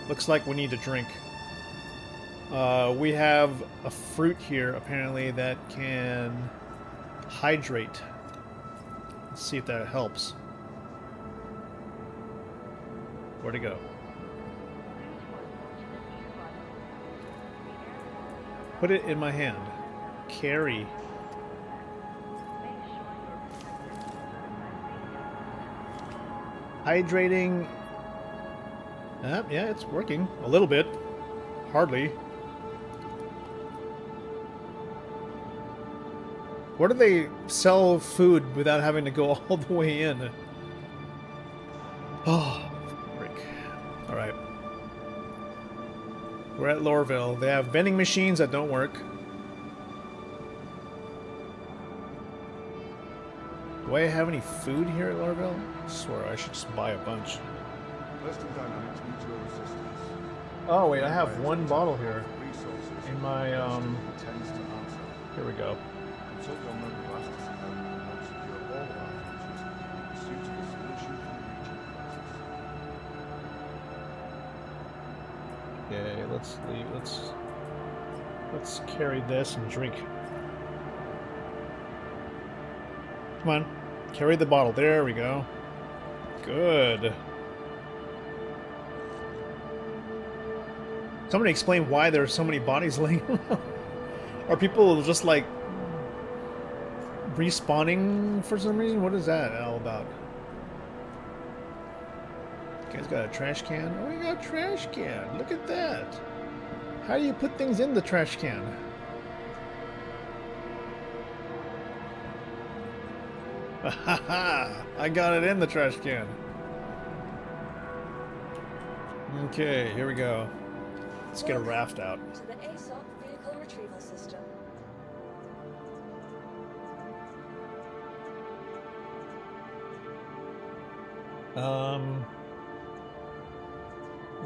Looks like we need a drink. We have a fruit here, apparently, that can hydrate. Let's see if that helps. Where'd it go? Put it in my hand. Carry. Hydrating. Yeah, it's working. A little bit. Hardly. Where do they sell food without having to go all the way in? Oh, frick. Alright. We're at Lorville. They have vending machines that don't work. Do I have any food here at Lorville? I swear I should just buy a bunch. Oh wait, I have one bottle here. In my, here we go. Okay, let's leave. Let's carry this and drink. Come on, carry the bottle. There we go. Good. Somebody explain why there are so many bodies laying around. Are people just like respawning for some reason? What is that all about? You guys got a trash can? Oh, we got a trash can. Look at that. How do you put things in the trash can? Ha! I got it in the trash can. Okay, here we go. Let's get a raft out. To the ASOP vehicle retrieval system.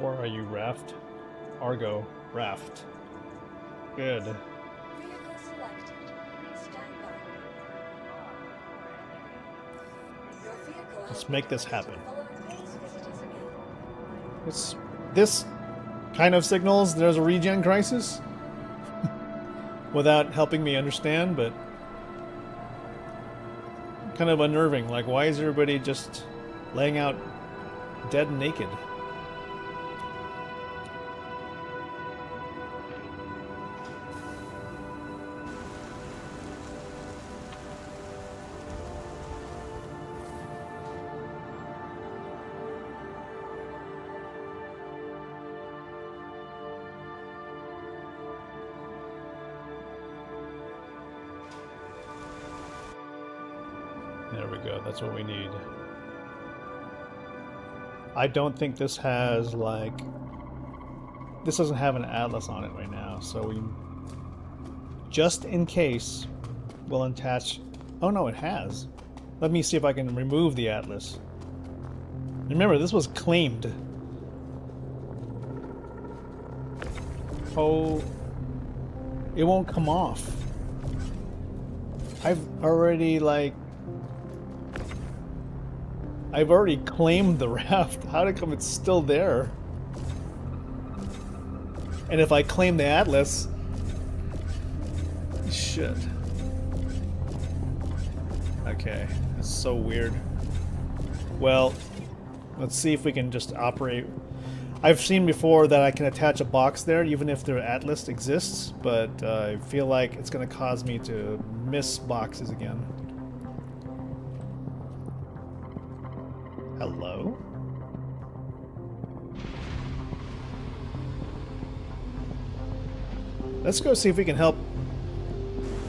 Where are you, raft? Argo, raft. Good. Vehicle selected. Stand by. Your vehicle Let's make this happen. It's This kind of signals there's a regen crisis. Without helping me understand, but kind of unnerving. Like, why is everybody just laying out dead and naked? There we go, that's what we need. I don't think this has, like... This doesn't have an atlas on it right now, so we... Just in case, we'll attach... Oh no, it has. Let me see if I can remove the atlas. Remember, this was claimed. Oh... It won't come off. I've already, like... I've already claimed the raft. How come it's still there? And if I claim the Atlas... Shit. Okay, that's so weird. Well, let's see if we can just operate. I've seen before that I can attach a box there even if their Atlas exists, but I feel like it's going to cause me to miss boxes again. Hello? Let's go see if we can help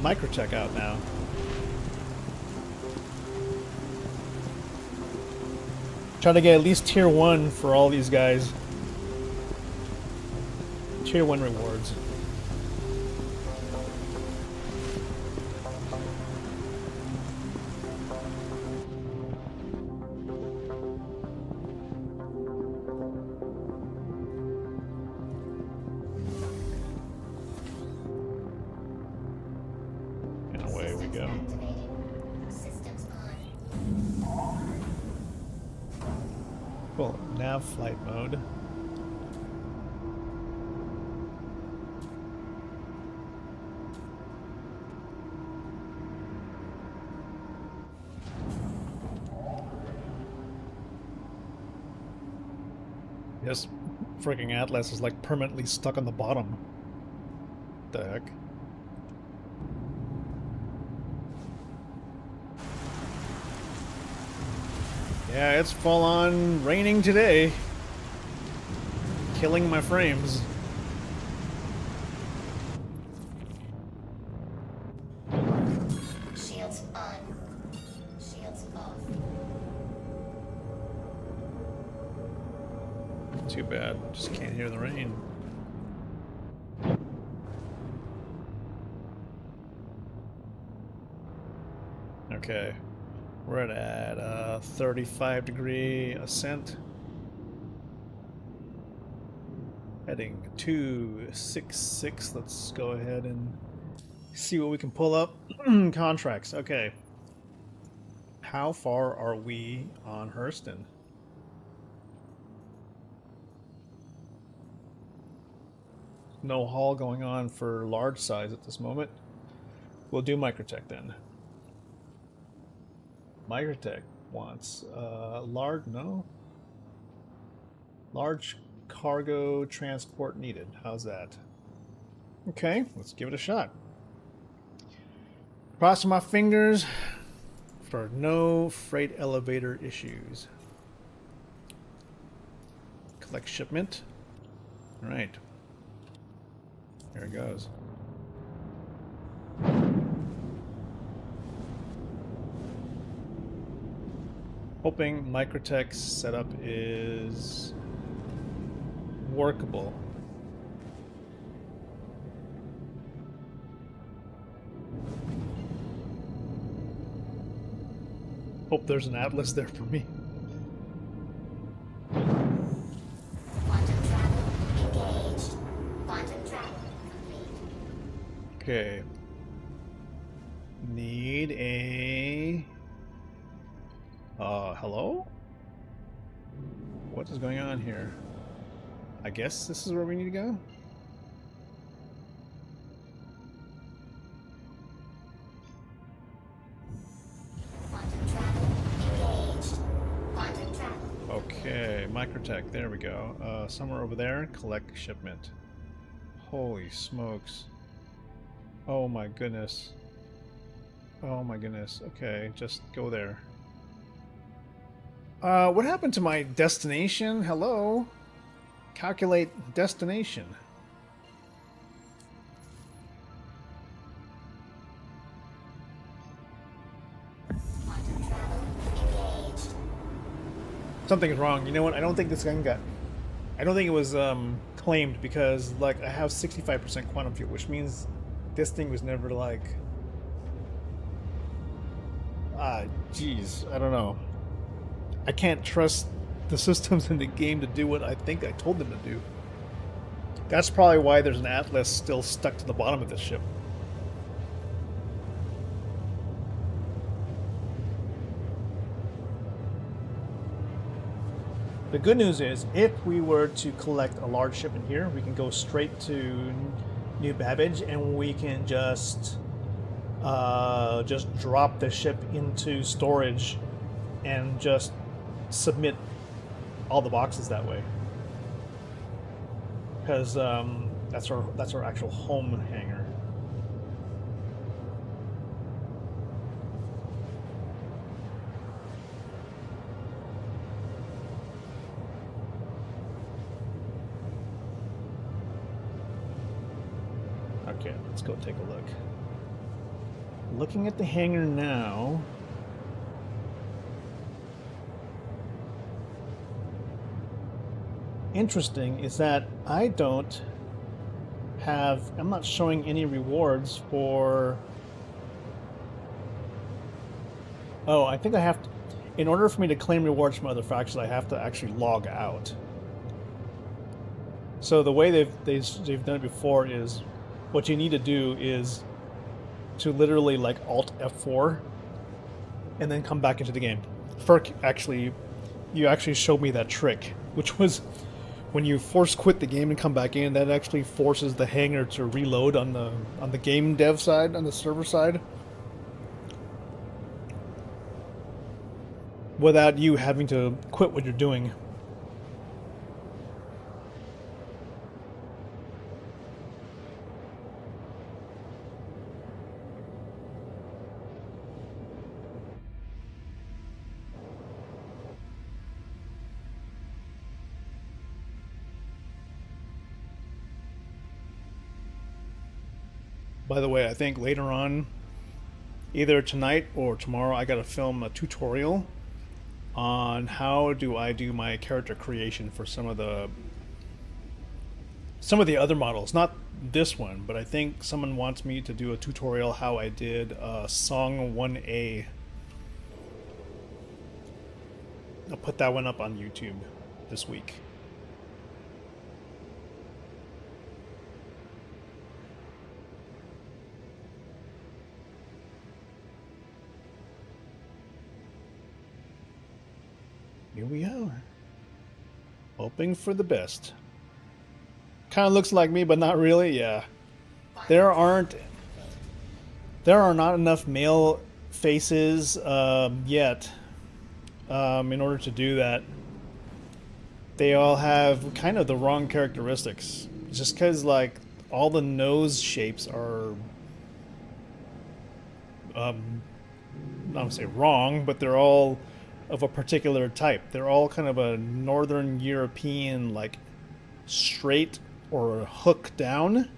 Microtech out now. Try to get at least tier 1 for all these guys. Tier 1 rewards. And away we go. Cool. Nav flight mode. This freaking Atlas is like permanently stuck on the bottom. What the heck? Yeah, it's full on raining today. Killing my frames. Shields on. Shields off. Too bad. Just can't hear the rain. Okay. We're at a 35-degree ascent. Heading 266. Let's go ahead and see what we can pull up. Contracts. Okay. How far are we on Hurston? No haul going on for large size at this moment. We'll do Microtech then. Microtech wants large, no? Large cargo transport needed. How's that? Okay, let's give it a shot. Crossing my fingers for no freight elevator issues. Collect shipment. All right. Here it goes. Hoping Microtech's setup is workable. Hope there's an Atlas there for me. Okay. Need a... hello? What is going on here? I guess this is where we need to go? Okay, Microtech, there we go. Somewhere over there, collect shipment. Holy smokes. Oh my goodness. Oh my goodness. Okay, just go there. What happened to my destination? Hello? Calculate destination. Something's wrong. You know what? I don't think this gun got... I don't think it was claimed because, like, I have 65% quantum fuel, which means this thing was never, like... Jeez. I don't know. I can't trust the systems in the game to do what I think I told them to do. That's probably why there's an Atlas still stuck to the bottom of this ship. The good news is, if we were to collect a large ship in here, we can go straight to New Babbage, and we can just drop the ship into storage and just submit all the boxes that way. Because that's our actual home hangar. Okay, let's go take a look. Looking at the hangar now. Interesting is that I'm not showing any rewards for. Oh, I think I have to, in order for me to claim rewards from other factions, I have to actually log out. So the way they've done it before is, what you need to do is to literally like Alt F4 and then come back into the game. You actually showed me that trick, which was when you force quit the game and come back in, that actually forces the hangar to reload on the game dev side, on the server side, without you having to quit what you're doing. By the way, I think later on, either tonight or tomorrow, I gotta film a tutorial on how do I do my character creation for some of the other models. Not this one, but I think someone wants me to do a tutorial how I did Song 1A. I'll put that one up on YouTube this week. Here we are. Hoping for the best. Kind of looks like me, but not really. Yeah. There are not enough male faces yet in order to do that. They all have kind of the wrong characteristics. Just because, like, all the nose shapes are I don't want to say wrong, but they're all of a particular type. They're all kind of a Northern European, like, straight or hook down,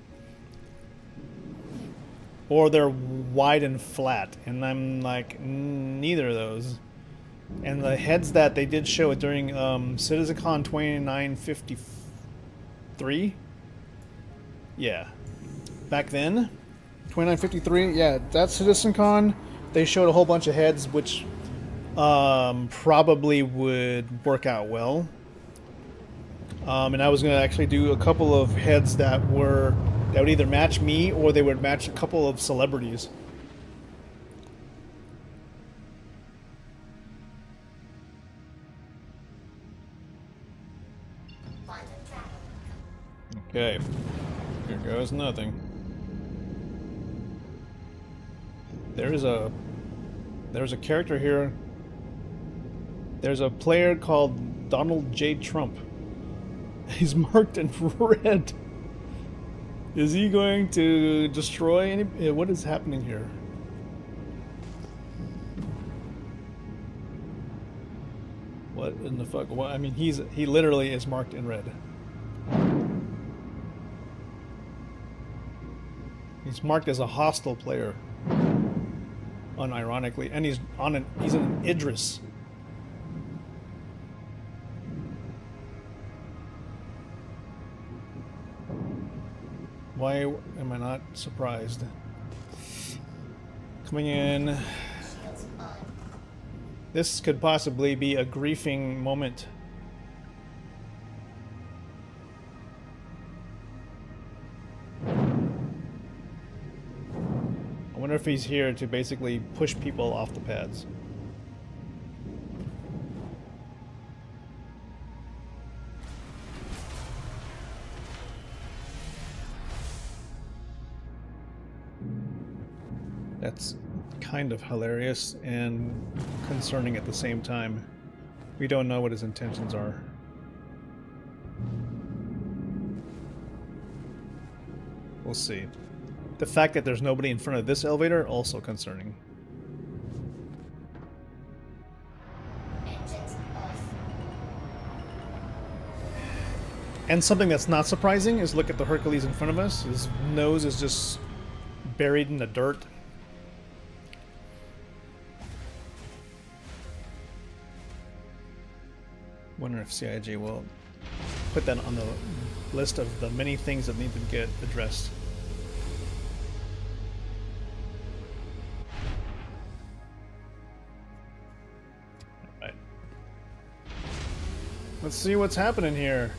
or they're wide and flat, and I'm like, neither of those. And the heads that they did show it during CitizenCon 2953, yeah, back then, 2953, yeah, that's CitizenCon. They showed a whole bunch of heads, which probably would work out well. And I was going to actually do a couple of heads that would either match me or they would match a couple of celebrities. Okay, here goes nothing. There's a character here. There's a player called Donald J. Trump. He's marked in red. Is he going to destroy any? What is happening here? What in the fuck? Well, I mean, he literally is marked in red. He's marked as a hostile player, unironically, and he's an Idris. Why am I not surprised? Coming in. This could possibly be a griefing moment. I wonder if he's here to basically push people off the pads. kind of hilarious and concerning at the same time. We don't know what his intentions are. We'll see. The fact that there's nobody in front of this elevator, also concerning. And something that's not surprising is look at the Hercules in front of us. His nose is just buried in the dirt. Wonder if CIJ will put that on the list of the many things that need to get addressed. All right. Let's see what's happening here.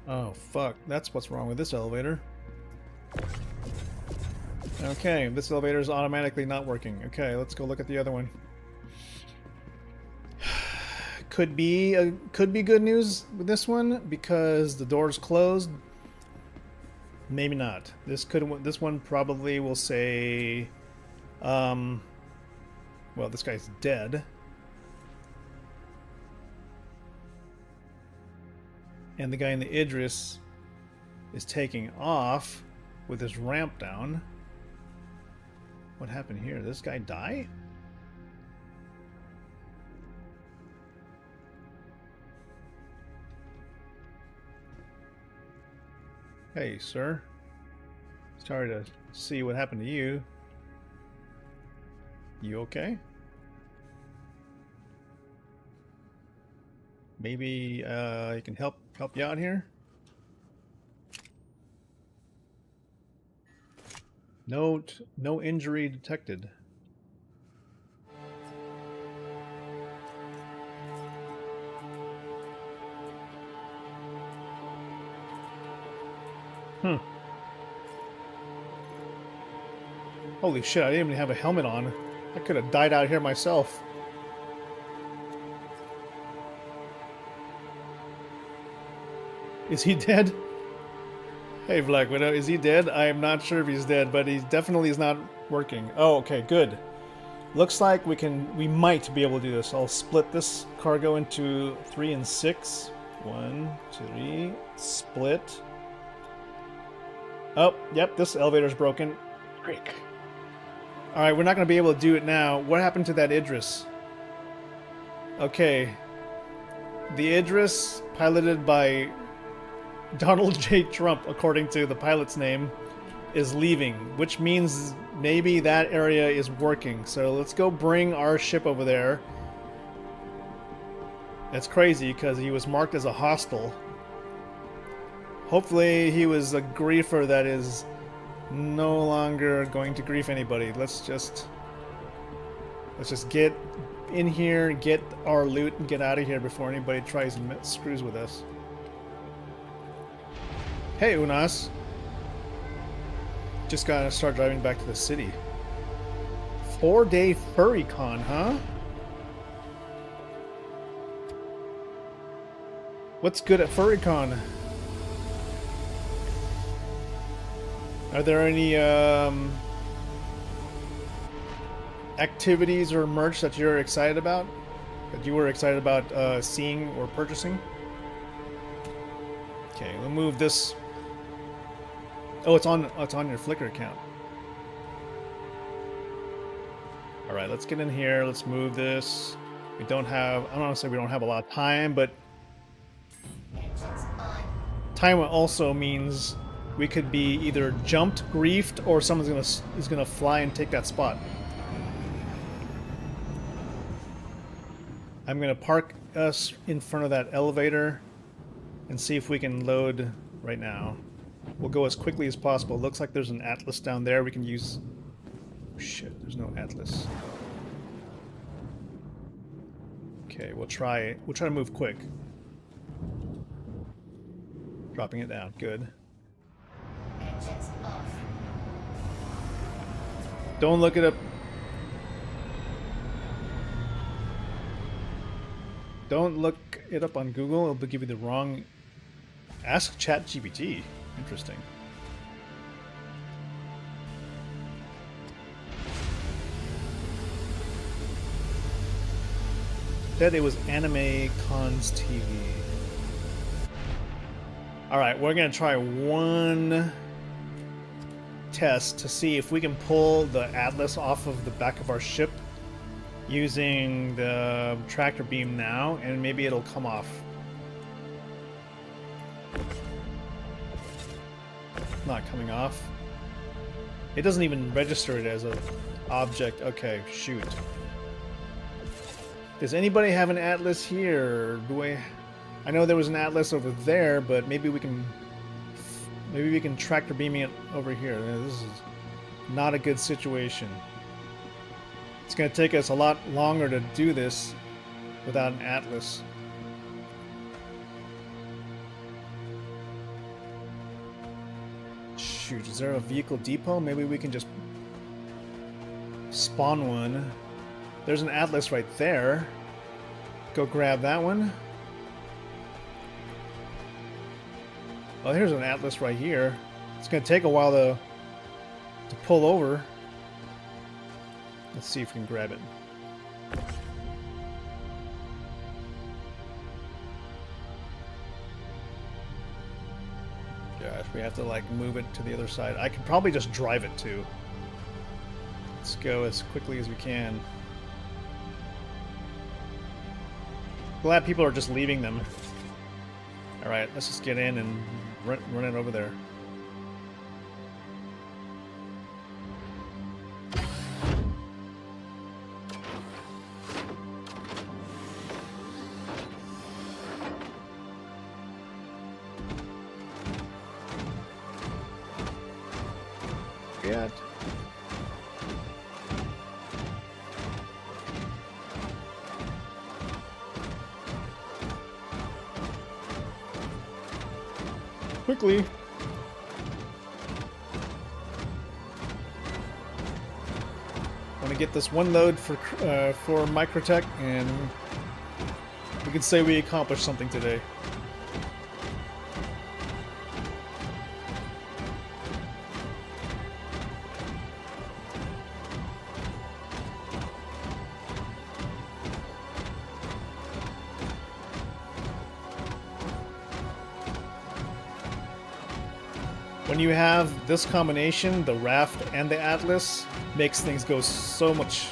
Oh, fuck. That's what's wrong with this elevator. Okay, this elevator is automatically not working. Okay, let's go look at the other one. Could be good news with this one because the door's closed. Maybe not. This one probably will say, well, this guy's dead. And the guy in the Idris is taking off with his ramp down. What happened here? Did this guy die? Hey, sir. Sorry to see what happened to you. You okay? Maybe I can help you out here? Note, no injury detected. Holy shit, I didn't even have a helmet on. I could have died out here myself. Is he dead? Hey, Black Widow, is he dead? I am not sure if he's dead, but he definitely is not working. Oh, okay, good. Looks like we might be able to do this. I'll split this cargo into 3 and 6. 1, 2, 3, split. Oh, yep, this elevator's broken. Frick. Alright, we're not going to be able to do it now. What happened to that Idris? Okay. The Idris, piloted by Donald J. Trump, according to the pilot's name, is leaving, which means maybe that area is working. So let's go bring our ship over there. That's crazy because he was marked as a hostile. Hopefully he was a griefer that is no longer going to grief anybody. Let's just get in here, get our loot, and get out of here before anybody tries and screws with us. Hey, Unas. Just gotta start driving back to the city. 4-day furry con, huh? What's good at FurryCon? Are there any activities or merch that you're excited about? That you were excited about seeing or purchasing? Okay, we'll move this. Oh, it's on your Flickr account. All right, let's get in here. Let's move this. We don't have. I don't want to say we don't have a lot of time, but time also means we could be either jumped, griefed, or someone's gonna fly and take that spot. I'm gonna park us in front of that elevator and see if we can load right now. We'll go as quickly as possible. Looks like there's an Atlas down there we can use. Oh, shit, there's no Atlas. Okay, we'll try to move quick. Dropping it down, good. Don't look it up. Don't look it up on Google. It'll give you the wrong. Ask ChatGPT. Interesting. Said it was Anime Cons TV. Alright, we're gonna try one test to see if we can pull the Atlas off of the back of our ship using the tractor beam now, and maybe it'll come off. Not coming off. It doesn't even register it as an object. Okay, shoot. Does anybody have an Atlas here? I know there was an Atlas over there, but maybe we can tractor beam it over here. This is not a good situation. It's going to take us a lot longer to do this without an Atlas. Shoot, is there a vehicle depot? Maybe we can just spawn one. There's an Atlas right there. Go grab that one. Oh, here's an Atlas right here. It's going to take a while to pull over. Let's see if we can grab it. Gosh, we have to like move it to the other side. I could probably just drive it too. Let's go as quickly as we can. Glad people are just leaving them. Alright, let's just get in and run it over there. Yeah. Quickly. Want to get this one load for Microtech, and we can say we accomplished something today. When you have this combination, the raft and the Atlas, makes things go so much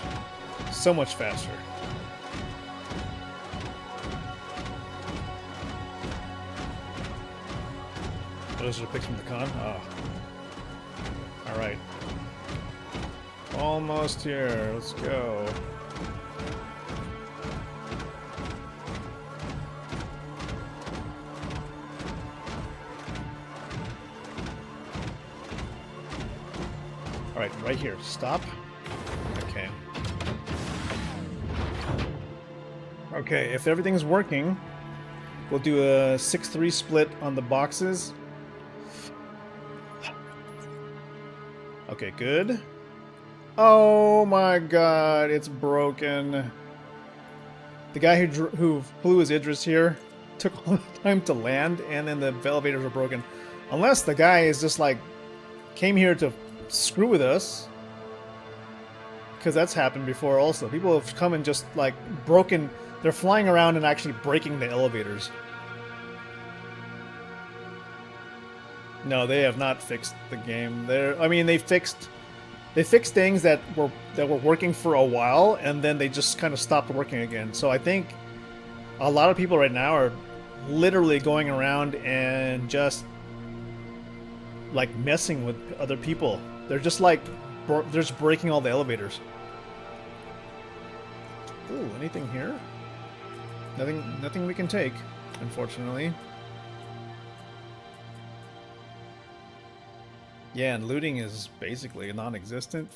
faster. Those are picked from the con? Oh. Alright. Almost here. Let's go. Alright, right here. Stop. Okay. Okay, if everything's working, we'll do a 6-3 split on the boxes. Okay, good. Oh my god, it's broken. The guy who flew his Idris here took all the time to land, and then the elevators are broken. Unless the guy is just like, came here to screw with us, because that's happened before also. People have come and just like broken, they're flying around and actually breaking the elevators. No, they have not fixed the game. They fixed things that were working for a while, and then they just kind of stopped working again. So I think a lot of people right now are literally going around and just like messing with other people. They're just like, they're just breaking all the elevators. Ooh, anything here? Nothing we can take, unfortunately. Yeah, and looting is basically non-existent.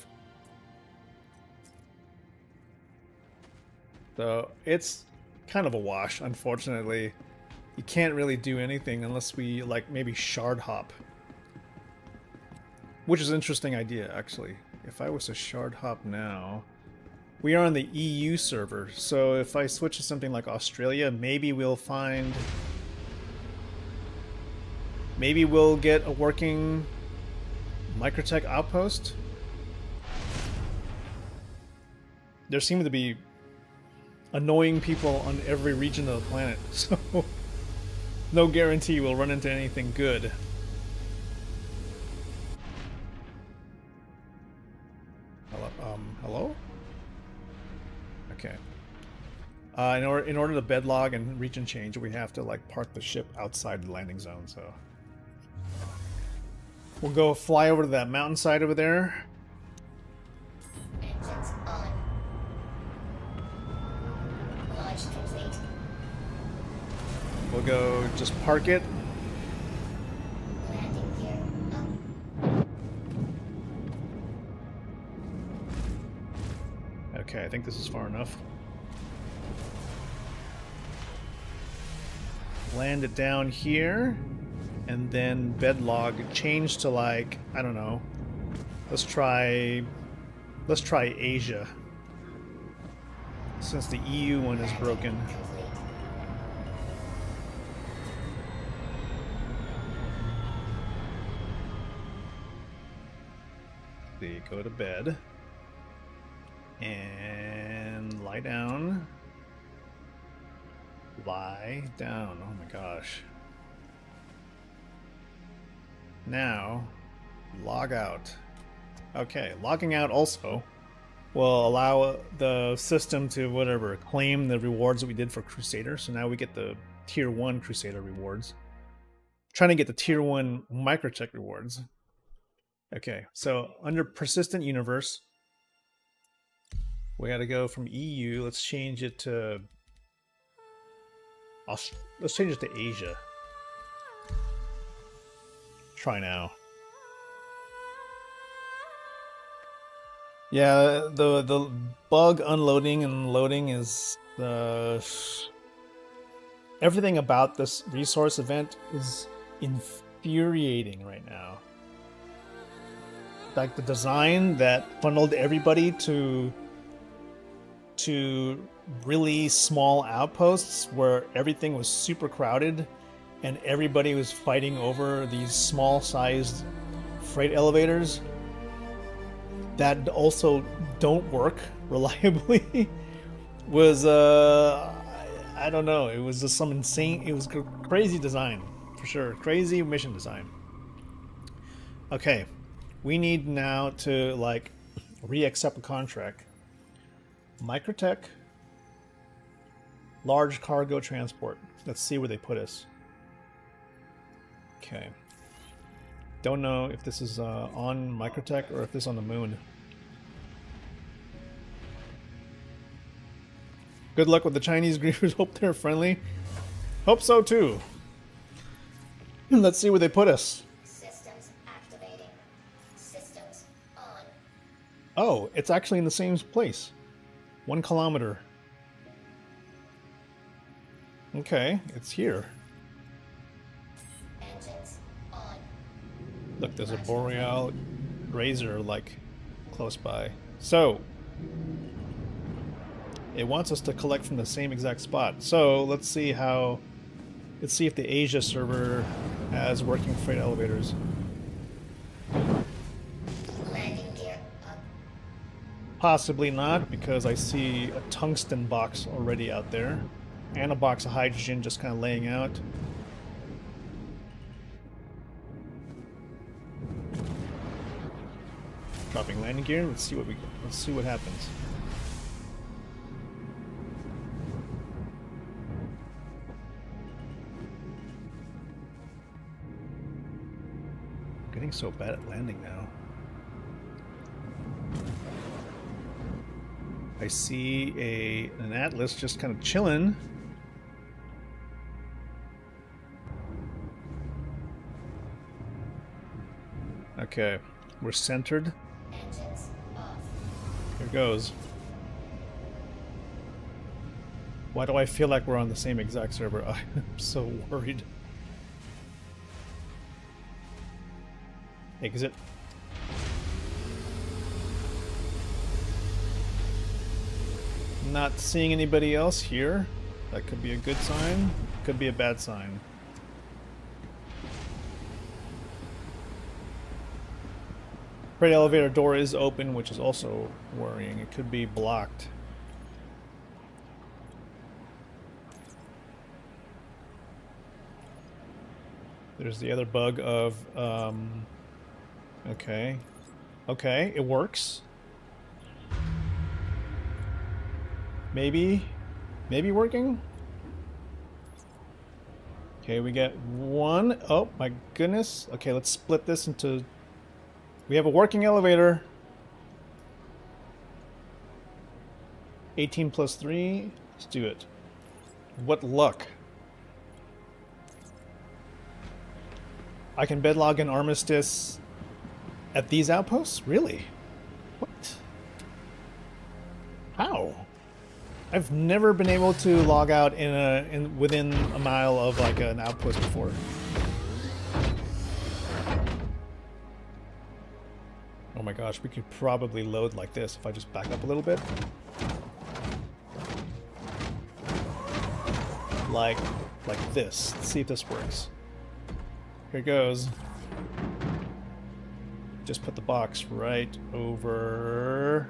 So it's kind of a wash, unfortunately. You can't really do anything unless we like maybe shard hop. Which is an interesting idea, actually. If I was to shard hop now... We are on the EU server, so if I switch to something like Australia, maybe we'll find... Maybe we'll get a working Microtech outpost? There seem to be annoying people on every region of the planet. So no guarantee we'll run into anything good. Hello? Hello? Okay. In order to bedlog and region change, we have to like park the ship outside the landing zone. So we'll go fly over to that mountainside over there. Engines on. Launch complete. We'll go just park it. Landing gear up. Okay, I think this is far enough. Land it down here, and then bedlog change to like, I don't know. Let's try Asia. Since the EU one is broken. Go to bed and lie down. Lie down. Oh my gosh. Now, log out. Okay, logging out also will allow the system to whatever claim the rewards that we did for Crusader. So now we get the tier 1 Crusader rewards. Trying to get the tier 1 Microtech rewards. Okay, so under persistent universe, we got to go from EU. Let's change it to let's change it to Asia. Try now. Yeah, the bug unloading and loading is everything about this resource event is infuriating right now. Like the design that funneled everybody to really small outposts where everything was super crowded and everybody was fighting over these small-sized freight elevators that also don't work reliably was I don't know, it was just some insane, it was crazy design for sure, crazy mission design. Okay, we need now to like re-accept a contract. Microtech, large cargo transport. Let's see where they put us. Okay. Don't know if this is on Microtech or if this is on the moon. Good luck with the Chinese griefers. Hope they're friendly. Hope so too. Let's see where they put us. Systems activating. Systems on. Oh, it's actually in the same place. 1 kilometer. Okay, it's here. Engines on. Look, there's a Boreal Razor like close by. So it wants us to collect from the same exact spot. So let's see if the Asia server has working freight elevators. Landing gear up. Possibly not, because I see a tungsten box already out there. And a box of hydrogen just kind of laying out. Dropping landing gear. Let's see what happens. Getting so bad at landing now. I see an Atlas just kind of chilling. Okay, we're centered. Engines off. Here goes. Why do I feel like we're on the same exact server? I'm so worried. Exit. Not seeing anybody else here. That could be a good sign. Could be a bad sign. Freight elevator door is open, which is also worrying. It could be blocked. There's the other bug of, okay. Okay, it works. Maybe working? Okay, we get one. Oh, my goodness. Okay, let's split this into... We have a working elevator. 18 plus 3. Let's do it. What luck. I can bedlog an armistice at these outposts? Really? What? How? I've never been able to log out within a mile of like an outpost before. Oh my gosh, we could probably load like this if I just back up a little bit. Like this. Let's see if this works. Here goes. Just put the box right over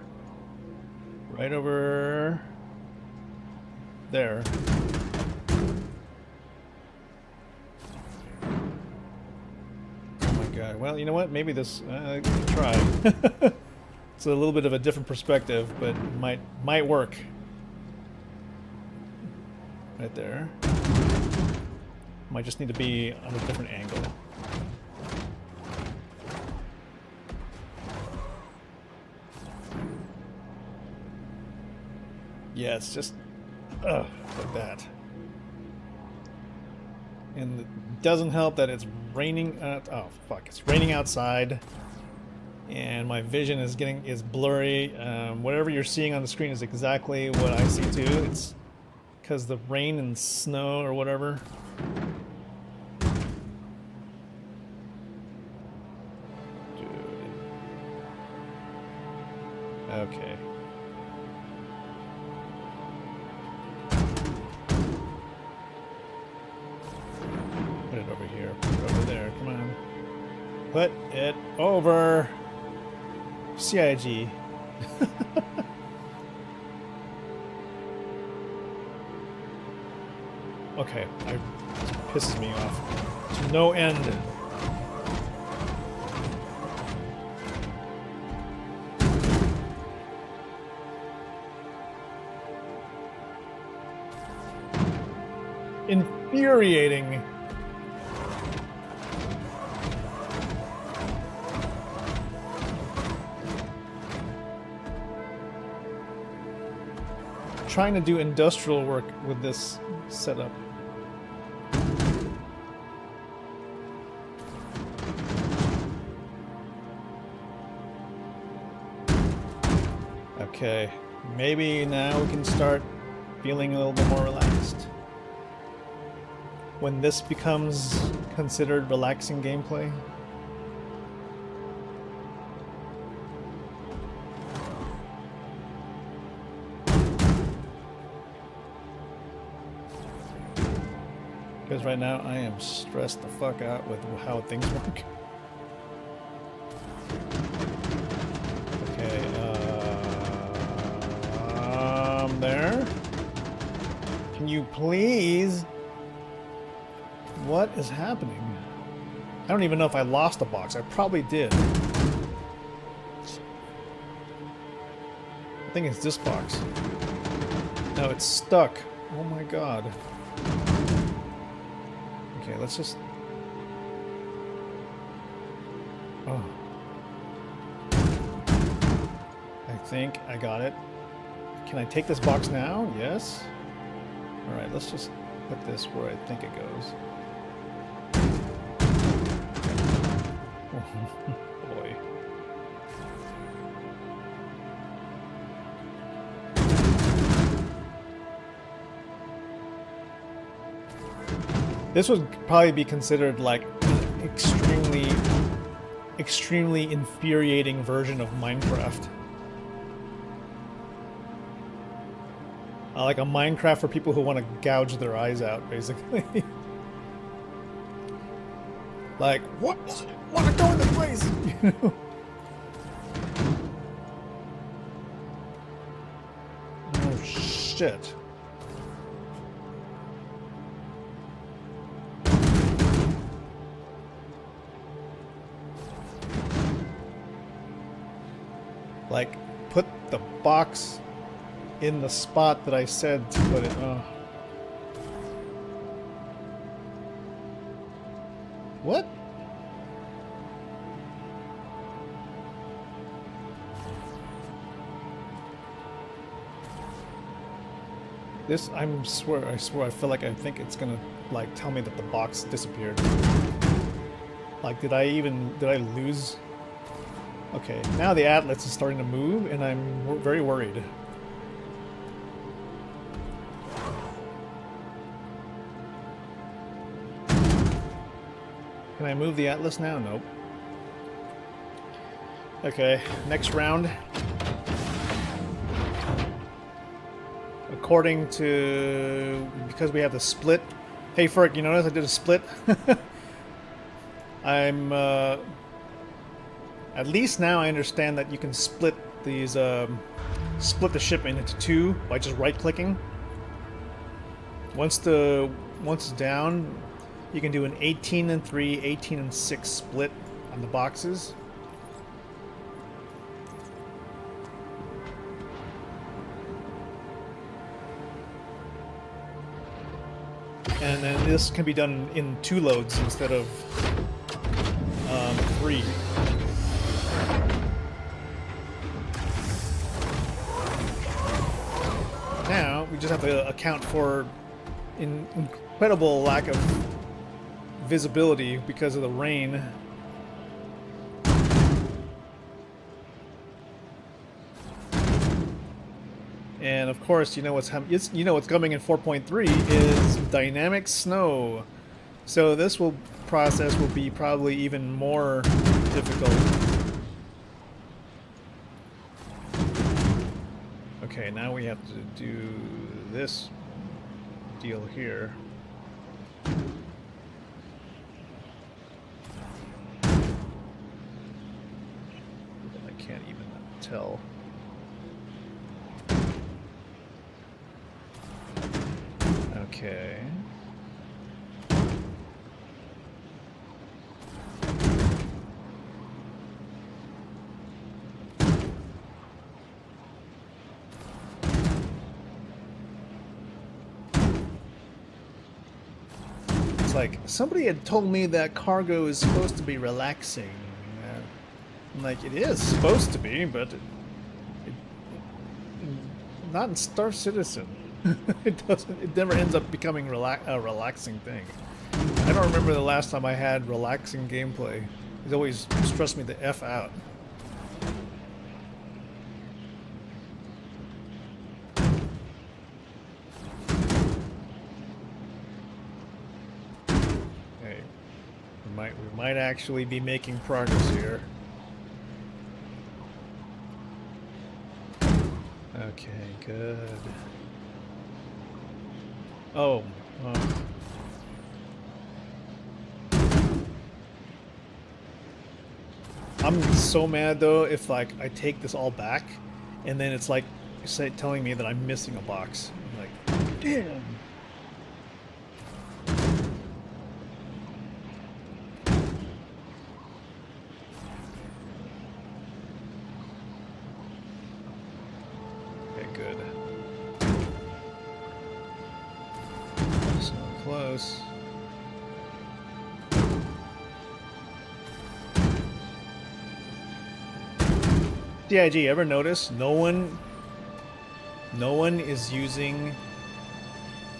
there. Oh my god. Well, you know what? Maybe this try. It's a little bit of a different perspective, but might work. Right there. Might just need to be on a different angle. Yeah, it's just like that. And it doesn't help that it's raining. Oh fuck! It's raining outside, and my vision is blurry. Whatever you're seeing on the screen is exactly what I see too. It's because the rain and snow or whatever. Dude. Okay. Put it over here. Put it over there. Come on. Put it over. CIG. Okay, it pisses me off. To no end. Infuriating. Trying to do industrial work with this setup. Okay, maybe now we can start feeling a little bit more relaxed. When this becomes considered relaxing gameplay. Because right now I am stressed the fuck out with how things work. Okay, there. Can you please? What is happening? I don't even know if I lost a box. I probably did. I think it's this box. No, it's stuck. Oh my god. Okay, let's just... Oh. I think I got it. Can I take this box now? Yes. Alright, let's just put this where I think it goes. Boy. This would probably be considered like an extremely infuriating version of Minecraft. Like a Minecraft for people who want to gouge their eyes out, basically. Like, what? Want to go into place? You know? Oh shit. Like, put the box in the spot that I said to put it. Oh. What? This, I swear, I feel like I think it's gonna, like, tell me that the box disappeared. Like, did I lose? Okay, now the atlas is starting to move, and I'm very worried. Can I move the atlas now? Nope. Okay, next round. According to... because we have the split... Hey, Ferk, you notice I did a split? I'm... at least now I understand that you can split these... split the shipment into two by just right-clicking. Once it's down, you can do an 18 and 3, 18 and 6 split on the boxes. And then this can be done in 2 loads instead of 3. Now we just have to account for an incredible lack of visibility because of the rain. And of course, you know what's coming in 4.3 is dynamic snow. So this process will be probably even more difficult. Okay, now we have to do this deal here. I can't even tell. Okay. It's like somebody had told me that cargo is supposed to be relaxing. I'm like, it is supposed to be, but not in Star Citizen. It doesn't. It never ends up becoming a relaxing thing. I don't remember the last time I had relaxing gameplay. It always stressed me the F out. Okay, we might actually be making progress here. Okay, good. Oh. I'm so mad though if like I take this all back and then it's like telling me that I'm missing a box. I'm like, damn. Okay, good. So close. DIG, ever notice no one is using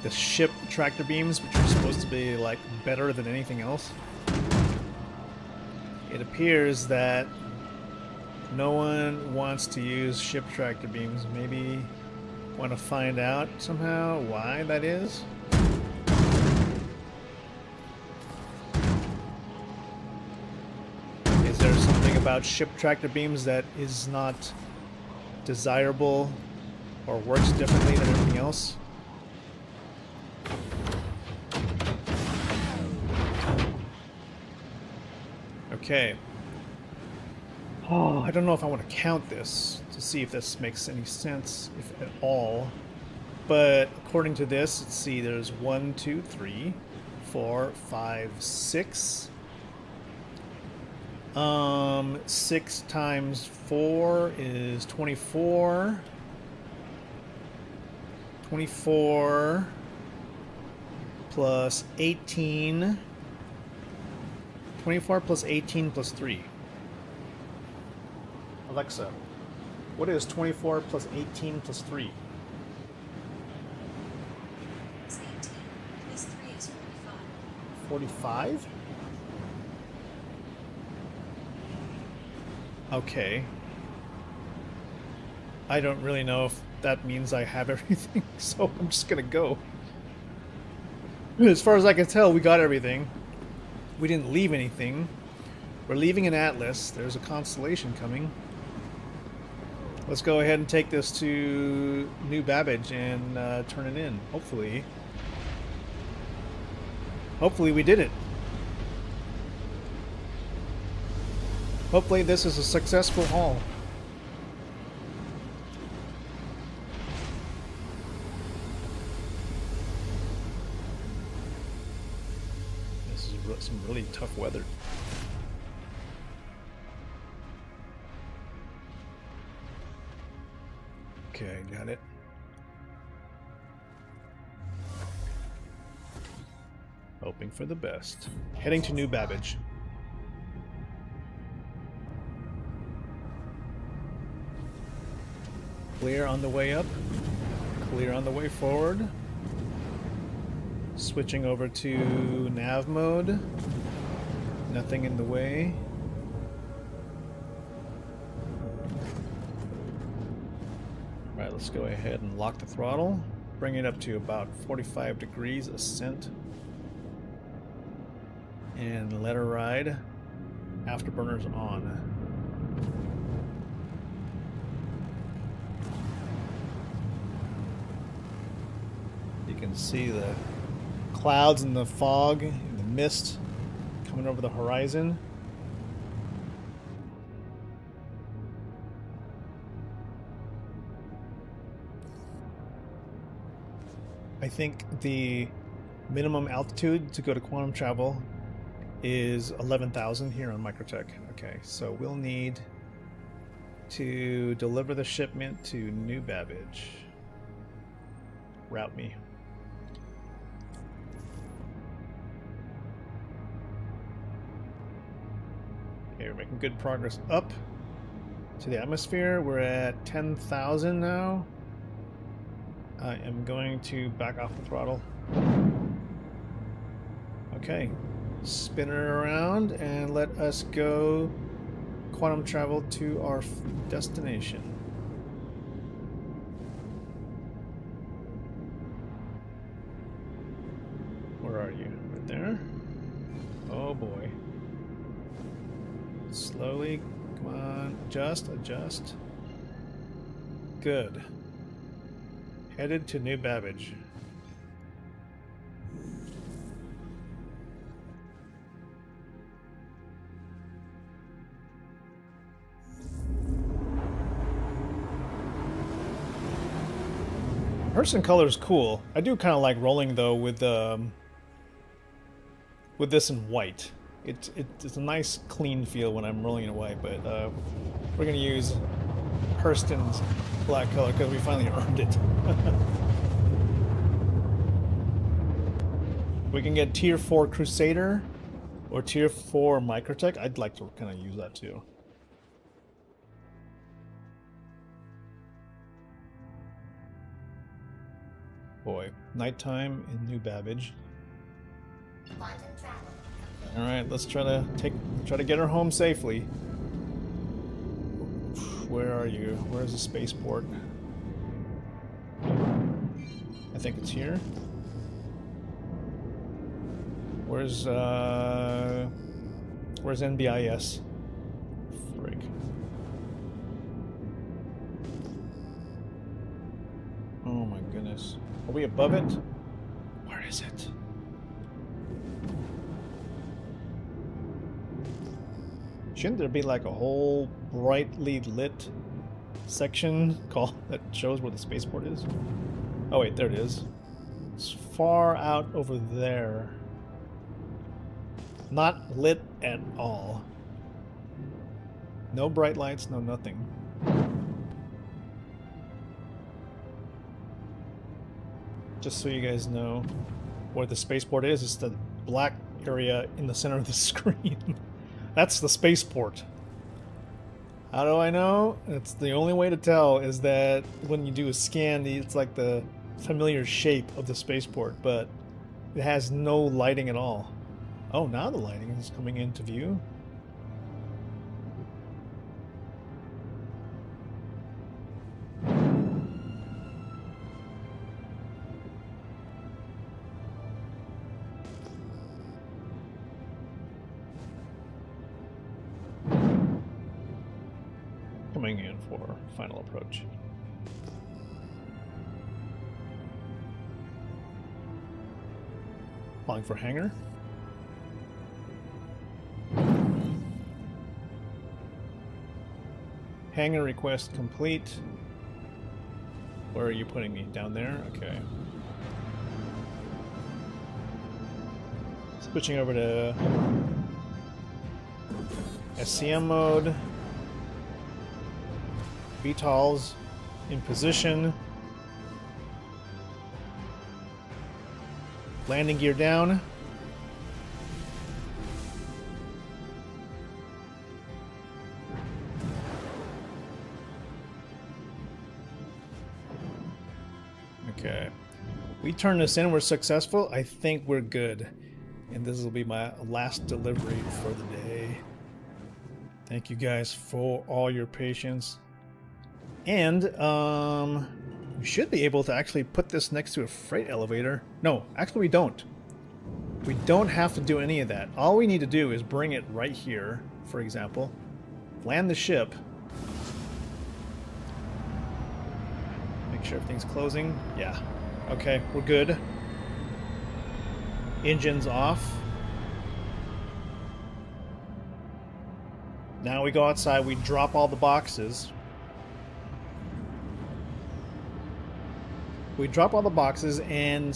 the ship tractor beams, which are supposed to be like better than anything else? It appears that no one wants to use ship tractor beams. Maybe want to find out somehow why that is? Is there something about ship tractor beams that is not desirable or works differently than everything else? Okay. Oh, I don't know if I want to count this to see if this makes any sense, if at all. But according to this, let's see, there's 1, 2, 3, 4, 5, 6. 6 times 4 is 24. 24 plus 18. 24 plus 18 plus 3. Alexa, what is 24 plus 18 plus 3? It's 18 plus 3 is 45. 45? Okay. I don't really know if that means I have everything, so I'm just gonna go. As far as I can tell, we got everything. We didn't leave anything. We're leaving an atlas. There's a constellation coming. Let's go ahead and take this to New Babbage and turn it in. Hopefully. Hopefully we did it. Hopefully this is a successful haul. This is some really tough weather. Okay, got it. Hoping for the best. Heading to New Babbage. Clear on the way up. Clear on the way forward. Switching over to nav mode. Nothing in the way. Alright, let's go ahead and lock the throttle. Bring it up to about 45 degrees ascent. And let her ride. Afterburners on. You can see the clouds and the fog and the mist coming over the horizon. I think the minimum altitude to go to quantum travel is 11,000 here on Microtech. Okay, so we'll need to deliver the shipment to New Babbage. Route me. Okay, we're making good progress up to the atmosphere. We're at 10,000 now. I am going to back off the throttle. Okay, spin it around and let us go quantum travel to our destination. Where are you? Right there? Oh boy. Slowly, come on, adjust. Good. Headed to New Babbage. Person color is cool. I do kind of like rolling though with this in white. It's a nice clean feel when I'm rolling in white, but we're gonna use Hurston's black color because we finally earned it. We can get tier 4 Crusader or tier 4 Microtech. I'd like to kind of use that too. Boy, nighttime in New Babbage. All right, let's try to get her home safely. Where are you? Where's the spaceport? I think it's here. Where's NBIS? Frick. Oh my goodness. Are we above it? Where is it? Shouldn't there be like a whole brightly lit section that shows where the spaceport is? Oh wait, there it is. It's far out over there. Not lit at all. No bright lights, no nothing. Just so you guys know where the spaceport is, it's the black area in the center of the screen. That's the spaceport. How do I know? It's the only way to tell is that when you do a scan, it's like the familiar shape of the spaceport, but it has no lighting at all. Oh, now the lighting is coming into view. Coming in for final approach. Calling for hangar. Hangar request complete. Where are you putting me? Down there? Okay. Switching over to SCM mode. VTOLs in position. Landing gear down. Okay. We turn this in, we're successful. I think we're good. And this will be my last delivery for the day. Thank you guys for all your patience. And we should be able to actually put this next to a freight elevator. No, actually we don't. We don't have to do any of that. All we need to do is bring it right here, for example. Land the ship. Make sure everything's closing. Yeah. Okay, we're good. Engines off. Now we go outside, we drop all the boxes. We drop all the boxes, and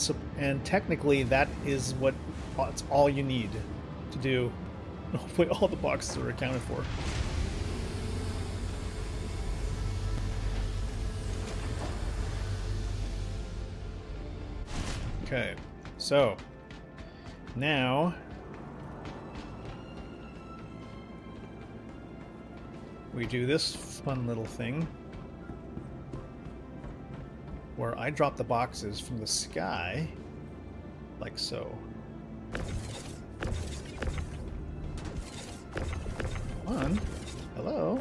technically that is it's all you need to do. Hopefully all the boxes are accounted for. Okay, so now we do this fun little thing where I drop the boxes from the sky, like so. Come on. Hello?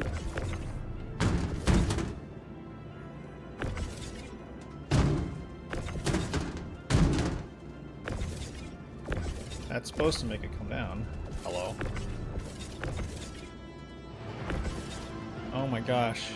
That's supposed to make it come down. Hello? Oh my gosh.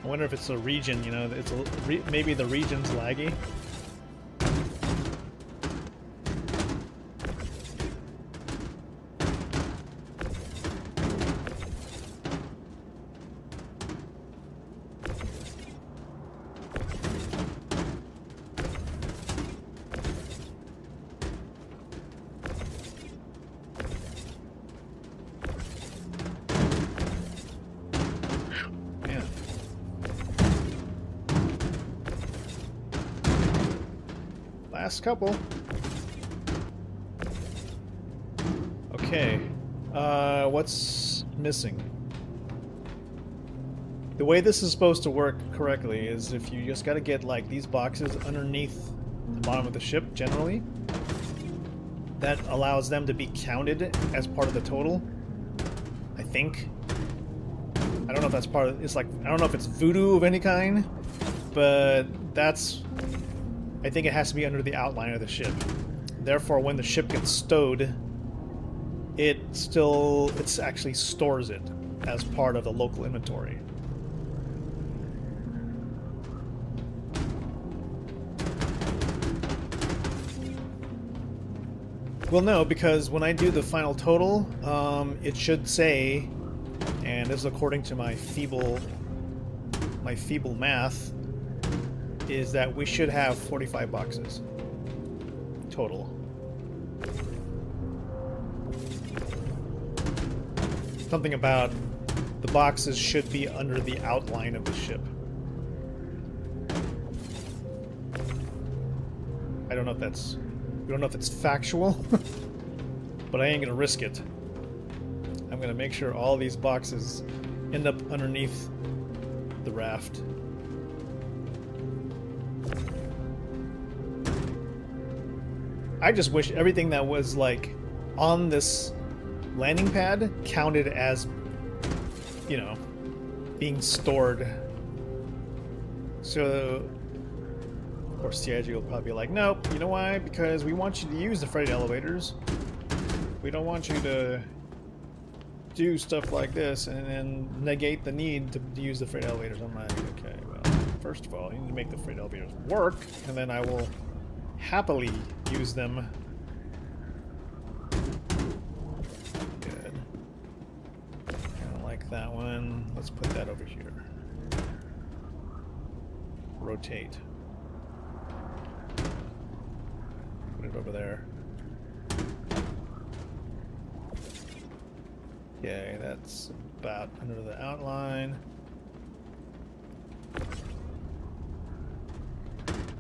I wonder if it's a region, you know, it's maybe the region's laggy. Last couple. Okay. What's missing? The way this is supposed to work correctly is if you just gotta get like these boxes underneath the bottom of the ship generally. That allows them to be counted as part of the total. I think. I don't know if that's part of, it's like, I don't know if it's voodoo of any kind, but that's, I think it has to be under the outline of the ship. Therefore, when the ship gets stowed, it actually stores it as part of the local inventory. Well, no, because when I do the final total, it should say, and this is according to my feeble math, is that we should have 45 boxes total. Something about the boxes should be under the outline of the ship. I don't know if that's... We don't know if it's factual, but I ain't gonna risk it. I'm gonna make sure all these boxes end up underneath the raft. I just wish everything that was like on this landing pad counted as, you know, being stored. So, of course, CIG will probably be like, nope, you know why? Because we want you to use the freight elevators. We don't want you to do stuff like this and then negate the need to use the freight elevators. I'm like, okay, well, first of all, you need to make the freight elevators work, and then I will happily use them. Good. I don't like that one. Let's put that over here. Rotate. Put it over there. Okay, that's about under the outline.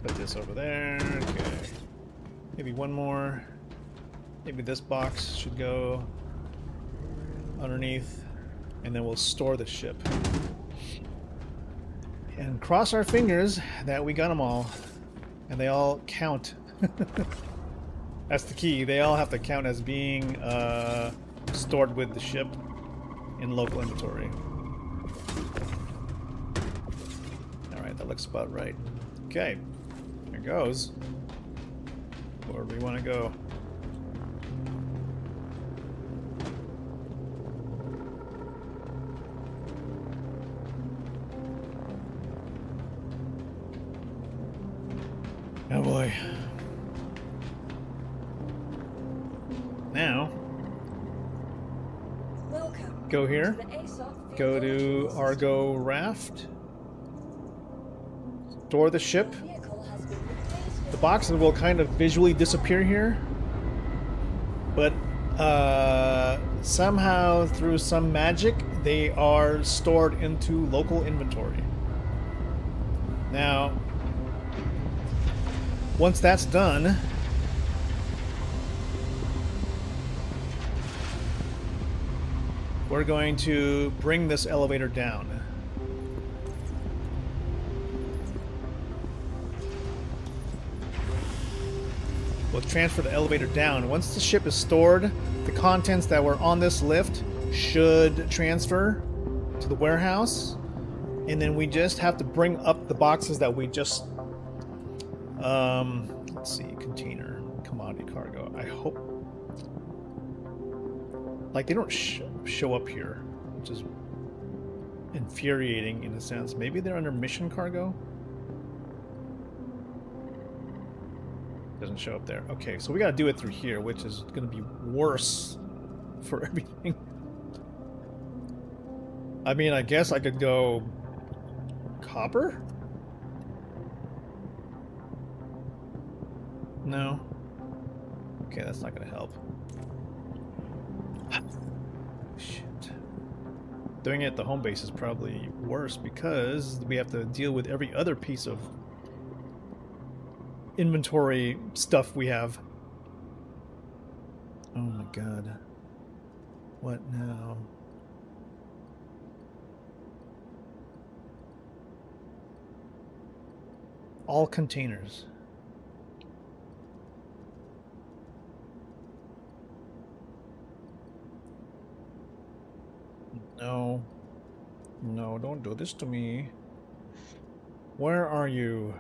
Put this over there. Okay. Maybe one more. Maybe this box should go underneath, and then we'll store the ship. And cross our fingers that we got them all, and they all count. That's the key. They all have to count as being stored with the ship in local inventory. Alright, that looks about right. Okay, here goes. Where do we want to go? Oh boy. Now, go here, go to Argo Raft, store the ship. The boxes will kind of visually disappear here, but somehow through some magic they are stored into local inventory. Now, once that's done, we're going to bring this elevator down. We'll transfer the elevator down. Once the ship is stored, the contents that were on this lift should transfer to the warehouse, and then we just have to bring up the boxes that we just let's see, container, commodity cargo. I hope, like, they don't show up here, which is infuriating in a sense. Maybe they're under mission cargo. Doesn't show up there. Okay, so we gotta do it through here, which is gonna be worse for everything. I mean, I guess I could go copper? No. Okay, that's not gonna help. Shit. Doing it at the home base is probably worse because we have to deal with every other piece of inventory stuff we have. Oh my god. What now? All containers. No. No, don't do this to me. Where are you?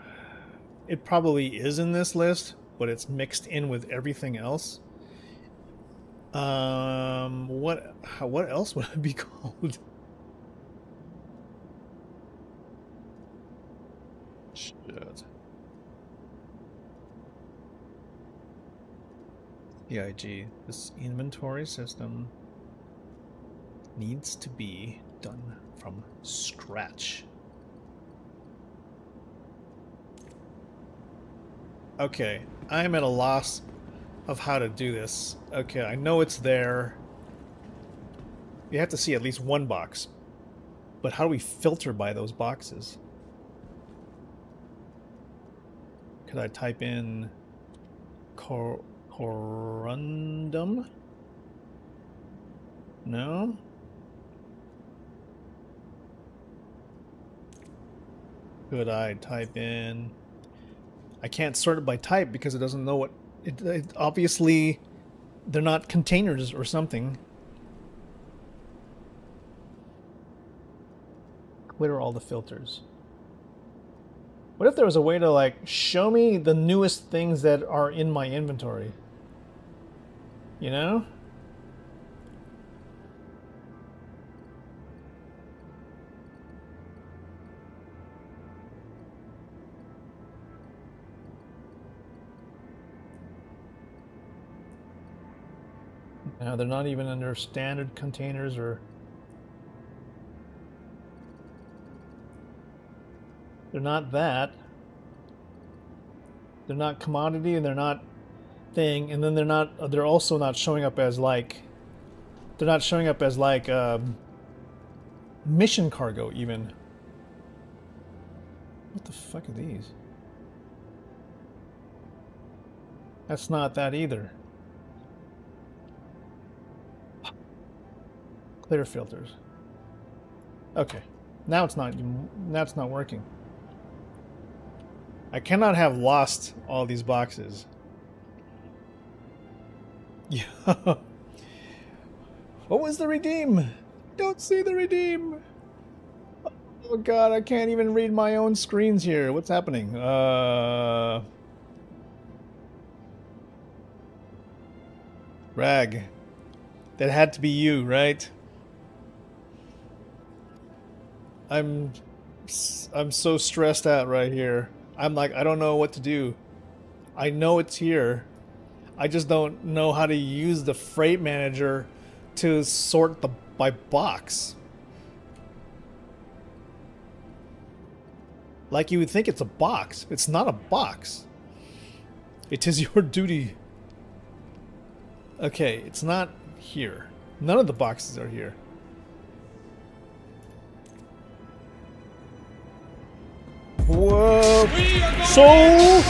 It probably is in this list, but it's mixed in with everything else. What else would it be called? Shit. EIG. This inventory system needs to be done from scratch. Okay, I'm at a loss of how to do this. Okay, I know it's there. You have to see at least one box. But how do we filter by those boxes? Could I type in corundum? No? Could I type in... I can't sort it by type because it doesn't know what... It obviously, they're not containers or something. Clear all the filters. What if there was a way to, like, show me the newest things that are in my inventory? You know? Now they're not even under standard containers or... They're not that. They're not commodity and they're not thing. And then they're also not showing up as like... They're not showing up as like mission cargo even. What the fuck are these? That's not that either. Clear filters. Okay. Now it's not working. I cannot have lost all these boxes. Yeah. What was the redeem? Don't see the redeem. Oh god, I can't even read my own screens here. What's happening? Rag. That had to be you, right? I'm so stressed out right here. I'm like, I don't know what to do. I know it's here. I just don't know how to use the freight manager to sort by box. Like you would think it's a box. It's not a box. It is your duty. Okay, it's not here. None of the boxes are here. Whoa! Soul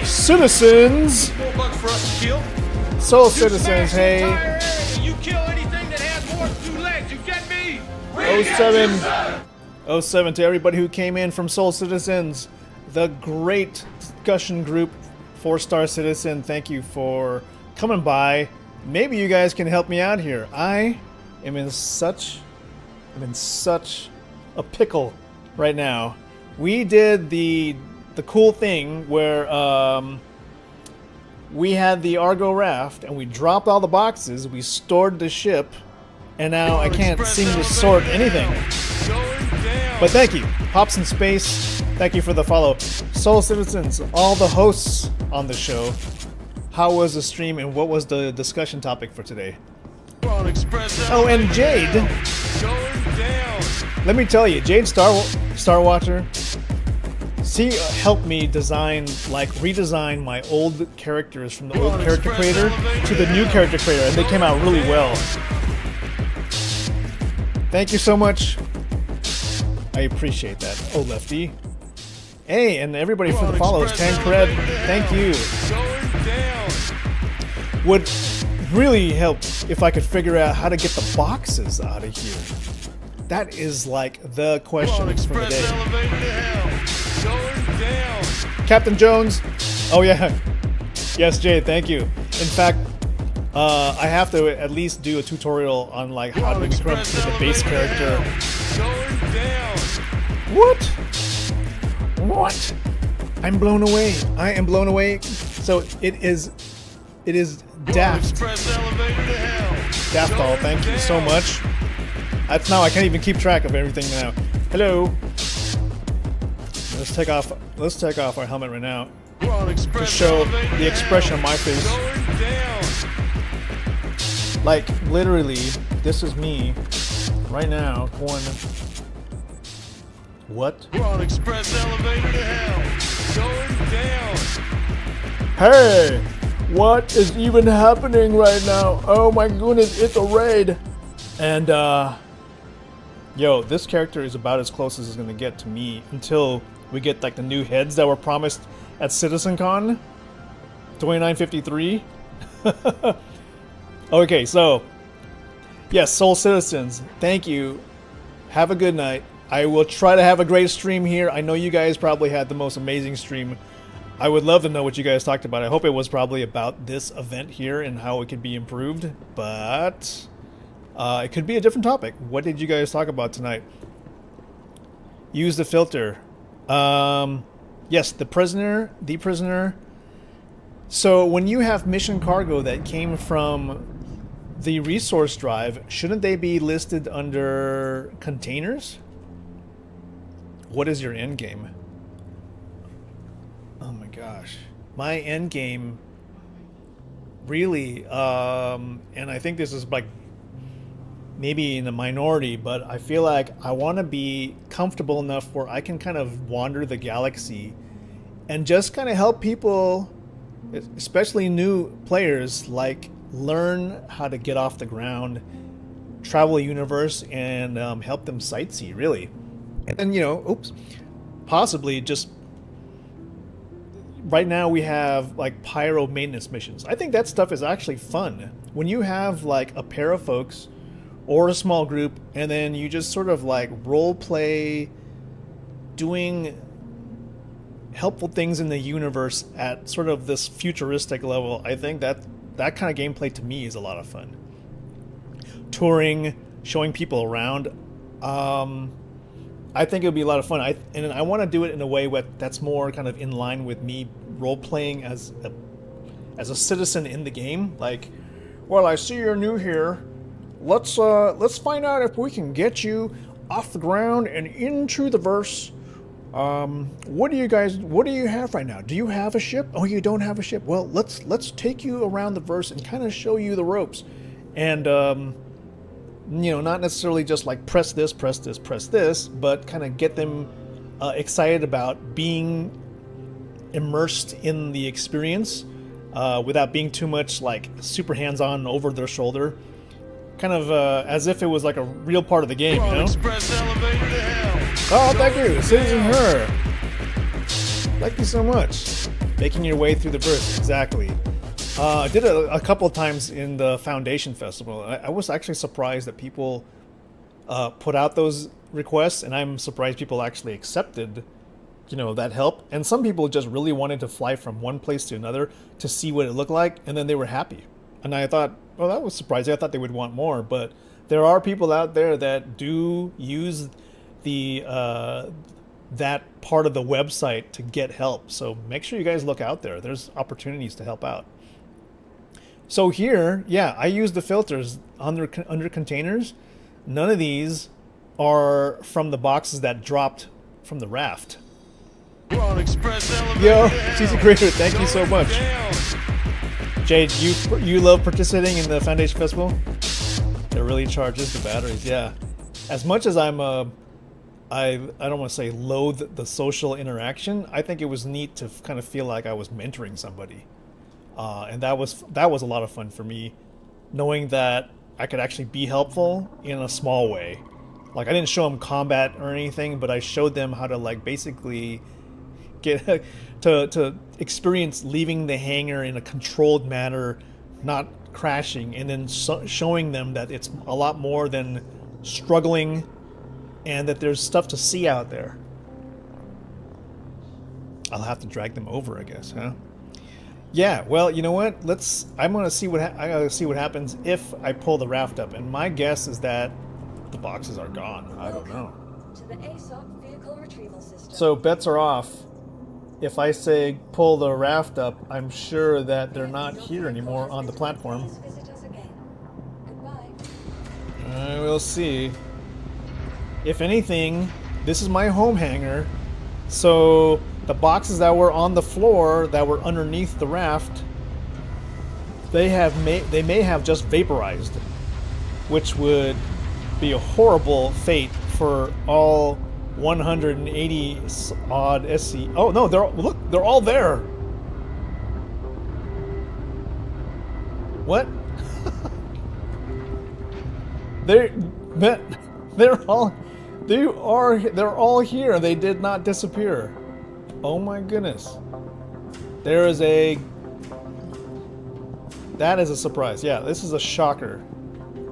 citizens! Soul citizens, hey! You kill anything that has more than 2 legs, you get me? 07 to everybody who came in from Soul Citizens, the great discussion group, 4-star citizen. Thank you for coming by. Maybe you guys can help me out here. I am in such a pickle right now. We did the cool thing where we had the Argo raft and we dropped all the boxes, we stored the ship, and now I can't seem to sort anything. But thank you, Hops in Space, thank you for the follow. Soul Citizens, all the hosts on the show, how was the stream and what was the discussion topic for today? Oh, and Jade, let me tell you, Jade Star Watcher, she helped me redesign my old characters from the old character creator to the new character creator, and they came out really well. Thank you so much. I appreciate that. Oh, Lefty. Hey, and everybody for the follows. Tancred, thank you. Would really help if I could figure out how to get the boxes out of here. That is like the question for the day. Captain Jones. Oh yeah. Yes, Jay, thank you. In fact, I have to at least do a tutorial on like how to become the base character. What? What? I'm blown away. I am blown away. So it is Daft. Daftall, thank you so much. That's now I can't even keep track of everything now. Hello. Let's take off our helmet right now to show the expression on my face. Like, literally, this is me right now going... What? We're on express elevator to hell. Going down. Hey! What is even happening right now? Oh my goodness, it's a raid! And, yo, this character is about as close as it's gonna get to me until we get, like, the new heads that were promised at CitizenCon 2953. Okay, so, yes, Soul Citizens, thank you. Have a good night. I will try to have a great stream here. I know you guys probably had the most amazing stream. I would love to know what you guys talked about. I hope it was probably about this event here and how it could be improved, but it could be a different topic. What did you guys talk about tonight? Use the filter. Yes, the prisoner. So when you have mission cargo that came from the resource drive, shouldn't they be listed under containers? What is your end game? Oh my gosh. My end game really, and I think this is like maybe in the minority, but I feel like I want to be comfortable enough where I can kind of wander the galaxy and just kind of help people, especially new players, like learn how to get off the ground, travel the universe, and help them sightsee, really. And then, you know, possibly just right now we have like pyro maintenance missions. I think that stuff is actually fun. When you have like a pair of folks or a small group and then you just sort of like role play doing helpful things in the universe at sort of this futuristic level, I think that kind of gameplay to me is a lot of fun. Touring, showing people around, I think it would be a lot of fun. And I want to do it in a way that's more kind of in line with me role-playing as a citizen in the game. Like, well, I see you're new here. Let's find out if we can get you off the ground and into the verse. What do you have right now? Do you have a ship? Oh, you don't have a ship. Well, let's take you around the verse and kind of show you the ropes. And you know, not necessarily just like press this, but kind of get them excited about being immersed in the experience without being too much like super hands-on over their shoulder. Kind of as if it was like a real part of the game, you know? Oh, thank you, Citizen Her. Thank you so much. Making your way through the verse, exactly. I did it a couple of times in the Foundation Festival. I was actually surprised that people put out those requests, and I'm surprised people actually accepted, you know, that help. And some people just really wanted to fly from one place to another to see what it looked like, and then they were happy. And I thought, well, that was surprising. I thought they would want more, but there are people out there that do use the that part of the website to get help. So make sure you guys look out there. There's opportunities to help out. So here, yeah, I use the filters under containers. None of these are from the boxes that dropped from the raft. Yo, Cheesy Creator, thank you so much. Jade, you love participating in the Foundation Festival? It really charges the batteries, yeah. As much as I'm I don't want to say loathe the social interaction, I think it was neat to kind of feel like I was mentoring somebody. And that was a lot of fun for me, knowing that I could actually be helpful in a small way. Like, I didn't show them combat or anything, but I showed them how to, like, basically get to experience leaving the hangar in a controlled manner, not crashing, and then showing them that it's a lot more than struggling and that there's stuff to see out there. I'll have to drag them over, I guess, huh? Yeah, well, you know what? I'm gonna see what happens if I pull the raft up, and my guess is that the boxes are gone. I don't know. To the ASOP vehicle retrieval system. So bets are off. If I say pull the raft up, I'm sure that they're not here anymore on the platform. I will see. If anything, this is my home hangar, so the boxes that were on the floor that were underneath the raft they may have just vaporized, which would be a horrible fate for all 180 odd SC. Oh no, they're all there. What? they're all here. They did not disappear. Oh my goodness. That is a surprise. Yeah, this is a shocker.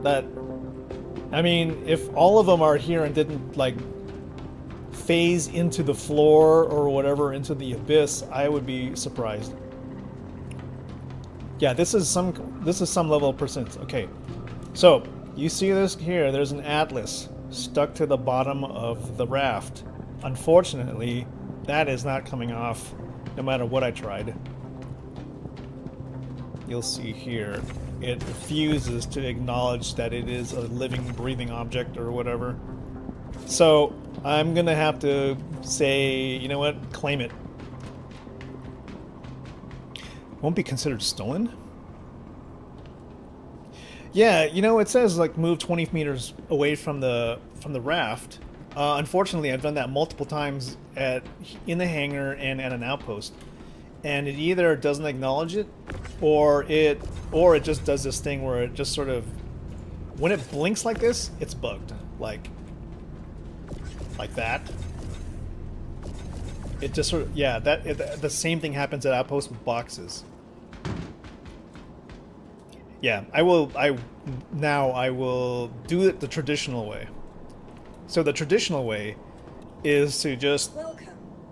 I mean, if all of them are here and didn't like phase into the floor or whatever, into the abyss, I would be surprised. Yeah, this is some level of percent. Okay, so you see this here. There's an atlas stuck to the bottom of the raft. Unfortunately, that is not coming off, no matter what I tried. You'll see here, it refuses to acknowledge that it is a living, breathing object or whatever. So I'm gonna have to say, you know what, claim it. Won't be considered stolen? Yeah, you know, it says like move 20 meters away from the raft. Unfortunately, I've done that multiple times in the hangar and at an outpost, and it either doesn't acknowledge it, or it just does this thing where it just sort of, when it blinks like this, it's bugged, like that. It just sort of, yeah, the same thing happens at outposts with boxes. Yeah, I will do it the traditional way. So the traditional way is to just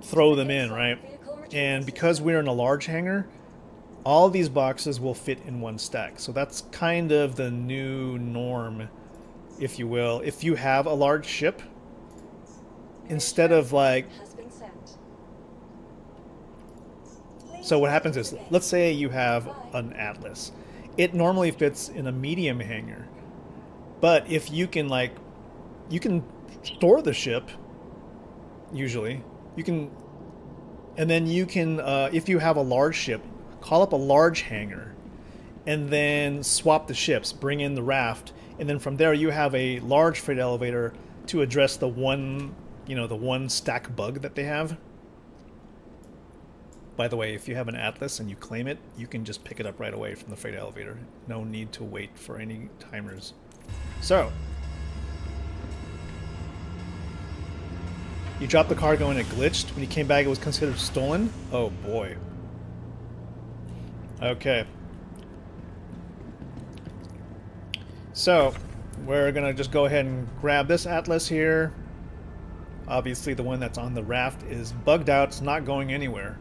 throw them in, right? And because we're in a large hangar, all these boxes will fit in one stack. So that's kind of the new norm, if you will. If you have a large ship, instead of like... So what happens is, let's say you have an Atlas. It normally fits in a medium hangar. But if you can like... You can store the ship, usually. You can... And then you can, if you have a large ship, call up a large hangar, and then swap the ships, bring in the raft, and then from there you have a large freight elevator to address the one, the one stack bug that they have. By the way, if you have an Atlas and you claim it, you can just pick it up right away from the freight elevator. No need to wait for any timers. So, you dropped the cargo and it glitched. When you came back, it was considered stolen? Oh boy. Okay. So, we're gonna just go ahead and grab this Atlas here. Obviously, the one that's on the raft is bugged out. It's not going anywhere.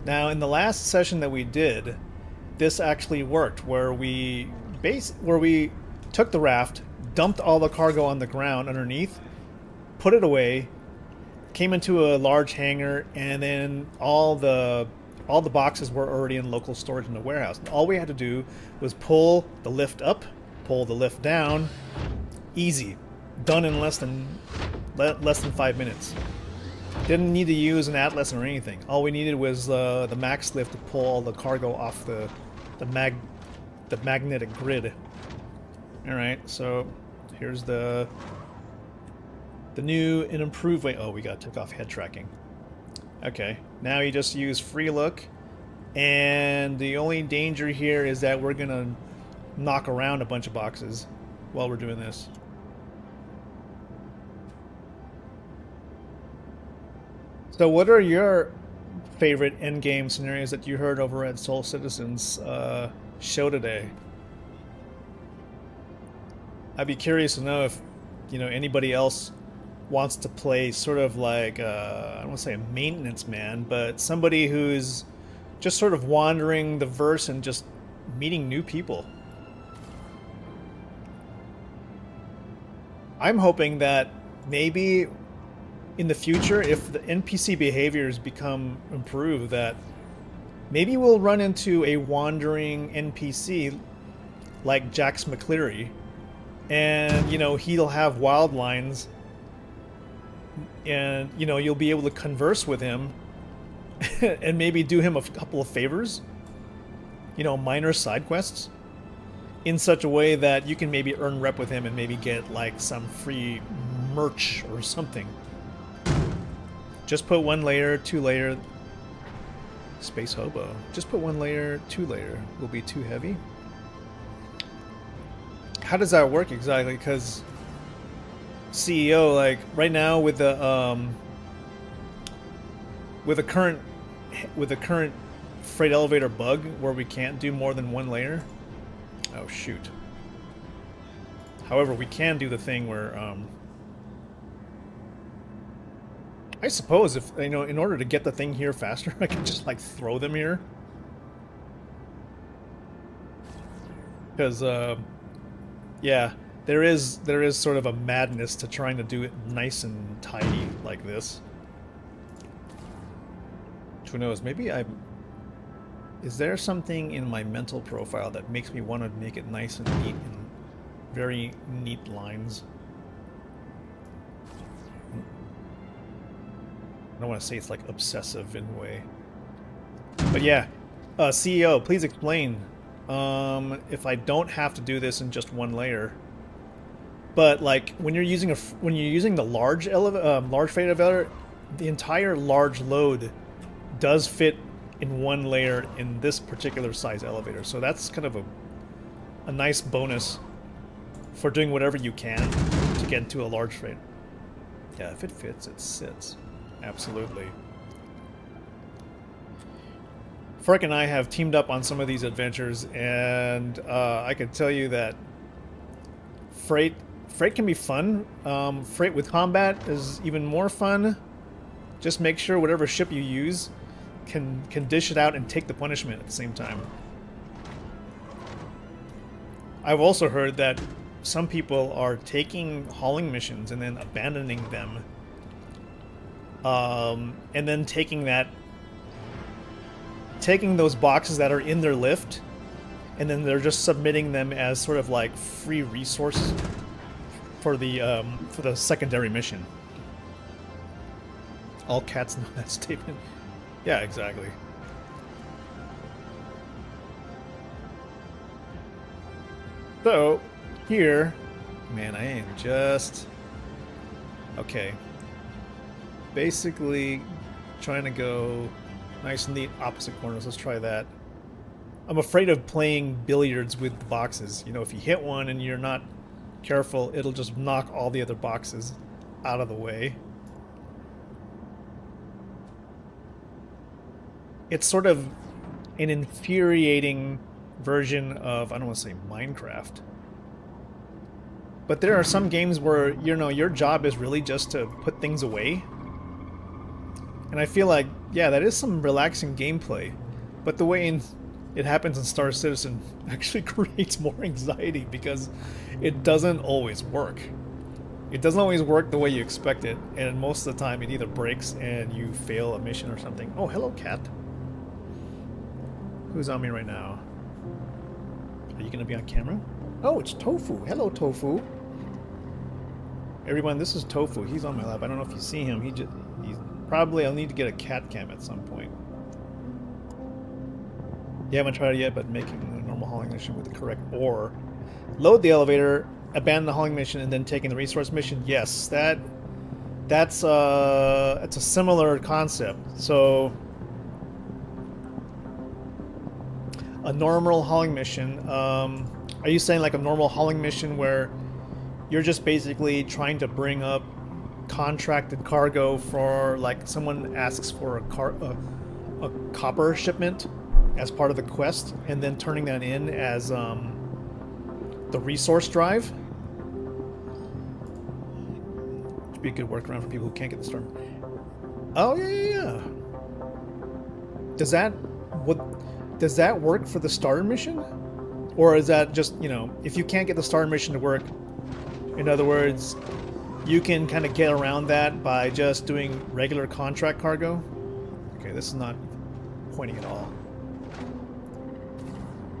Now, in the last session that we did, this actually worked, where we took the raft, dumped all the cargo on the ground underneath, put it away, came into a large hangar, and then all the boxes were already in local storage in the warehouse. And all we had to do was pull the lift up, pull the lift down. Easy. Done in less than 5 minutes. Didn't need to use an Atlas or anything. All we needed was the max lift to pull all the cargo off the magnetic grid. Alright, so here's the new and improved way. Oh, we got took off head tracking. Okay, now you just use free look, and the only danger here is that we're gonna knock around a bunch of boxes while we're doing this. So what are your favorite endgame scenarios that you heard over at Soul Citizen's show today? I'd be curious to know if anybody else wants to play sort of like I don't want to say a maintenance man, but somebody who's just sort of wandering the verse and just meeting new people. I'm hoping that maybe in the future, if the NPC behaviors become improved, that maybe we'll run into a wandering NPC like Jax McCleary, and he'll have wild lines, and you'll be able to converse with him and maybe do him a couple of favors. you know, minor side quests in such a way that you can maybe earn rep with him and maybe get like some free merch or something. Just put 1 layer, 2 layer. Space Hobo. Just put 1 layer, 2 layer. Will be too heavy. How does that work exactly? Because CEO, like right now with the current freight elevator bug where we can't do more than 1 layer. Oh shoot. However, we can do the thing where I suppose if, you know, in order to get the thing here faster, I can just like throw them here. Because yeah, there is sort of a madness to trying to do it nice and tidy like this. Who knows, maybe is there something in my mental profile that makes me want to make it nice and neat and very neat lines? I don't want to say it's like obsessive in a way. But yeah, CEO, please explain if I don't have to do this in just 1 layer. But like when you're using the large freight elevator, the entire large load does fit in 1 layer in this particular size elevator. So that's kind of a nice bonus for doing whatever you can to get into a large freight. Yeah, if it fits, it sits. Absolutely. Freck and I have teamed up on some of these adventures, and I can tell you that freight can be fun. Freight with combat is even more fun. Just make sure whatever ship you use can dish it out and take the punishment at the same time. I've also heard that some people are taking hauling missions and then abandoning them, and then taking those boxes that are in their lift, and then they're just submitting them as sort of like free resources for the secondary mission. All cats know that statement. Yeah, exactly. So, here, man, I am just... Okay. Basically, trying to go nice and neat opposite corners. Let's try that. I'm afraid of playing billiards with the boxes. You know, if you hit one and you're not careful, it'll just knock all the other boxes out of the way. It's sort of an infuriating version of, I don't want to say Minecraft, but there are some games where, you know, your job is really just to put things away. And I feel like, yeah, that is some relaxing gameplay, but the way it happens in Star Citizen actually creates more anxiety because it doesn't always work. It doesn't always work the way you expect it, and most of the time it either breaks and you fail a mission or something. Oh, hello, cat. Who's on me right now? Are you going to be on camera? Oh, it's Tofu. Hello, Tofu. Everyone, this is Tofu. He's on my lap. I don't know if you see him. He's probably... I'll need to get a cat cam at some point. You haven't tried it yet, but making a normal hauling mission with the correct ore. Load the elevator, abandon the hauling mission, and then taking the resource mission. Yes, that's a similar concept. So... a normal hauling mission. Are you saying like a normal hauling mission where you're just basically trying to bring up contracted cargo for, like, someone asks for a copper shipment as part of the quest, and then turning that in as the resource drive? Should be a good workaround for people who can't get the storm. Oh yeah. Does that work for the starter mission? Or is that just, you know, if you can't get the starter mission to work, in other words, you can kind of get around that by just doing regular contract cargo? Okay, this is not pointing at all.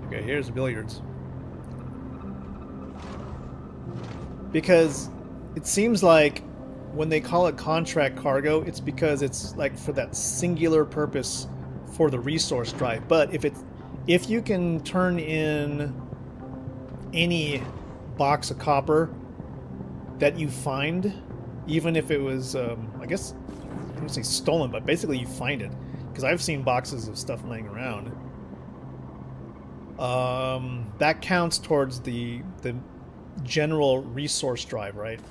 Okay, here's the billiards. Because it seems like when they call it contract cargo, it's because it's like for that singular purpose for the resource drive. But if if you can turn in any box of copper that you find, even if it was, I guess, I don't say stolen, but basically you find it. Because I've seen boxes of stuff laying around. That counts towards the general resource drive, right?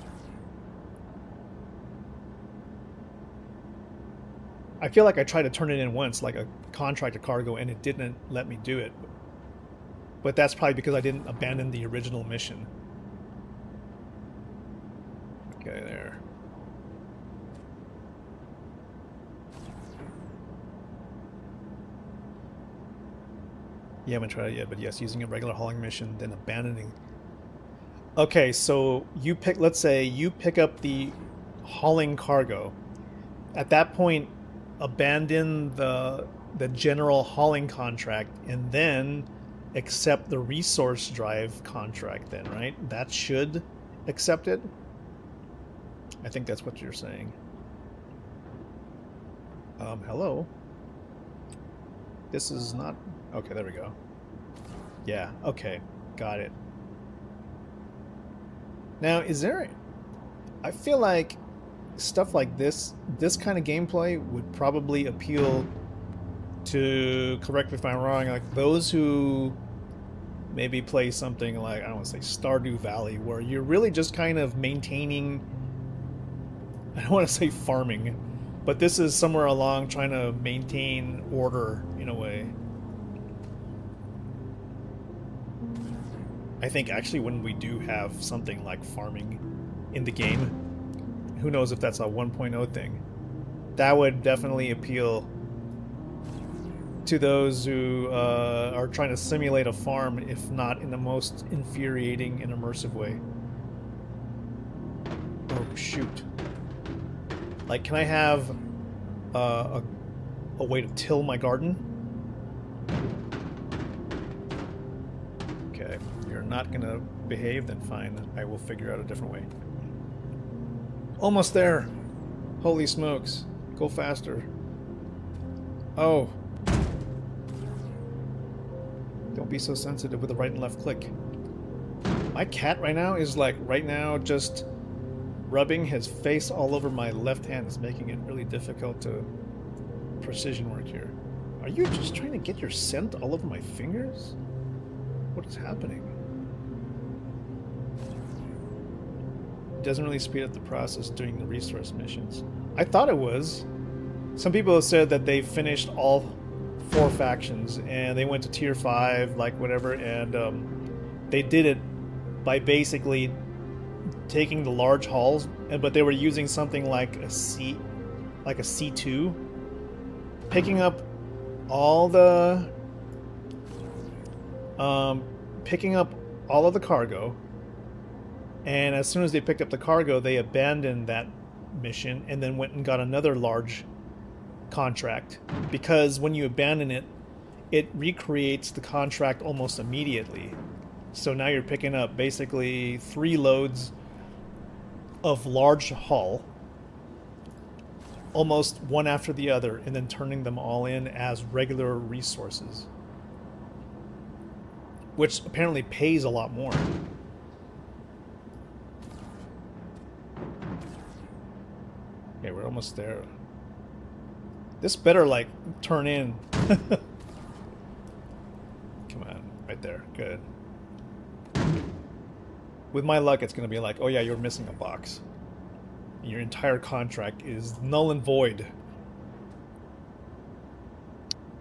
I feel like I tried to turn it in once, like a contract, a cargo, and it didn't let me do it. But that's probably because I didn't abandon the original mission. Okay, there. You haven't tried it yet, but yes, using a regular hauling mission, then abandoning. Okay, so you pick, let's say you pick up the hauling cargo. At that point, abandon the general hauling contract and then accept the resource drive contract then, right? That should accept it. I think that's what you're saying. Hello? This is not... Okay, there we go. Yeah, okay. Got it. Now, is there... I feel like stuff like this kind of gameplay would probably appeal to, correct me if I'm wrong, like those who maybe play something like, I don't want to say Stardew Valley, where you're really just kind of maintaining... I don't want to say farming, but this is somewhere along trying to maintain order in a way. I think actually when we do have something like farming in the game, who knows if that's a 1.0 thing, that would definitely appeal to those who are trying to simulate a farm, if not in the most infuriating and immersive way. Oh, shoot. Like, can I have a way to till my garden? Okay, you're not gonna behave, then fine. I will figure out a different way. Almost there! Holy smokes. Go faster. Oh. Don't be so sensitive with the right and left click. My cat right now is like, just rubbing his face all over my left hand is making it really difficult to precision work here. Are you just trying to get your scent all over my fingers? What is happening? It doesn't really speed up the process doing the resource missions. I thought it was. Some people have said that they finished all 4 factions and they went to tier 5, like whatever, and they did it by basically taking the large hauls, but they were using something like a C2, picking up all the cargo, and as soon as they picked up the cargo, they abandoned that mission and then went and got another large contract, because when you abandon it, it recreates the contract almost immediately. So now you're picking up basically 3 loads of large haul, almost one after the other, and then turning them all in as regular resources, which apparently pays a lot more. Okay, we're almost there. This better, like, turn in. Come on, right there. Good. With my luck, it's going to be like, oh yeah, you're missing a box. Your entire contract is null and void.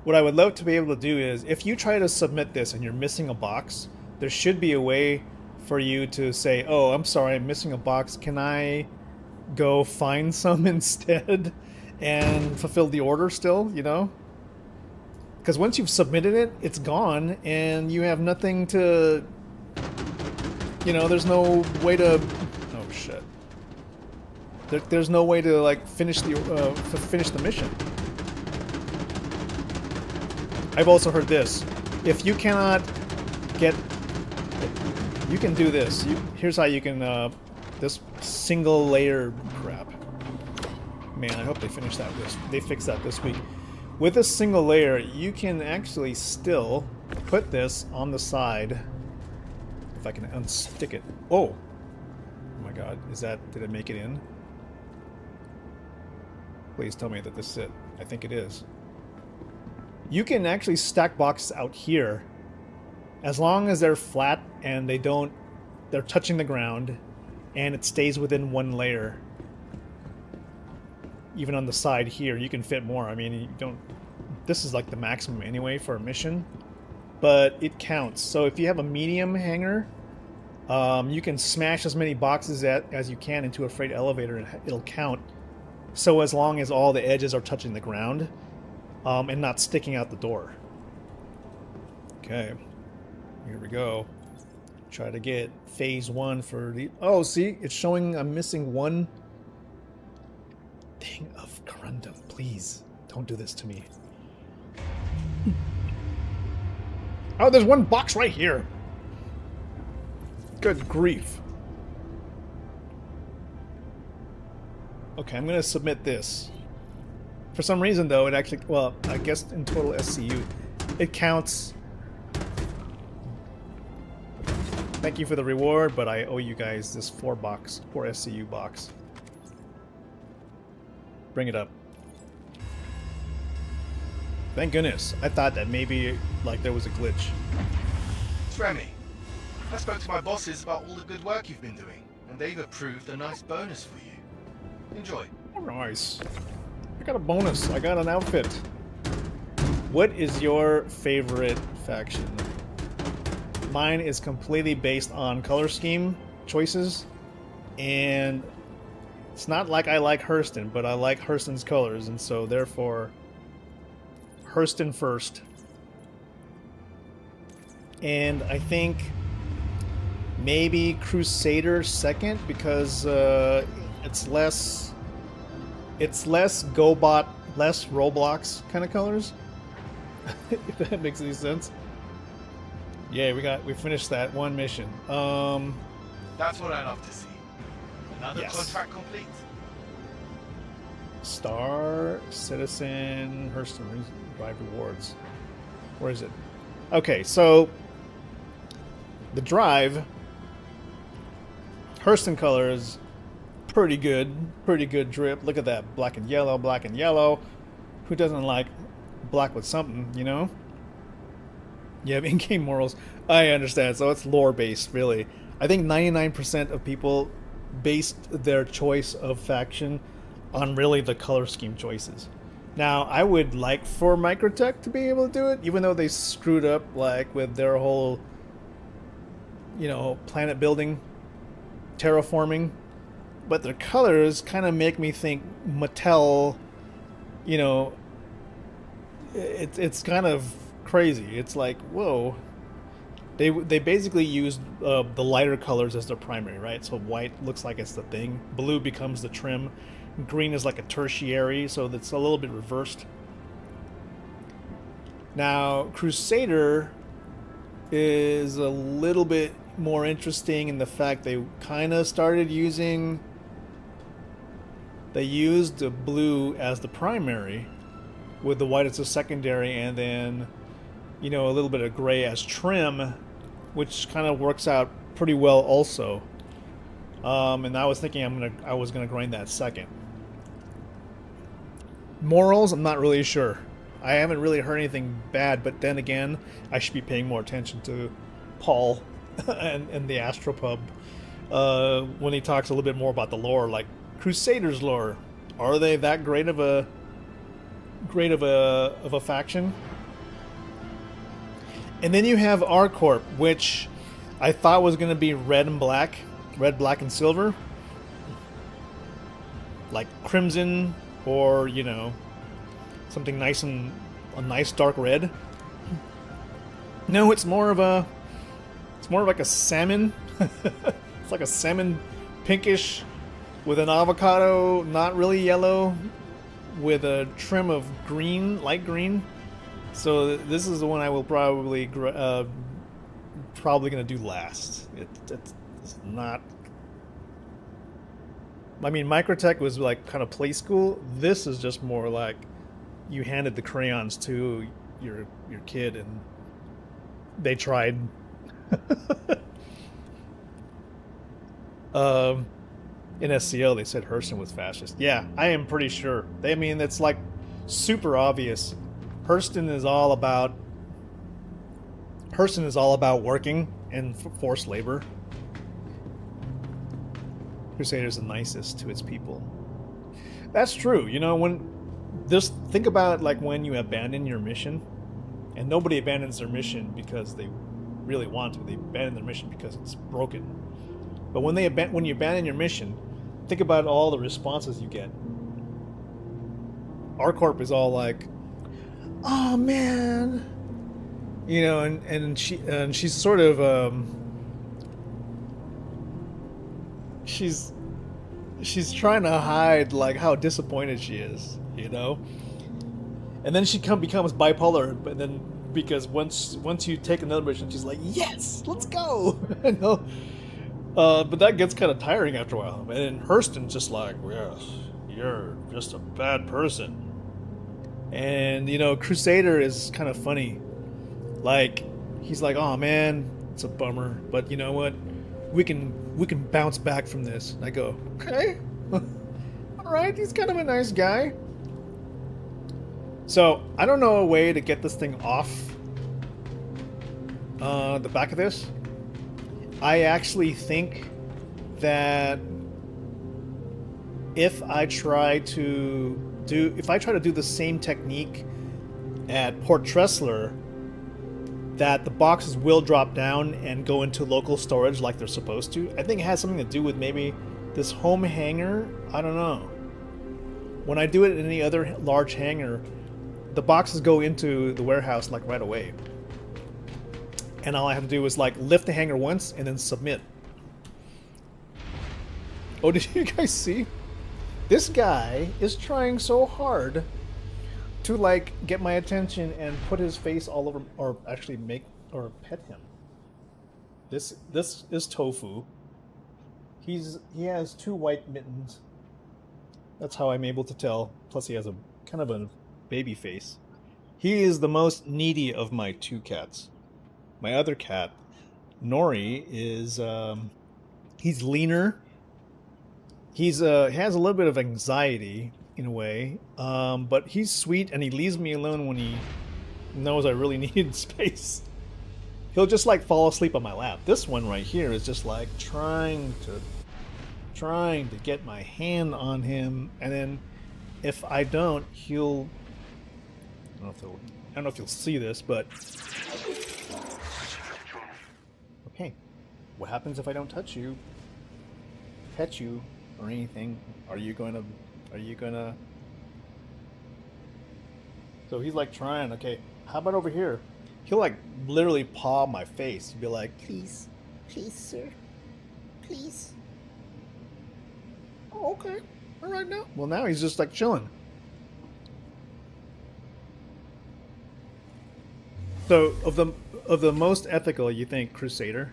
What I would love to be able to do is, if you try to submit this and you're missing a box, there should be a way for you to say, oh, I'm sorry, I'm missing a box. Can I go find some instead and fulfill the order still, you know? Because once you've submitted it, it's gone, and you have nothing to... You know, there's no way to... Oh, shit. There's no way to, like, finish the mission. I've also heard this. If you cannot get... You can do this. Here's how you can... this single layer crap. Man, I hope they finish that. They fix that this week. with a single layer, you can actually still put this on the side. If I can unstick it. Oh! Oh my god, did it make it in? Please tell me that this is it. I think it is. You can actually stack boxes out here as long as they're flat and they're touching the ground and it stays within one layer. Even on the side here, you can fit more. I mean, you don't... This is like the maximum anyway for a mission, but it counts. So if you have a medium hanger, you can smash as many boxes as you can into a freight elevator and it'll count. So as long as all the edges are touching the ground and not sticking out the door. Okay, here we go. Try to get phase 1 for the... Oh, see, it's showing I'm missing one thing of corundum. Please, don't do this to me. Oh, there's one box right here. Good grief. Okay, I'm gonna submit this. For some reason, though, it actually... Well, I guess in total SCU, it counts... Thank you for the reward, but I owe you guys this 4 SCU box. Bring it up. Thank goodness. I thought that maybe, like, there was a glitch. It's Remy. I spoke to my bosses about all the good work you've been doing, and they've approved a nice bonus for you. Enjoy. Oh, nice. I got a bonus. I got an outfit. What is your favorite faction? Mine is completely based on color scheme choices, and it's not like I like Hurston, but I like Hurston's colors, and so therefore Hurston first. And I think maybe Crusader second, because it's less GoBot, less Roblox kind of colors. If that makes any sense. Yeah, we finished that one mission. That's what I love to see. Another contract complete. Star Citizen Hurston Drive Rewards. Where is it? Okay, so the drive Hurston colors pretty good drip. Look at that, black and yellow. Who doesn't like black with something, you know? You have in-game morals. I understand. So it's lore-based, really. I think 99% of people based their choice of faction on really the color scheme choices. Now, I would like for Microtech to be able to do it, even though they screwed up, like, with their whole, you know, planet building, terraforming. But their colors kind of make me think Mattel, you know, it's kind of crazy. It's like, whoa. They basically used the lighter colors as their primary, right? So white looks like it's the thing. Blue becomes the trim. Green is like a tertiary, so that's a little bit reversed. Now, Crusader is a little bit more interesting in the fact they kind of started using... They used the blue as the primary, with the white as a secondary, and then, you know, a little bit of gray as trim, which kind of works out pretty well also. And I was thinking I was gonna grind that second. Morals, I'm not really sure. I haven't really heard anything bad, but then again, I should be paying more attention to Paul and the Astropub when he talks a little bit more about the lore, like Crusaders lore. Are they that great of a faction? And then you have R-Corp, which I thought was going to be red, black, and silver. Like crimson, or, you know, something nice and a nice dark red. No, it's more like a salmon. It's like a salmon pinkish with an avocado, not really yellow, with a trim of green, light green. So this is the one I will probably going to do last. It's not... I mean, Microtech was like kind of play school. This is just more like, you handed the crayons to your kid and they tried. In SCL they said Hurston was fascist. Yeah, I am pretty sure. I mean, it's like super obvious. Hurston is all about working and forced labor. Crusader's the nicest to its people. That's true. You know, when just think about like when you abandon your mission, and nobody abandons their mission because they really want to. They abandon their mission because it's broken. But when you abandon your mission, think about all the responses you get. R-Corp is all like, "Oh man," you know, and she's sort of she's trying to hide like how disappointed she is, you know. And then she becomes bipolar, but then because once you take another mission, she's like, "Yes, let's go," you know. But that gets kind of tiring after a while. And Hurston's just like, "Yes, you're just a bad person." And you know, Crusader is kind of funny. Like, he's like, "Oh man, it's a bummer, but you know what? We can bounce back from this." And I go, "Okay, all right." He's kind of a nice guy. So I don't know a way to get this thing off the back of this. I actually think that if I try to do the same technique at Port Tressler, that the boxes will drop down and go into local storage like they're supposed to. I think it has something to do with maybe this home hangar. I don't know. When I do it in any other large hangar, the boxes go into the warehouse like right away. And all I have to do is like lift the hangar once and then submit. Oh, did you guys see? This guy is trying so hard to like get my attention and put his face all over, or actually or pet him. This is Tofu. He has 2 white mittens. That's how I'm able to tell. Plus he has a kind of a baby face. He is the most needy of my 2 cats. My other cat, Nori, is he's leaner. He has a little bit of anxiety in a way, but he's sweet and he leaves me alone when he knows I really need space. He'll just like fall asleep on my lap. This one right here is just like trying to get my hand on him, and then if I don't, he'll. I don't know if you'll see this, but okay. What happens if I don't touch you, pet you, or anything? Are you gonna? So he's like trying. Okay, how about over here? He'll like literally paw my face. He'll be like, Please, please, sir. Please. "Oh, okay, all right now." Well, now he's just like chilling. So of the most ethical, you think Crusader?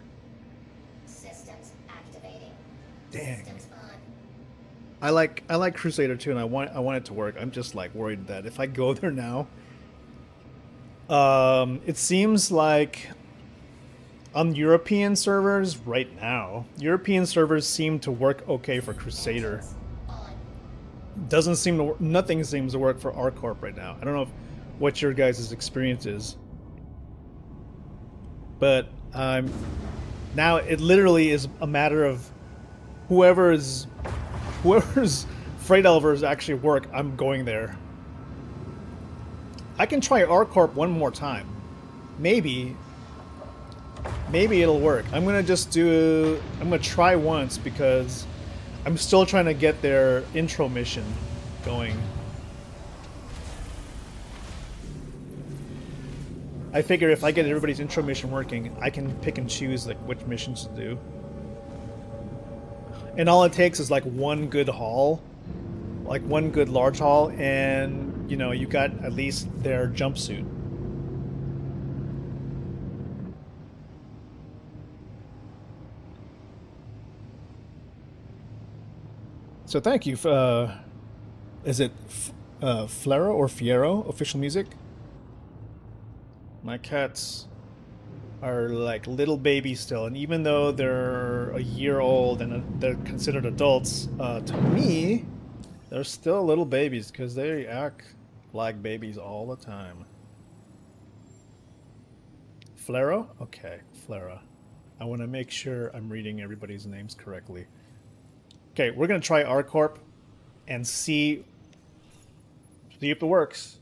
Systems activating. Dang. Systems on. I like Crusader too, and I want it to work. I'm just like worried that if I go there now, it seems like on European servers right now, European servers seem to work okay for Crusader. Doesn't seem to nothing seems to work for R-Corp right now. I don't know what your guys' experience is. But now it literally is a matter of whoever's freight elevers actually work, I'm going there. I can try R-Corp one more time. Maybe it'll work. I'm gonna try once because I'm still trying to get their intro mission going. I figure if I get everybody's intro mission working, I can pick and choose like which missions to do. And all it takes is like one good haul, like one good large haul, and you know, you got at least their jumpsuit. So thank you for, is it Flero or Fiero official music. My cats are like little babies still, and even though they're a year old and they're considered adults, to me, they're still little babies because they act like babies all the time. Flero? Okay, Flera. I want to make sure I'm reading everybody's names correctly. Okay, we're going to try R-Corp and see if it works.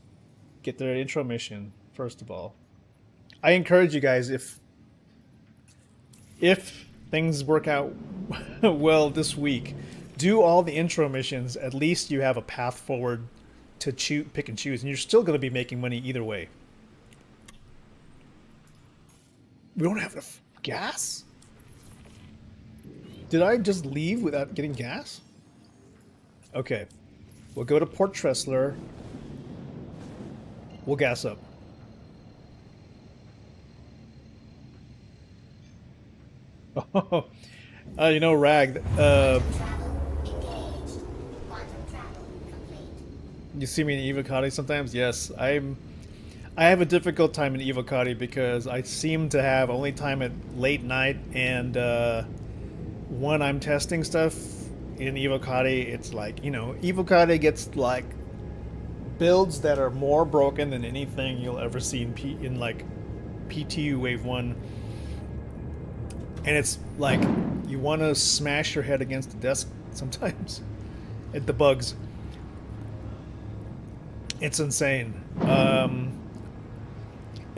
Get their intro mission, first of all. I encourage you guys, if things work out well this week, do all the intro missions. At least you have a path forward to pick and choose, and you're still going to be making money either way. We don't have enough gas? Did I just leave without getting gas? Okay. We'll go to Port Tressler. We'll gas up. Oh, you know, Rag, you see me in Evocati sometimes? Yes, I have a difficult time in Evocati because I seem to have only time at late night, and when I'm testing stuff in Evocati, it's like, you know, Evocati gets like builds that are more broken than anything you'll ever see in like PTU Wave 1. And it's like you want to smash your head against the desk sometimes at the bugs. It's insane. I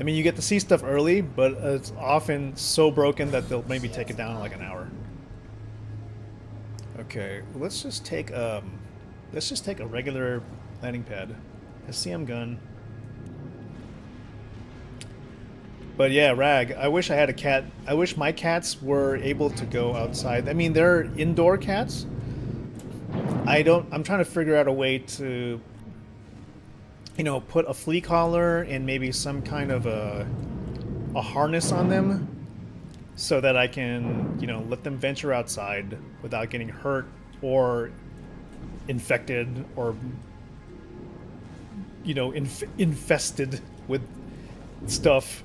mean, you get to see stuff early, but it's often so broken that they'll maybe take it down in like an hour. Okay, let's just take a regular landing pad, a CM gun. But yeah, Rag, I wish I had a cat. I wish my cats were able to go outside. I mean, they're indoor cats. I'm trying to figure out a way to, you know, put a flea collar and maybe some kind of a harness on them so that I can, you know, let them venture outside without getting hurt or infected or, you know, infested with stuff.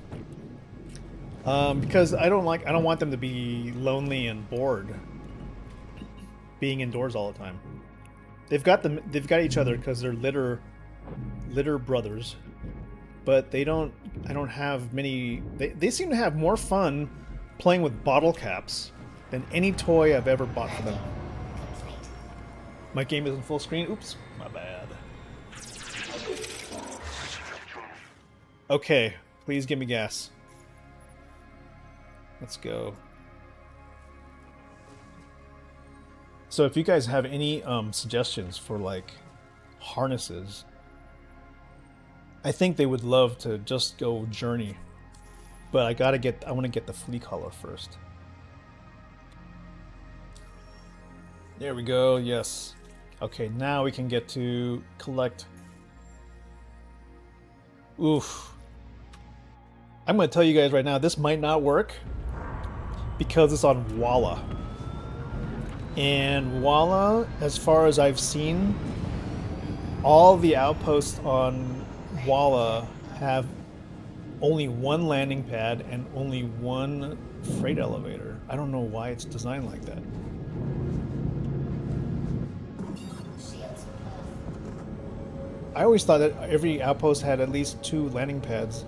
Because I don't want them to be lonely and bored being indoors all the time. They've got each other because they're litter brothers, but I don't have many. They seem to have more fun playing with bottle caps than any toy I've ever bought for them. My game isn't full screen. Oops, my bad. Okay, please give me gas. Let's go. So if you guys have any suggestions for like harnesses, I think they would love to just go Journey. But I want to get the flea collar first. There we go, yes. Okay, now we can get to collect. Oof. I'm going to tell you guys right now, this might not work because it's on Walla. And Walla, as far as I've seen, all the outposts on Walla have only one landing pad and only one freight elevator. I don't know why it's designed like that. I always thought that every outpost had at least 2 landing pads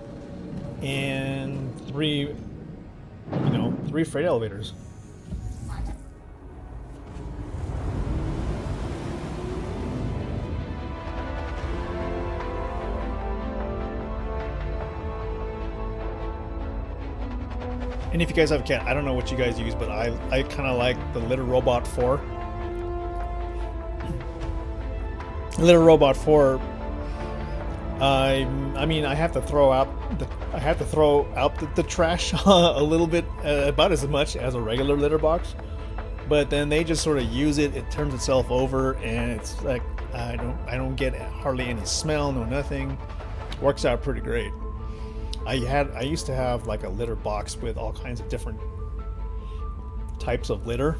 and 3 freight elevators. And if you guys have a cat, I don't know what you guys use, but I kind of like the Litter Robot 4. Litter Robot 4. I mean, I have to throw out the trash a little bit, about as much as a regular litter box. But then they just sort of use it. It turns itself over, and it's like I don't get hardly any smell, no nothing. Works out pretty great. I used to have like a litter box with all kinds of different types of litter.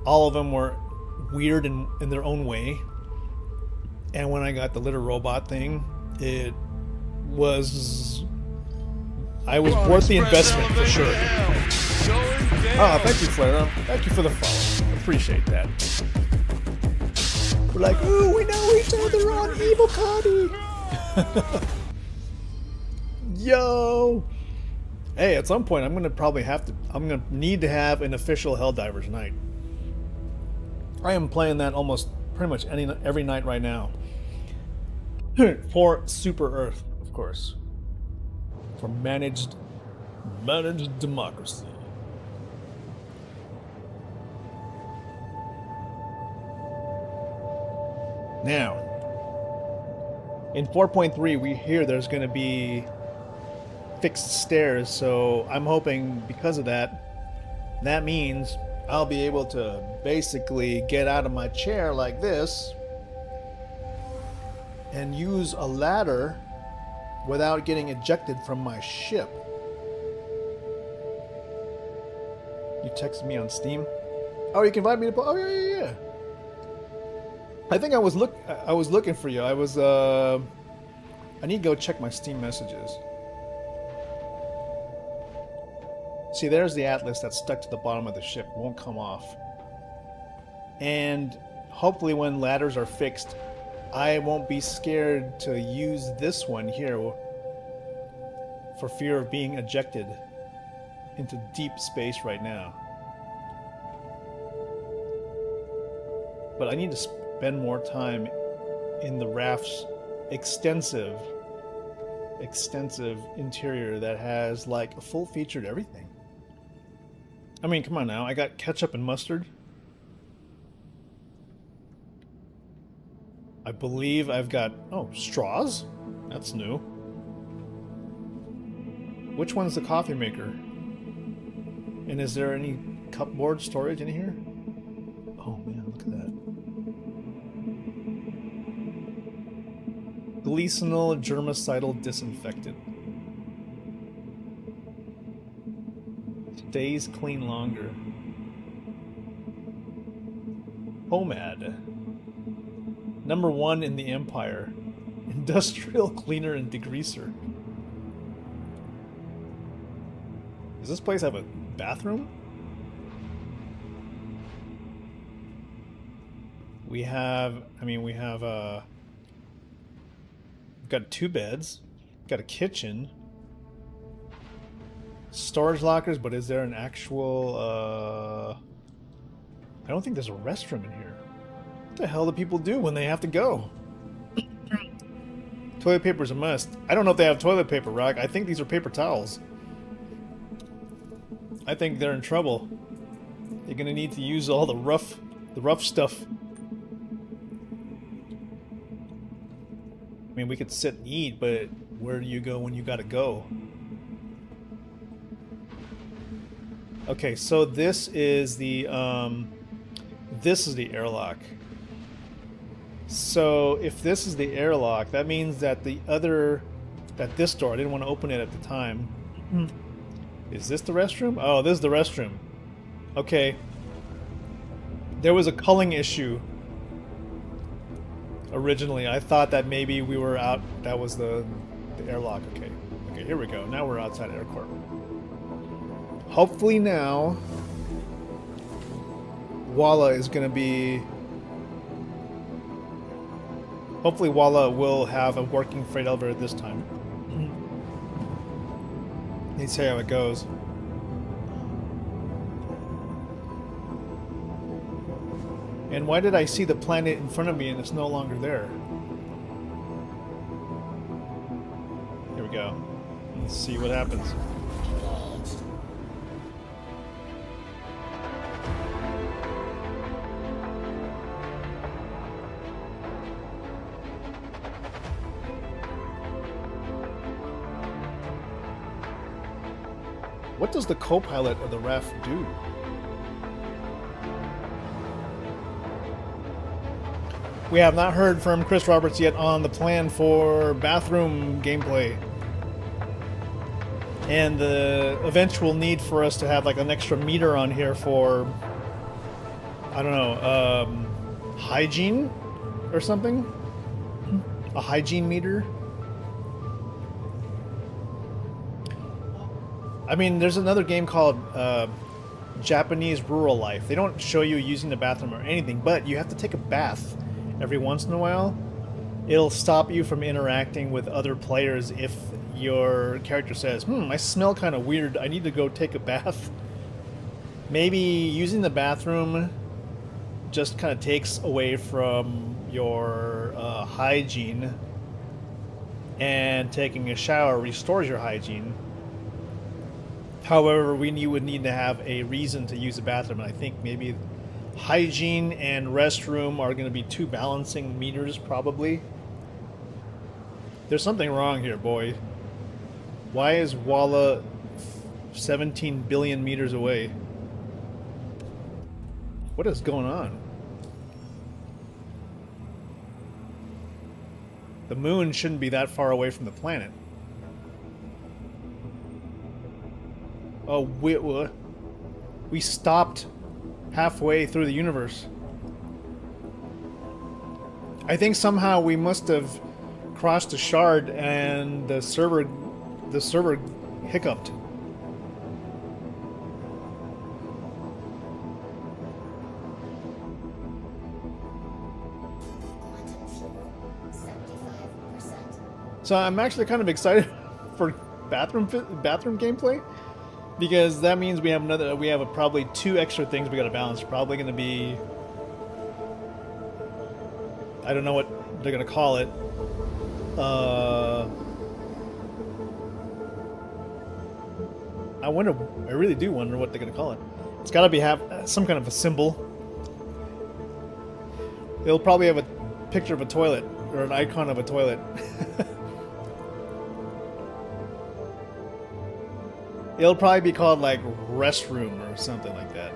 All of them were weird in their own way. And when I got the litter robot thing, it was... I was worth the investment for sure. Oh, thank you, Flair. Thank you for the follow. Appreciate that. We're like, ooh, we know each other on Evil Connie. Yo. Hey, at some point, I'm gonna need to have an official Helldivers night. I am playing that almost pretty much every night right now. For Super Earth, of course. For managed democracy. Now, in 4.3, we hear there's going to be fixed stairs, so I'm hoping because of that, that means I'll be able to basically get out of my chair like this and use a ladder without getting ejected from my ship. You texted me on Steam? Oh, you can invite me to... Oh, yeah. I think I was looking for you. I need to go check my Steam messages. See, there's the atlas that's stuck to the bottom of the ship. It won't come off. And hopefully when ladders are fixed, I won't be scared to use this one here for fear of being ejected into deep space right now. But I need to spend more time in the raft's extensive interior that has like a full featured everything. I mean, come on now. I got ketchup and mustard. I believe I've got... Oh, straws? That's new. Which one's the coffee maker? And is there any cupboard storage in here? Oh man, look at that. Glycinol germicidal disinfectant. Stays clean longer. Pomade. #1 in the Empire. Industrial cleaner and degreaser. Does this place have a bathroom? We have got 2 beds, got a kitchen, storage lockers, but is there an actual, I don't think there's a restroom in here. What the hell do people do when they have to go? Toilet paper is a must. I don't know if they have toilet paper, Rock. I think these are paper towels. I think they're in trouble. They're gonna need to use all the rough stuff. I mean, we could sit and eat, but where do you go when you gotta go? Okay, so this is the airlock. So if this is the airlock, that means that this door, I didn't want to open it at the time. Is this the restroom? Oh, this is the restroom. Okay. There was a culling issue originally. I thought that maybe we were out. That was the airlock. Okay. Okay, here we go. Now we're outside airport. Hopefully now Walla is going to be... Hopefully Walla will have a working freight elevator this time. Let's see how it goes. And why did I see the planet in front of me and it's no longer there? Here we go. Let's see what happens. What does the co-pilot of the raft do? We have not heard from Chris Roberts yet on the plan for bathroom gameplay. And the eventual need for us to have like an extra meter on here for, I don't know, hygiene or something? a hygiene meter. I mean, there's another game called Japanese Rural Life. They don't show you using the bathroom or anything, but you have to take a bath every once in a while. It'll stop you from interacting with other players if your character says, I smell kind of weird, I need to go take a bath. Maybe using the bathroom just kind of takes away from your hygiene, and taking a shower restores your hygiene. However, you would need to have a reason to use the bathroom, and I think maybe hygiene and restroom are going to be two balancing meters, probably. There's something wrong here, boy. Why is Walla 17 billion meters away? What is going on? The moon shouldn't be that far away from the planet. Oh, we stopped halfway through the universe. I think somehow we must have crossed a shard and the server hiccuped. So I'm actually kind of excited for bathroom gameplay, because that means we have probably 2 extra things we got to balance. Probably going to be, I don't know what they're going to call it. I really do wonder what they're going to call it. It's got to have some kind of a symbol. It'll probably have a picture of a toilet or an icon of a toilet. It'll probably be called like restroom or something like that.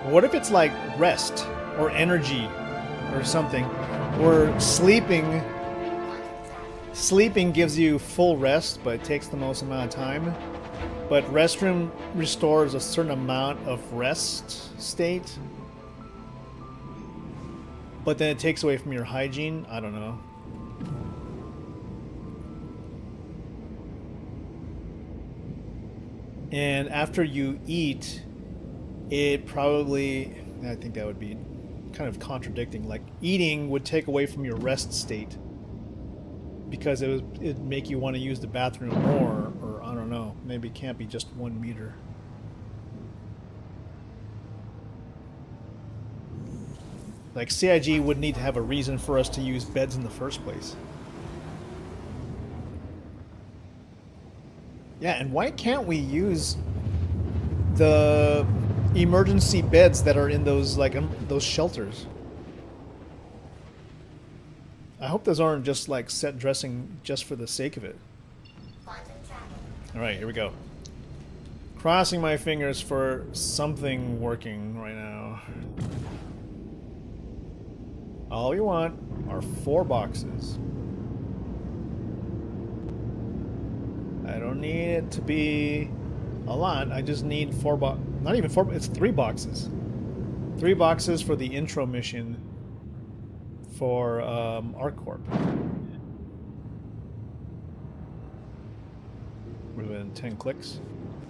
What if it's like rest or energy or something? Or sleeping. Sleeping gives you full rest, but it takes the most amount of time. But restroom restores a certain amount of rest state. But then it takes away from your hygiene. I don't know. And after you eat, it probably, I think that would be kind of contradicting. Like, eating would take away from your rest state, because it'd make you want to use the bathroom more, or I don't know. Maybe it can't be just 1 meter. Like, CIG would need to have a reason for us to use beds in the first place. Yeah, and why can't we use the emergency beds that are in those those shelters? I hope those aren't just like set dressing just for the sake of it. All right, here we go. Crossing my fingers for something working right now. All we want are 4 boxes. I don't need it to be a lot. I just need 4 boxes. Not even 4. It's 3 boxes. 3 boxes for the intro mission for ArcCorp. Within 10 clicks.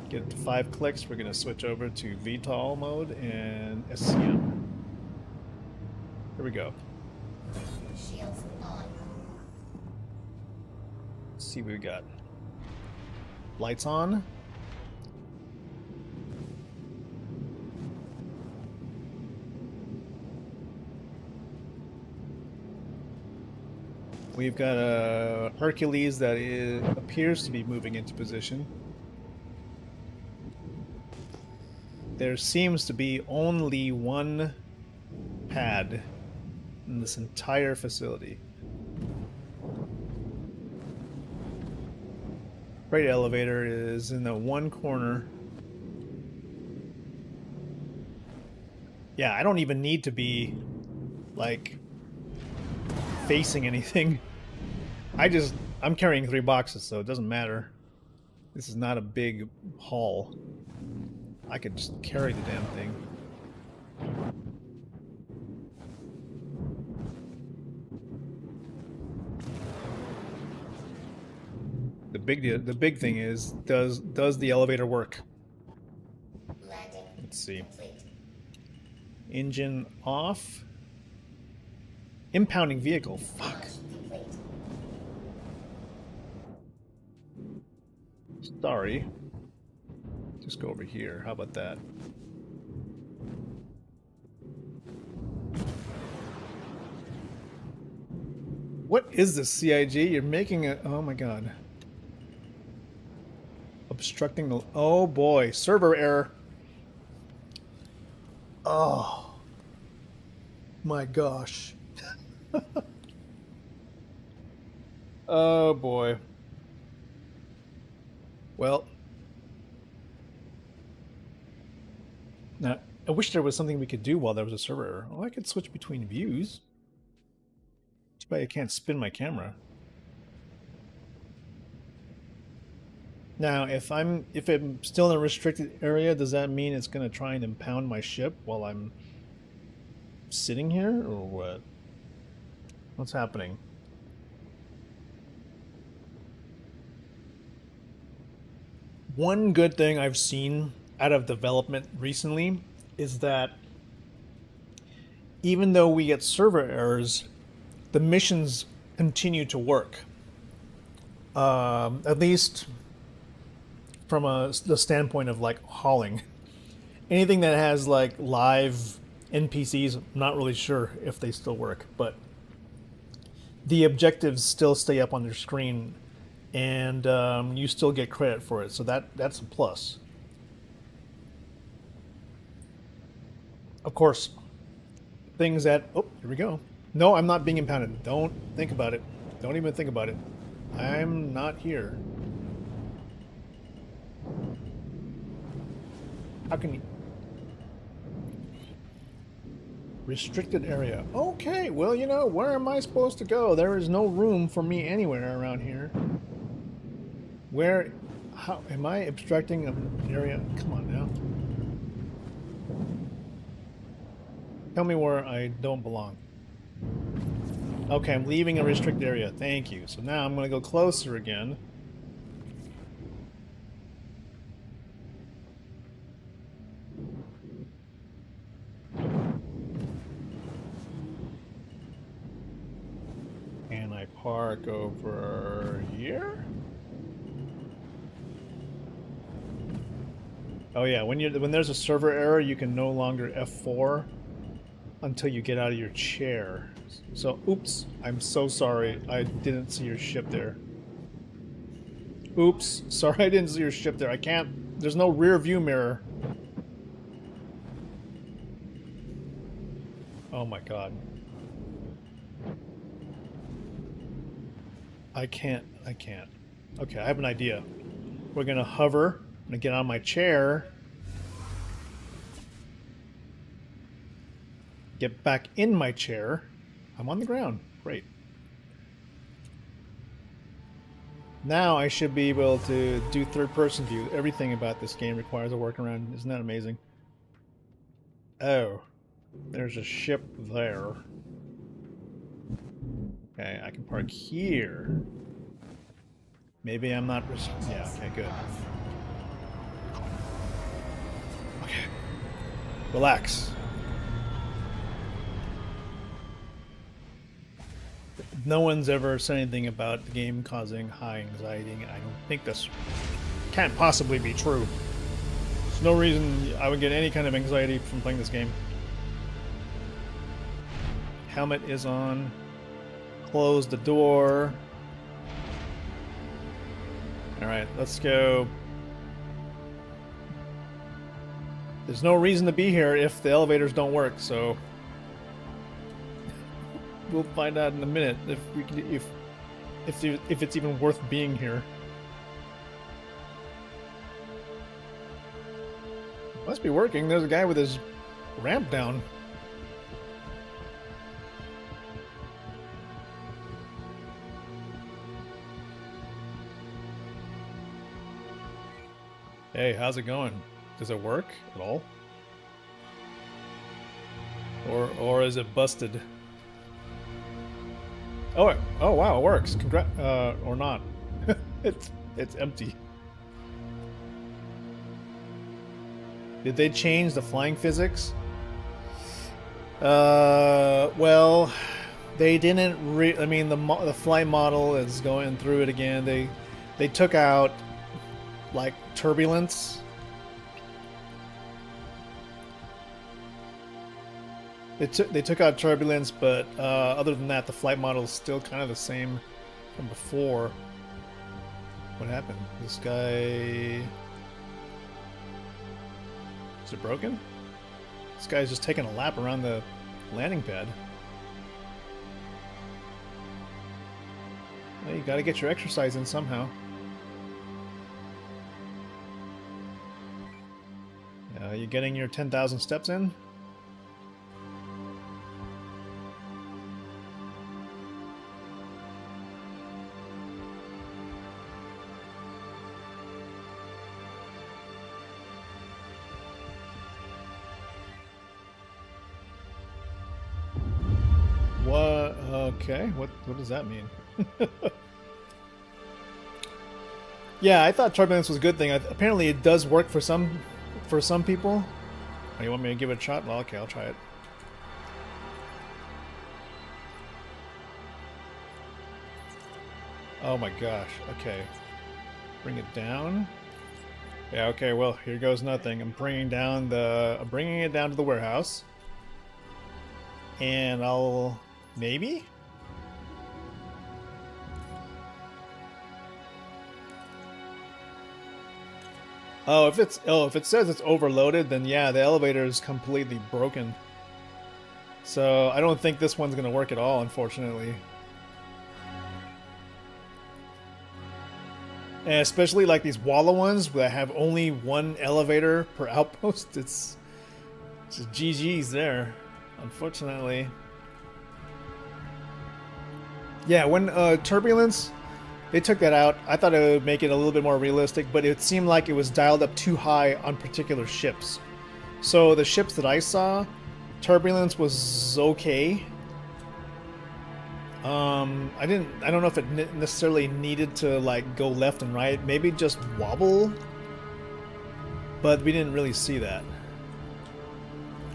Get to 5 clicks. We're going to switch over to VTOL mode and SCM. Here we go. Shields on. Let's see what we got. Lights on. We've got a Hercules that appears to be moving into position. There seems to be only 1 pad in this entire facility. Freight elevator is in the one corner. Yeah, I don't even need to be like facing anything. I'm carrying 3 boxes, so it doesn't matter. This is not a big haul. I could just carry the damn thing. The big thing is, does the elevator work? Landing Let's see. complete. Engine off. Impounding vehicle. Fuck. Complete. Sorry. Just go over here. How about that? What is this, CIG? You're making a... Oh my god. Obstructing the... Oh boy. Server error. Oh. My gosh. Oh boy. Well. Now, I wish there was something we could do while there was a server error. Oh, I could switch between views. Too bad I can't spin my camera. Now, if I'm still in a restricted area, does that mean it's going to try and impound my ship while I'm sitting here, or what? What's happening? One good thing I've seen out of development recently is that even though we get server errors, the missions continue to work. At least from the standpoint of like hauling. Anything that has like live NPCs, I'm not really sure if they still work, but the objectives still stay up on their screen, and you still get credit for it. So that's a plus. Of course, things that... Oh, here we go. No, I'm not being impounded. Don't think about it. Don't even think about it. I'm not here. How can you... Restricted area. Okay, well, you know, where am I supposed to go? There is no room for me anywhere around here. Where... How... Am I obstructing an area? Come on now. Tell me where I don't belong. Okay, I'm leaving a restricted area. Thank you. So now I'm going to go closer again. And I park over here. Oh yeah, when there's a server error, you can no longer F4 until you get out of your chair. So, oops, I'm so sorry. I didn't see your ship there. Oops, sorry I didn't see your ship there. I can't, there's no rear view mirror. Oh my god. I can't. Okay, I have an idea. We're gonna hover. I'm gonna get on my chair. Get back in my chair. I'm on the ground. Great. Now I should be able to do third-person view. Everything about this game requires a workaround. Isn't that amazing? Oh. There's a ship there. Okay, I can park here. Maybe I'm not... Yeah, okay, good. Okay. Relax. No one's ever said anything about the game causing high anxiety. I don't think this can't possibly be true. There's no reason I would get any kind of anxiety from playing this game. Helmet is on. Close the door. Alright, let's go. There's no reason to be here if the elevators don't work, so we'll find out in a minute if we can, if it's even worth being here. It must be working. There's a guy with his ramp down. Hey, how's it going? Does it work at all? Or is it busted? Oh wow, it works. Or not. It's empty. Did they change the flying physics? Well, they didn't. I mean, the flight model is going through it again. They took out like turbulence. They took out turbulence, but other than that, the flight model is still kind of the same from before. What happened? This guy... Is it broken? This guy's just taking a lap around the landing pad. Well, you gotta get your exercise in somehow. You getting your 10,000 steps in? What? Okay. What does that mean? Yeah, I thought turbulence was a good thing. Apparently, it does work for some people. Oh, you want me to give it a shot? Well, okay, I'll try it. Oh my gosh. Okay. Bring it down. Yeah. Okay. Well, here goes nothing. I'm bringing it down to the warehouse, and I'll maybe. Oh, if it says it's overloaded, then yeah, the elevator is completely broken. So I don't think this one's gonna work at all, unfortunately. And especially like these Walla ones that have only one elevator per outpost, it's just GG's there, unfortunately. Yeah, when turbulence, they took that out. I thought it would make it a little bit more realistic, but it seemed like it was dialed up too high on particular ships. So the ships that I saw, turbulence was okay. I don't know if it necessarily needed to like go left and right. Maybe just wobble, but we didn't really see that.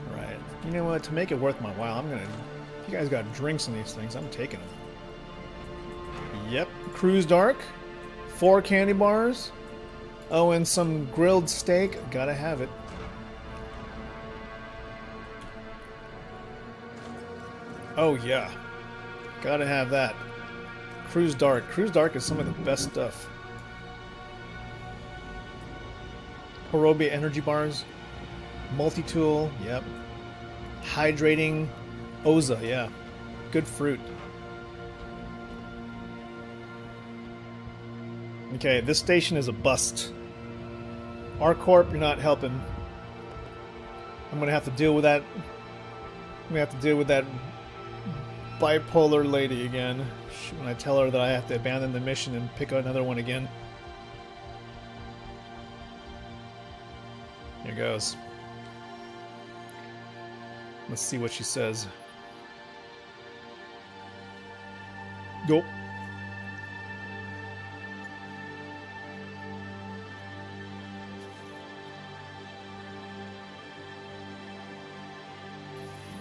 All right, you know what? To make it worth my while, if you guys got drinks in these things, I'm taking them. Yep, Cruise Dark, 4 candy bars. Oh, and some grilled steak. Gotta have it. Oh yeah, gotta have that. Cruise Dark. Cruise Dark is some of the best stuff. Horobi energy bars. Multi-tool. Yep. Hydrating. Oza. Yeah. Good fruit. Okay, this station is a bust. R-Corp, you're not helping. I'm gonna have to deal with that. I'm gonna have to deal with that bipolar lady again when I tell her that I have to abandon the mission and pick another one again. Here goes. Let's see what she says. Nope.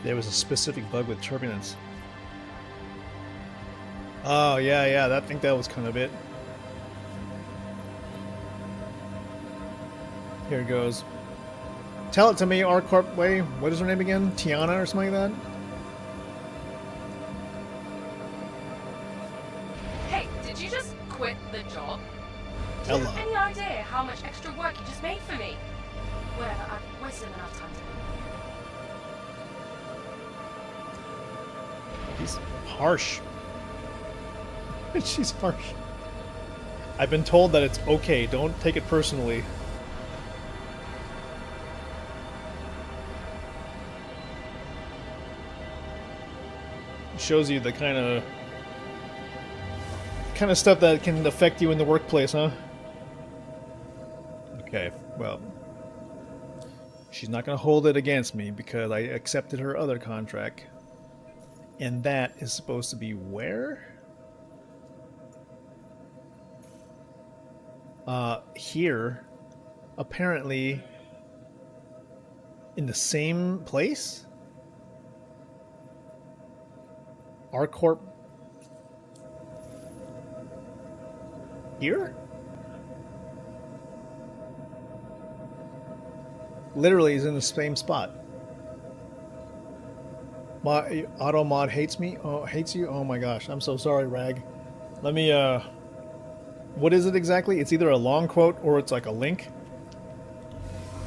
There was a specific bug with turbulence. Oh, yeah, I think that was kind of it. Here it goes. Tell it to me, R-Corp way. What is her name again? Tiana or something like that? Hey, did you just quit the job? Do you Ella. have any idea how much extra work you just made for me? Whatever, I've wasted enough time today. He's harsh. She's harsh. I've been told that it's okay. Don't take it personally. It shows you the kind of stuff that can affect you in the workplace, huh? Okay, well, she's not going to hold it against me because I accepted her other contract. And that is supposed to be where? here, apparently, in the same place? R-Corp here? Literally is in the same spot. My auto mod hates me. Oh, hates you. Oh my gosh, I'm so sorry, Rag. Let me. What is it exactly? It's either a long quote or it's like a link.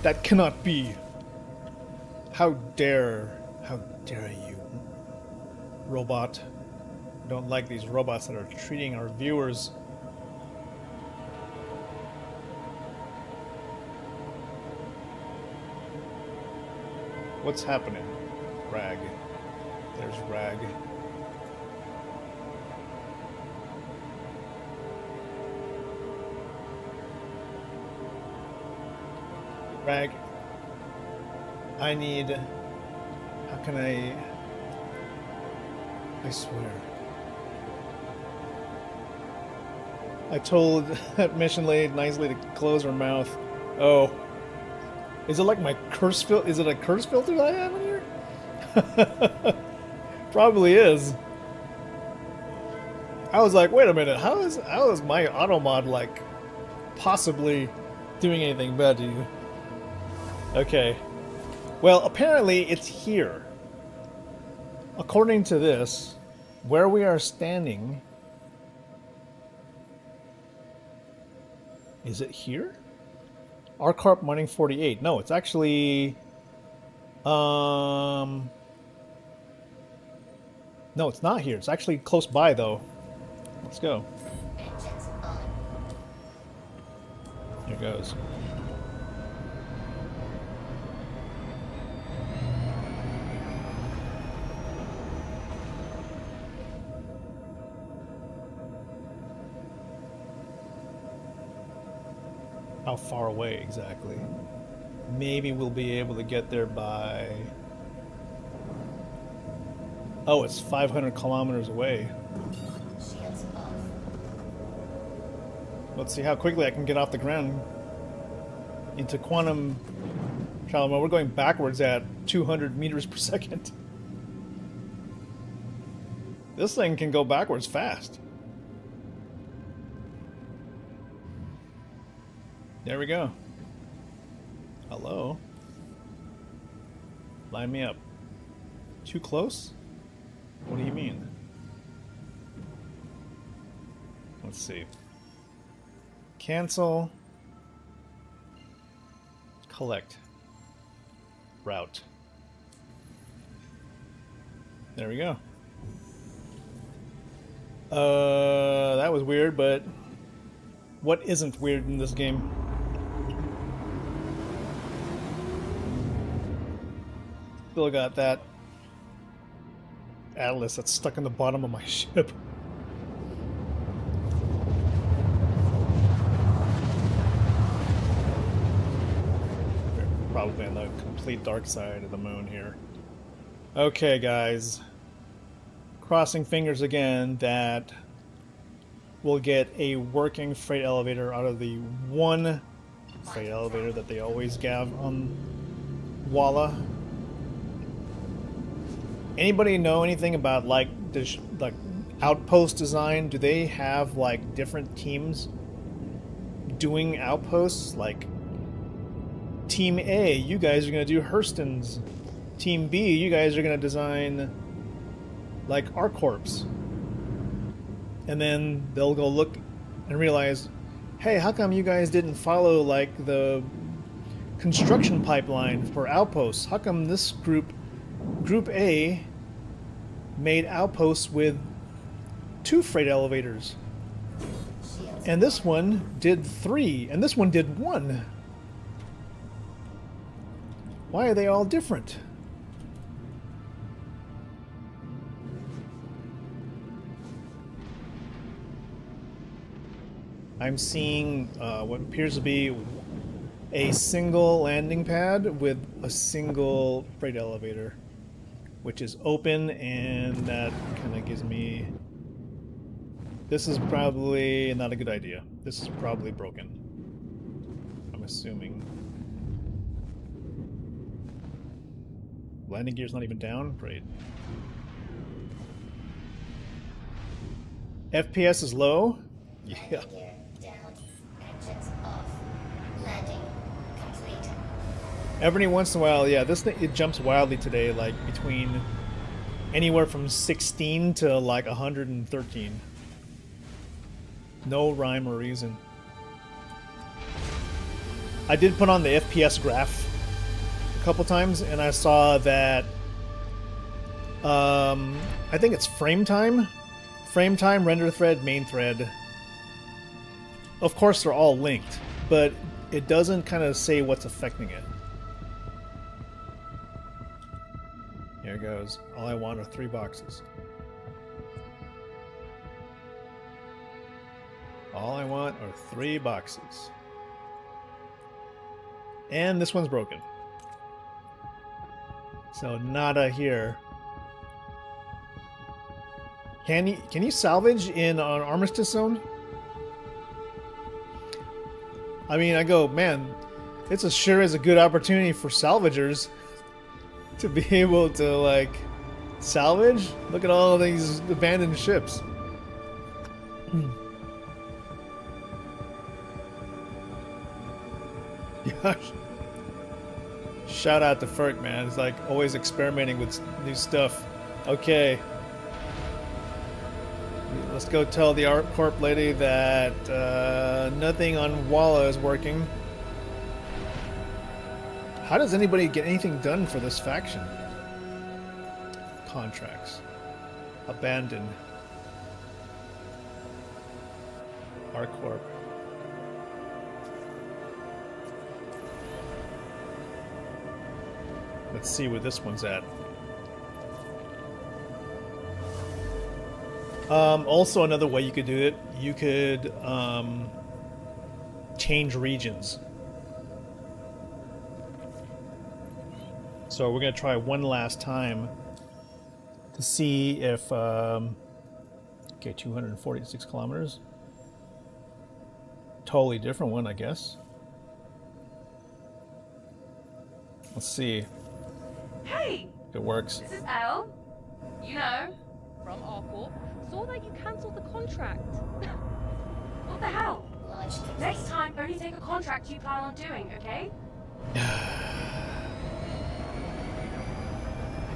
That cannot be. How dare you, robot? I don't like these robots that are treating our viewers. What's happening? Rag. There's Rag. Rag. I need... How can I swear. I told that mission lady nicely to close her mouth. Oh. Is it like my curse filter? Is it a curse filter that I have in here? Probably is. I was like, wait a minute, how is my auto mod like possibly doing anything bad to you? Okay. Well, apparently it's here. According to this, where we are standing, is it here? R-Carp mining 48. No, it's actually no, it's not here. It's actually close by though. Let's go. Here goes. How far away exactly? Maybe we'll be able to get there by... Oh, it's 500 kilometers away. Let's see how quickly I can get off the ground into quantum travel mode. We're going backwards at 200 meters per second. This thing can go backwards fast. There we go. Hello. Line me up. Too close? What do you mean? Let's see. Cancel. Collect. Route. There we go. That was weird, but what isn't weird in this game? Still got that Atlas that's stuck in the bottom of my ship. We're probably on the complete dark side of the moon here. Okay, guys. Crossing fingers again that we'll get a working freight elevator out of the one freight elevator that they always have on Walla. Anybody know anything about like this, like outpost design? Do they have like different teams doing outposts? Like Team A, you guys are gonna do Hurston's. Team B, you guys are gonna design like R-Corps. And then they'll go look and realize, hey, how come you guys didn't follow like the construction pipeline for outposts? How come this Group A made outposts with 2 freight elevators, and this one did 3, and this one did 1? Why are they all different? I'm seeing what appears to be a single landing pad with a single freight elevator, which is open, and that kind of gives me... This is probably not a good idea. This is probably broken. I'm assuming. Landing gear's not even down? Great. FPS is low? Yeah. Gear down. Engines off. Landing complete. Every once in a while, yeah, this thing, it jumps wildly today, like between anywhere from 16 to like 113. No rhyme or reason. I did put on the FPS graph a couple times, and I saw that I think it's frame time, render thread, main thread. Of course, they're all linked, but it doesn't kind of say what's affecting it. Here goes. All I want are 3 boxes. All I want are 3 boxes. And this one's broken. So nada here. Can you salvage in an armistice zone? I mean, I go, man, it's sure is a good opportunity for salvagers to be able to like salvage. Look at all these abandoned ships. Gosh. Shout out to Ferk, man. It's like always experimenting with new stuff. Okay. Let's go tell the Art Corp lady that nothing on Walla is working. How does anybody get anything done for this faction? Contracts. Abandoned. Art Corp. Let's see where this one's at. Also, another way you could do it, you could change regions. So we're going to try one last time to see if... okay, 246 kilometers. Totally different one, I guess. Let's see. Hey! If it works. This is Elle. You know, from Arcorp. Saw that you cancelled the contract. What the hell? Next time, only take a contract you plan on doing, okay?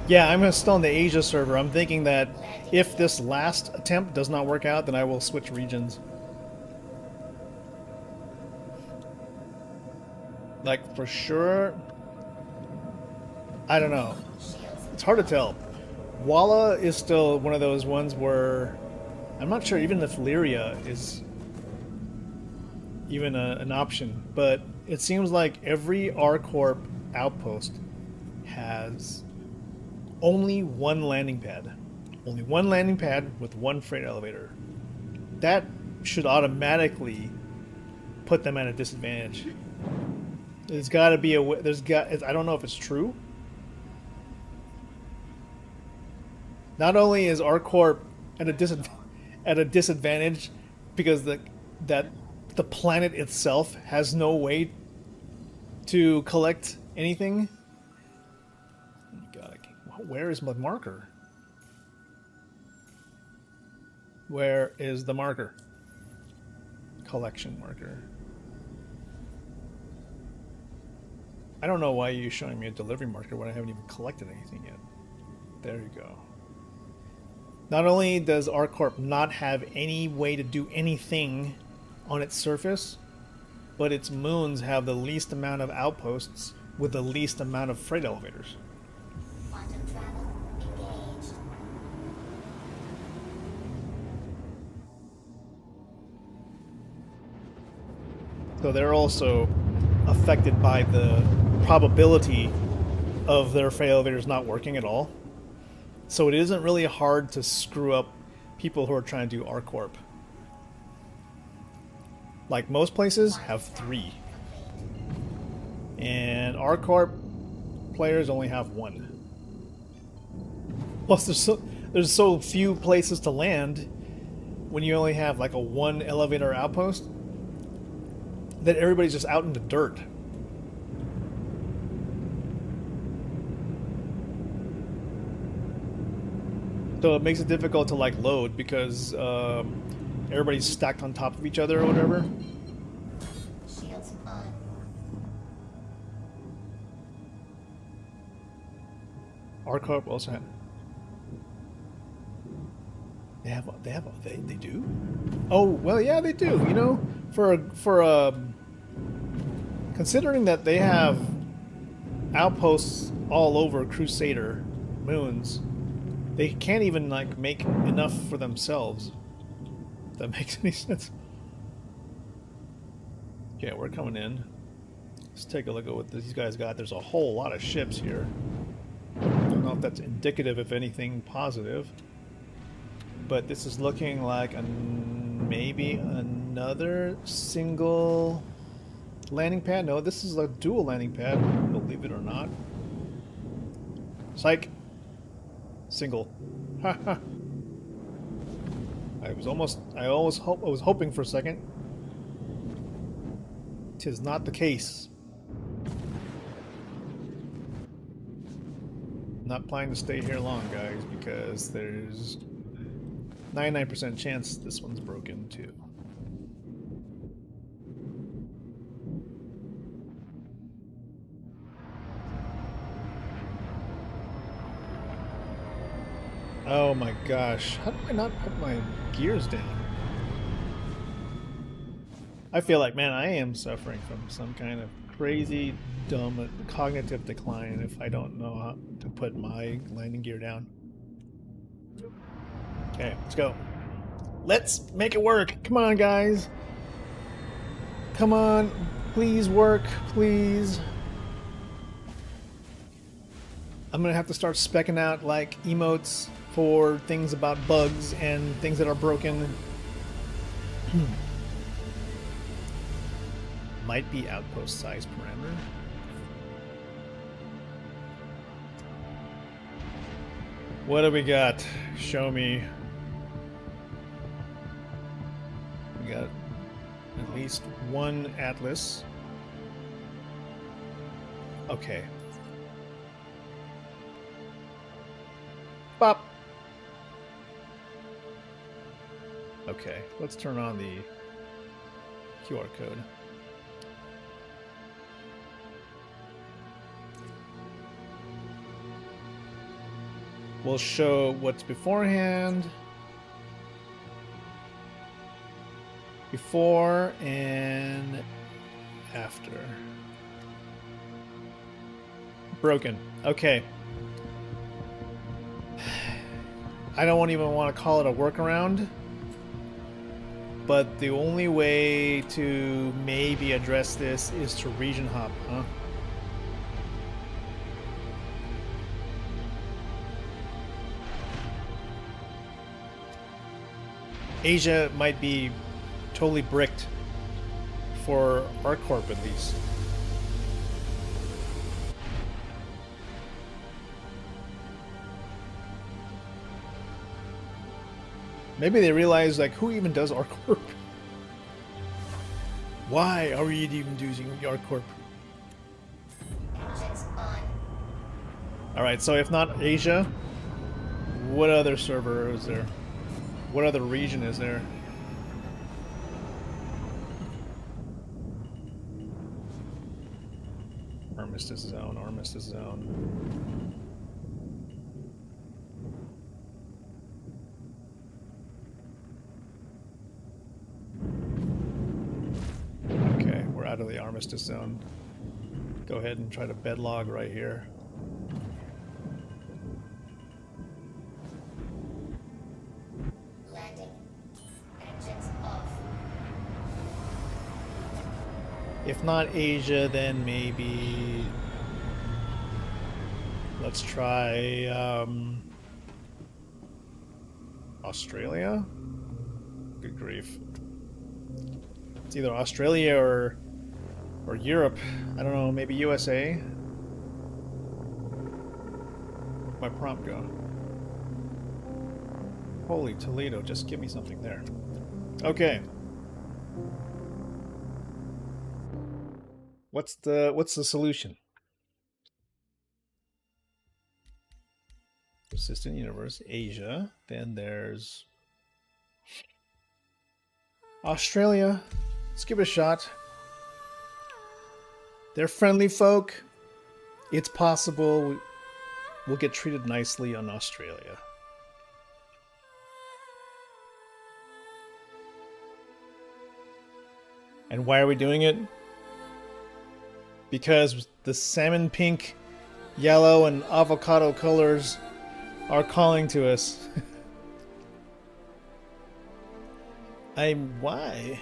Yeah, I'm still on the Asia server. I'm thinking that if this last attempt does not work out, then I will switch regions. Like, for sure... I don't know. It's hard to tell. Walla is still one of those ones where I'm not sure even if Lyria is even an option, but it seems like every R-Corp outpost has only one landing pad. Only one landing pad with one freight elevator. That should automatically put them at a disadvantage. There's got to be a way. I don't know if it's true. Not only is R-Corp at a disadvantage because the planet itself has no way to collect anything. God, where is my marker? Where is the marker? Collection marker. I don't know why you're showing me a delivery marker when I haven't even collected anything yet. There you go. Not only does R-Corp not have any way to do anything on its surface, but its moons have the least amount of outposts with the least amount of freight elevators. Quantum travel engaged. So they're also affected by the probability of their freight elevators not working at all. So it isn't really hard to screw up people who are trying to do R-Corp. Like most places have 3. And R-Corp players only have 1. Plus there's so few places to land when you only have like a 1 elevator outpost. that everybody's just out in the dirt. So it makes it difficult to like load because everybody's stacked on top of each other or whatever. Shields on. Our corp also had. They do. Oh well, yeah, they do. You know, considering that they have outposts all over Crusader moons, they can't even like make enough for themselves. If that makes any sense. Okay, we're coming in. Let's take a look at what these guys got. There's a whole lot of ships here. Don't know if that's indicative of anything positive. But this is looking like maybe another single landing pad. No, this is a dual landing pad, believe it or not. Psych. Single. Haha. I was hoping for a second. 'Tis not the case. Not planning to stay here long, guys, because there's 99% chance this one's broken too. Oh my gosh, how do I not put my gears down? I feel like, man, I am suffering from some kind of crazy, dumb cognitive decline if I don't know how to put my landing gear down. Okay, let's go. Let's make it work. Come on, guys. Come on. Please work, please. I'm gonna have to start specking out like emotes for things about bugs and things that are broken. Might be outpost size parameter. What do we got? Show me. We got at least one Atlas. Okay. Bop. Okay, let's turn on the QR code. We'll show what's beforehand, before, and after. Broken. Okay. I don't even want to call it a workaround, but the only way to maybe address this is to region hop, huh? Asia might be totally bricked for our corp at least. Maybe they realize, like, who even does ArcCorp? Why are we even using ArcCorp? Alright, so if not Asia, what other server is there? What other region is there? Armistice zone, Armistice zone. Okay, we're out of the Armistice zone. Go ahead and try to bedlog right here. If not Asia, then maybe let's try Australia? Good grief. It's either Australia or Europe. I don't know, maybe USA? Where'd my prompt go? Holy Toledo, just give me something there. Okay. What's the solution? Persistent universe, Asia. Then there's Australia. Let's give it a shot. They're friendly folk. It's possible we'll get treated nicely on Australia. And why are we doing it? Because the salmon pink, yellow, and avocado colors are calling to us. Why?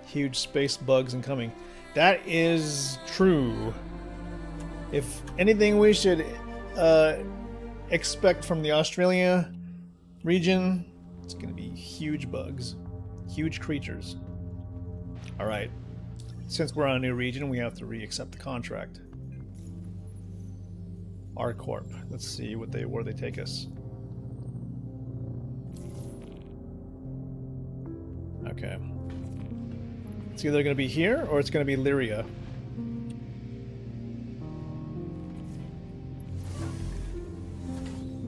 Huge space bugs incoming. That is true. If anything we should expect from the Australia region, it's going to be huge bugs. Huge creatures. Alright. Since we're on a new region, we have to re-accept the contract. R Corp. Let's see where they take us. Okay. It's either going to be here or it's going to be Lyria.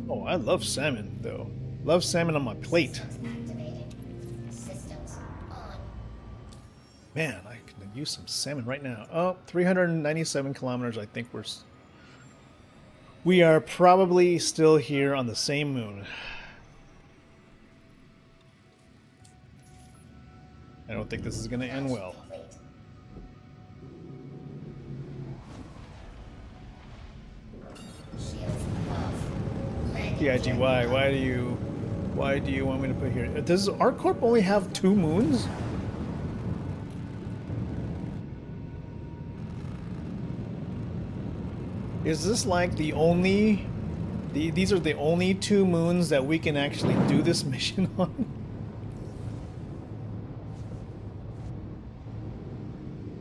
Oh, I love salmon, though. Love salmon on my plate. Man, I can use some salmon right now. Oh, 397 kilometers. I think we are probably still here on the same moon. I don't think this is going to end well. PIGY, why do you want me to put here? Does ArcCorp only have 2 moons? Is this like the only... these are the only 2 moons that we can actually do this mission on?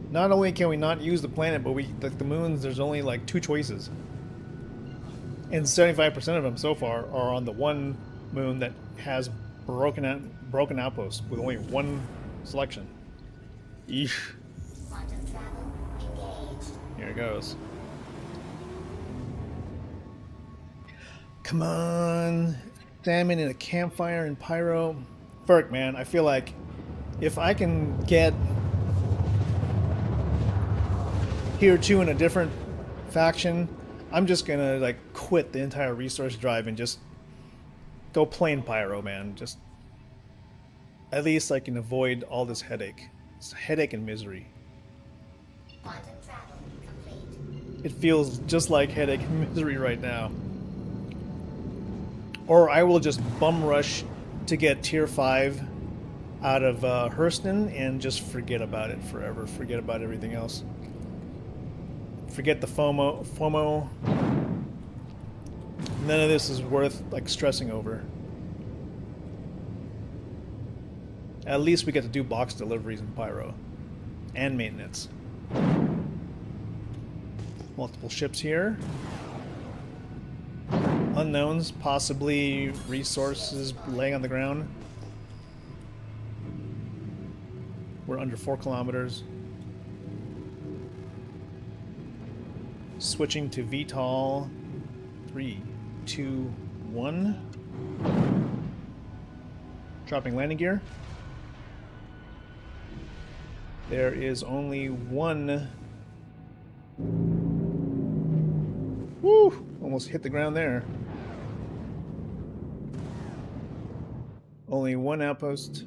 Not only can we not use the planet, but the moons, there's only like 2 choices. And 75% of them so far are on the one moon that has broken outposts with only 1 selection. Eesh. Here it goes. Come on. Salmon in a campfire and pyro. Ferk, man, I feel like if I can get Tier 2 in a different faction, I'm just gonna like quit the entire resource drive and just go plain pyro, man. Just at least I can avoid all this headache. It's headache and misery. It feels just like headache and misery right now. Or I will just bum rush to get tier 5 out of Hurston and just forget about it forever. Forget about everything else. Forget the FOMO. None of this is worth like stressing over. At least we get to do box deliveries in Pyro. And maintenance. Multiple ships here. Unknowns, possibly resources laying on the ground. We're under 4 kilometers. Switching to VTOL. 3, 2, 1. Dropping landing gear. There is only 1. Woo! Almost hit the ground there. Only 1 outpost,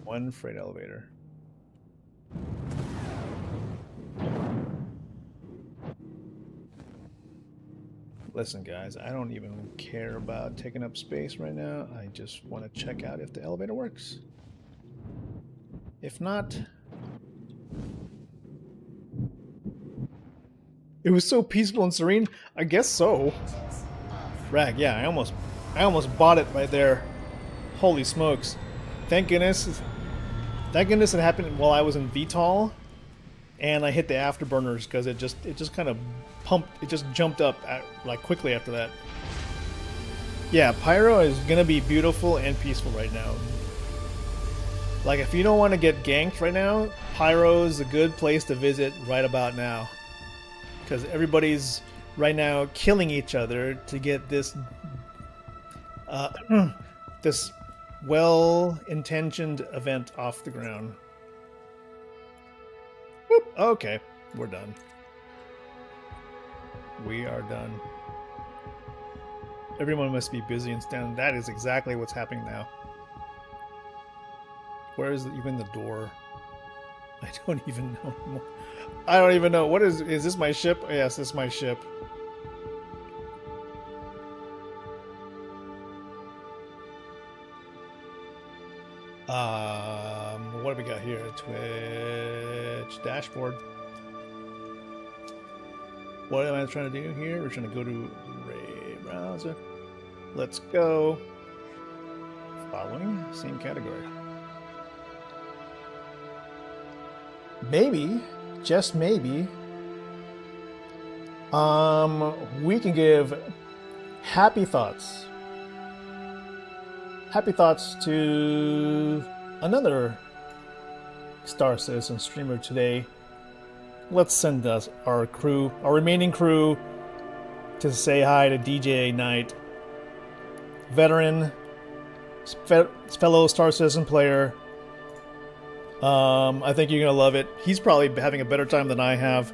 1 freight elevator. Listen, guys, I don't even care about taking up space right now. I just want to check out if the elevator works. If not... It was so peaceful and serene. I guess so. Rag, yeah, I almost bought it right there. Holy smokes. Thank goodness. Thank goodness it happened while I was in VTOL. And I hit the afterburners because it just kind of pumped, it just jumped up like quickly after that. Yeah, Pyro is gonna be beautiful and peaceful right now. Like, if you don't want to get ganked right now, Pyro is a good place to visit right about now. Because everybody's right now killing each other to get this this well-intentioned event off the ground. Whoop. Okay, we're done. We are done. Everyone must be busy and stand. That is exactly what's happening now. Where is even the door? I don't even know. I don't even know. What is this my ship? Yes, this is my ship. What do we got here? Twitch dashboard. What am I trying to do here? We're trying to go to Ray browser. Let's go. Following same category. Maybe, just maybe, we can give happy thoughts to another Star Citizen streamer today. Let's send us our crew, our remaining crew, to say hi to DJ Knight, veteran, fellow Star Citizen player. I think you're gonna love it. He's probably having a better time than I have.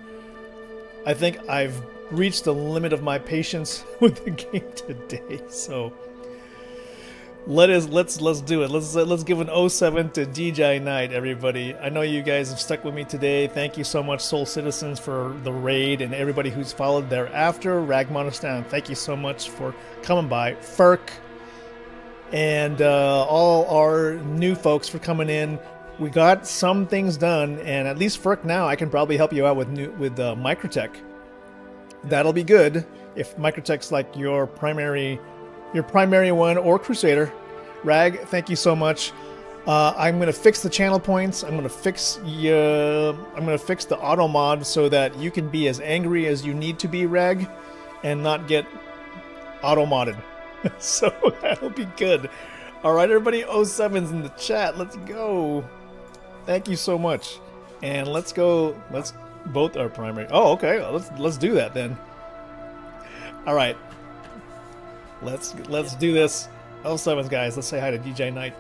I think I've reached the limit of my patience with the game today. So let's do it. Let's give an 07 to DJ Knight, everybody. I know you guys have stuck with me today. Thank you so much, Soul Citizens, for the raid, and everybody who's followed thereafter. Ragmonistan, thank you so much for coming by. Ferk and all our new folks for coming in. We got some things done, and at least Ferk now I can probably help you out with Microtech. That'll be good if Microtech's like your primary one, or Crusader. Rag, thank you so much. I'm gonna fix the channel points. I'm gonna fix the auto mod so that you can be as angry as you need to be, Rag, and not get auto modded. So that'll be good. All right, everybody, 07's in the chat. Let's go. Thank you so much. And let's go. Let's both are primary. Oh, okay. Let's do that then. All right. Let's do this. 07's guys. Let's say hi to DJ Knight.